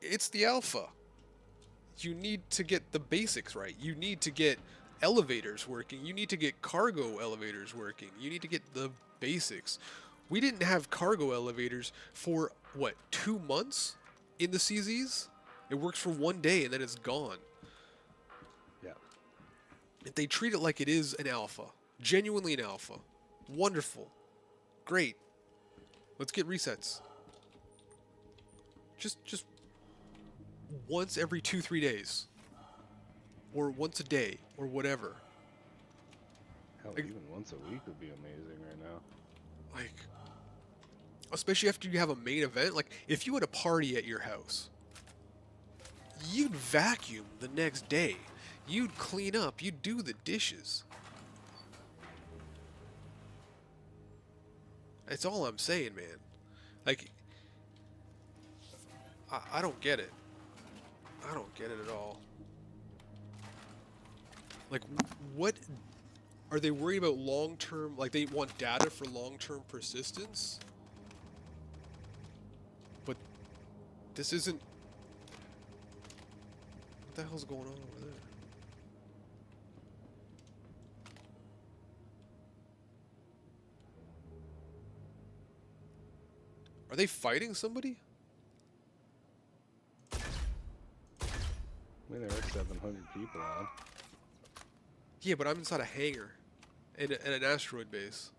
It's the alpha. You need to get the basics right. You need to get elevators working. You need to get cargo elevators working. You need to get the basics. We didn't have cargo elevators for, what, 2 months in the CZs? It works for 1 day and then it's gone. Yeah. If they treat it like it is an alpha, genuinely an alpha, wonderful, great. Let's get resets. Just once every 2-3 days, or once a day, or whatever. Hell, Like- even once a week would be amazing right now. Like, especially after you have a main event. Like, if you had a party at your house, you'd vacuum the next day. You'd clean up. You'd do the dishes. That's all I'm saying, man. Like, I don't get it. I don't get it at all. Like, what are they worried about long-term? Like, they want data for long-term persistence? But this isn't. What the hell's going on over there? Are they fighting somebody? I mean, there are 700 people on. Yeah, but I'm inside a hangar in an asteroid base.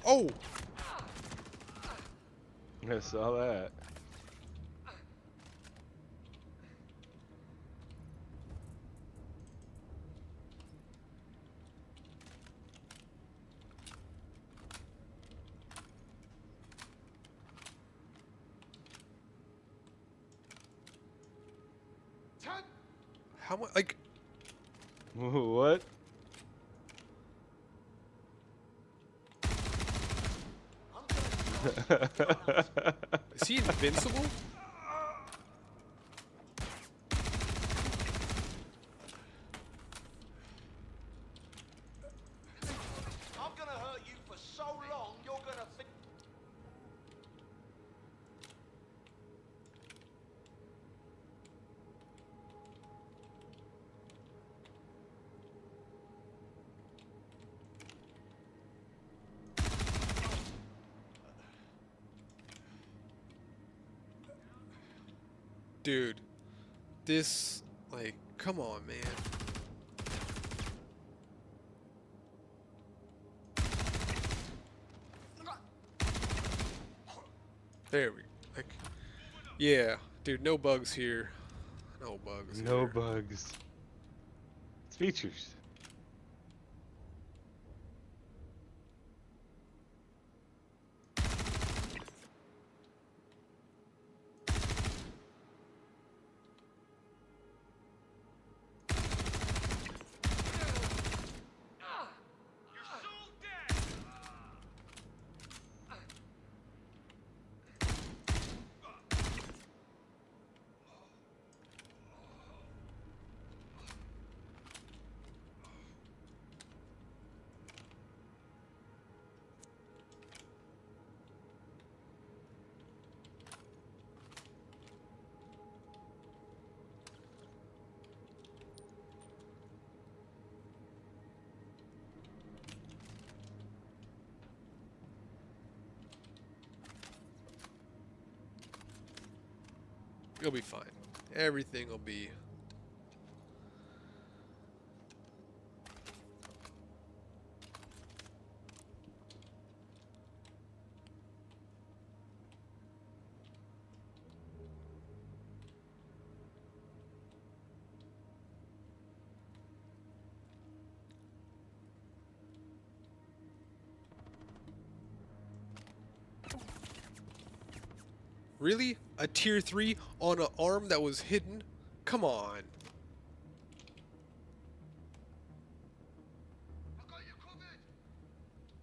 Oh! I saw that. How much? Like, What? Is he invincible? I'm gonna hurt you for so long, you're gonna think. Dude, this, like, come on, man. There we, like, yeah, dude, no bugs here. No bugs No here. bugs. It's features. You'll be fine. Everything will be. Really? A tier 3 on an arm that was hidden? Come on.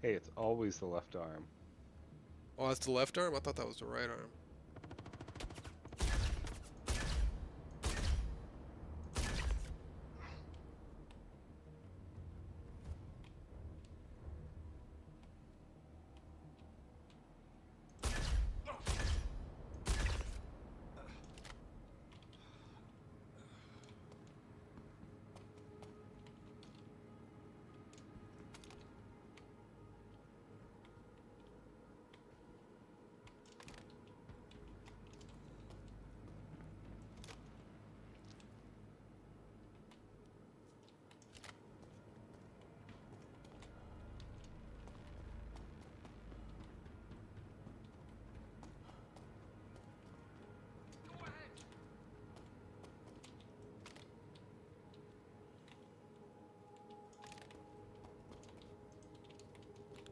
Hey, it's always the left arm. Oh, that's the left arm? I thought that was the right arm.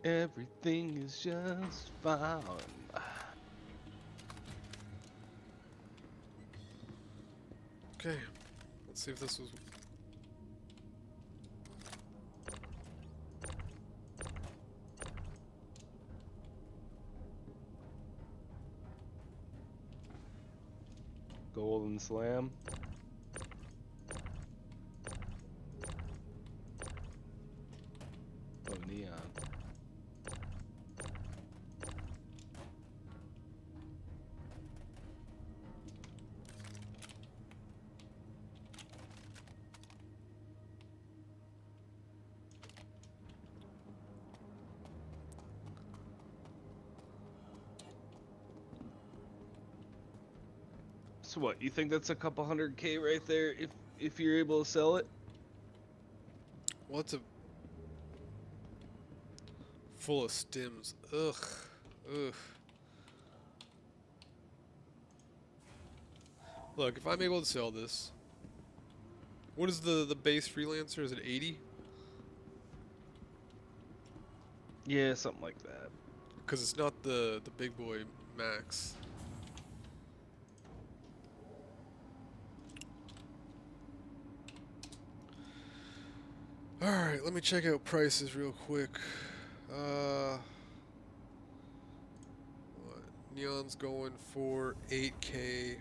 Everything is just fine. Okay. Let's see if this was. Golden Slam. Oh, neon. So what? You think that's a couple $100K right there if you're able to sell it? What's a. Full of stims. Ugh. Ugh. Look, if I'm able to sell this. What is the base freelancer? Is it 80? Yeah, something like that. Because it's not the big boy max. Alright, let me check out prices real quick. Neon's going for 8K.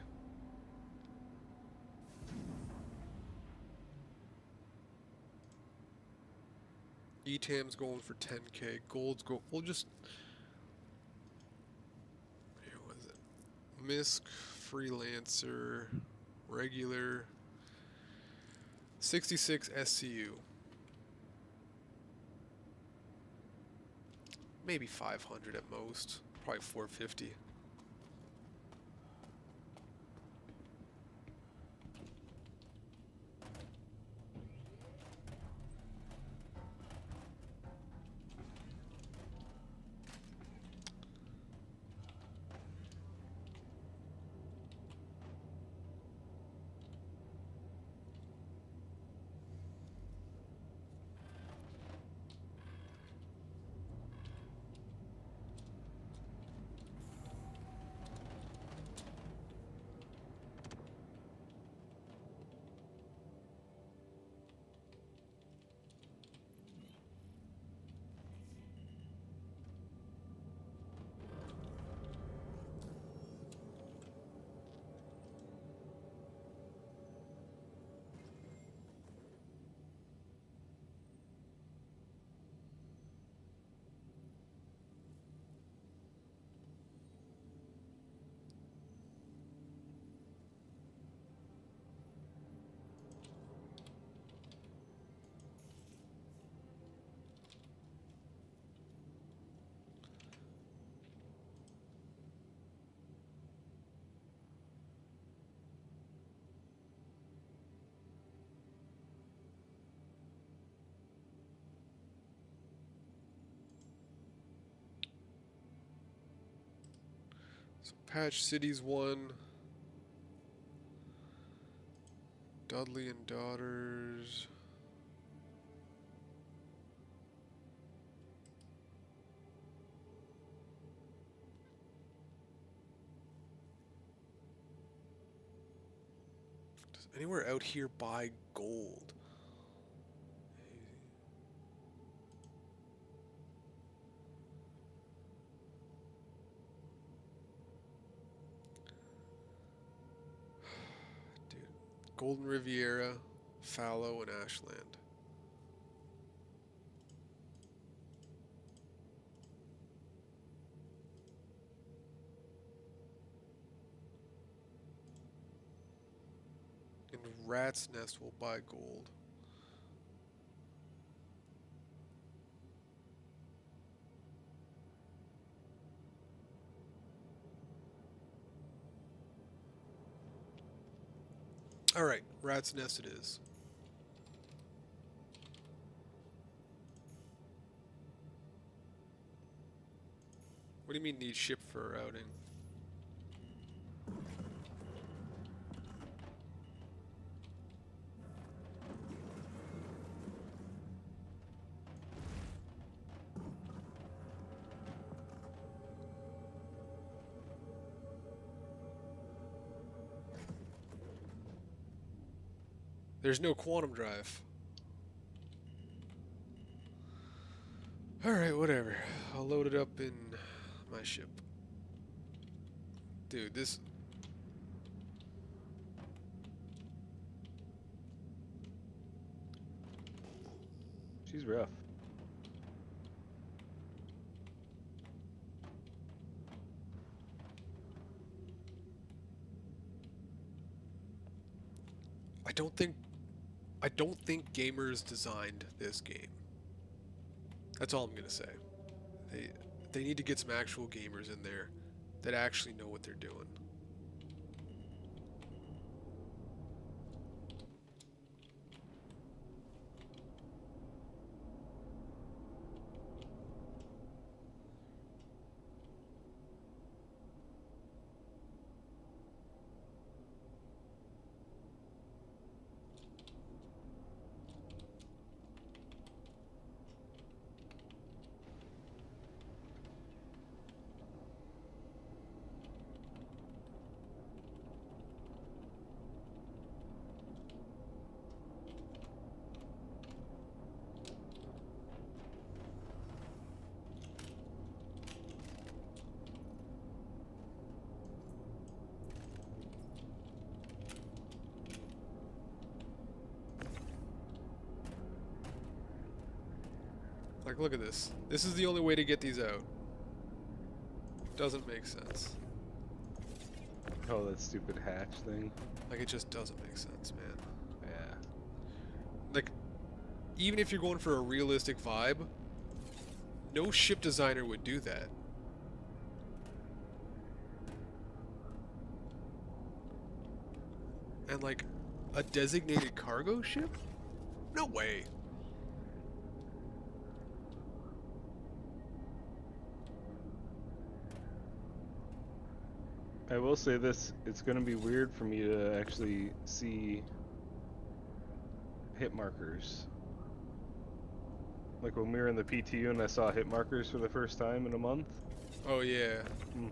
ETAM's going for 10K. Gold's go. We'll just. Here, what is it? MISC, Freelancer, regular. 66 SCU. Maybe 500 at most. Probably 450. So Patch City's one. Dudley and Daughters. Does anywhere out here buy gold? Dude. Golden Riviera, Fallow, and Ashland. And Rat's Nest will buy gold. Alright, Rat's Nest it is. What do you mean need ship for a routing? There's no quantum drive. Alright, whatever. I'll load it up in my ship. Dude, this... She's rough. I don't think gamers designed this game. That's all I'm gonna say. They need to get some actual gamers in there that actually know what they're doing. Like, look at this. This is the only way to get these out. Doesn't make sense. Oh, that stupid hatch thing. Like, it just doesn't make sense, man. Yeah. Like, even if you're going for a realistic vibe, no ship designer would do that. And like, a designated cargo ship? No way. I will say this, it's going to be weird for me to actually see hit markers. Like when we were in the PTU and I saw hit markers for the first time in a month. Oh yeah. Hmm.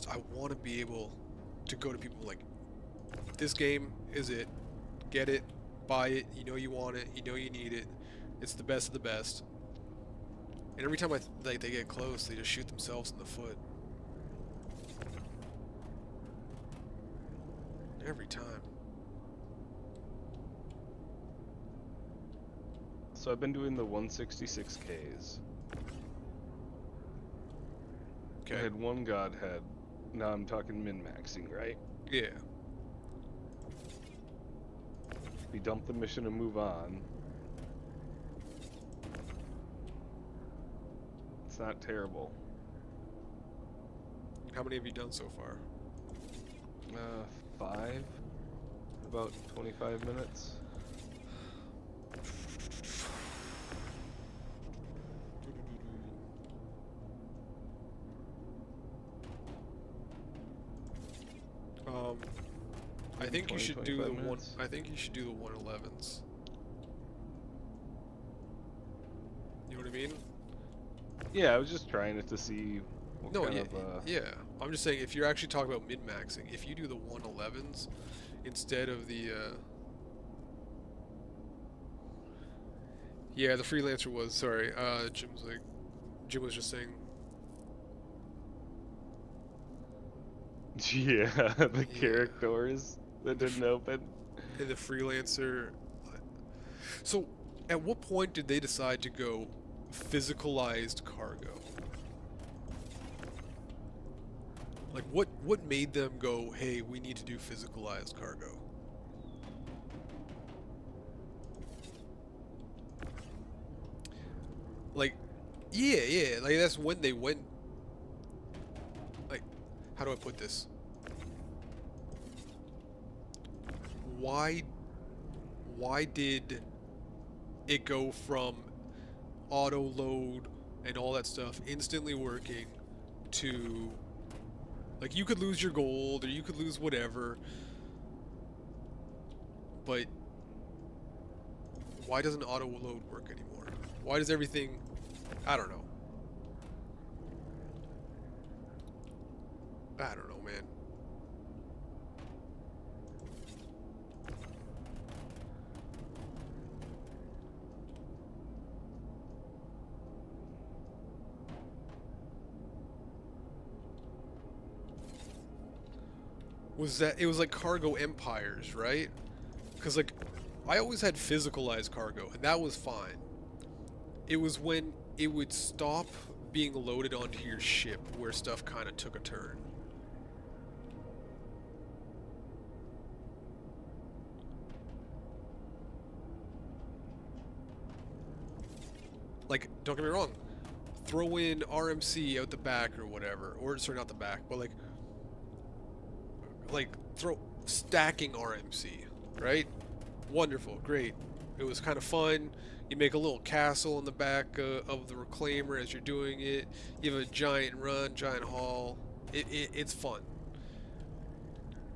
I want to be able to go to people like, this game is it. Get it, buy it, you know you want it, you know you need it. It's the best of the best. And every time they get close, they just shoot themselves in the foot. Every time. So I've been doing the 166Ks. I Okay. had one godhead. Now I'm talking min-maxing, right? Yeah. We dump the mission and move on. It's not terrible. How many have you done so far? 5. About 25 minutes. I think you should do the 25 one. minutes. I think you should do the 111s. You know what I mean? Yeah, I was just trying it to see what No, kind yeah, of, yeah. I'm just saying, if you're actually talking about min-maxing, if you do the 111s instead of the, yeah, the freelancer was, sorry, Jim was just saying, yeah, the characters that didn't open. and the freelancer. So, at what point did they decide to go physicalized cargo? Like, what made them go, hey, we need to do physicalized cargo? Like, yeah, like that's when they went. Like, how do I put this? Why did it go from auto load and all that stuff instantly working to, like, you could lose your gold or you could lose whatever, but why doesn't auto load work anymore? Why does everything, I don't know. I don't know, man. Was that, it was like cargo empires, right? Because, like, I always had physicalized cargo, and that was fine. It was when it would stop being loaded onto your ship where stuff kind of took a turn. Like, don't get me wrong, throw in RMC out the back or whatever, or sorry, not the back, but like throw stacking RMC, right? Wonderful, great. It was kind of fun. You make a little castle in the back of the reclaimer as you're doing it. You have a giant run, giant haul. It's fun.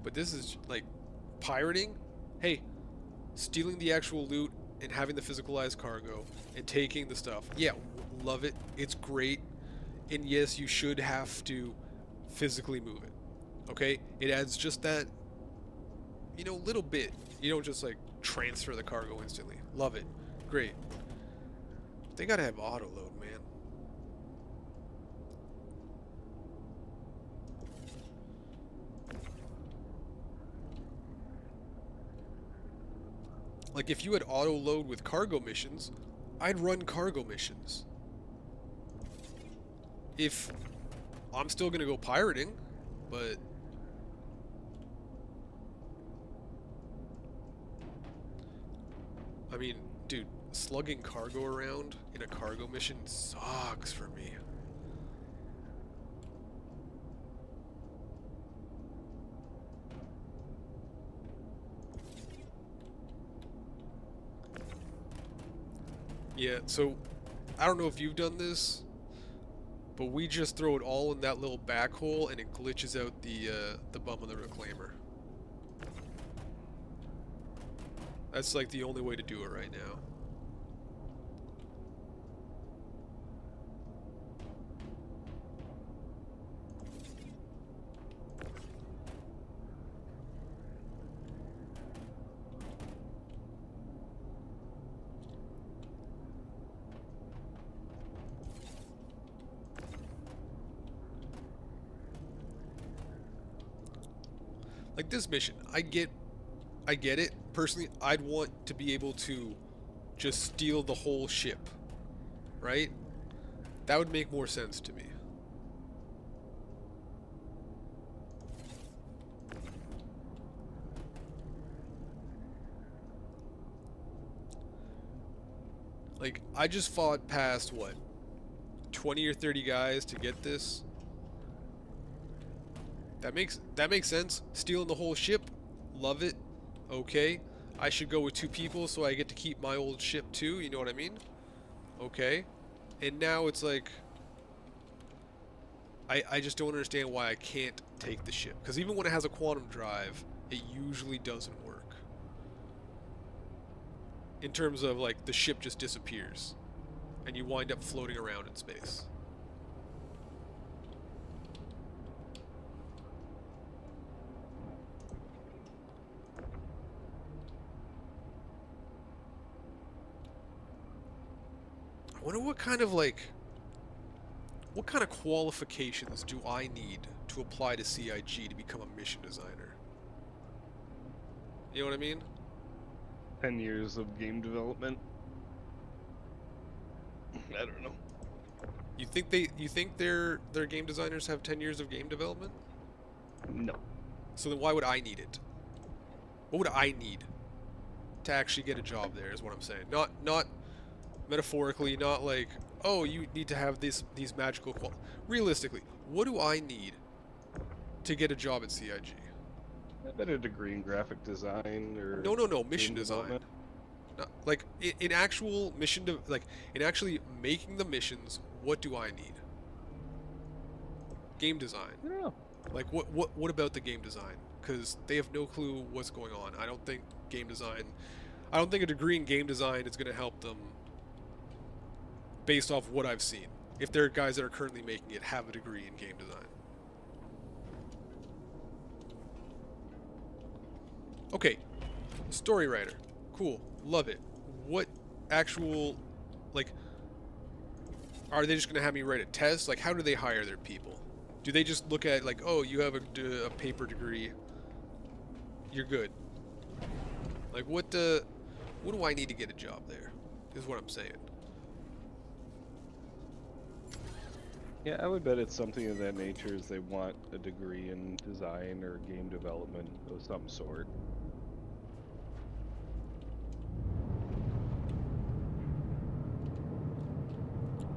But this is like pirating. Hey, stealing the actual loot and having the physicalized cargo and taking the stuff. Yeah, love it. It's great. And yes, you should have to physically move it. Okay? It adds just that, you know, little bit. You don't just like transfer the cargo instantly. Love it. Great. They gotta have auto load, man. Like, if you had auto load with cargo missions, I'd run cargo missions. If I'm still gonna go pirating, but I mean, dude, slugging cargo around in a cargo mission sucks for me. Yeah, so I don't know if you've done this, but we just throw it all in that little back hole and it glitches out the bum of the reclaimer. That's like the only way to do it right now. Like this mission, I get it. Personally, I'd want to be able to just steal the whole ship, right? That would make more sense to me. Like, I just fought past, what, 20 or 30 guys to get this? That makes sense. Stealing the whole ship, love it. Okay. I should go with 2 people so I get to keep my old ship too, you know what I mean? Okay. And now it's like, I just don't understand why I can't take the ship. Because even when it has a quantum drive, it usually doesn't work. In terms of, like, the ship just disappears. And you wind up floating around in space. I wonder what kind of, like, what kind of qualifications do I need to apply to CIG to become a mission designer? You know what I mean? 10 years of game development. I don't know. You think their game designers have 10 years of game development? No. So then why would I need it? What would I need to actually get a job there is what I'm saying. Not metaphorically, not like, oh, you need to have these magical qualities. Realistically, what do I need to get a job at CIG? I bet a degree in graphic design or No, mission game design. development. Not, like in actual mission, like in actually making the missions, what do I need? Game design. I don't know. Like what about the game design? Because they have no clue what's going on. I don't think a degree in game design is going to help them. Based off what I've seen, if there are guys that are currently making it have a degree in game design. Okay, story writer, cool, love it. What actual, like, are they just gonna have me write a test? Like, how do they hire their people? Do they just look at, like, oh, you have a paper degree, you're good? Like, what do I need to get a job there? Is what I'm saying. Yeah, I would bet it's something of that nature as they want a degree in design or game development of some sort.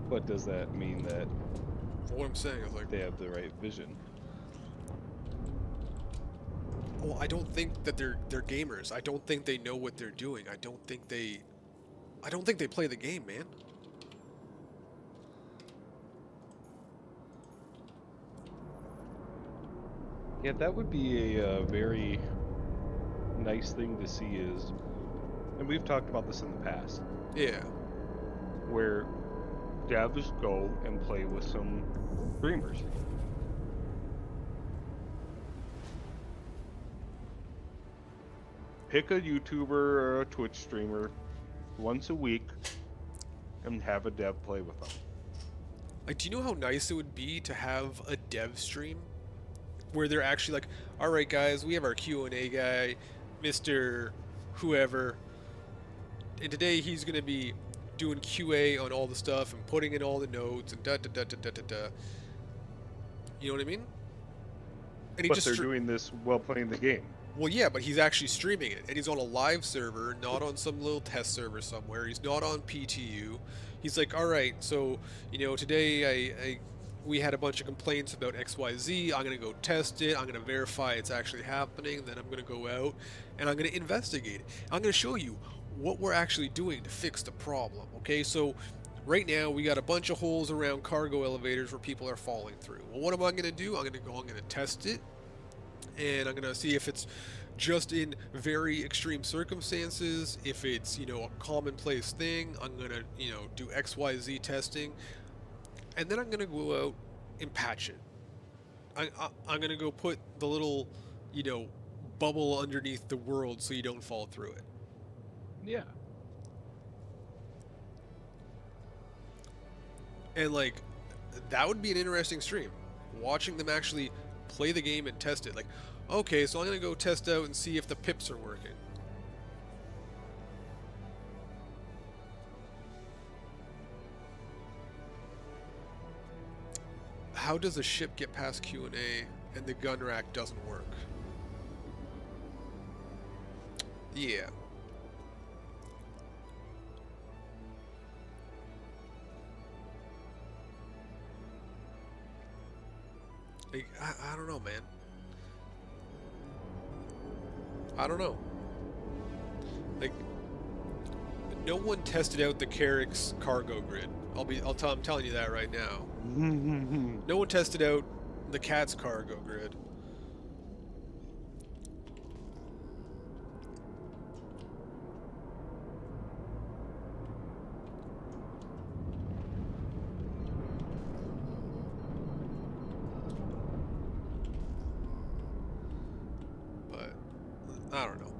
But does that mean that What I'm saying is, like, they have the right vision? well, I don't think that they're gamers. I don't think they know what they're doing. I don't think they play the game, man. Yeah, that would be a very nice thing to see is, and we've talked about this in the past, Yeah. where devs go and play with some streamers. Pick a YouTuber or a Twitch streamer once a week and have a dev play with them. Like, do you know how nice it would be to have a dev stream where they're actually like, all right, guys, we have our Q&A guy, Mr. Whoever. and today he's gonna be doing QA on all the stuff and putting in all the notes and da da da da da da da. You know what I mean? And he But just they're doing this while playing the game. well, yeah, but he's actually streaming it, and he's on a live server, not on some little test server somewhere. He's not on PTU. He's like, all right, so today we had a bunch of complaints about XYZ. I'm gonna go test it. I'm gonna verify it's actually happening. Then I'm gonna go out and I'm gonna investigate it. I'm gonna show you what we're actually doing to fix the problem. Okay, so right now we got a bunch of holes around cargo elevators where people are falling through. Well, what am I gonna do? I'm gonna test it, and I'm gonna see if it's just in very extreme circumstances, if it's a commonplace thing. I'm gonna do XYZ testing, and then I'm gonna go out and patch it. I'm gonna go put the little bubble underneath the world so you don't fall through it. Yeah. And like that would be an interesting stream, watching them actually play the game and test it. Like, okay, so I'm gonna go test out and see if the pips are working. How does a ship get past Q&A and the gun rack doesn't work? Yeah. Like, I don't know, man. I don't know. Like, no one tested out the Carrick's cargo grid. I'm telling you that right now. No one tested out the Cat's cargo grid. But I don't know.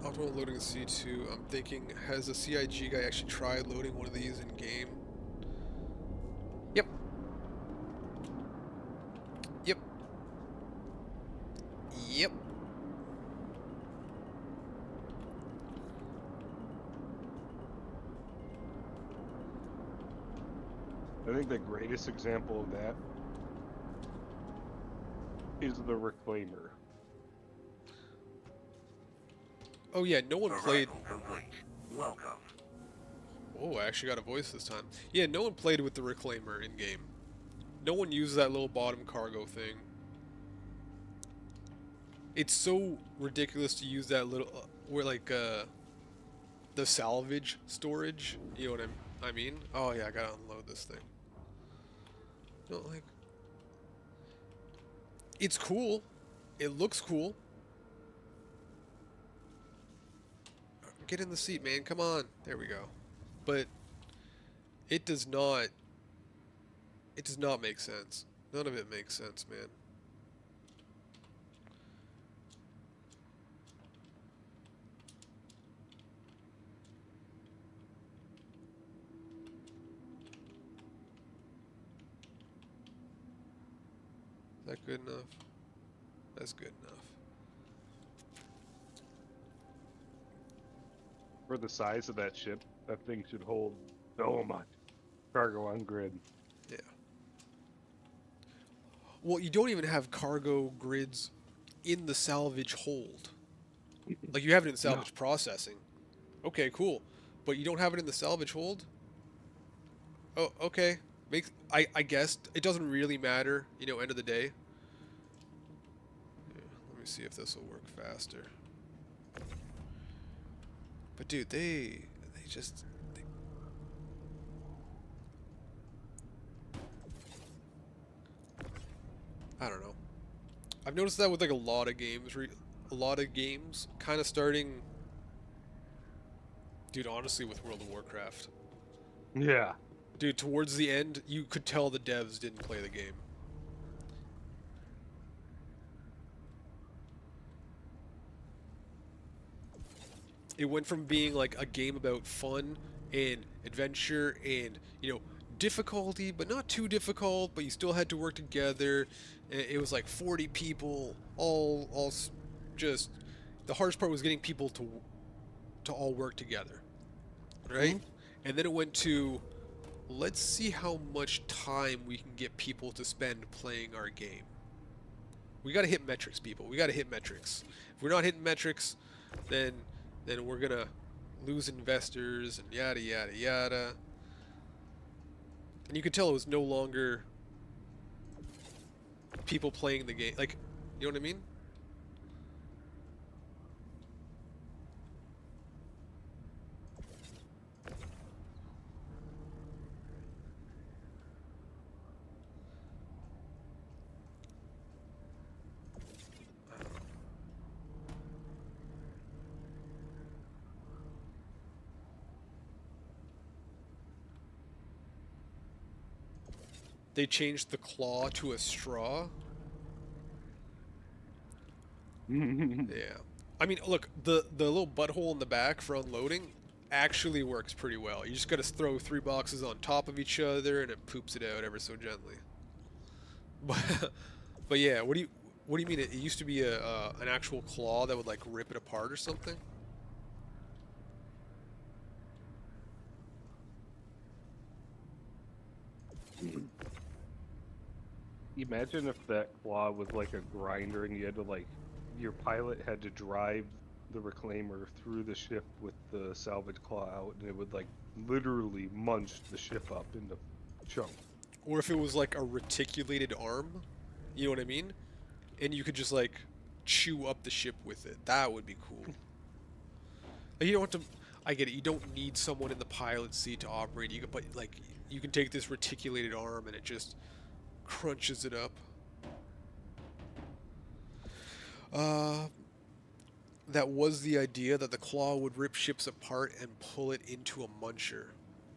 Auto loading C2. I'm thinking, has the CIG guy actually tried loading one of these in game? Yep. Yep. Yep. I think the greatest example of that is the Reclaimer. Oh yeah, no one played. Complete. Welcome. Oh, I actually got a voice this time. Yeah, no one played with the Reclaimer in game. No one uses that little bottom cargo thing. It's so ridiculous to use that little, where like the salvage storage. You know what I mean? Oh yeah, I gotta unload this thing. No, like, it's cool. It looks cool. Get in the seat, man. Come on. There we go. But it does not make sense. None of it makes sense, man. Is that good enough? That's good enough. For the size of that ship, that thing should hold so much cargo on grid. Yeah. Well, you don't even have cargo grids in the salvage hold. Like, you have it in salvage processing. Okay, cool. But you don't have it in the salvage hold? Oh, okay. I guess it doesn't really matter, end of the day. Yeah, let me see if this will work faster. But dude, they just I don't know. I've noticed that with like a lot of games. a lot of games, kind of starting, dude, honestly, with World of Warcraft. Yeah. Dude, towards the end, you could tell the devs didn't play the game. It went from being like a game about fun and adventure and, you know, difficulty, but not too difficult, but you still had to work together. And it was like 40 people, just, the hardest part was getting people to all work together, right? And then it went to, let's see how much time we can get people to spend playing our game. We gotta hit metrics, people. We gotta hit metrics. If we're not hitting metrics, then we're gonna lose investors and yada yada yada. And you could tell it was no longer people playing the game. Like, you know what I mean? They changed the claw to a straw. Yeah. I mean, look, the little butthole in the back for unloading actually works pretty well. You just gotta throw 3 boxes on top of each other and it poops it out ever so gently. But yeah, what do you mean? It used to be an actual claw that would like rip it apart or something? Imagine if that claw was like a grinder and you had to like, your pilot had to drive the reclaimer through the ship with the salvage claw out, and it would like literally munch the ship up into chunks. Or if it was like a reticulated arm, you know what I mean? And you could just like chew up the ship with it. That would be cool. Like, you don't have to. I get it. You don't need someone in the pilot seat to operate. You can, but like, you can take this reticulated arm and it just crunches it up. That was the idea, that the claw would rip ships apart and pull it into a muncher.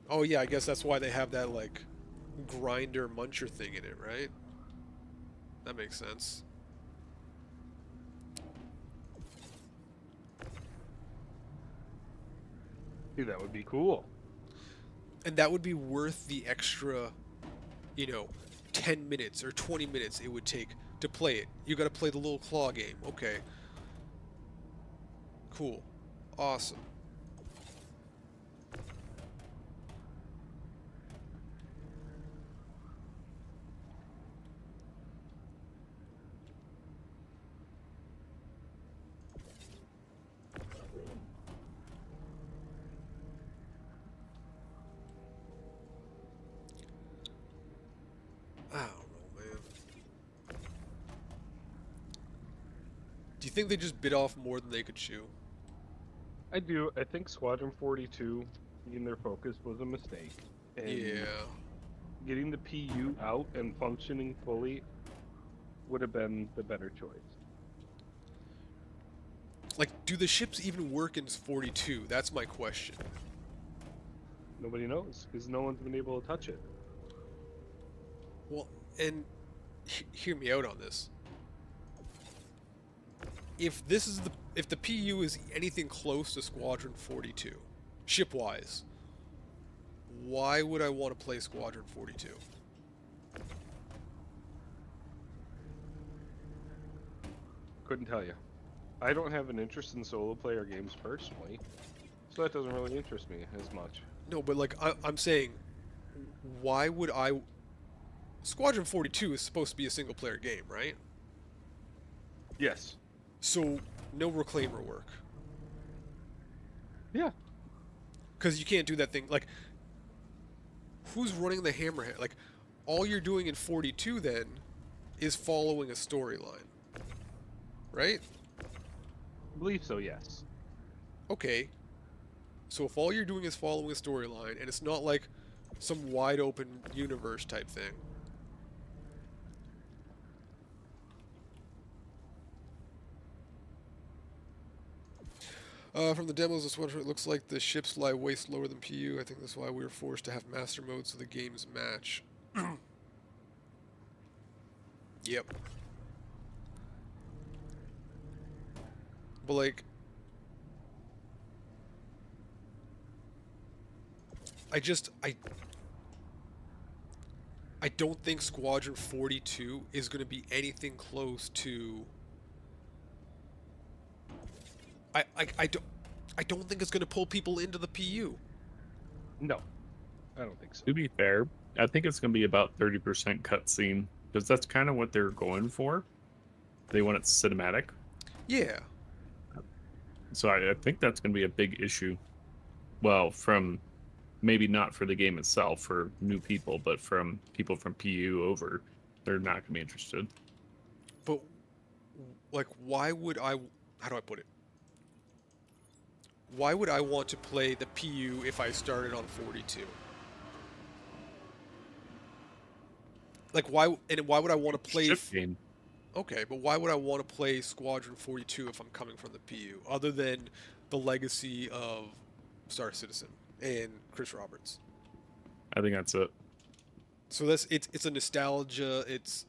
Oh yeah, I guess that's why they have that like grinder muncher thing in it, right? That makes sense. Dude, that would be cool. And that would be worth the extra, you know, 10 minutes or 20 minutes it would take to play it. You gotta play the little claw game. Okay. Cool. Awesome. I don't know, man. Do you think they just bit off more than they could chew? I do. I think Squadron 42 being their focus was a mistake. And Yeah. getting the PU out and functioning fully would have been the better choice. Like, do the ships even work in 42? That's my question. Nobody knows because no one's been able to touch it. Well, and hear me out on this. If this is if the PU is anything close to Squadron 42, ship-wise, why would I want to play Squadron 42? Couldn't tell you. I don't have an interest in solo player games personally, so that doesn't really interest me as much. No, but like I'm saying, why would I? Squadron 42 is supposed to be a single-player game, right? Yes. So no reclaimer work. Yeah. Because you can't do that thing. Like, who's running the hammerhead? Like, all you're doing in 42 then is following a storyline, right? I believe so, yes. Okay. So if all you're doing is following a storyline, and it's not like some wide open universe type thing, From the demos, this one it looks like the ships lie way slower than PU. I think that's why we were forced to have master mode so the games match. Yep. But like, I don't think Squadron 42 is going to be anything close to. I don't think it's going to pull people into the PU. No, I don't think so. To be fair, I think it's going to be about 30% cutscene because that's kind of what they're going for. They want it cinematic. Yeah. So I think that's going to be a big issue. Well, from maybe not for the game itself for new people, but from people from PU over, they're not going to be interested. But like, why would I? How do I put it? Why would I want to play the PU if I started on 42? Like, why would I want to play? Ship game. Okay, but why would I want to play Squadron 42 if I'm coming from the PU, other than the legacy of Star Citizen and Chris Roberts? I think that's it. So it's a nostalgia. It's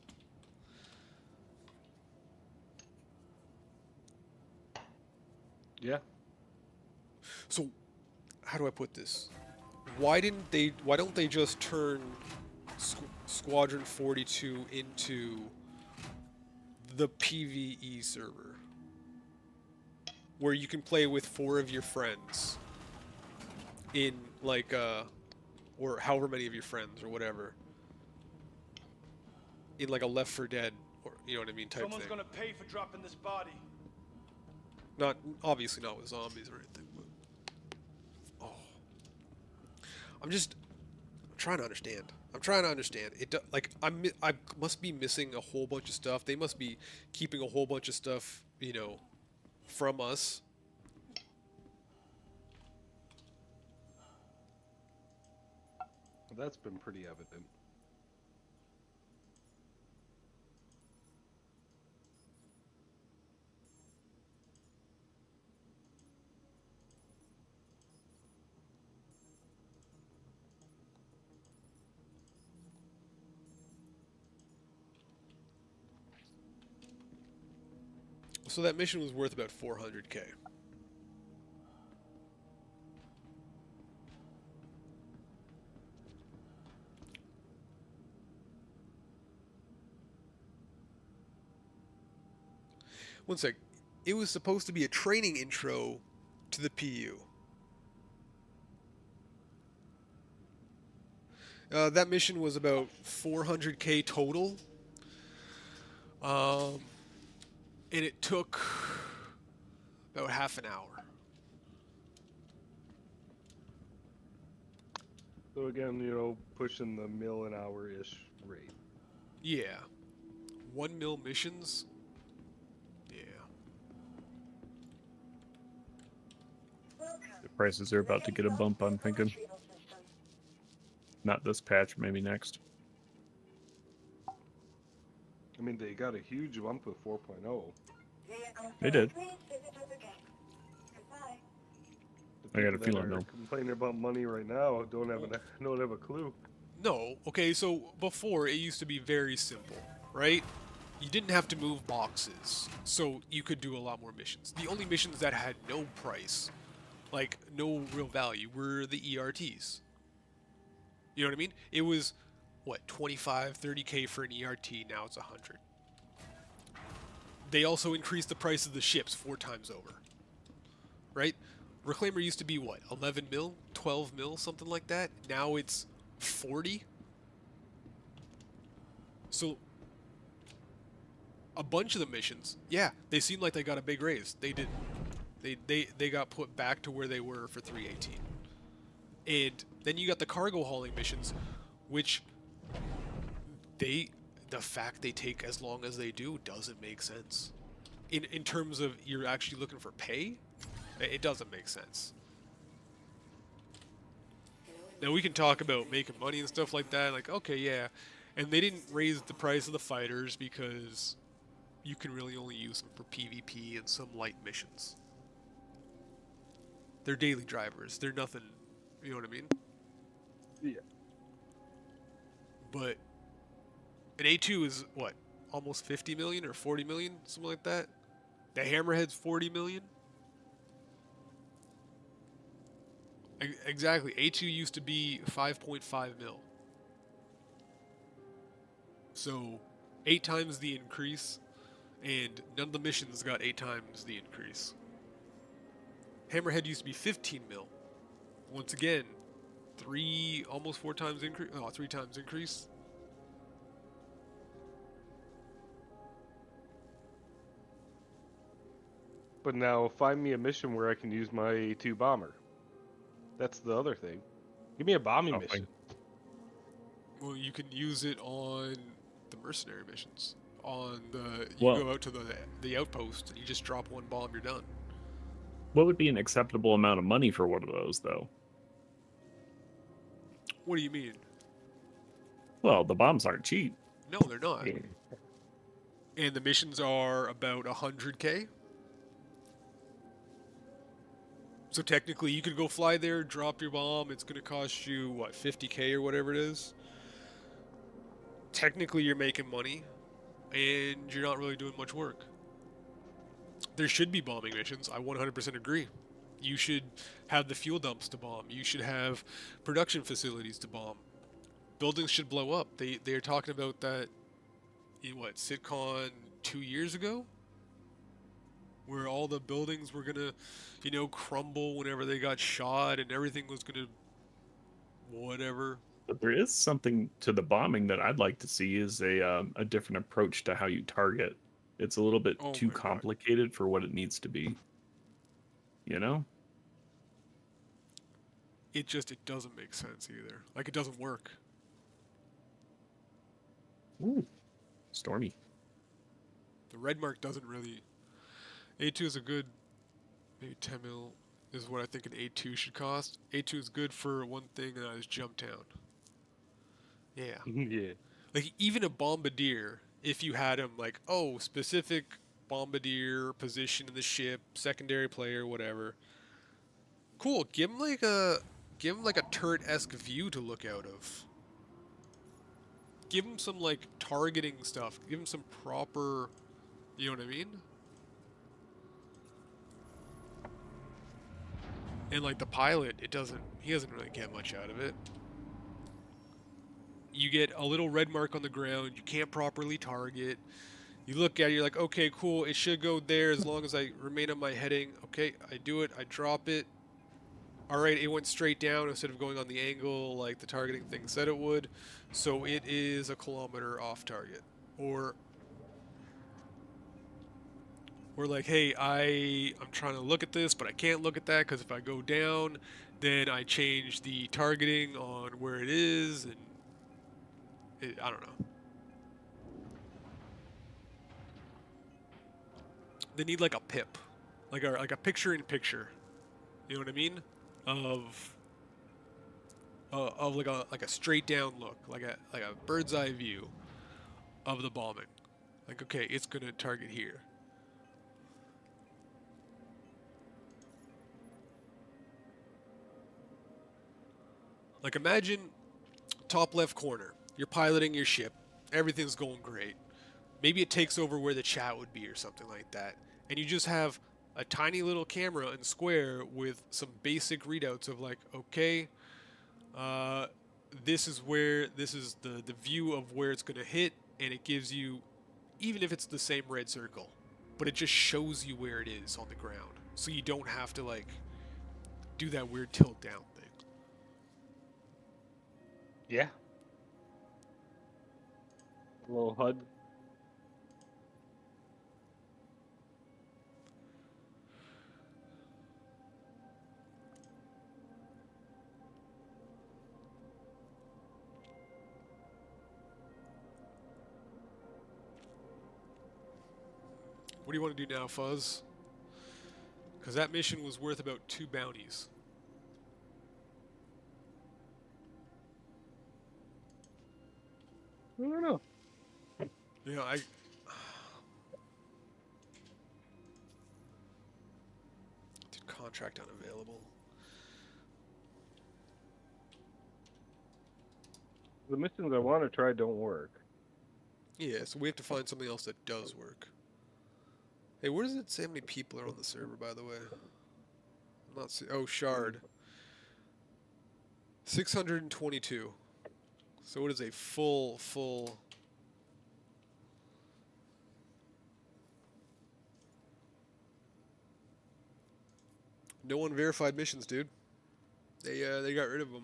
Yeah. so. How do I put this? Why don't they just turn Squadron 42 into the PvE server, where you can play with 4 of your friends in like or however many of your friends or whatever, in like a Left 4 Dead, or you know what I mean, type Someone's thing. gonna pay for dropping this body. Not obviously not with zombies or anything, but I'm trying to understand. I'm trying to understand. Like I must be missing a whole bunch of stuff. They must be keeping a whole bunch of stuff, you know, from us. Well, that's been pretty evident. So that mission was worth about 400K. One sec. It was supposed to be a training intro to the PU. That mission was about 400K total. And it took about half an hour. So again, you know, pushing the mil an hour-ish rate. Yeah. 1 mil missions? Yeah. The prices are about to get a bump, I'm thinking. Not this patch, maybe next. I mean, they got a huge bump with 4.0. They did. Please visit us again. Goodbye. The I got a people that feeling are they'll- complaining about money right now don't have a clue. No, okay, so before it used to be very simple, right? You didn't have to move boxes, so you could do a lot more missions. The only missions that had no price, like no real value, were the ERTs. You know what I mean? It was, what, 25, 30K for an ERT, now it's 100. They also increased the price of the ships 4 times over. Right? Reclaimer used to be what, 11 mil, 12 mil, something like that. Now it's 40. So a bunch of the missions, yeah, they seem like they got a big raise. They did. They got put back to where they were for 318. And then you got the cargo hauling missions, which the fact they take as long as they do doesn't make sense. In terms of you're actually looking for pay, it doesn't make sense. Now we can talk about making money and stuff like that, like okay, yeah. And they didn't raise the price of the fighters because you can really only use them for PvP and some light missions. They're daily drivers. They're nothing, you know what I mean? Yeah. But an A2 is what? Almost 50 million or 40 million, something like that. The Hammerhead's 40 million. Exactly. A2 used to be 5.5 mil. So 8 times the increase, and none of the missions got 8 times the increase. Hammerhead used to be 15 mil. Once again, almost 4 times increase. Oh, 3 times increase. But now find me a mission where I can use my A2 bomber. That's the other thing. Give me a bombing Oh, mission. Well, you can use it on the mercenary missions. You Well, go out to the outpost and you just drop 1 bomb, you're done. what would be an acceptable amount of money for one of those, though? What do you mean? Well, the bombs aren't cheap. No, they're not. And the missions are about 100K. So technically, you could go fly there, drop your bomb. It's going to cost you, what, 50K or whatever it is. Technically, you're making money, and you're not really doing much work. There should be bombing missions. I 100% agree. You should have the fuel dumps to bomb. You should have production facilities to bomb. Buildings should blow up. They're talking about that in what, SitCon 2 years ago? Where all the buildings were gonna, crumble whenever they got shot and everything was gonna whatever. But there is something to the bombing that I'd like to see is a different approach to how you target. It's a little bit Oh too my God. complicated for what it needs to be. You know? It doesn't make sense either. Like, it doesn't work. Ooh, stormy. The red mark doesn't really. A2 is a good, maybe 10 mil is what I think an A2 should cost. A2 is good for one thing, and that is jump town. Yeah. Yeah. Like, even a bombardier, if you had him, like, specific bombardier position in the ship, secondary player, whatever. Cool. Give him like a turret-esque view to look out of. Give him some, like, targeting stuff. Give him some proper, you know what I mean? And, like, the pilot, he doesn't really get much out of it. You get a little red mark on the ground, you can't properly target. You look at it, you're like, okay, cool, it should go there as long as I remain on my heading. Okay, I do it, I drop it. Alright, it went straight down instead of going on the angle like the targeting thing said it would. So it is a kilometer off target. Or we're like, hey, I'm trying to look at this, but I can't look at that because if I go down, then I change the targeting on where it is, and I don't know. They need like a pip, like a picture-in-picture. You know what I mean? Of like a straight down look, like a bird's eye view of the bombing. Like, okay, it's gonna target here. Like, imagine top left corner. You're piloting your ship. Everything's going great. Maybe it takes over where the chat would be or something like that. And you just have a tiny little camera and square with some basic readouts of like, okay, this is the view of where it's going to hit, and it gives you, even if it's the same red circle, but it just shows you where it is on the ground. So you don't have to like do that weird tilt down thing. Yeah. A little HUD. What do you want to do now, Fuzz? Because that mission was worth about 2 bounties. I don't know. Yeah, Did contract unavailable. The missions I want to try don't work. Yeah, so we have to find something else that does work. Hey, where does it say how many people are on the server, by the way? I'm not see oh, Shard. 622. So what is a full... No one verified missions, dude. They got rid of them.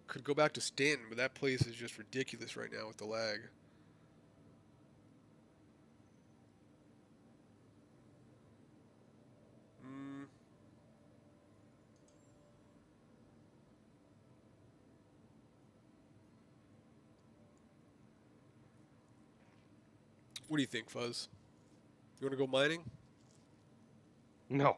Could go back to Stanton, but that place is just ridiculous right now with the lag. Mm. What do you think, Fuzz? You want to go mining? No.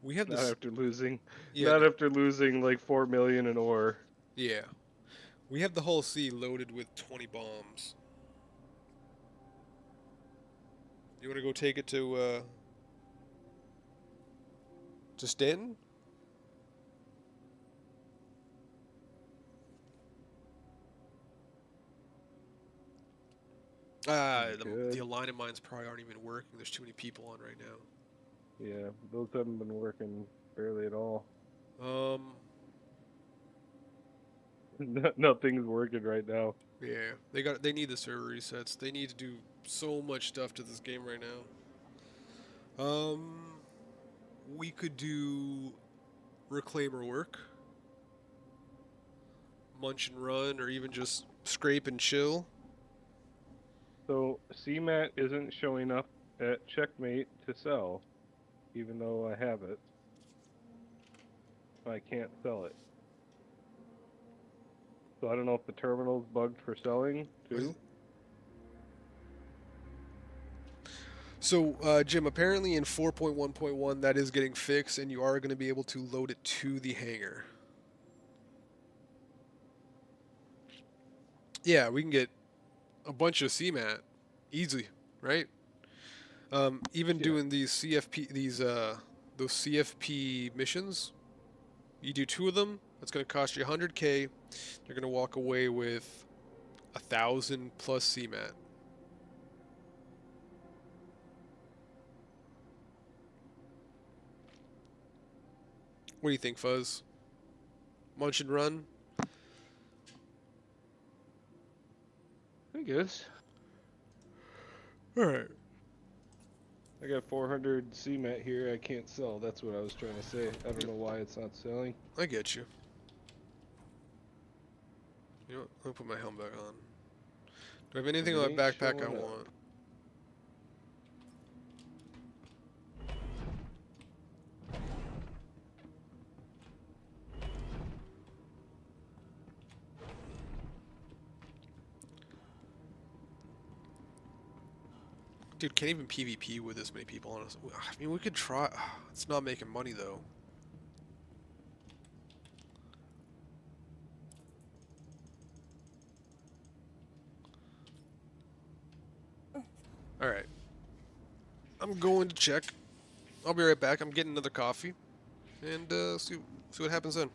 We have Not this. after losing. Yeah, Not after losing like 4 million in ore. yeah. We have the whole sea loaded with 20 bombs. You want to go take it to Stanton? The Good. alignment mines probably aren't even working. There's too many people on right now. Yeah, those haven't been working barely at all. Nothing's working right now. Yeah, they need the server resets. They need to do so much stuff to this game right now. We could do reclaimer work, munch and run, or even just scrape and chill. So CMAT isn't showing up at Checkmate to sell, even though I have it. I can't sell it. So I don't know if the terminal's bugged for selling too. So, Jim, apparently in 4.1.1 that is getting fixed, and you are going to be able to load it to the hangar. Yeah, we can get a bunch of CMAT easily, right? Even doing these CFP, those CFP missions, you do 2 of them. That's going to cost you 100K. You're going to walk away with 1,000 plus CMAT. What do you think, Fuzz? Munch and run? I guess. Alright. I got 400 CMAT here I can't sell. That's what I was trying to say. I don't know why it's not selling. I get you. You know what? Let me put my helmet back on. Do I have anything in my It ain't backpack I showing up. want? Dude, can't even PvP with this many people on us. I mean, we could try. It's not making money, though. Alright. I'm going to check. I'll be right back. I'm getting another coffee. And see what happens then.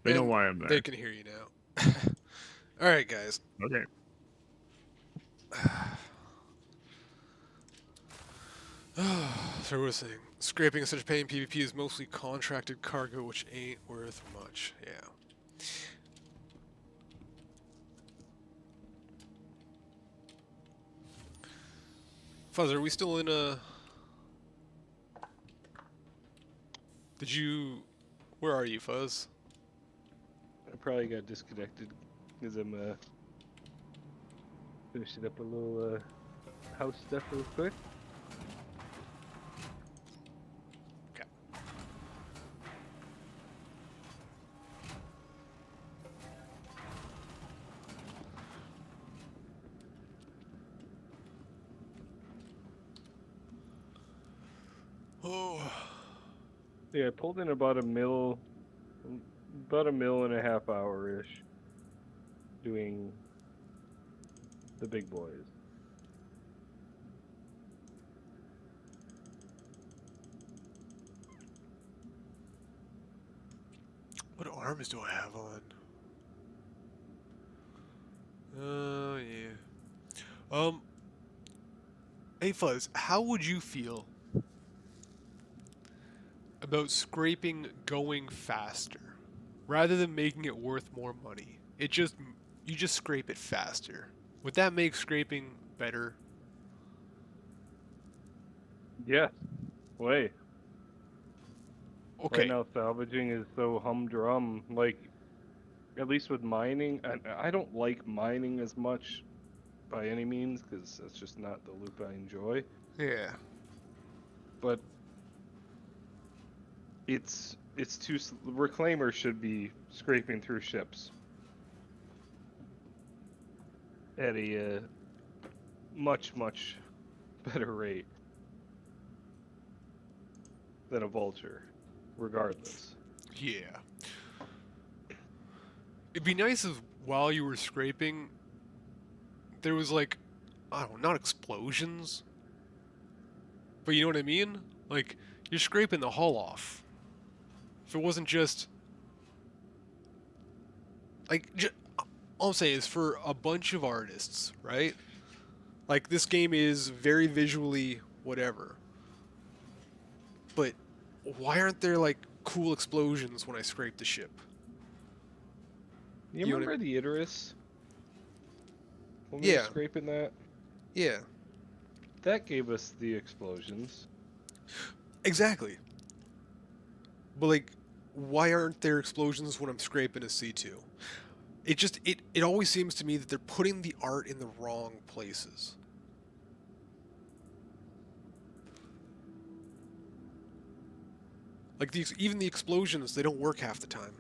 They know And why I'm there. they can hear you now. All right, guys. Okay. So we're saying scraping such pain PvP is mostly contracted cargo, which ain't worth much. Yeah. Fuzz, are we still in a? Did you? Where are you, Fuzz? I probably got disconnected because I'm finishing up a little house stuff real quick. Okay. Oh. Yeah, I pulled in about a mil and a half hour ish doing the big boys. What arms do I have on? Oh yeah. Hey Fuzz, how would you feel about scraping going faster rather than making it worth more money? You just scrape it faster. Would that make scraping better? Yeah, way. Right Okay. now, salvaging is so humdrum. Like, at least with mining, I don't like mining as much by any means because that's just not the loop I enjoy. Yeah. But it's too reclaimers should be scraping through ships at a much better rate than a vulture, regardless. Yeah. It'd be nice if while you were scraping, there was like, I don't know, not explosions, but you know what I mean? Like, you're scraping the hull off. If it wasn't just, like, all I'm saying is for a bunch of artists, right? Like, this game is very visually whatever. But why aren't there, like, cool explosions when I scrape the ship? You You know what I remember the Idris? When we were Yeah. scraping that? Yeah, That gave us the explosions. exactly. But, like, why aren't there explosions when I'm scraping a C2? It always seems to me that they're putting the art in the wrong places. Like even the explosions, they don't work half the time.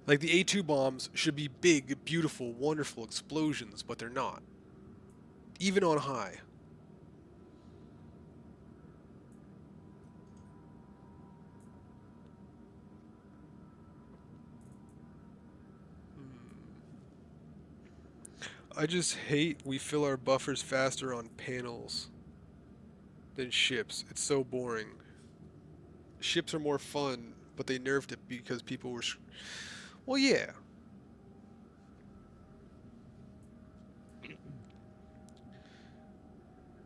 Like the A2 bombs should be big, beautiful, wonderful explosions, but they're not. Even on high. I just hate we fill our buffers faster on panels than ships. It's so boring. Ships are more fun, but they nerfed it because people were... Well, yeah.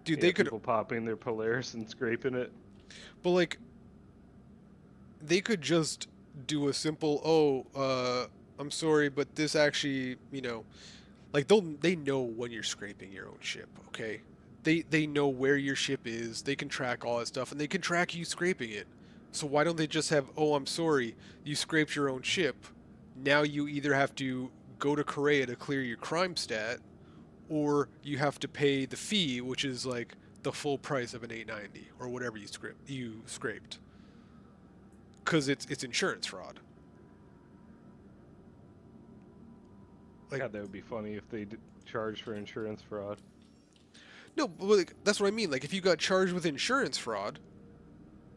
Dude, Yeah, they could... people popping their Polaris and scraping it. But, like, they could just do a simple, I'm sorry, but this actually, you know... Like, they know when you're scraping your own ship, okay? They know where your ship is, they can track all that stuff, and they can track you scraping it. So why don't they just have, oh, I'm sorry, you scraped your own ship, now you either have to go to Korea to clear your crime stat, or you have to pay the fee, which is like the full price of an 890, or whatever you scraped. Because it's insurance fraud. Like, God, that would be funny if they charged for insurance fraud. no, but like, that's what I mean. Like, if you got charged with insurance fraud,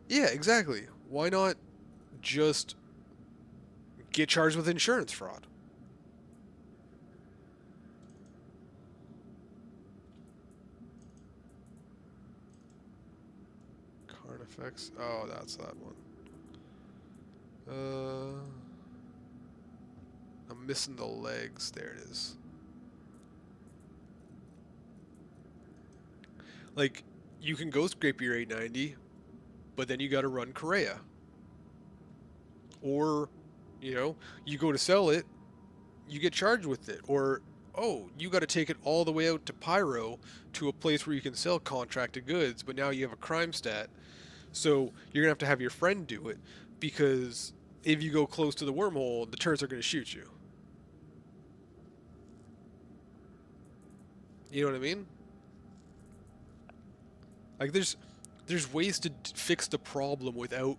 yeah, exactly. Why not just get charged with insurance fraud? Carnifex. Oh, that's that one. I'm missing the legs. There it is. Like, you can go scrape your 890, but then you got to run Correa. Or, you know, you go to sell it, you get charged with it. Or, oh, you got to take it all the way out to Pyro to a place where you can sell contracted goods, but now you have a crime stat. So you're going to have your friend do it, because if you go close to the wormhole, the turrets are going to shoot you. You know what I mean? Like, there's ways to fix the problem without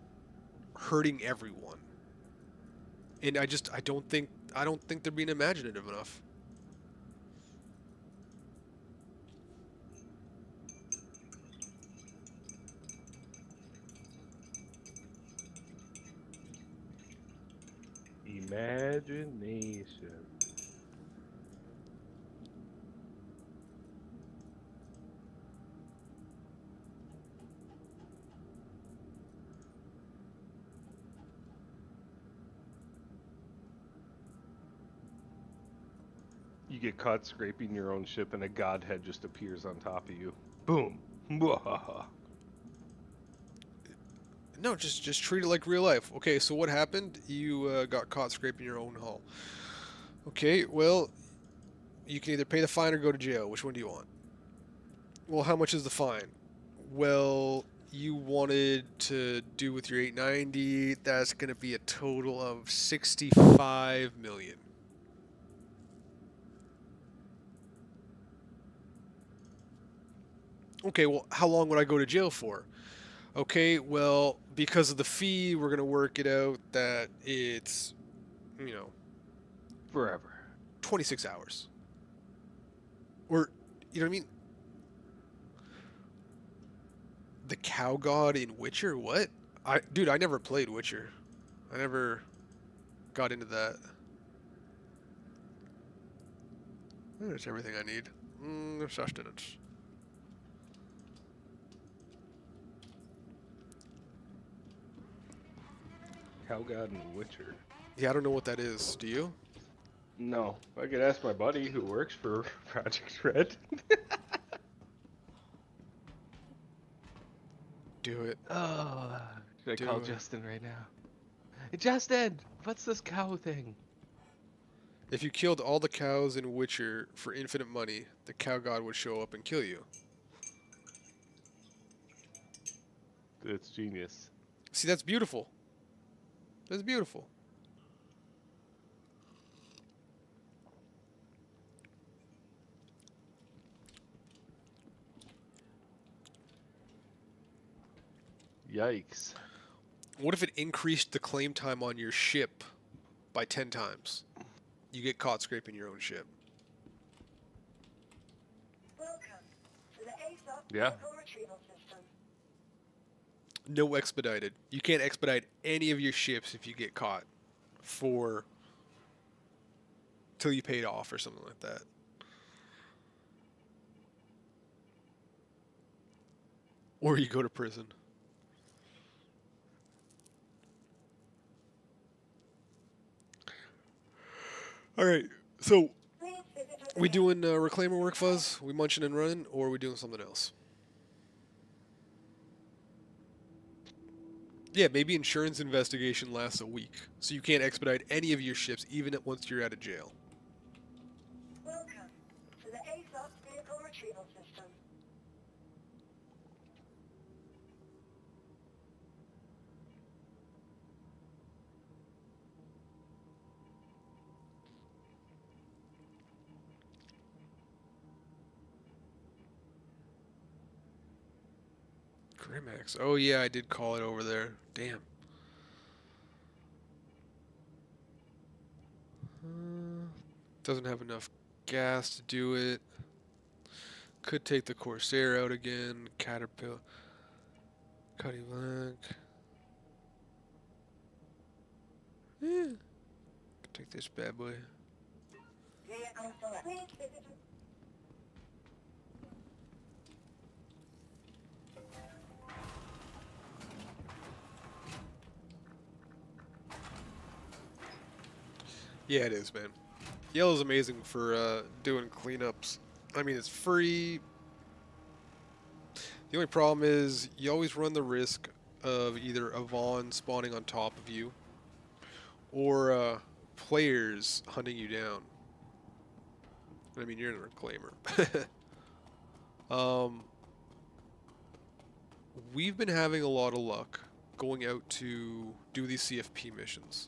hurting everyone. And I don't think they're being imaginative enough. Imagination. You get caught scraping your own ship and a godhead just appears on top of you. Boom. Mwahaha. No, just treat it like real life. Okay, so what happened? You got caught scraping your own hull. Okay, well, you can either pay the fine or go to jail. Which one do you want? Well, how much is the fine? Well, you wanted to do with your 890. That's going to be a total of 65 million. Okay, well, how long would I go to jail for? Okay, well, because of the fee, we're going to work it out that it's, you know, Forever. 26 hours. Or, you know what I mean? The cow god in Witcher? What? Dude, I never played Witcher. I never got into that. There's everything I need. Sustenance. Cow God and Witcher. Yeah, I don't know what that is. Do you? No. I could ask my buddy who works for Project Red. Do it. Oh, should I Do call it. Justin right now? Hey, Justin, what's this cow thing? If you killed all the cows in Witcher for infinite money, the cow god would show up and kill you. It's genius. See, that's beautiful. That's beautiful. Yikes. What if it increased the claim time on your ship by 10 times? You get caught scraping your own ship. Welcome to the ASOP Yeah. vehicle retrieval system. No expedited. You can't expedite any of your ships if you get caught for till you paid off or something like that. Or you go to prison. All right. So, Please visit the we doing reclaimer work, Fuzz? We munching and running, or are we doing something else? Yeah, maybe insurance investigation lasts a week, so you can't expedite any of your ships, even once you're out of jail. Welcome to the ASOP vehicle retrieval system. Grimax. Oh yeah, I did call it over there. Damn. Doesn't have enough gas to do it. Could take the Corsair out again. Caterpillar. Cutty Black. Could take this bad boy. Vehicle select. Please visit the Yeah, it is, man. Yellow's amazing for doing cleanups. I mean, it's free. The only problem is you always run the risk of either a Vaughn spawning on top of you or players hunting you down. I mean, you're in a reclaimer. We've been having a lot of luck going out to do these CFP missions.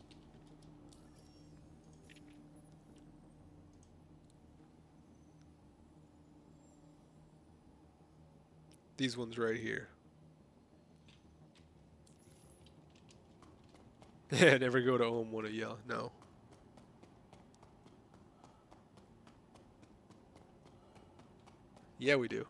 These ones right here. Yeah, never go to Ohm one of y'all. No. Yeah, we do.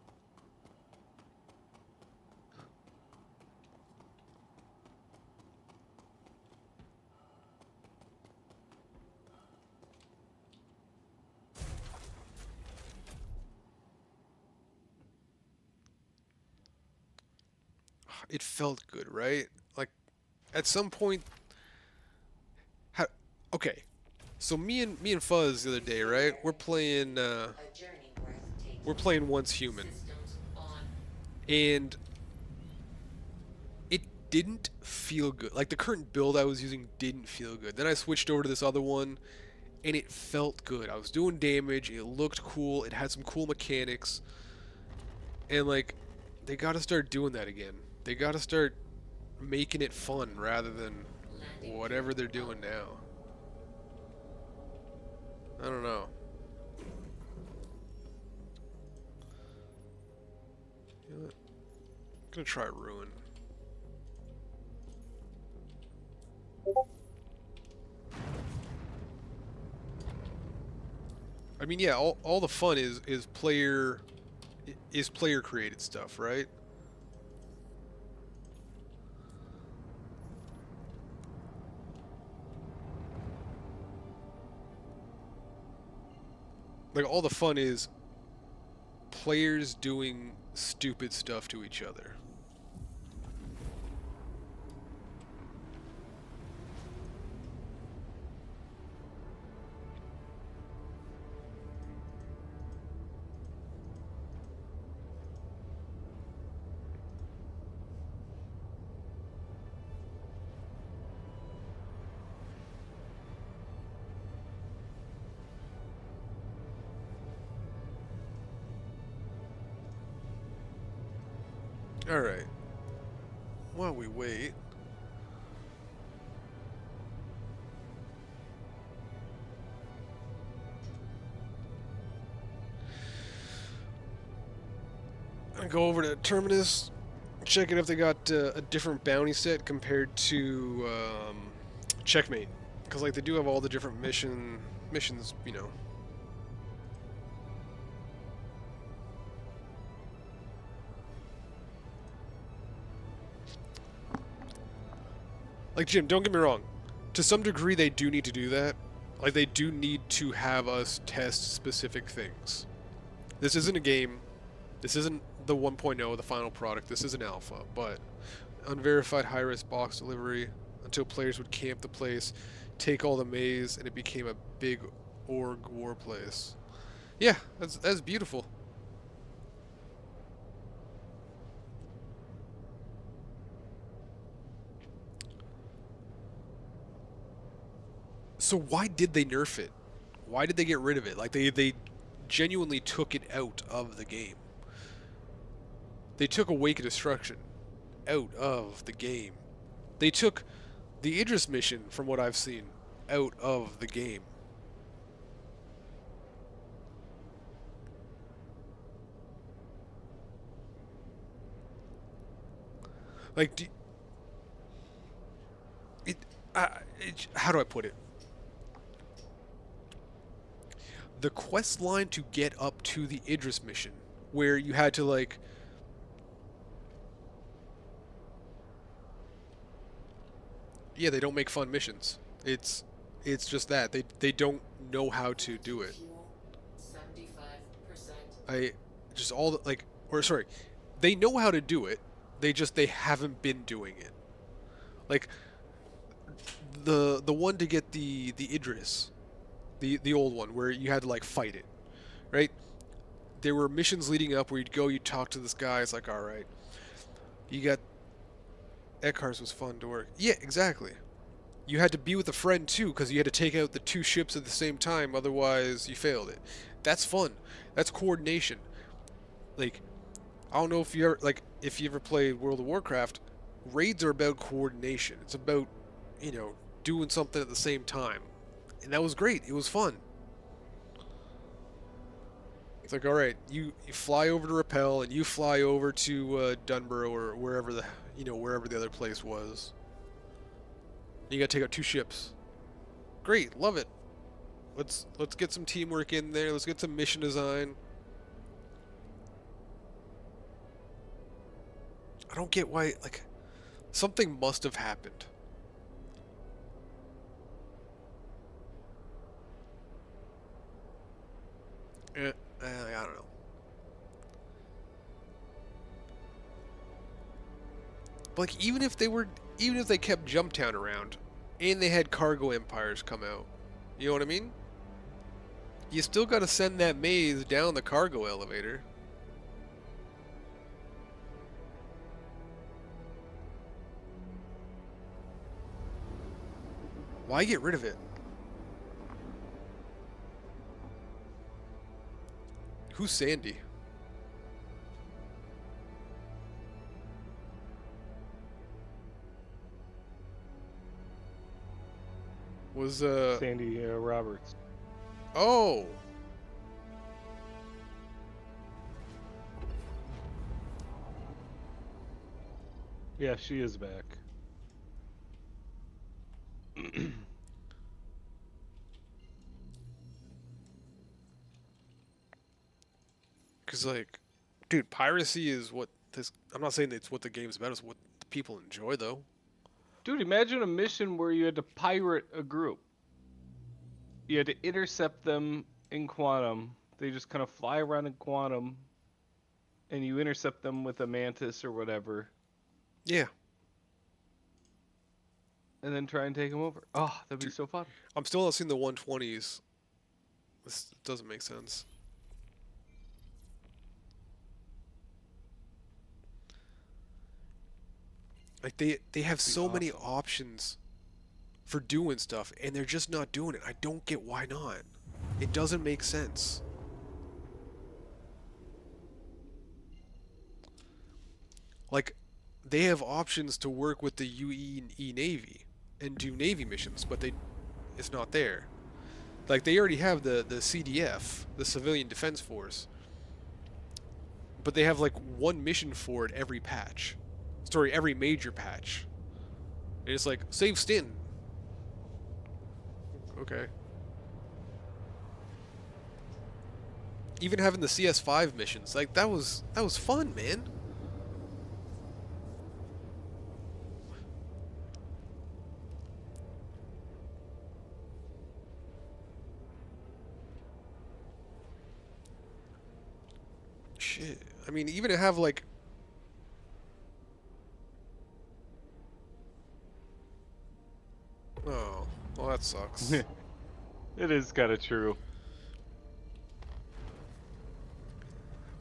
It felt good, right? Like, at some point, okay. So me and Fuzz the other day, right? We're playing Once Human, and it didn't feel good. Like the current build I was using didn't feel good. Then I switched over to this other one, and it felt good. I was doing damage. It looked cool. It had some cool mechanics, and like, they got to start doing that again. They got to start making it fun rather than whatever they're doing now. I don't know. You know what? I'm gonna try Ruin. I mean, yeah, all the fun is player created stuff, right? Like, all the fun is players doing stupid stuff to each other. Alright. While we wait... I'm gonna go over to Terminus, check it if they got a different bounty set compared to Checkmate. Because, like, they do have all the different missions, you know. Like, Jim, don't get me wrong. To some degree, they do need to do that. Like, they do need to have us test specific things. This isn't a game. This isn't the 1.0, the final product. This is an alpha, but unverified high-risk box delivery until players would camp the place, take all the maze, and it became a big org war place. Yeah, that's beautiful. So why did they nerf it? Why did they get rid of it? Like, they genuinely took it out of the game. They took Awake of Destruction out of the game. They took the Idris mission, from what I've seen, out of the game. Like, how do I put it? The quest line to get up to the Idris mission, where you had to, like... Yeah, they don't make fun missions. It's just that. They don't know how to do it. 75%. Just all the, like... Or, sorry. They know how to do it. They haven't been doing it. Like, the one to get the Idris... the old one where you had to like fight it, right? There were missions leading up where you'd go, you'd talk to this guy. It's like, all right, you got Eckhart's was fun to work. Yeah, exactly. You had to be with a friend too, because you had to take out the 2 ships at the same time, otherwise you failed it. That's fun. That's coordination. Like, I don't know if you ever if you ever played World of Warcraft. Raids are about coordination. It's about, you know, doing something at the same time, and that was great. It was fun. It's like, all right, you fly over to Rappel, and you fly over to Dunborough or wherever wherever the other place was. You gotta take out 2 ships. Great, love it. Let's get some teamwork in there. Let's get some mission design. I don't get why, like, something must have happened. I don't know. But like, even if they kept Jumptown around, and they had cargo empires come out, you know what I mean? You still got to send that maze down the cargo elevator. Why get rid of it? Who's Sandy? Was Sandy Roberts. Oh. Yeah, she is back. Cause like, dude, piracy is what this. I'm not saying it's what the game's about. It's what the people enjoy, though. Dude, imagine a mission where you had to pirate a group. You had to intercept them in Quantum. They just kind of fly around in Quantum, and you intercept them with a Mantis or whatever. Yeah. And then try and take them over. Oh, that'd be so fun. I'm still not seeing the 120s. This doesn't make sense. Like, they have so many options for doing stuff, and they're just not doing it. I don't get why not. It doesn't make sense. Like, they have options to work with the UE Navy and do Navy missions, but it's not there. Like, they already have the CDF, the Civilian Defense Force, but they have like 1 mission for it every patch. Sorry, every major patch. And it's like, save Stin. Okay. Even having the CS5 missions, like, that was fun, man. Shit. I mean, even to have like, oh, well, that sucks. It is kind of true.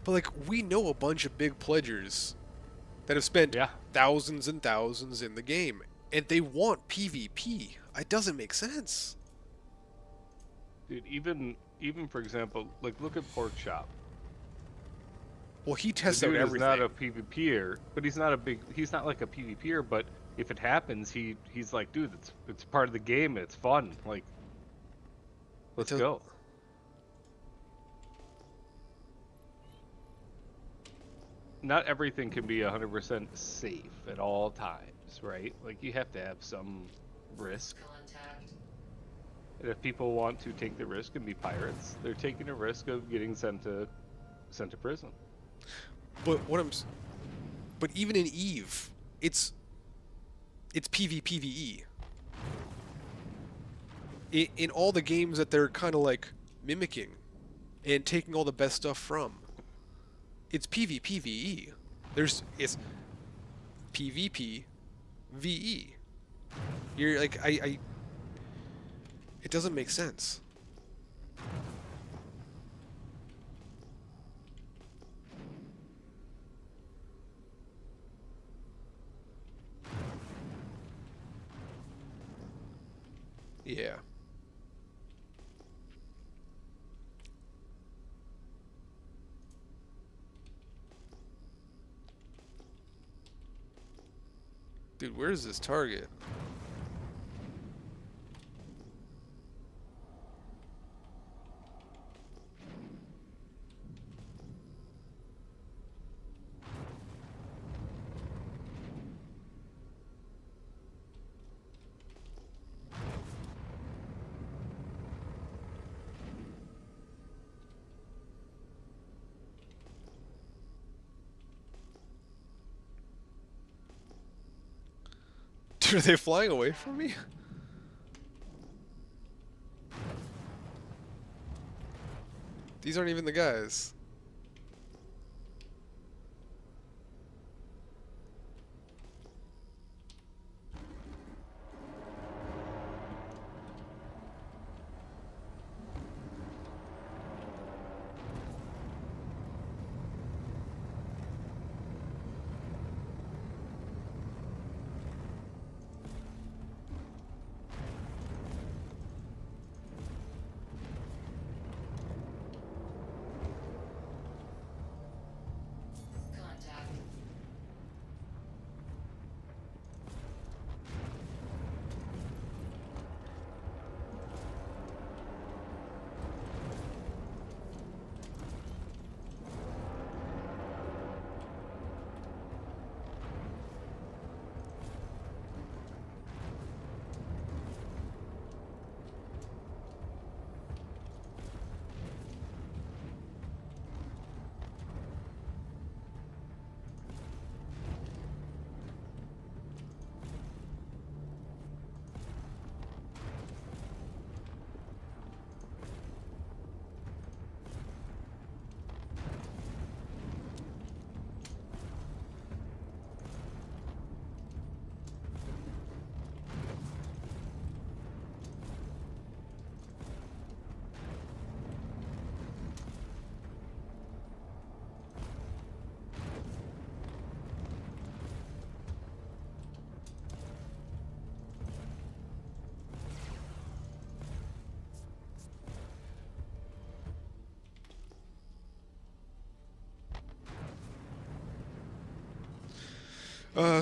But like, we know a bunch of big pledgers that have spent thousands and thousands in the game, and they want PvP. It doesn't make sense. Dude, even for example, like, look at Pork Chop. Well, he tests The out dude everything. is not a PvPer, but he's not like a PvPer, but if it happens, he's like, dude, it's part of the game, it's fun. Like, let's go. Not everything can be 100% safe at all times, right? Like, you have to have some risk. And if people want to take the risk and be pirates, they're taking a risk of getting sent to prison. But but even in Eve, it's PvPvE. In all the games that they're kind of like mimicking and taking all the best stuff from, it's PvPvE. It's PvP VE. You're like, it doesn't make sense. Yeah. Dude, where's this target? Dude, are they flying away from me? These aren't even the guys. Contact.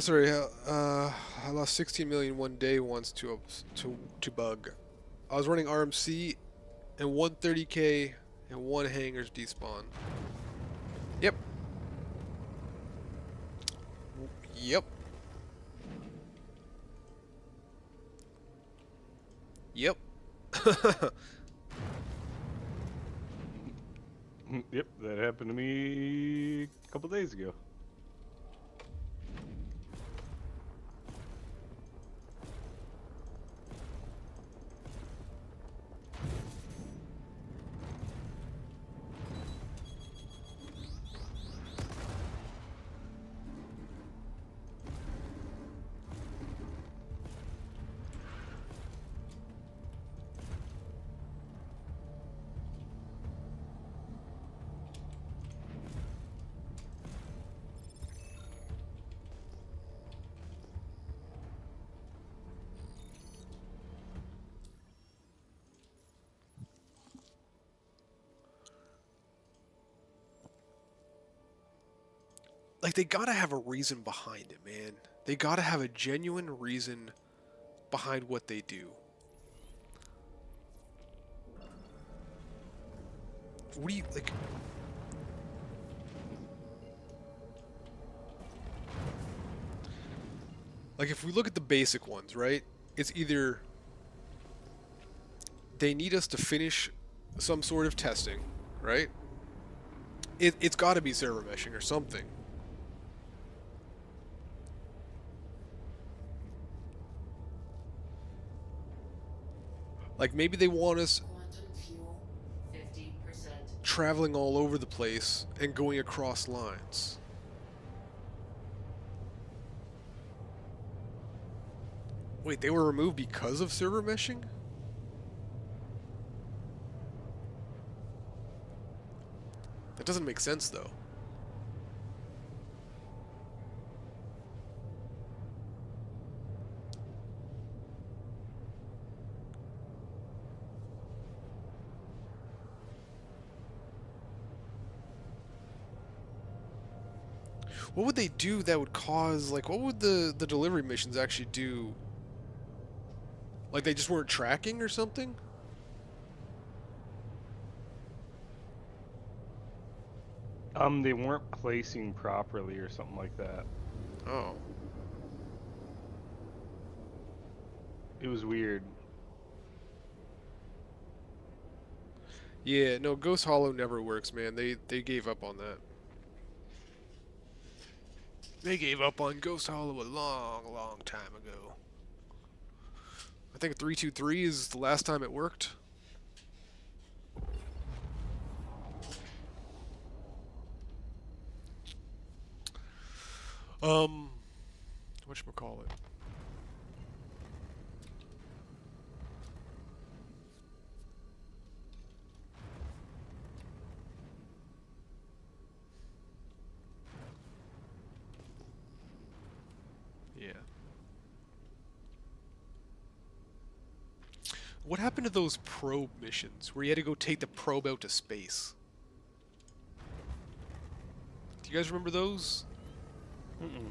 Sorry. I lost 16 million one day once to bug. I was running RMC and 130k and one hangar's despawn. Yep. Yep. Yep. Yep, that happened to me a couple days ago. Like, they gotta have a reason behind it, man. They gotta have a genuine reason behind what they do. What do you, like... Like, if we look at the basic ones, right? It's either they need us to finish some sort of testing, right? It's got to be server meshing or something. Like, maybe they want us Quantum fuel, 50%. traveling all over the place and going across lines. Wait, they were removed because of server meshing? That doesn't make sense, though. What would they do that would cause, like, what would the delivery missions actually do? Like, they just weren't tracking or something? They weren't placing properly or something like that. Oh. It was weird. Yeah, no, Ghost Hollow never works, man. They gave up on that. They gave up on Ghost Hollow a long, long time ago. I think 323 is the last time it worked. Whatchamacallit? Yeah. What happened to those probe missions where you had to go take the probe out to space? Do you guys remember those? Mm-mm.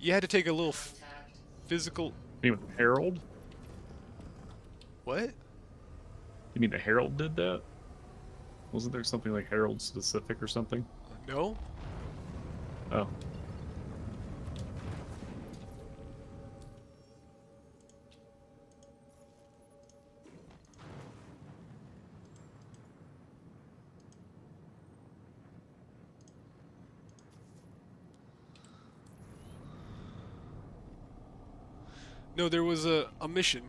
You had to take a little physical... You mean Harold? What? You mean the Herald did that? Wasn't there something like Herald specific or something? No? Oh. No, there was a mission.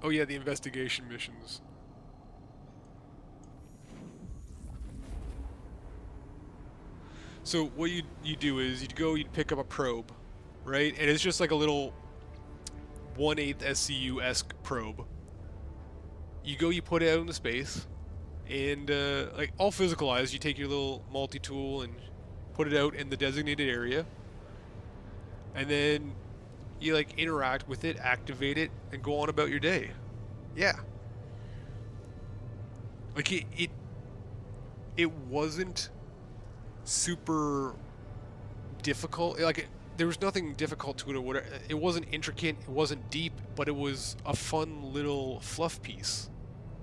Oh yeah, the investigation missions. So what you do is you'd go, you'd pick up a probe, right? And it's just like a little 1/8 SCU-esque probe. You go, you put it out into space, and like all physicalized. You take your little multi-tool and put it out in the designated area, and then you like interact with it, activate it, and go on about your day. Yeah. Like it wasn't super difficult. Like there was nothing difficult to it or whatever. It wasn't intricate, it wasn't deep, but it was a fun little fluff piece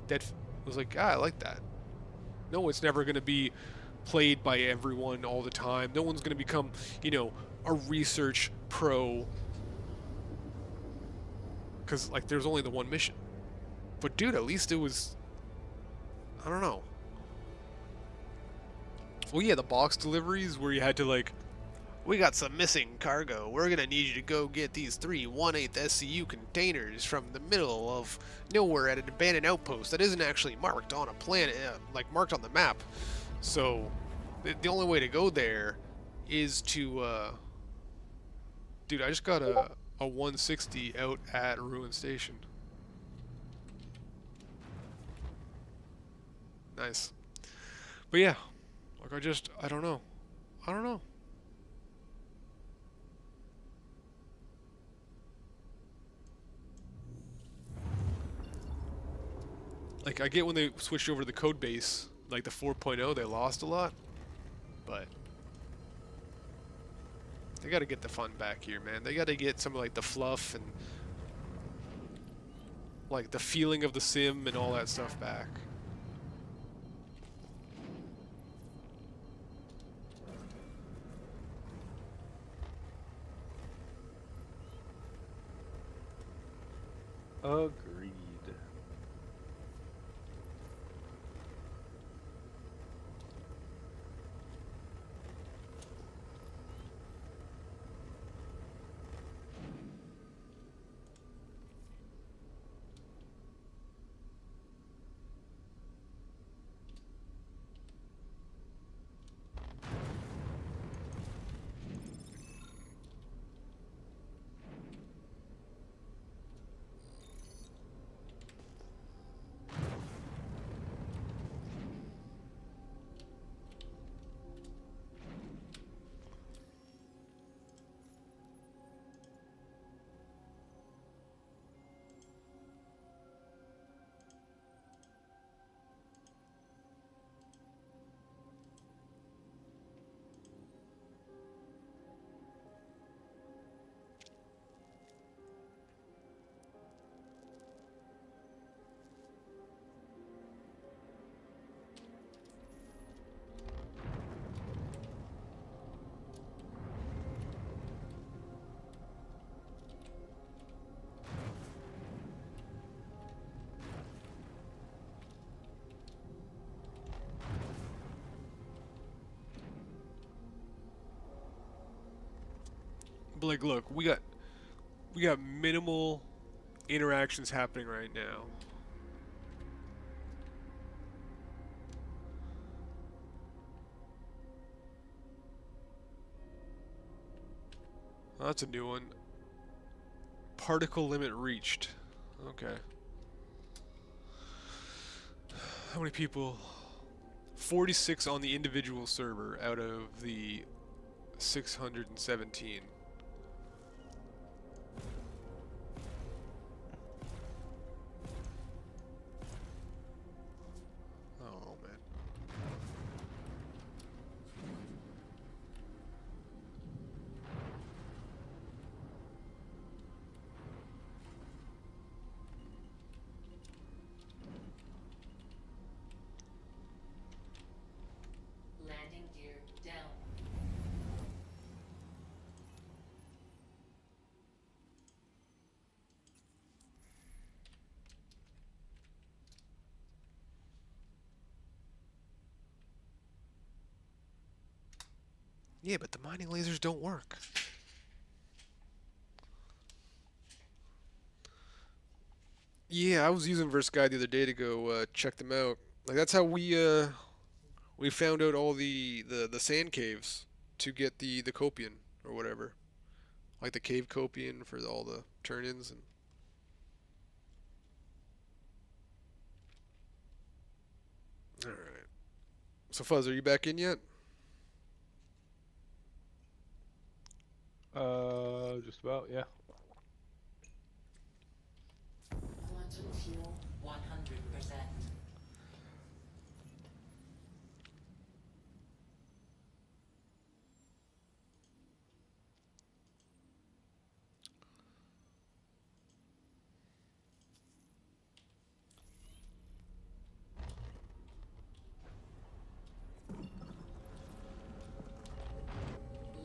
that was like, I like that. No, it's never going to be played by everyone all the time. No one's going to become, a research pro because like there's only the one mission. But dude, at least it was, I don't know. Well, yeah, the box deliveries where you had to like, we got some missing cargo. We're gonna need you to go get these 3 1/8 SCU containers from the middle of nowhere at an abandoned outpost that isn't actually marked on a planet, like marked on the map. So, the only way to go there is to, dude, I just got a 160 out at Ruin Station. Nice. But yeah, like I don't know. I don't know. Like, I get when they switched over to the code base, like the 4.0, they lost a lot, but they gotta get the fun back here, man. They gotta get some of, like, the fluff and, like, the feeling of the sim and all that stuff back. Agreed. But like, look, we got minimal interactions happening right now. Oh, that's a new one. Particle limit reached. Okay. How many people? 46 on the individual server out of the 617. Oh man. Landing gear down. Yeah, but the mining lasers don't work. Yeah, I was using Verse Guide the other day to go check them out. Like that's how we found out all the sand caves to get the copian or whatever. Like the cave copian for all the turn-ins and all right. So Fuzz, are you back in yet? Just about, yeah. Quantum fuel 100%.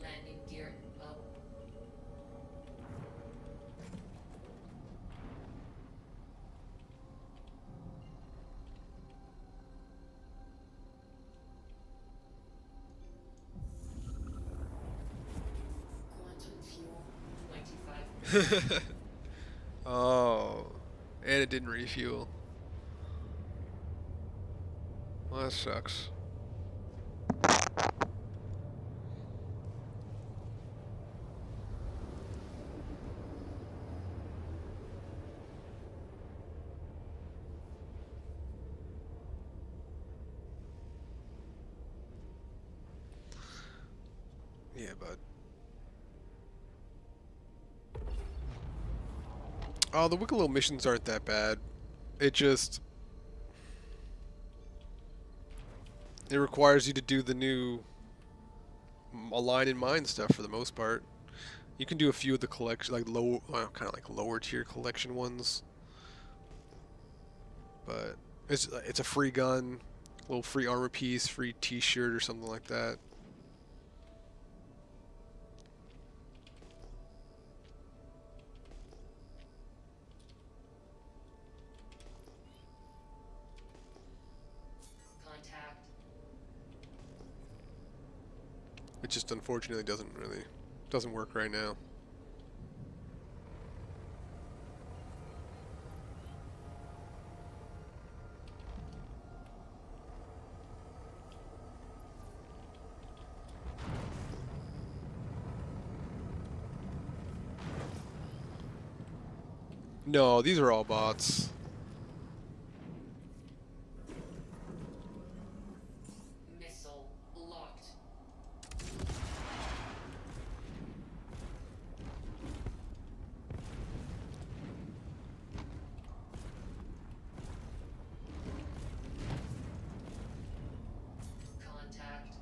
Landing gear up. Quantum fuel 25%. Oh, and it didn't refuel. Well, that sucks. Yeah, bud. Oh, the Wicklow missions aren't that bad. It just it requires you to do the new align and mine stuff for the most part. You can do a few of the collection, like low, well, kind of like lower tier collection ones, but it's a free gun, a little free armor piece, free T-shirt or something like that. Contact. It just unfortunately doesn't work right now. No, these are all bots. Missile locked. Contact.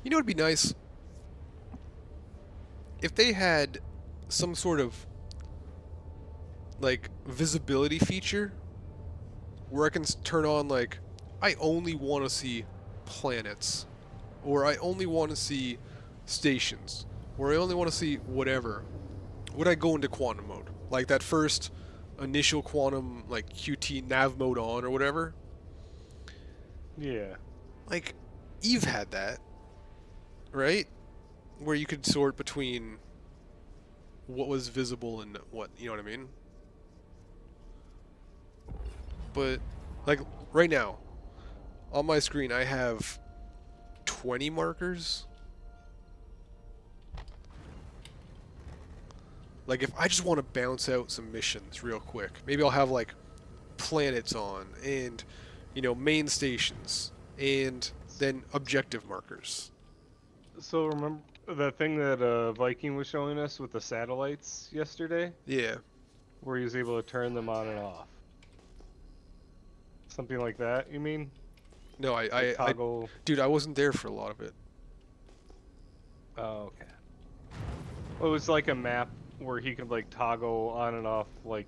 You know, it'd be nice if they had some sort of like visibility feature where I can turn on like I only want to see planets, or I only want to see stations, or I only want to see whatever. Would I go into quantum mode, like that first initial quantum like QT nav mode on or whatever? Yeah. Like Eve had that, right? Where you could sort between what was visible and what, you know what I mean? But like right now on my screen I have 20 markers. Like if I just want to bounce out some missions real quick, maybe I'll have like planets on and, you know, main stations and then objective markers. So remember that thing that Viking was showing us with the satellites yesterday, Yeah. where he was able to turn them on and off? Something like that, you mean? No, I Toggle. dude, I wasn't there for a lot of it. Oh, okay. Well, it was like a map where he could like toggle on and off like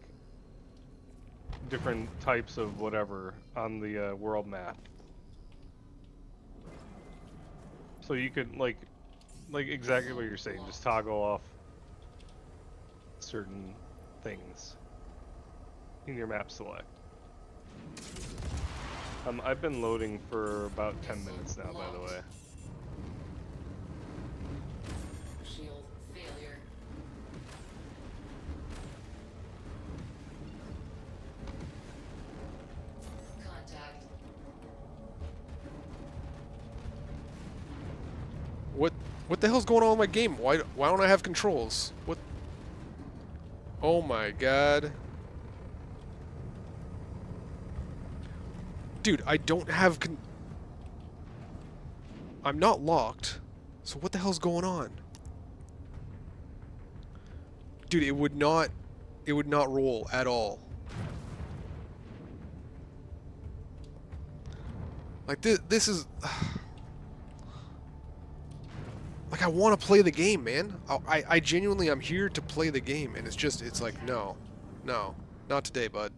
different types of whatever on the world map. So you could like exactly what you're saying, just toggle off certain things in your map select. I've been loading for about 10 minutes now, by the way. Shield failure. Contact. What the hell's going on with my game? Why don't I have controls? What? Oh my god. Dude, I don't have I'm not locked. So what the hell's going on? Dude, it would not roll at all. Like this is like I want to play the game, man. I genuinely I'm here to play the game, and it's like no, not today, bud.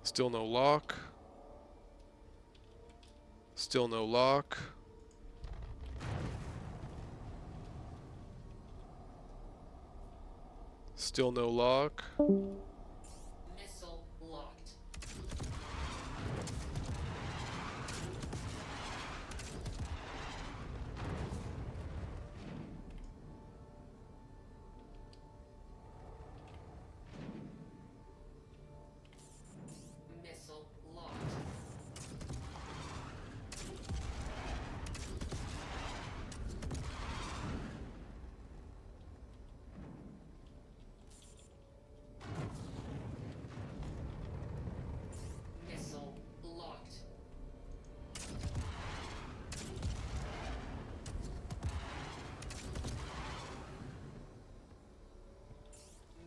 Still no lock. Still no lock. Still no lock. Missile locked. Missile locked. Missile locked.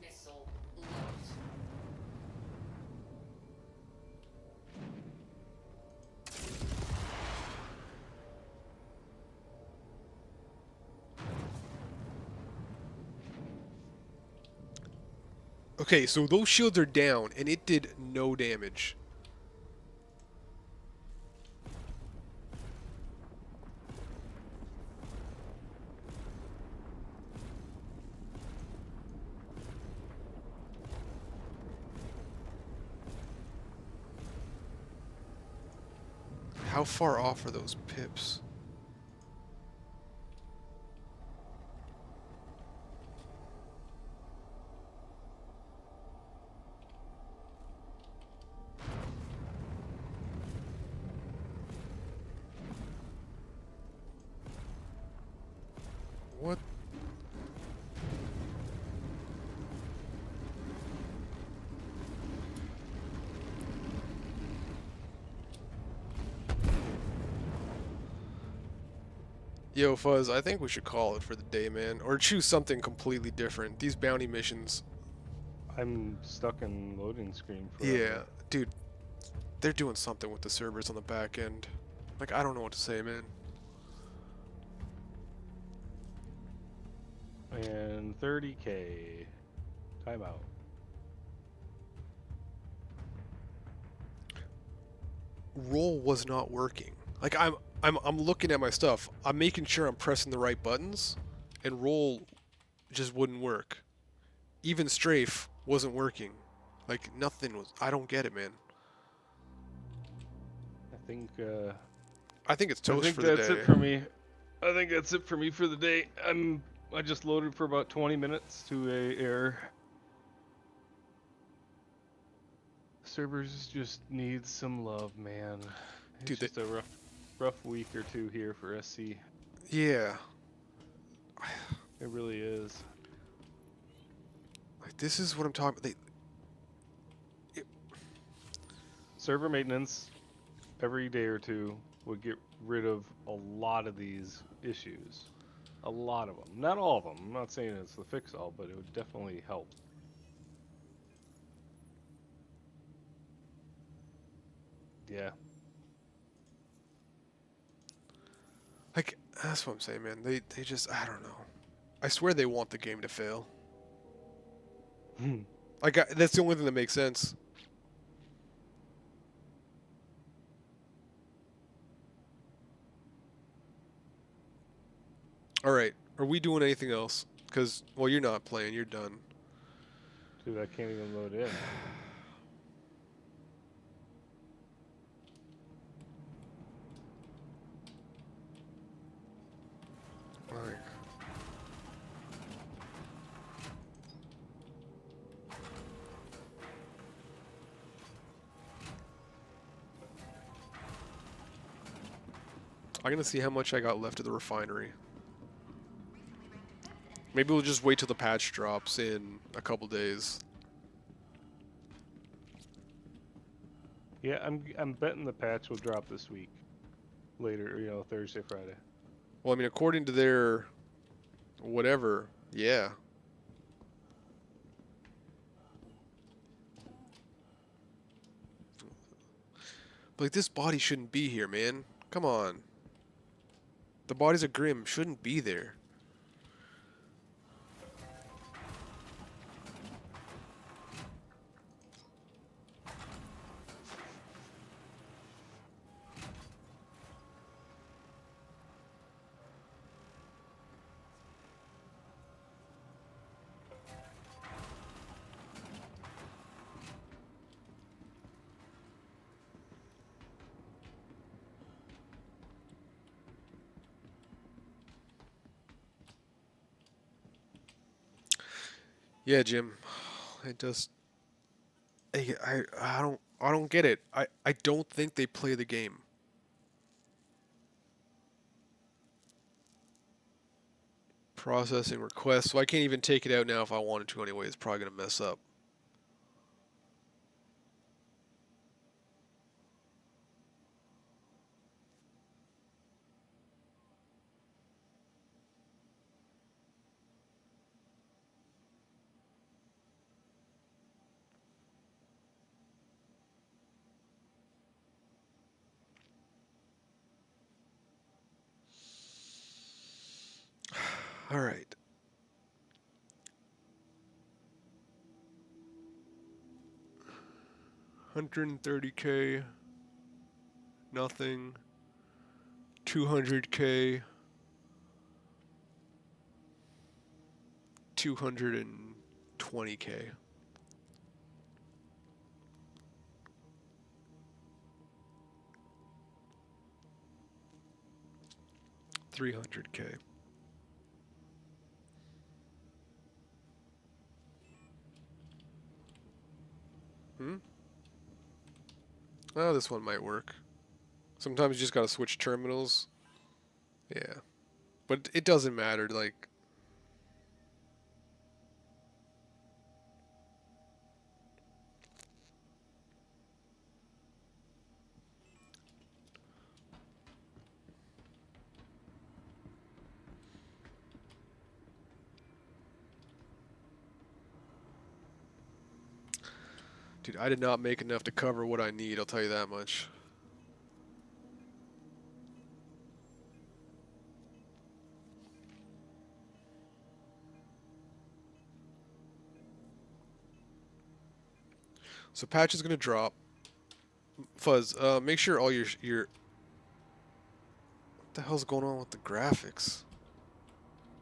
Missile locked. Okay, so those shields are down, and it did no damage. How far off are those pips? What? Yo, Fuzz, I think we should call it for the day, man. Or choose something completely different. These bounty missions. I'm stuck in loading screen Yeah, forever. dude. They're doing something with the servers on the back end. Like, I don't know what to say, man. And 30k. Timeout. Roll was not working. Like, I'm looking at my stuff. I'm making sure I'm pressing the right buttons, and roll just wouldn't work. Even strafe wasn't working. Like, nothing was. I don't get it, man. I think it's toast I think for the that's day. it for me. I think that's it for me for the day. I just loaded for about 20 minutes to a error. Servers just need some love, man. It's Dude, just a rough week or two here for SC. Yeah. It really is. Like, this is what I'm talking about. Server maintenance every day or two would get rid of a lot of these issues. A lot of them. Not all of them. I'm not saying it's the fix-all, but it would definitely help. Yeah. Like, that's what I'm saying, man. They just, I don't know. I swear they want the game to fail. Like, that's the only thing that makes sense. Alright, are we doing anything else? Because, well, you're not playing, you're done. Dude, I can't even load in. Alright. I'm gonna see how much I got left at the refinery. Maybe we'll just wait till the patch drops in a couple days. Yeah, I'm betting the patch will drop this week. Later, you know, Thursday, Friday. Well, I mean, according to their whatever, yeah. But like, this body shouldn't be here, man. Come on. The bodies of Grimm shouldn't be there. Yeah, Jim. It just I don't get it. I don't think they play the game. Processing requests. So I can't even take it out now if I wanted to anyway. It's probably going to mess up. All right. $130K. Nothing. 200K. 220K. $300K. Oh, this one might work. Sometimes you just gotta switch terminals. Yeah. But it doesn't matter, like... Dude, I did not make enough to cover what I need, I'll tell you that much. So patch is gonna drop. Fuzz, make sure all your what the hell's going on with the graphics?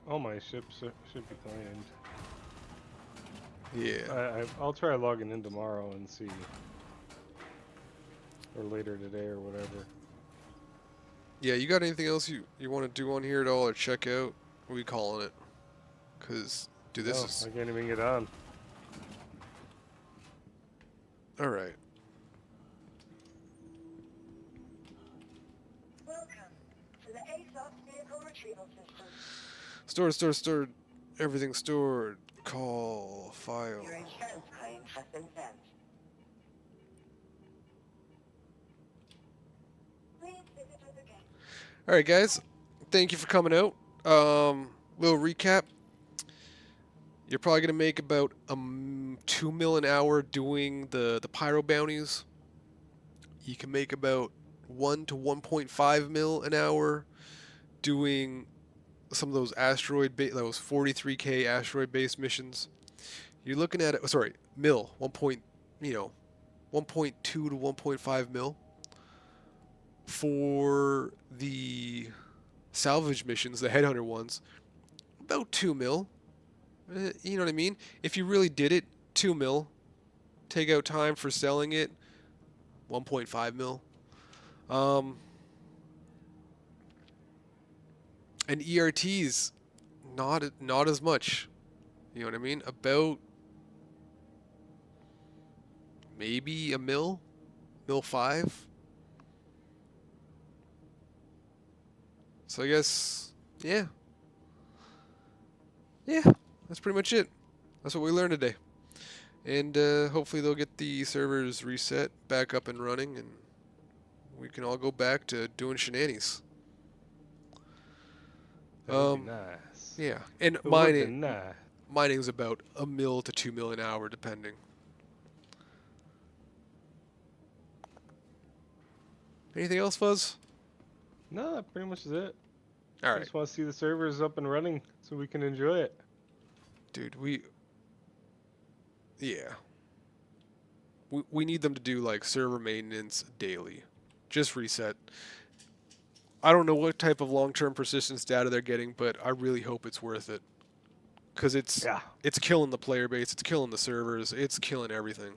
All my ships should be playing. Yeah. I'll try logging in tomorrow and see, or later today or whatever. Yeah, you got anything else you want to do on here at all or check out? What are we calling it? Cause dude, this No, is I can't even get on. all right. Welcome to the ASOS vehicle retrieval system. Stored. Everything stored. Call file. Your insurance claim has been sent. Please visit us again. All right, guys. Thank you for coming out. Little recap. You're probably gonna make about 2 mil an hour doing the pyro bounties. You can make about 1 to 1.5 mil an hour doing some of those those 43K asteroid based missions. You're looking at it. Sorry, mil 1.2 to 1.5 mil for the salvage missions, the headhunter ones. About 2 mil. You know what I mean? If you really did it, 2 mil. Take out time for selling it, 1.5 mil. And ERTs, not as much. You know what I mean? About maybe a mil 5. So I guess, yeah, that's pretty much it. That's what we learned today. And hopefully they'll get the servers reset back up and running, and we can all go back to doing shenanigans. That would be nice. Yeah, and It would be nice. mining's about a mil to 2 mil an hour, depending. Anything else, Fuzz? No, that pretty much is it. All I right, just want to see the servers up and running so we can enjoy it. dude. We need them to do like server maintenance daily, just reset. I don't know what type of long-term persistence data they're getting, but I really hope it's worth it. Cause it's killing the player base, it's killing the servers, it's killing everything.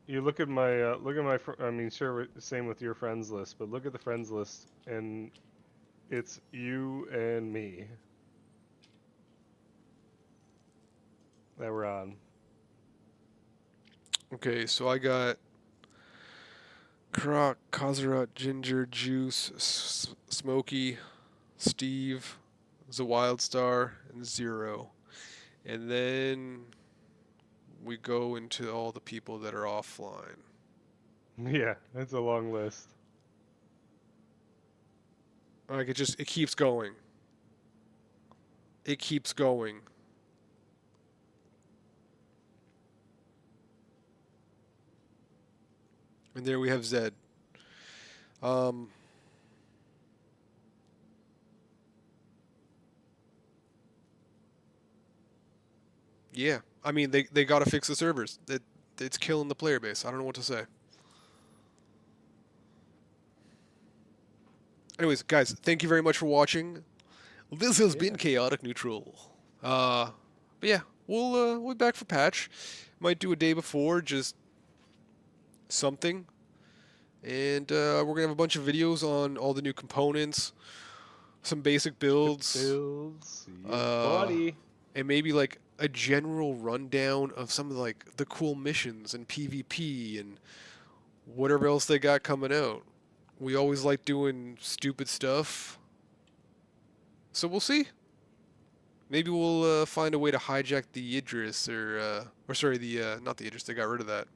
You look at my I mean, sure, same with your friends list, but look at the friends list, and it's you and me that we're on. Okay, so I got Croc, Kazarat, Ginger, Juice, Smokey, Steve, The Wild Star, and Zero. And then we go into all the people that are offline. Yeah, it's a long list. Like it keeps going. It keeps going. And there we have Zed. Yeah, I mean they got to fix the servers. It's killing the player base. I don't know what to say. Anyways, guys, thank you very much for watching. This has been Chaotic Neutral. But yeah, we'll be back for patch. Might do a day before, just something. And we're gonna have a bunch of videos on all the new components, some basic builds, buddy, and maybe like a general rundown of some of like the cool missions and PvP and whatever else they got coming out. We always like doing stupid stuff, so we'll see. Maybe we'll find a way to hijack the Idris, or sorry, the not the Idris. They got rid of that.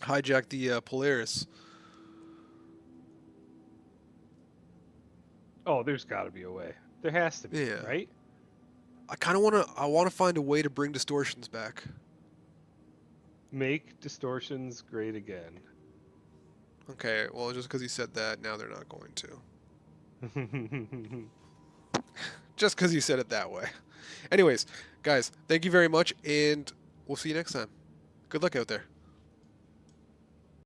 Hijack the Polaris. Oh, there's got to be a way. There has to be, Yeah. right? I kind of want to find a way to bring distortions back. Make distortions great again. Okay, well, just because he said that, now they're not going to. Just because he said it that way. Anyways, guys, thank you very much, and we'll see you next time. Good luck out there.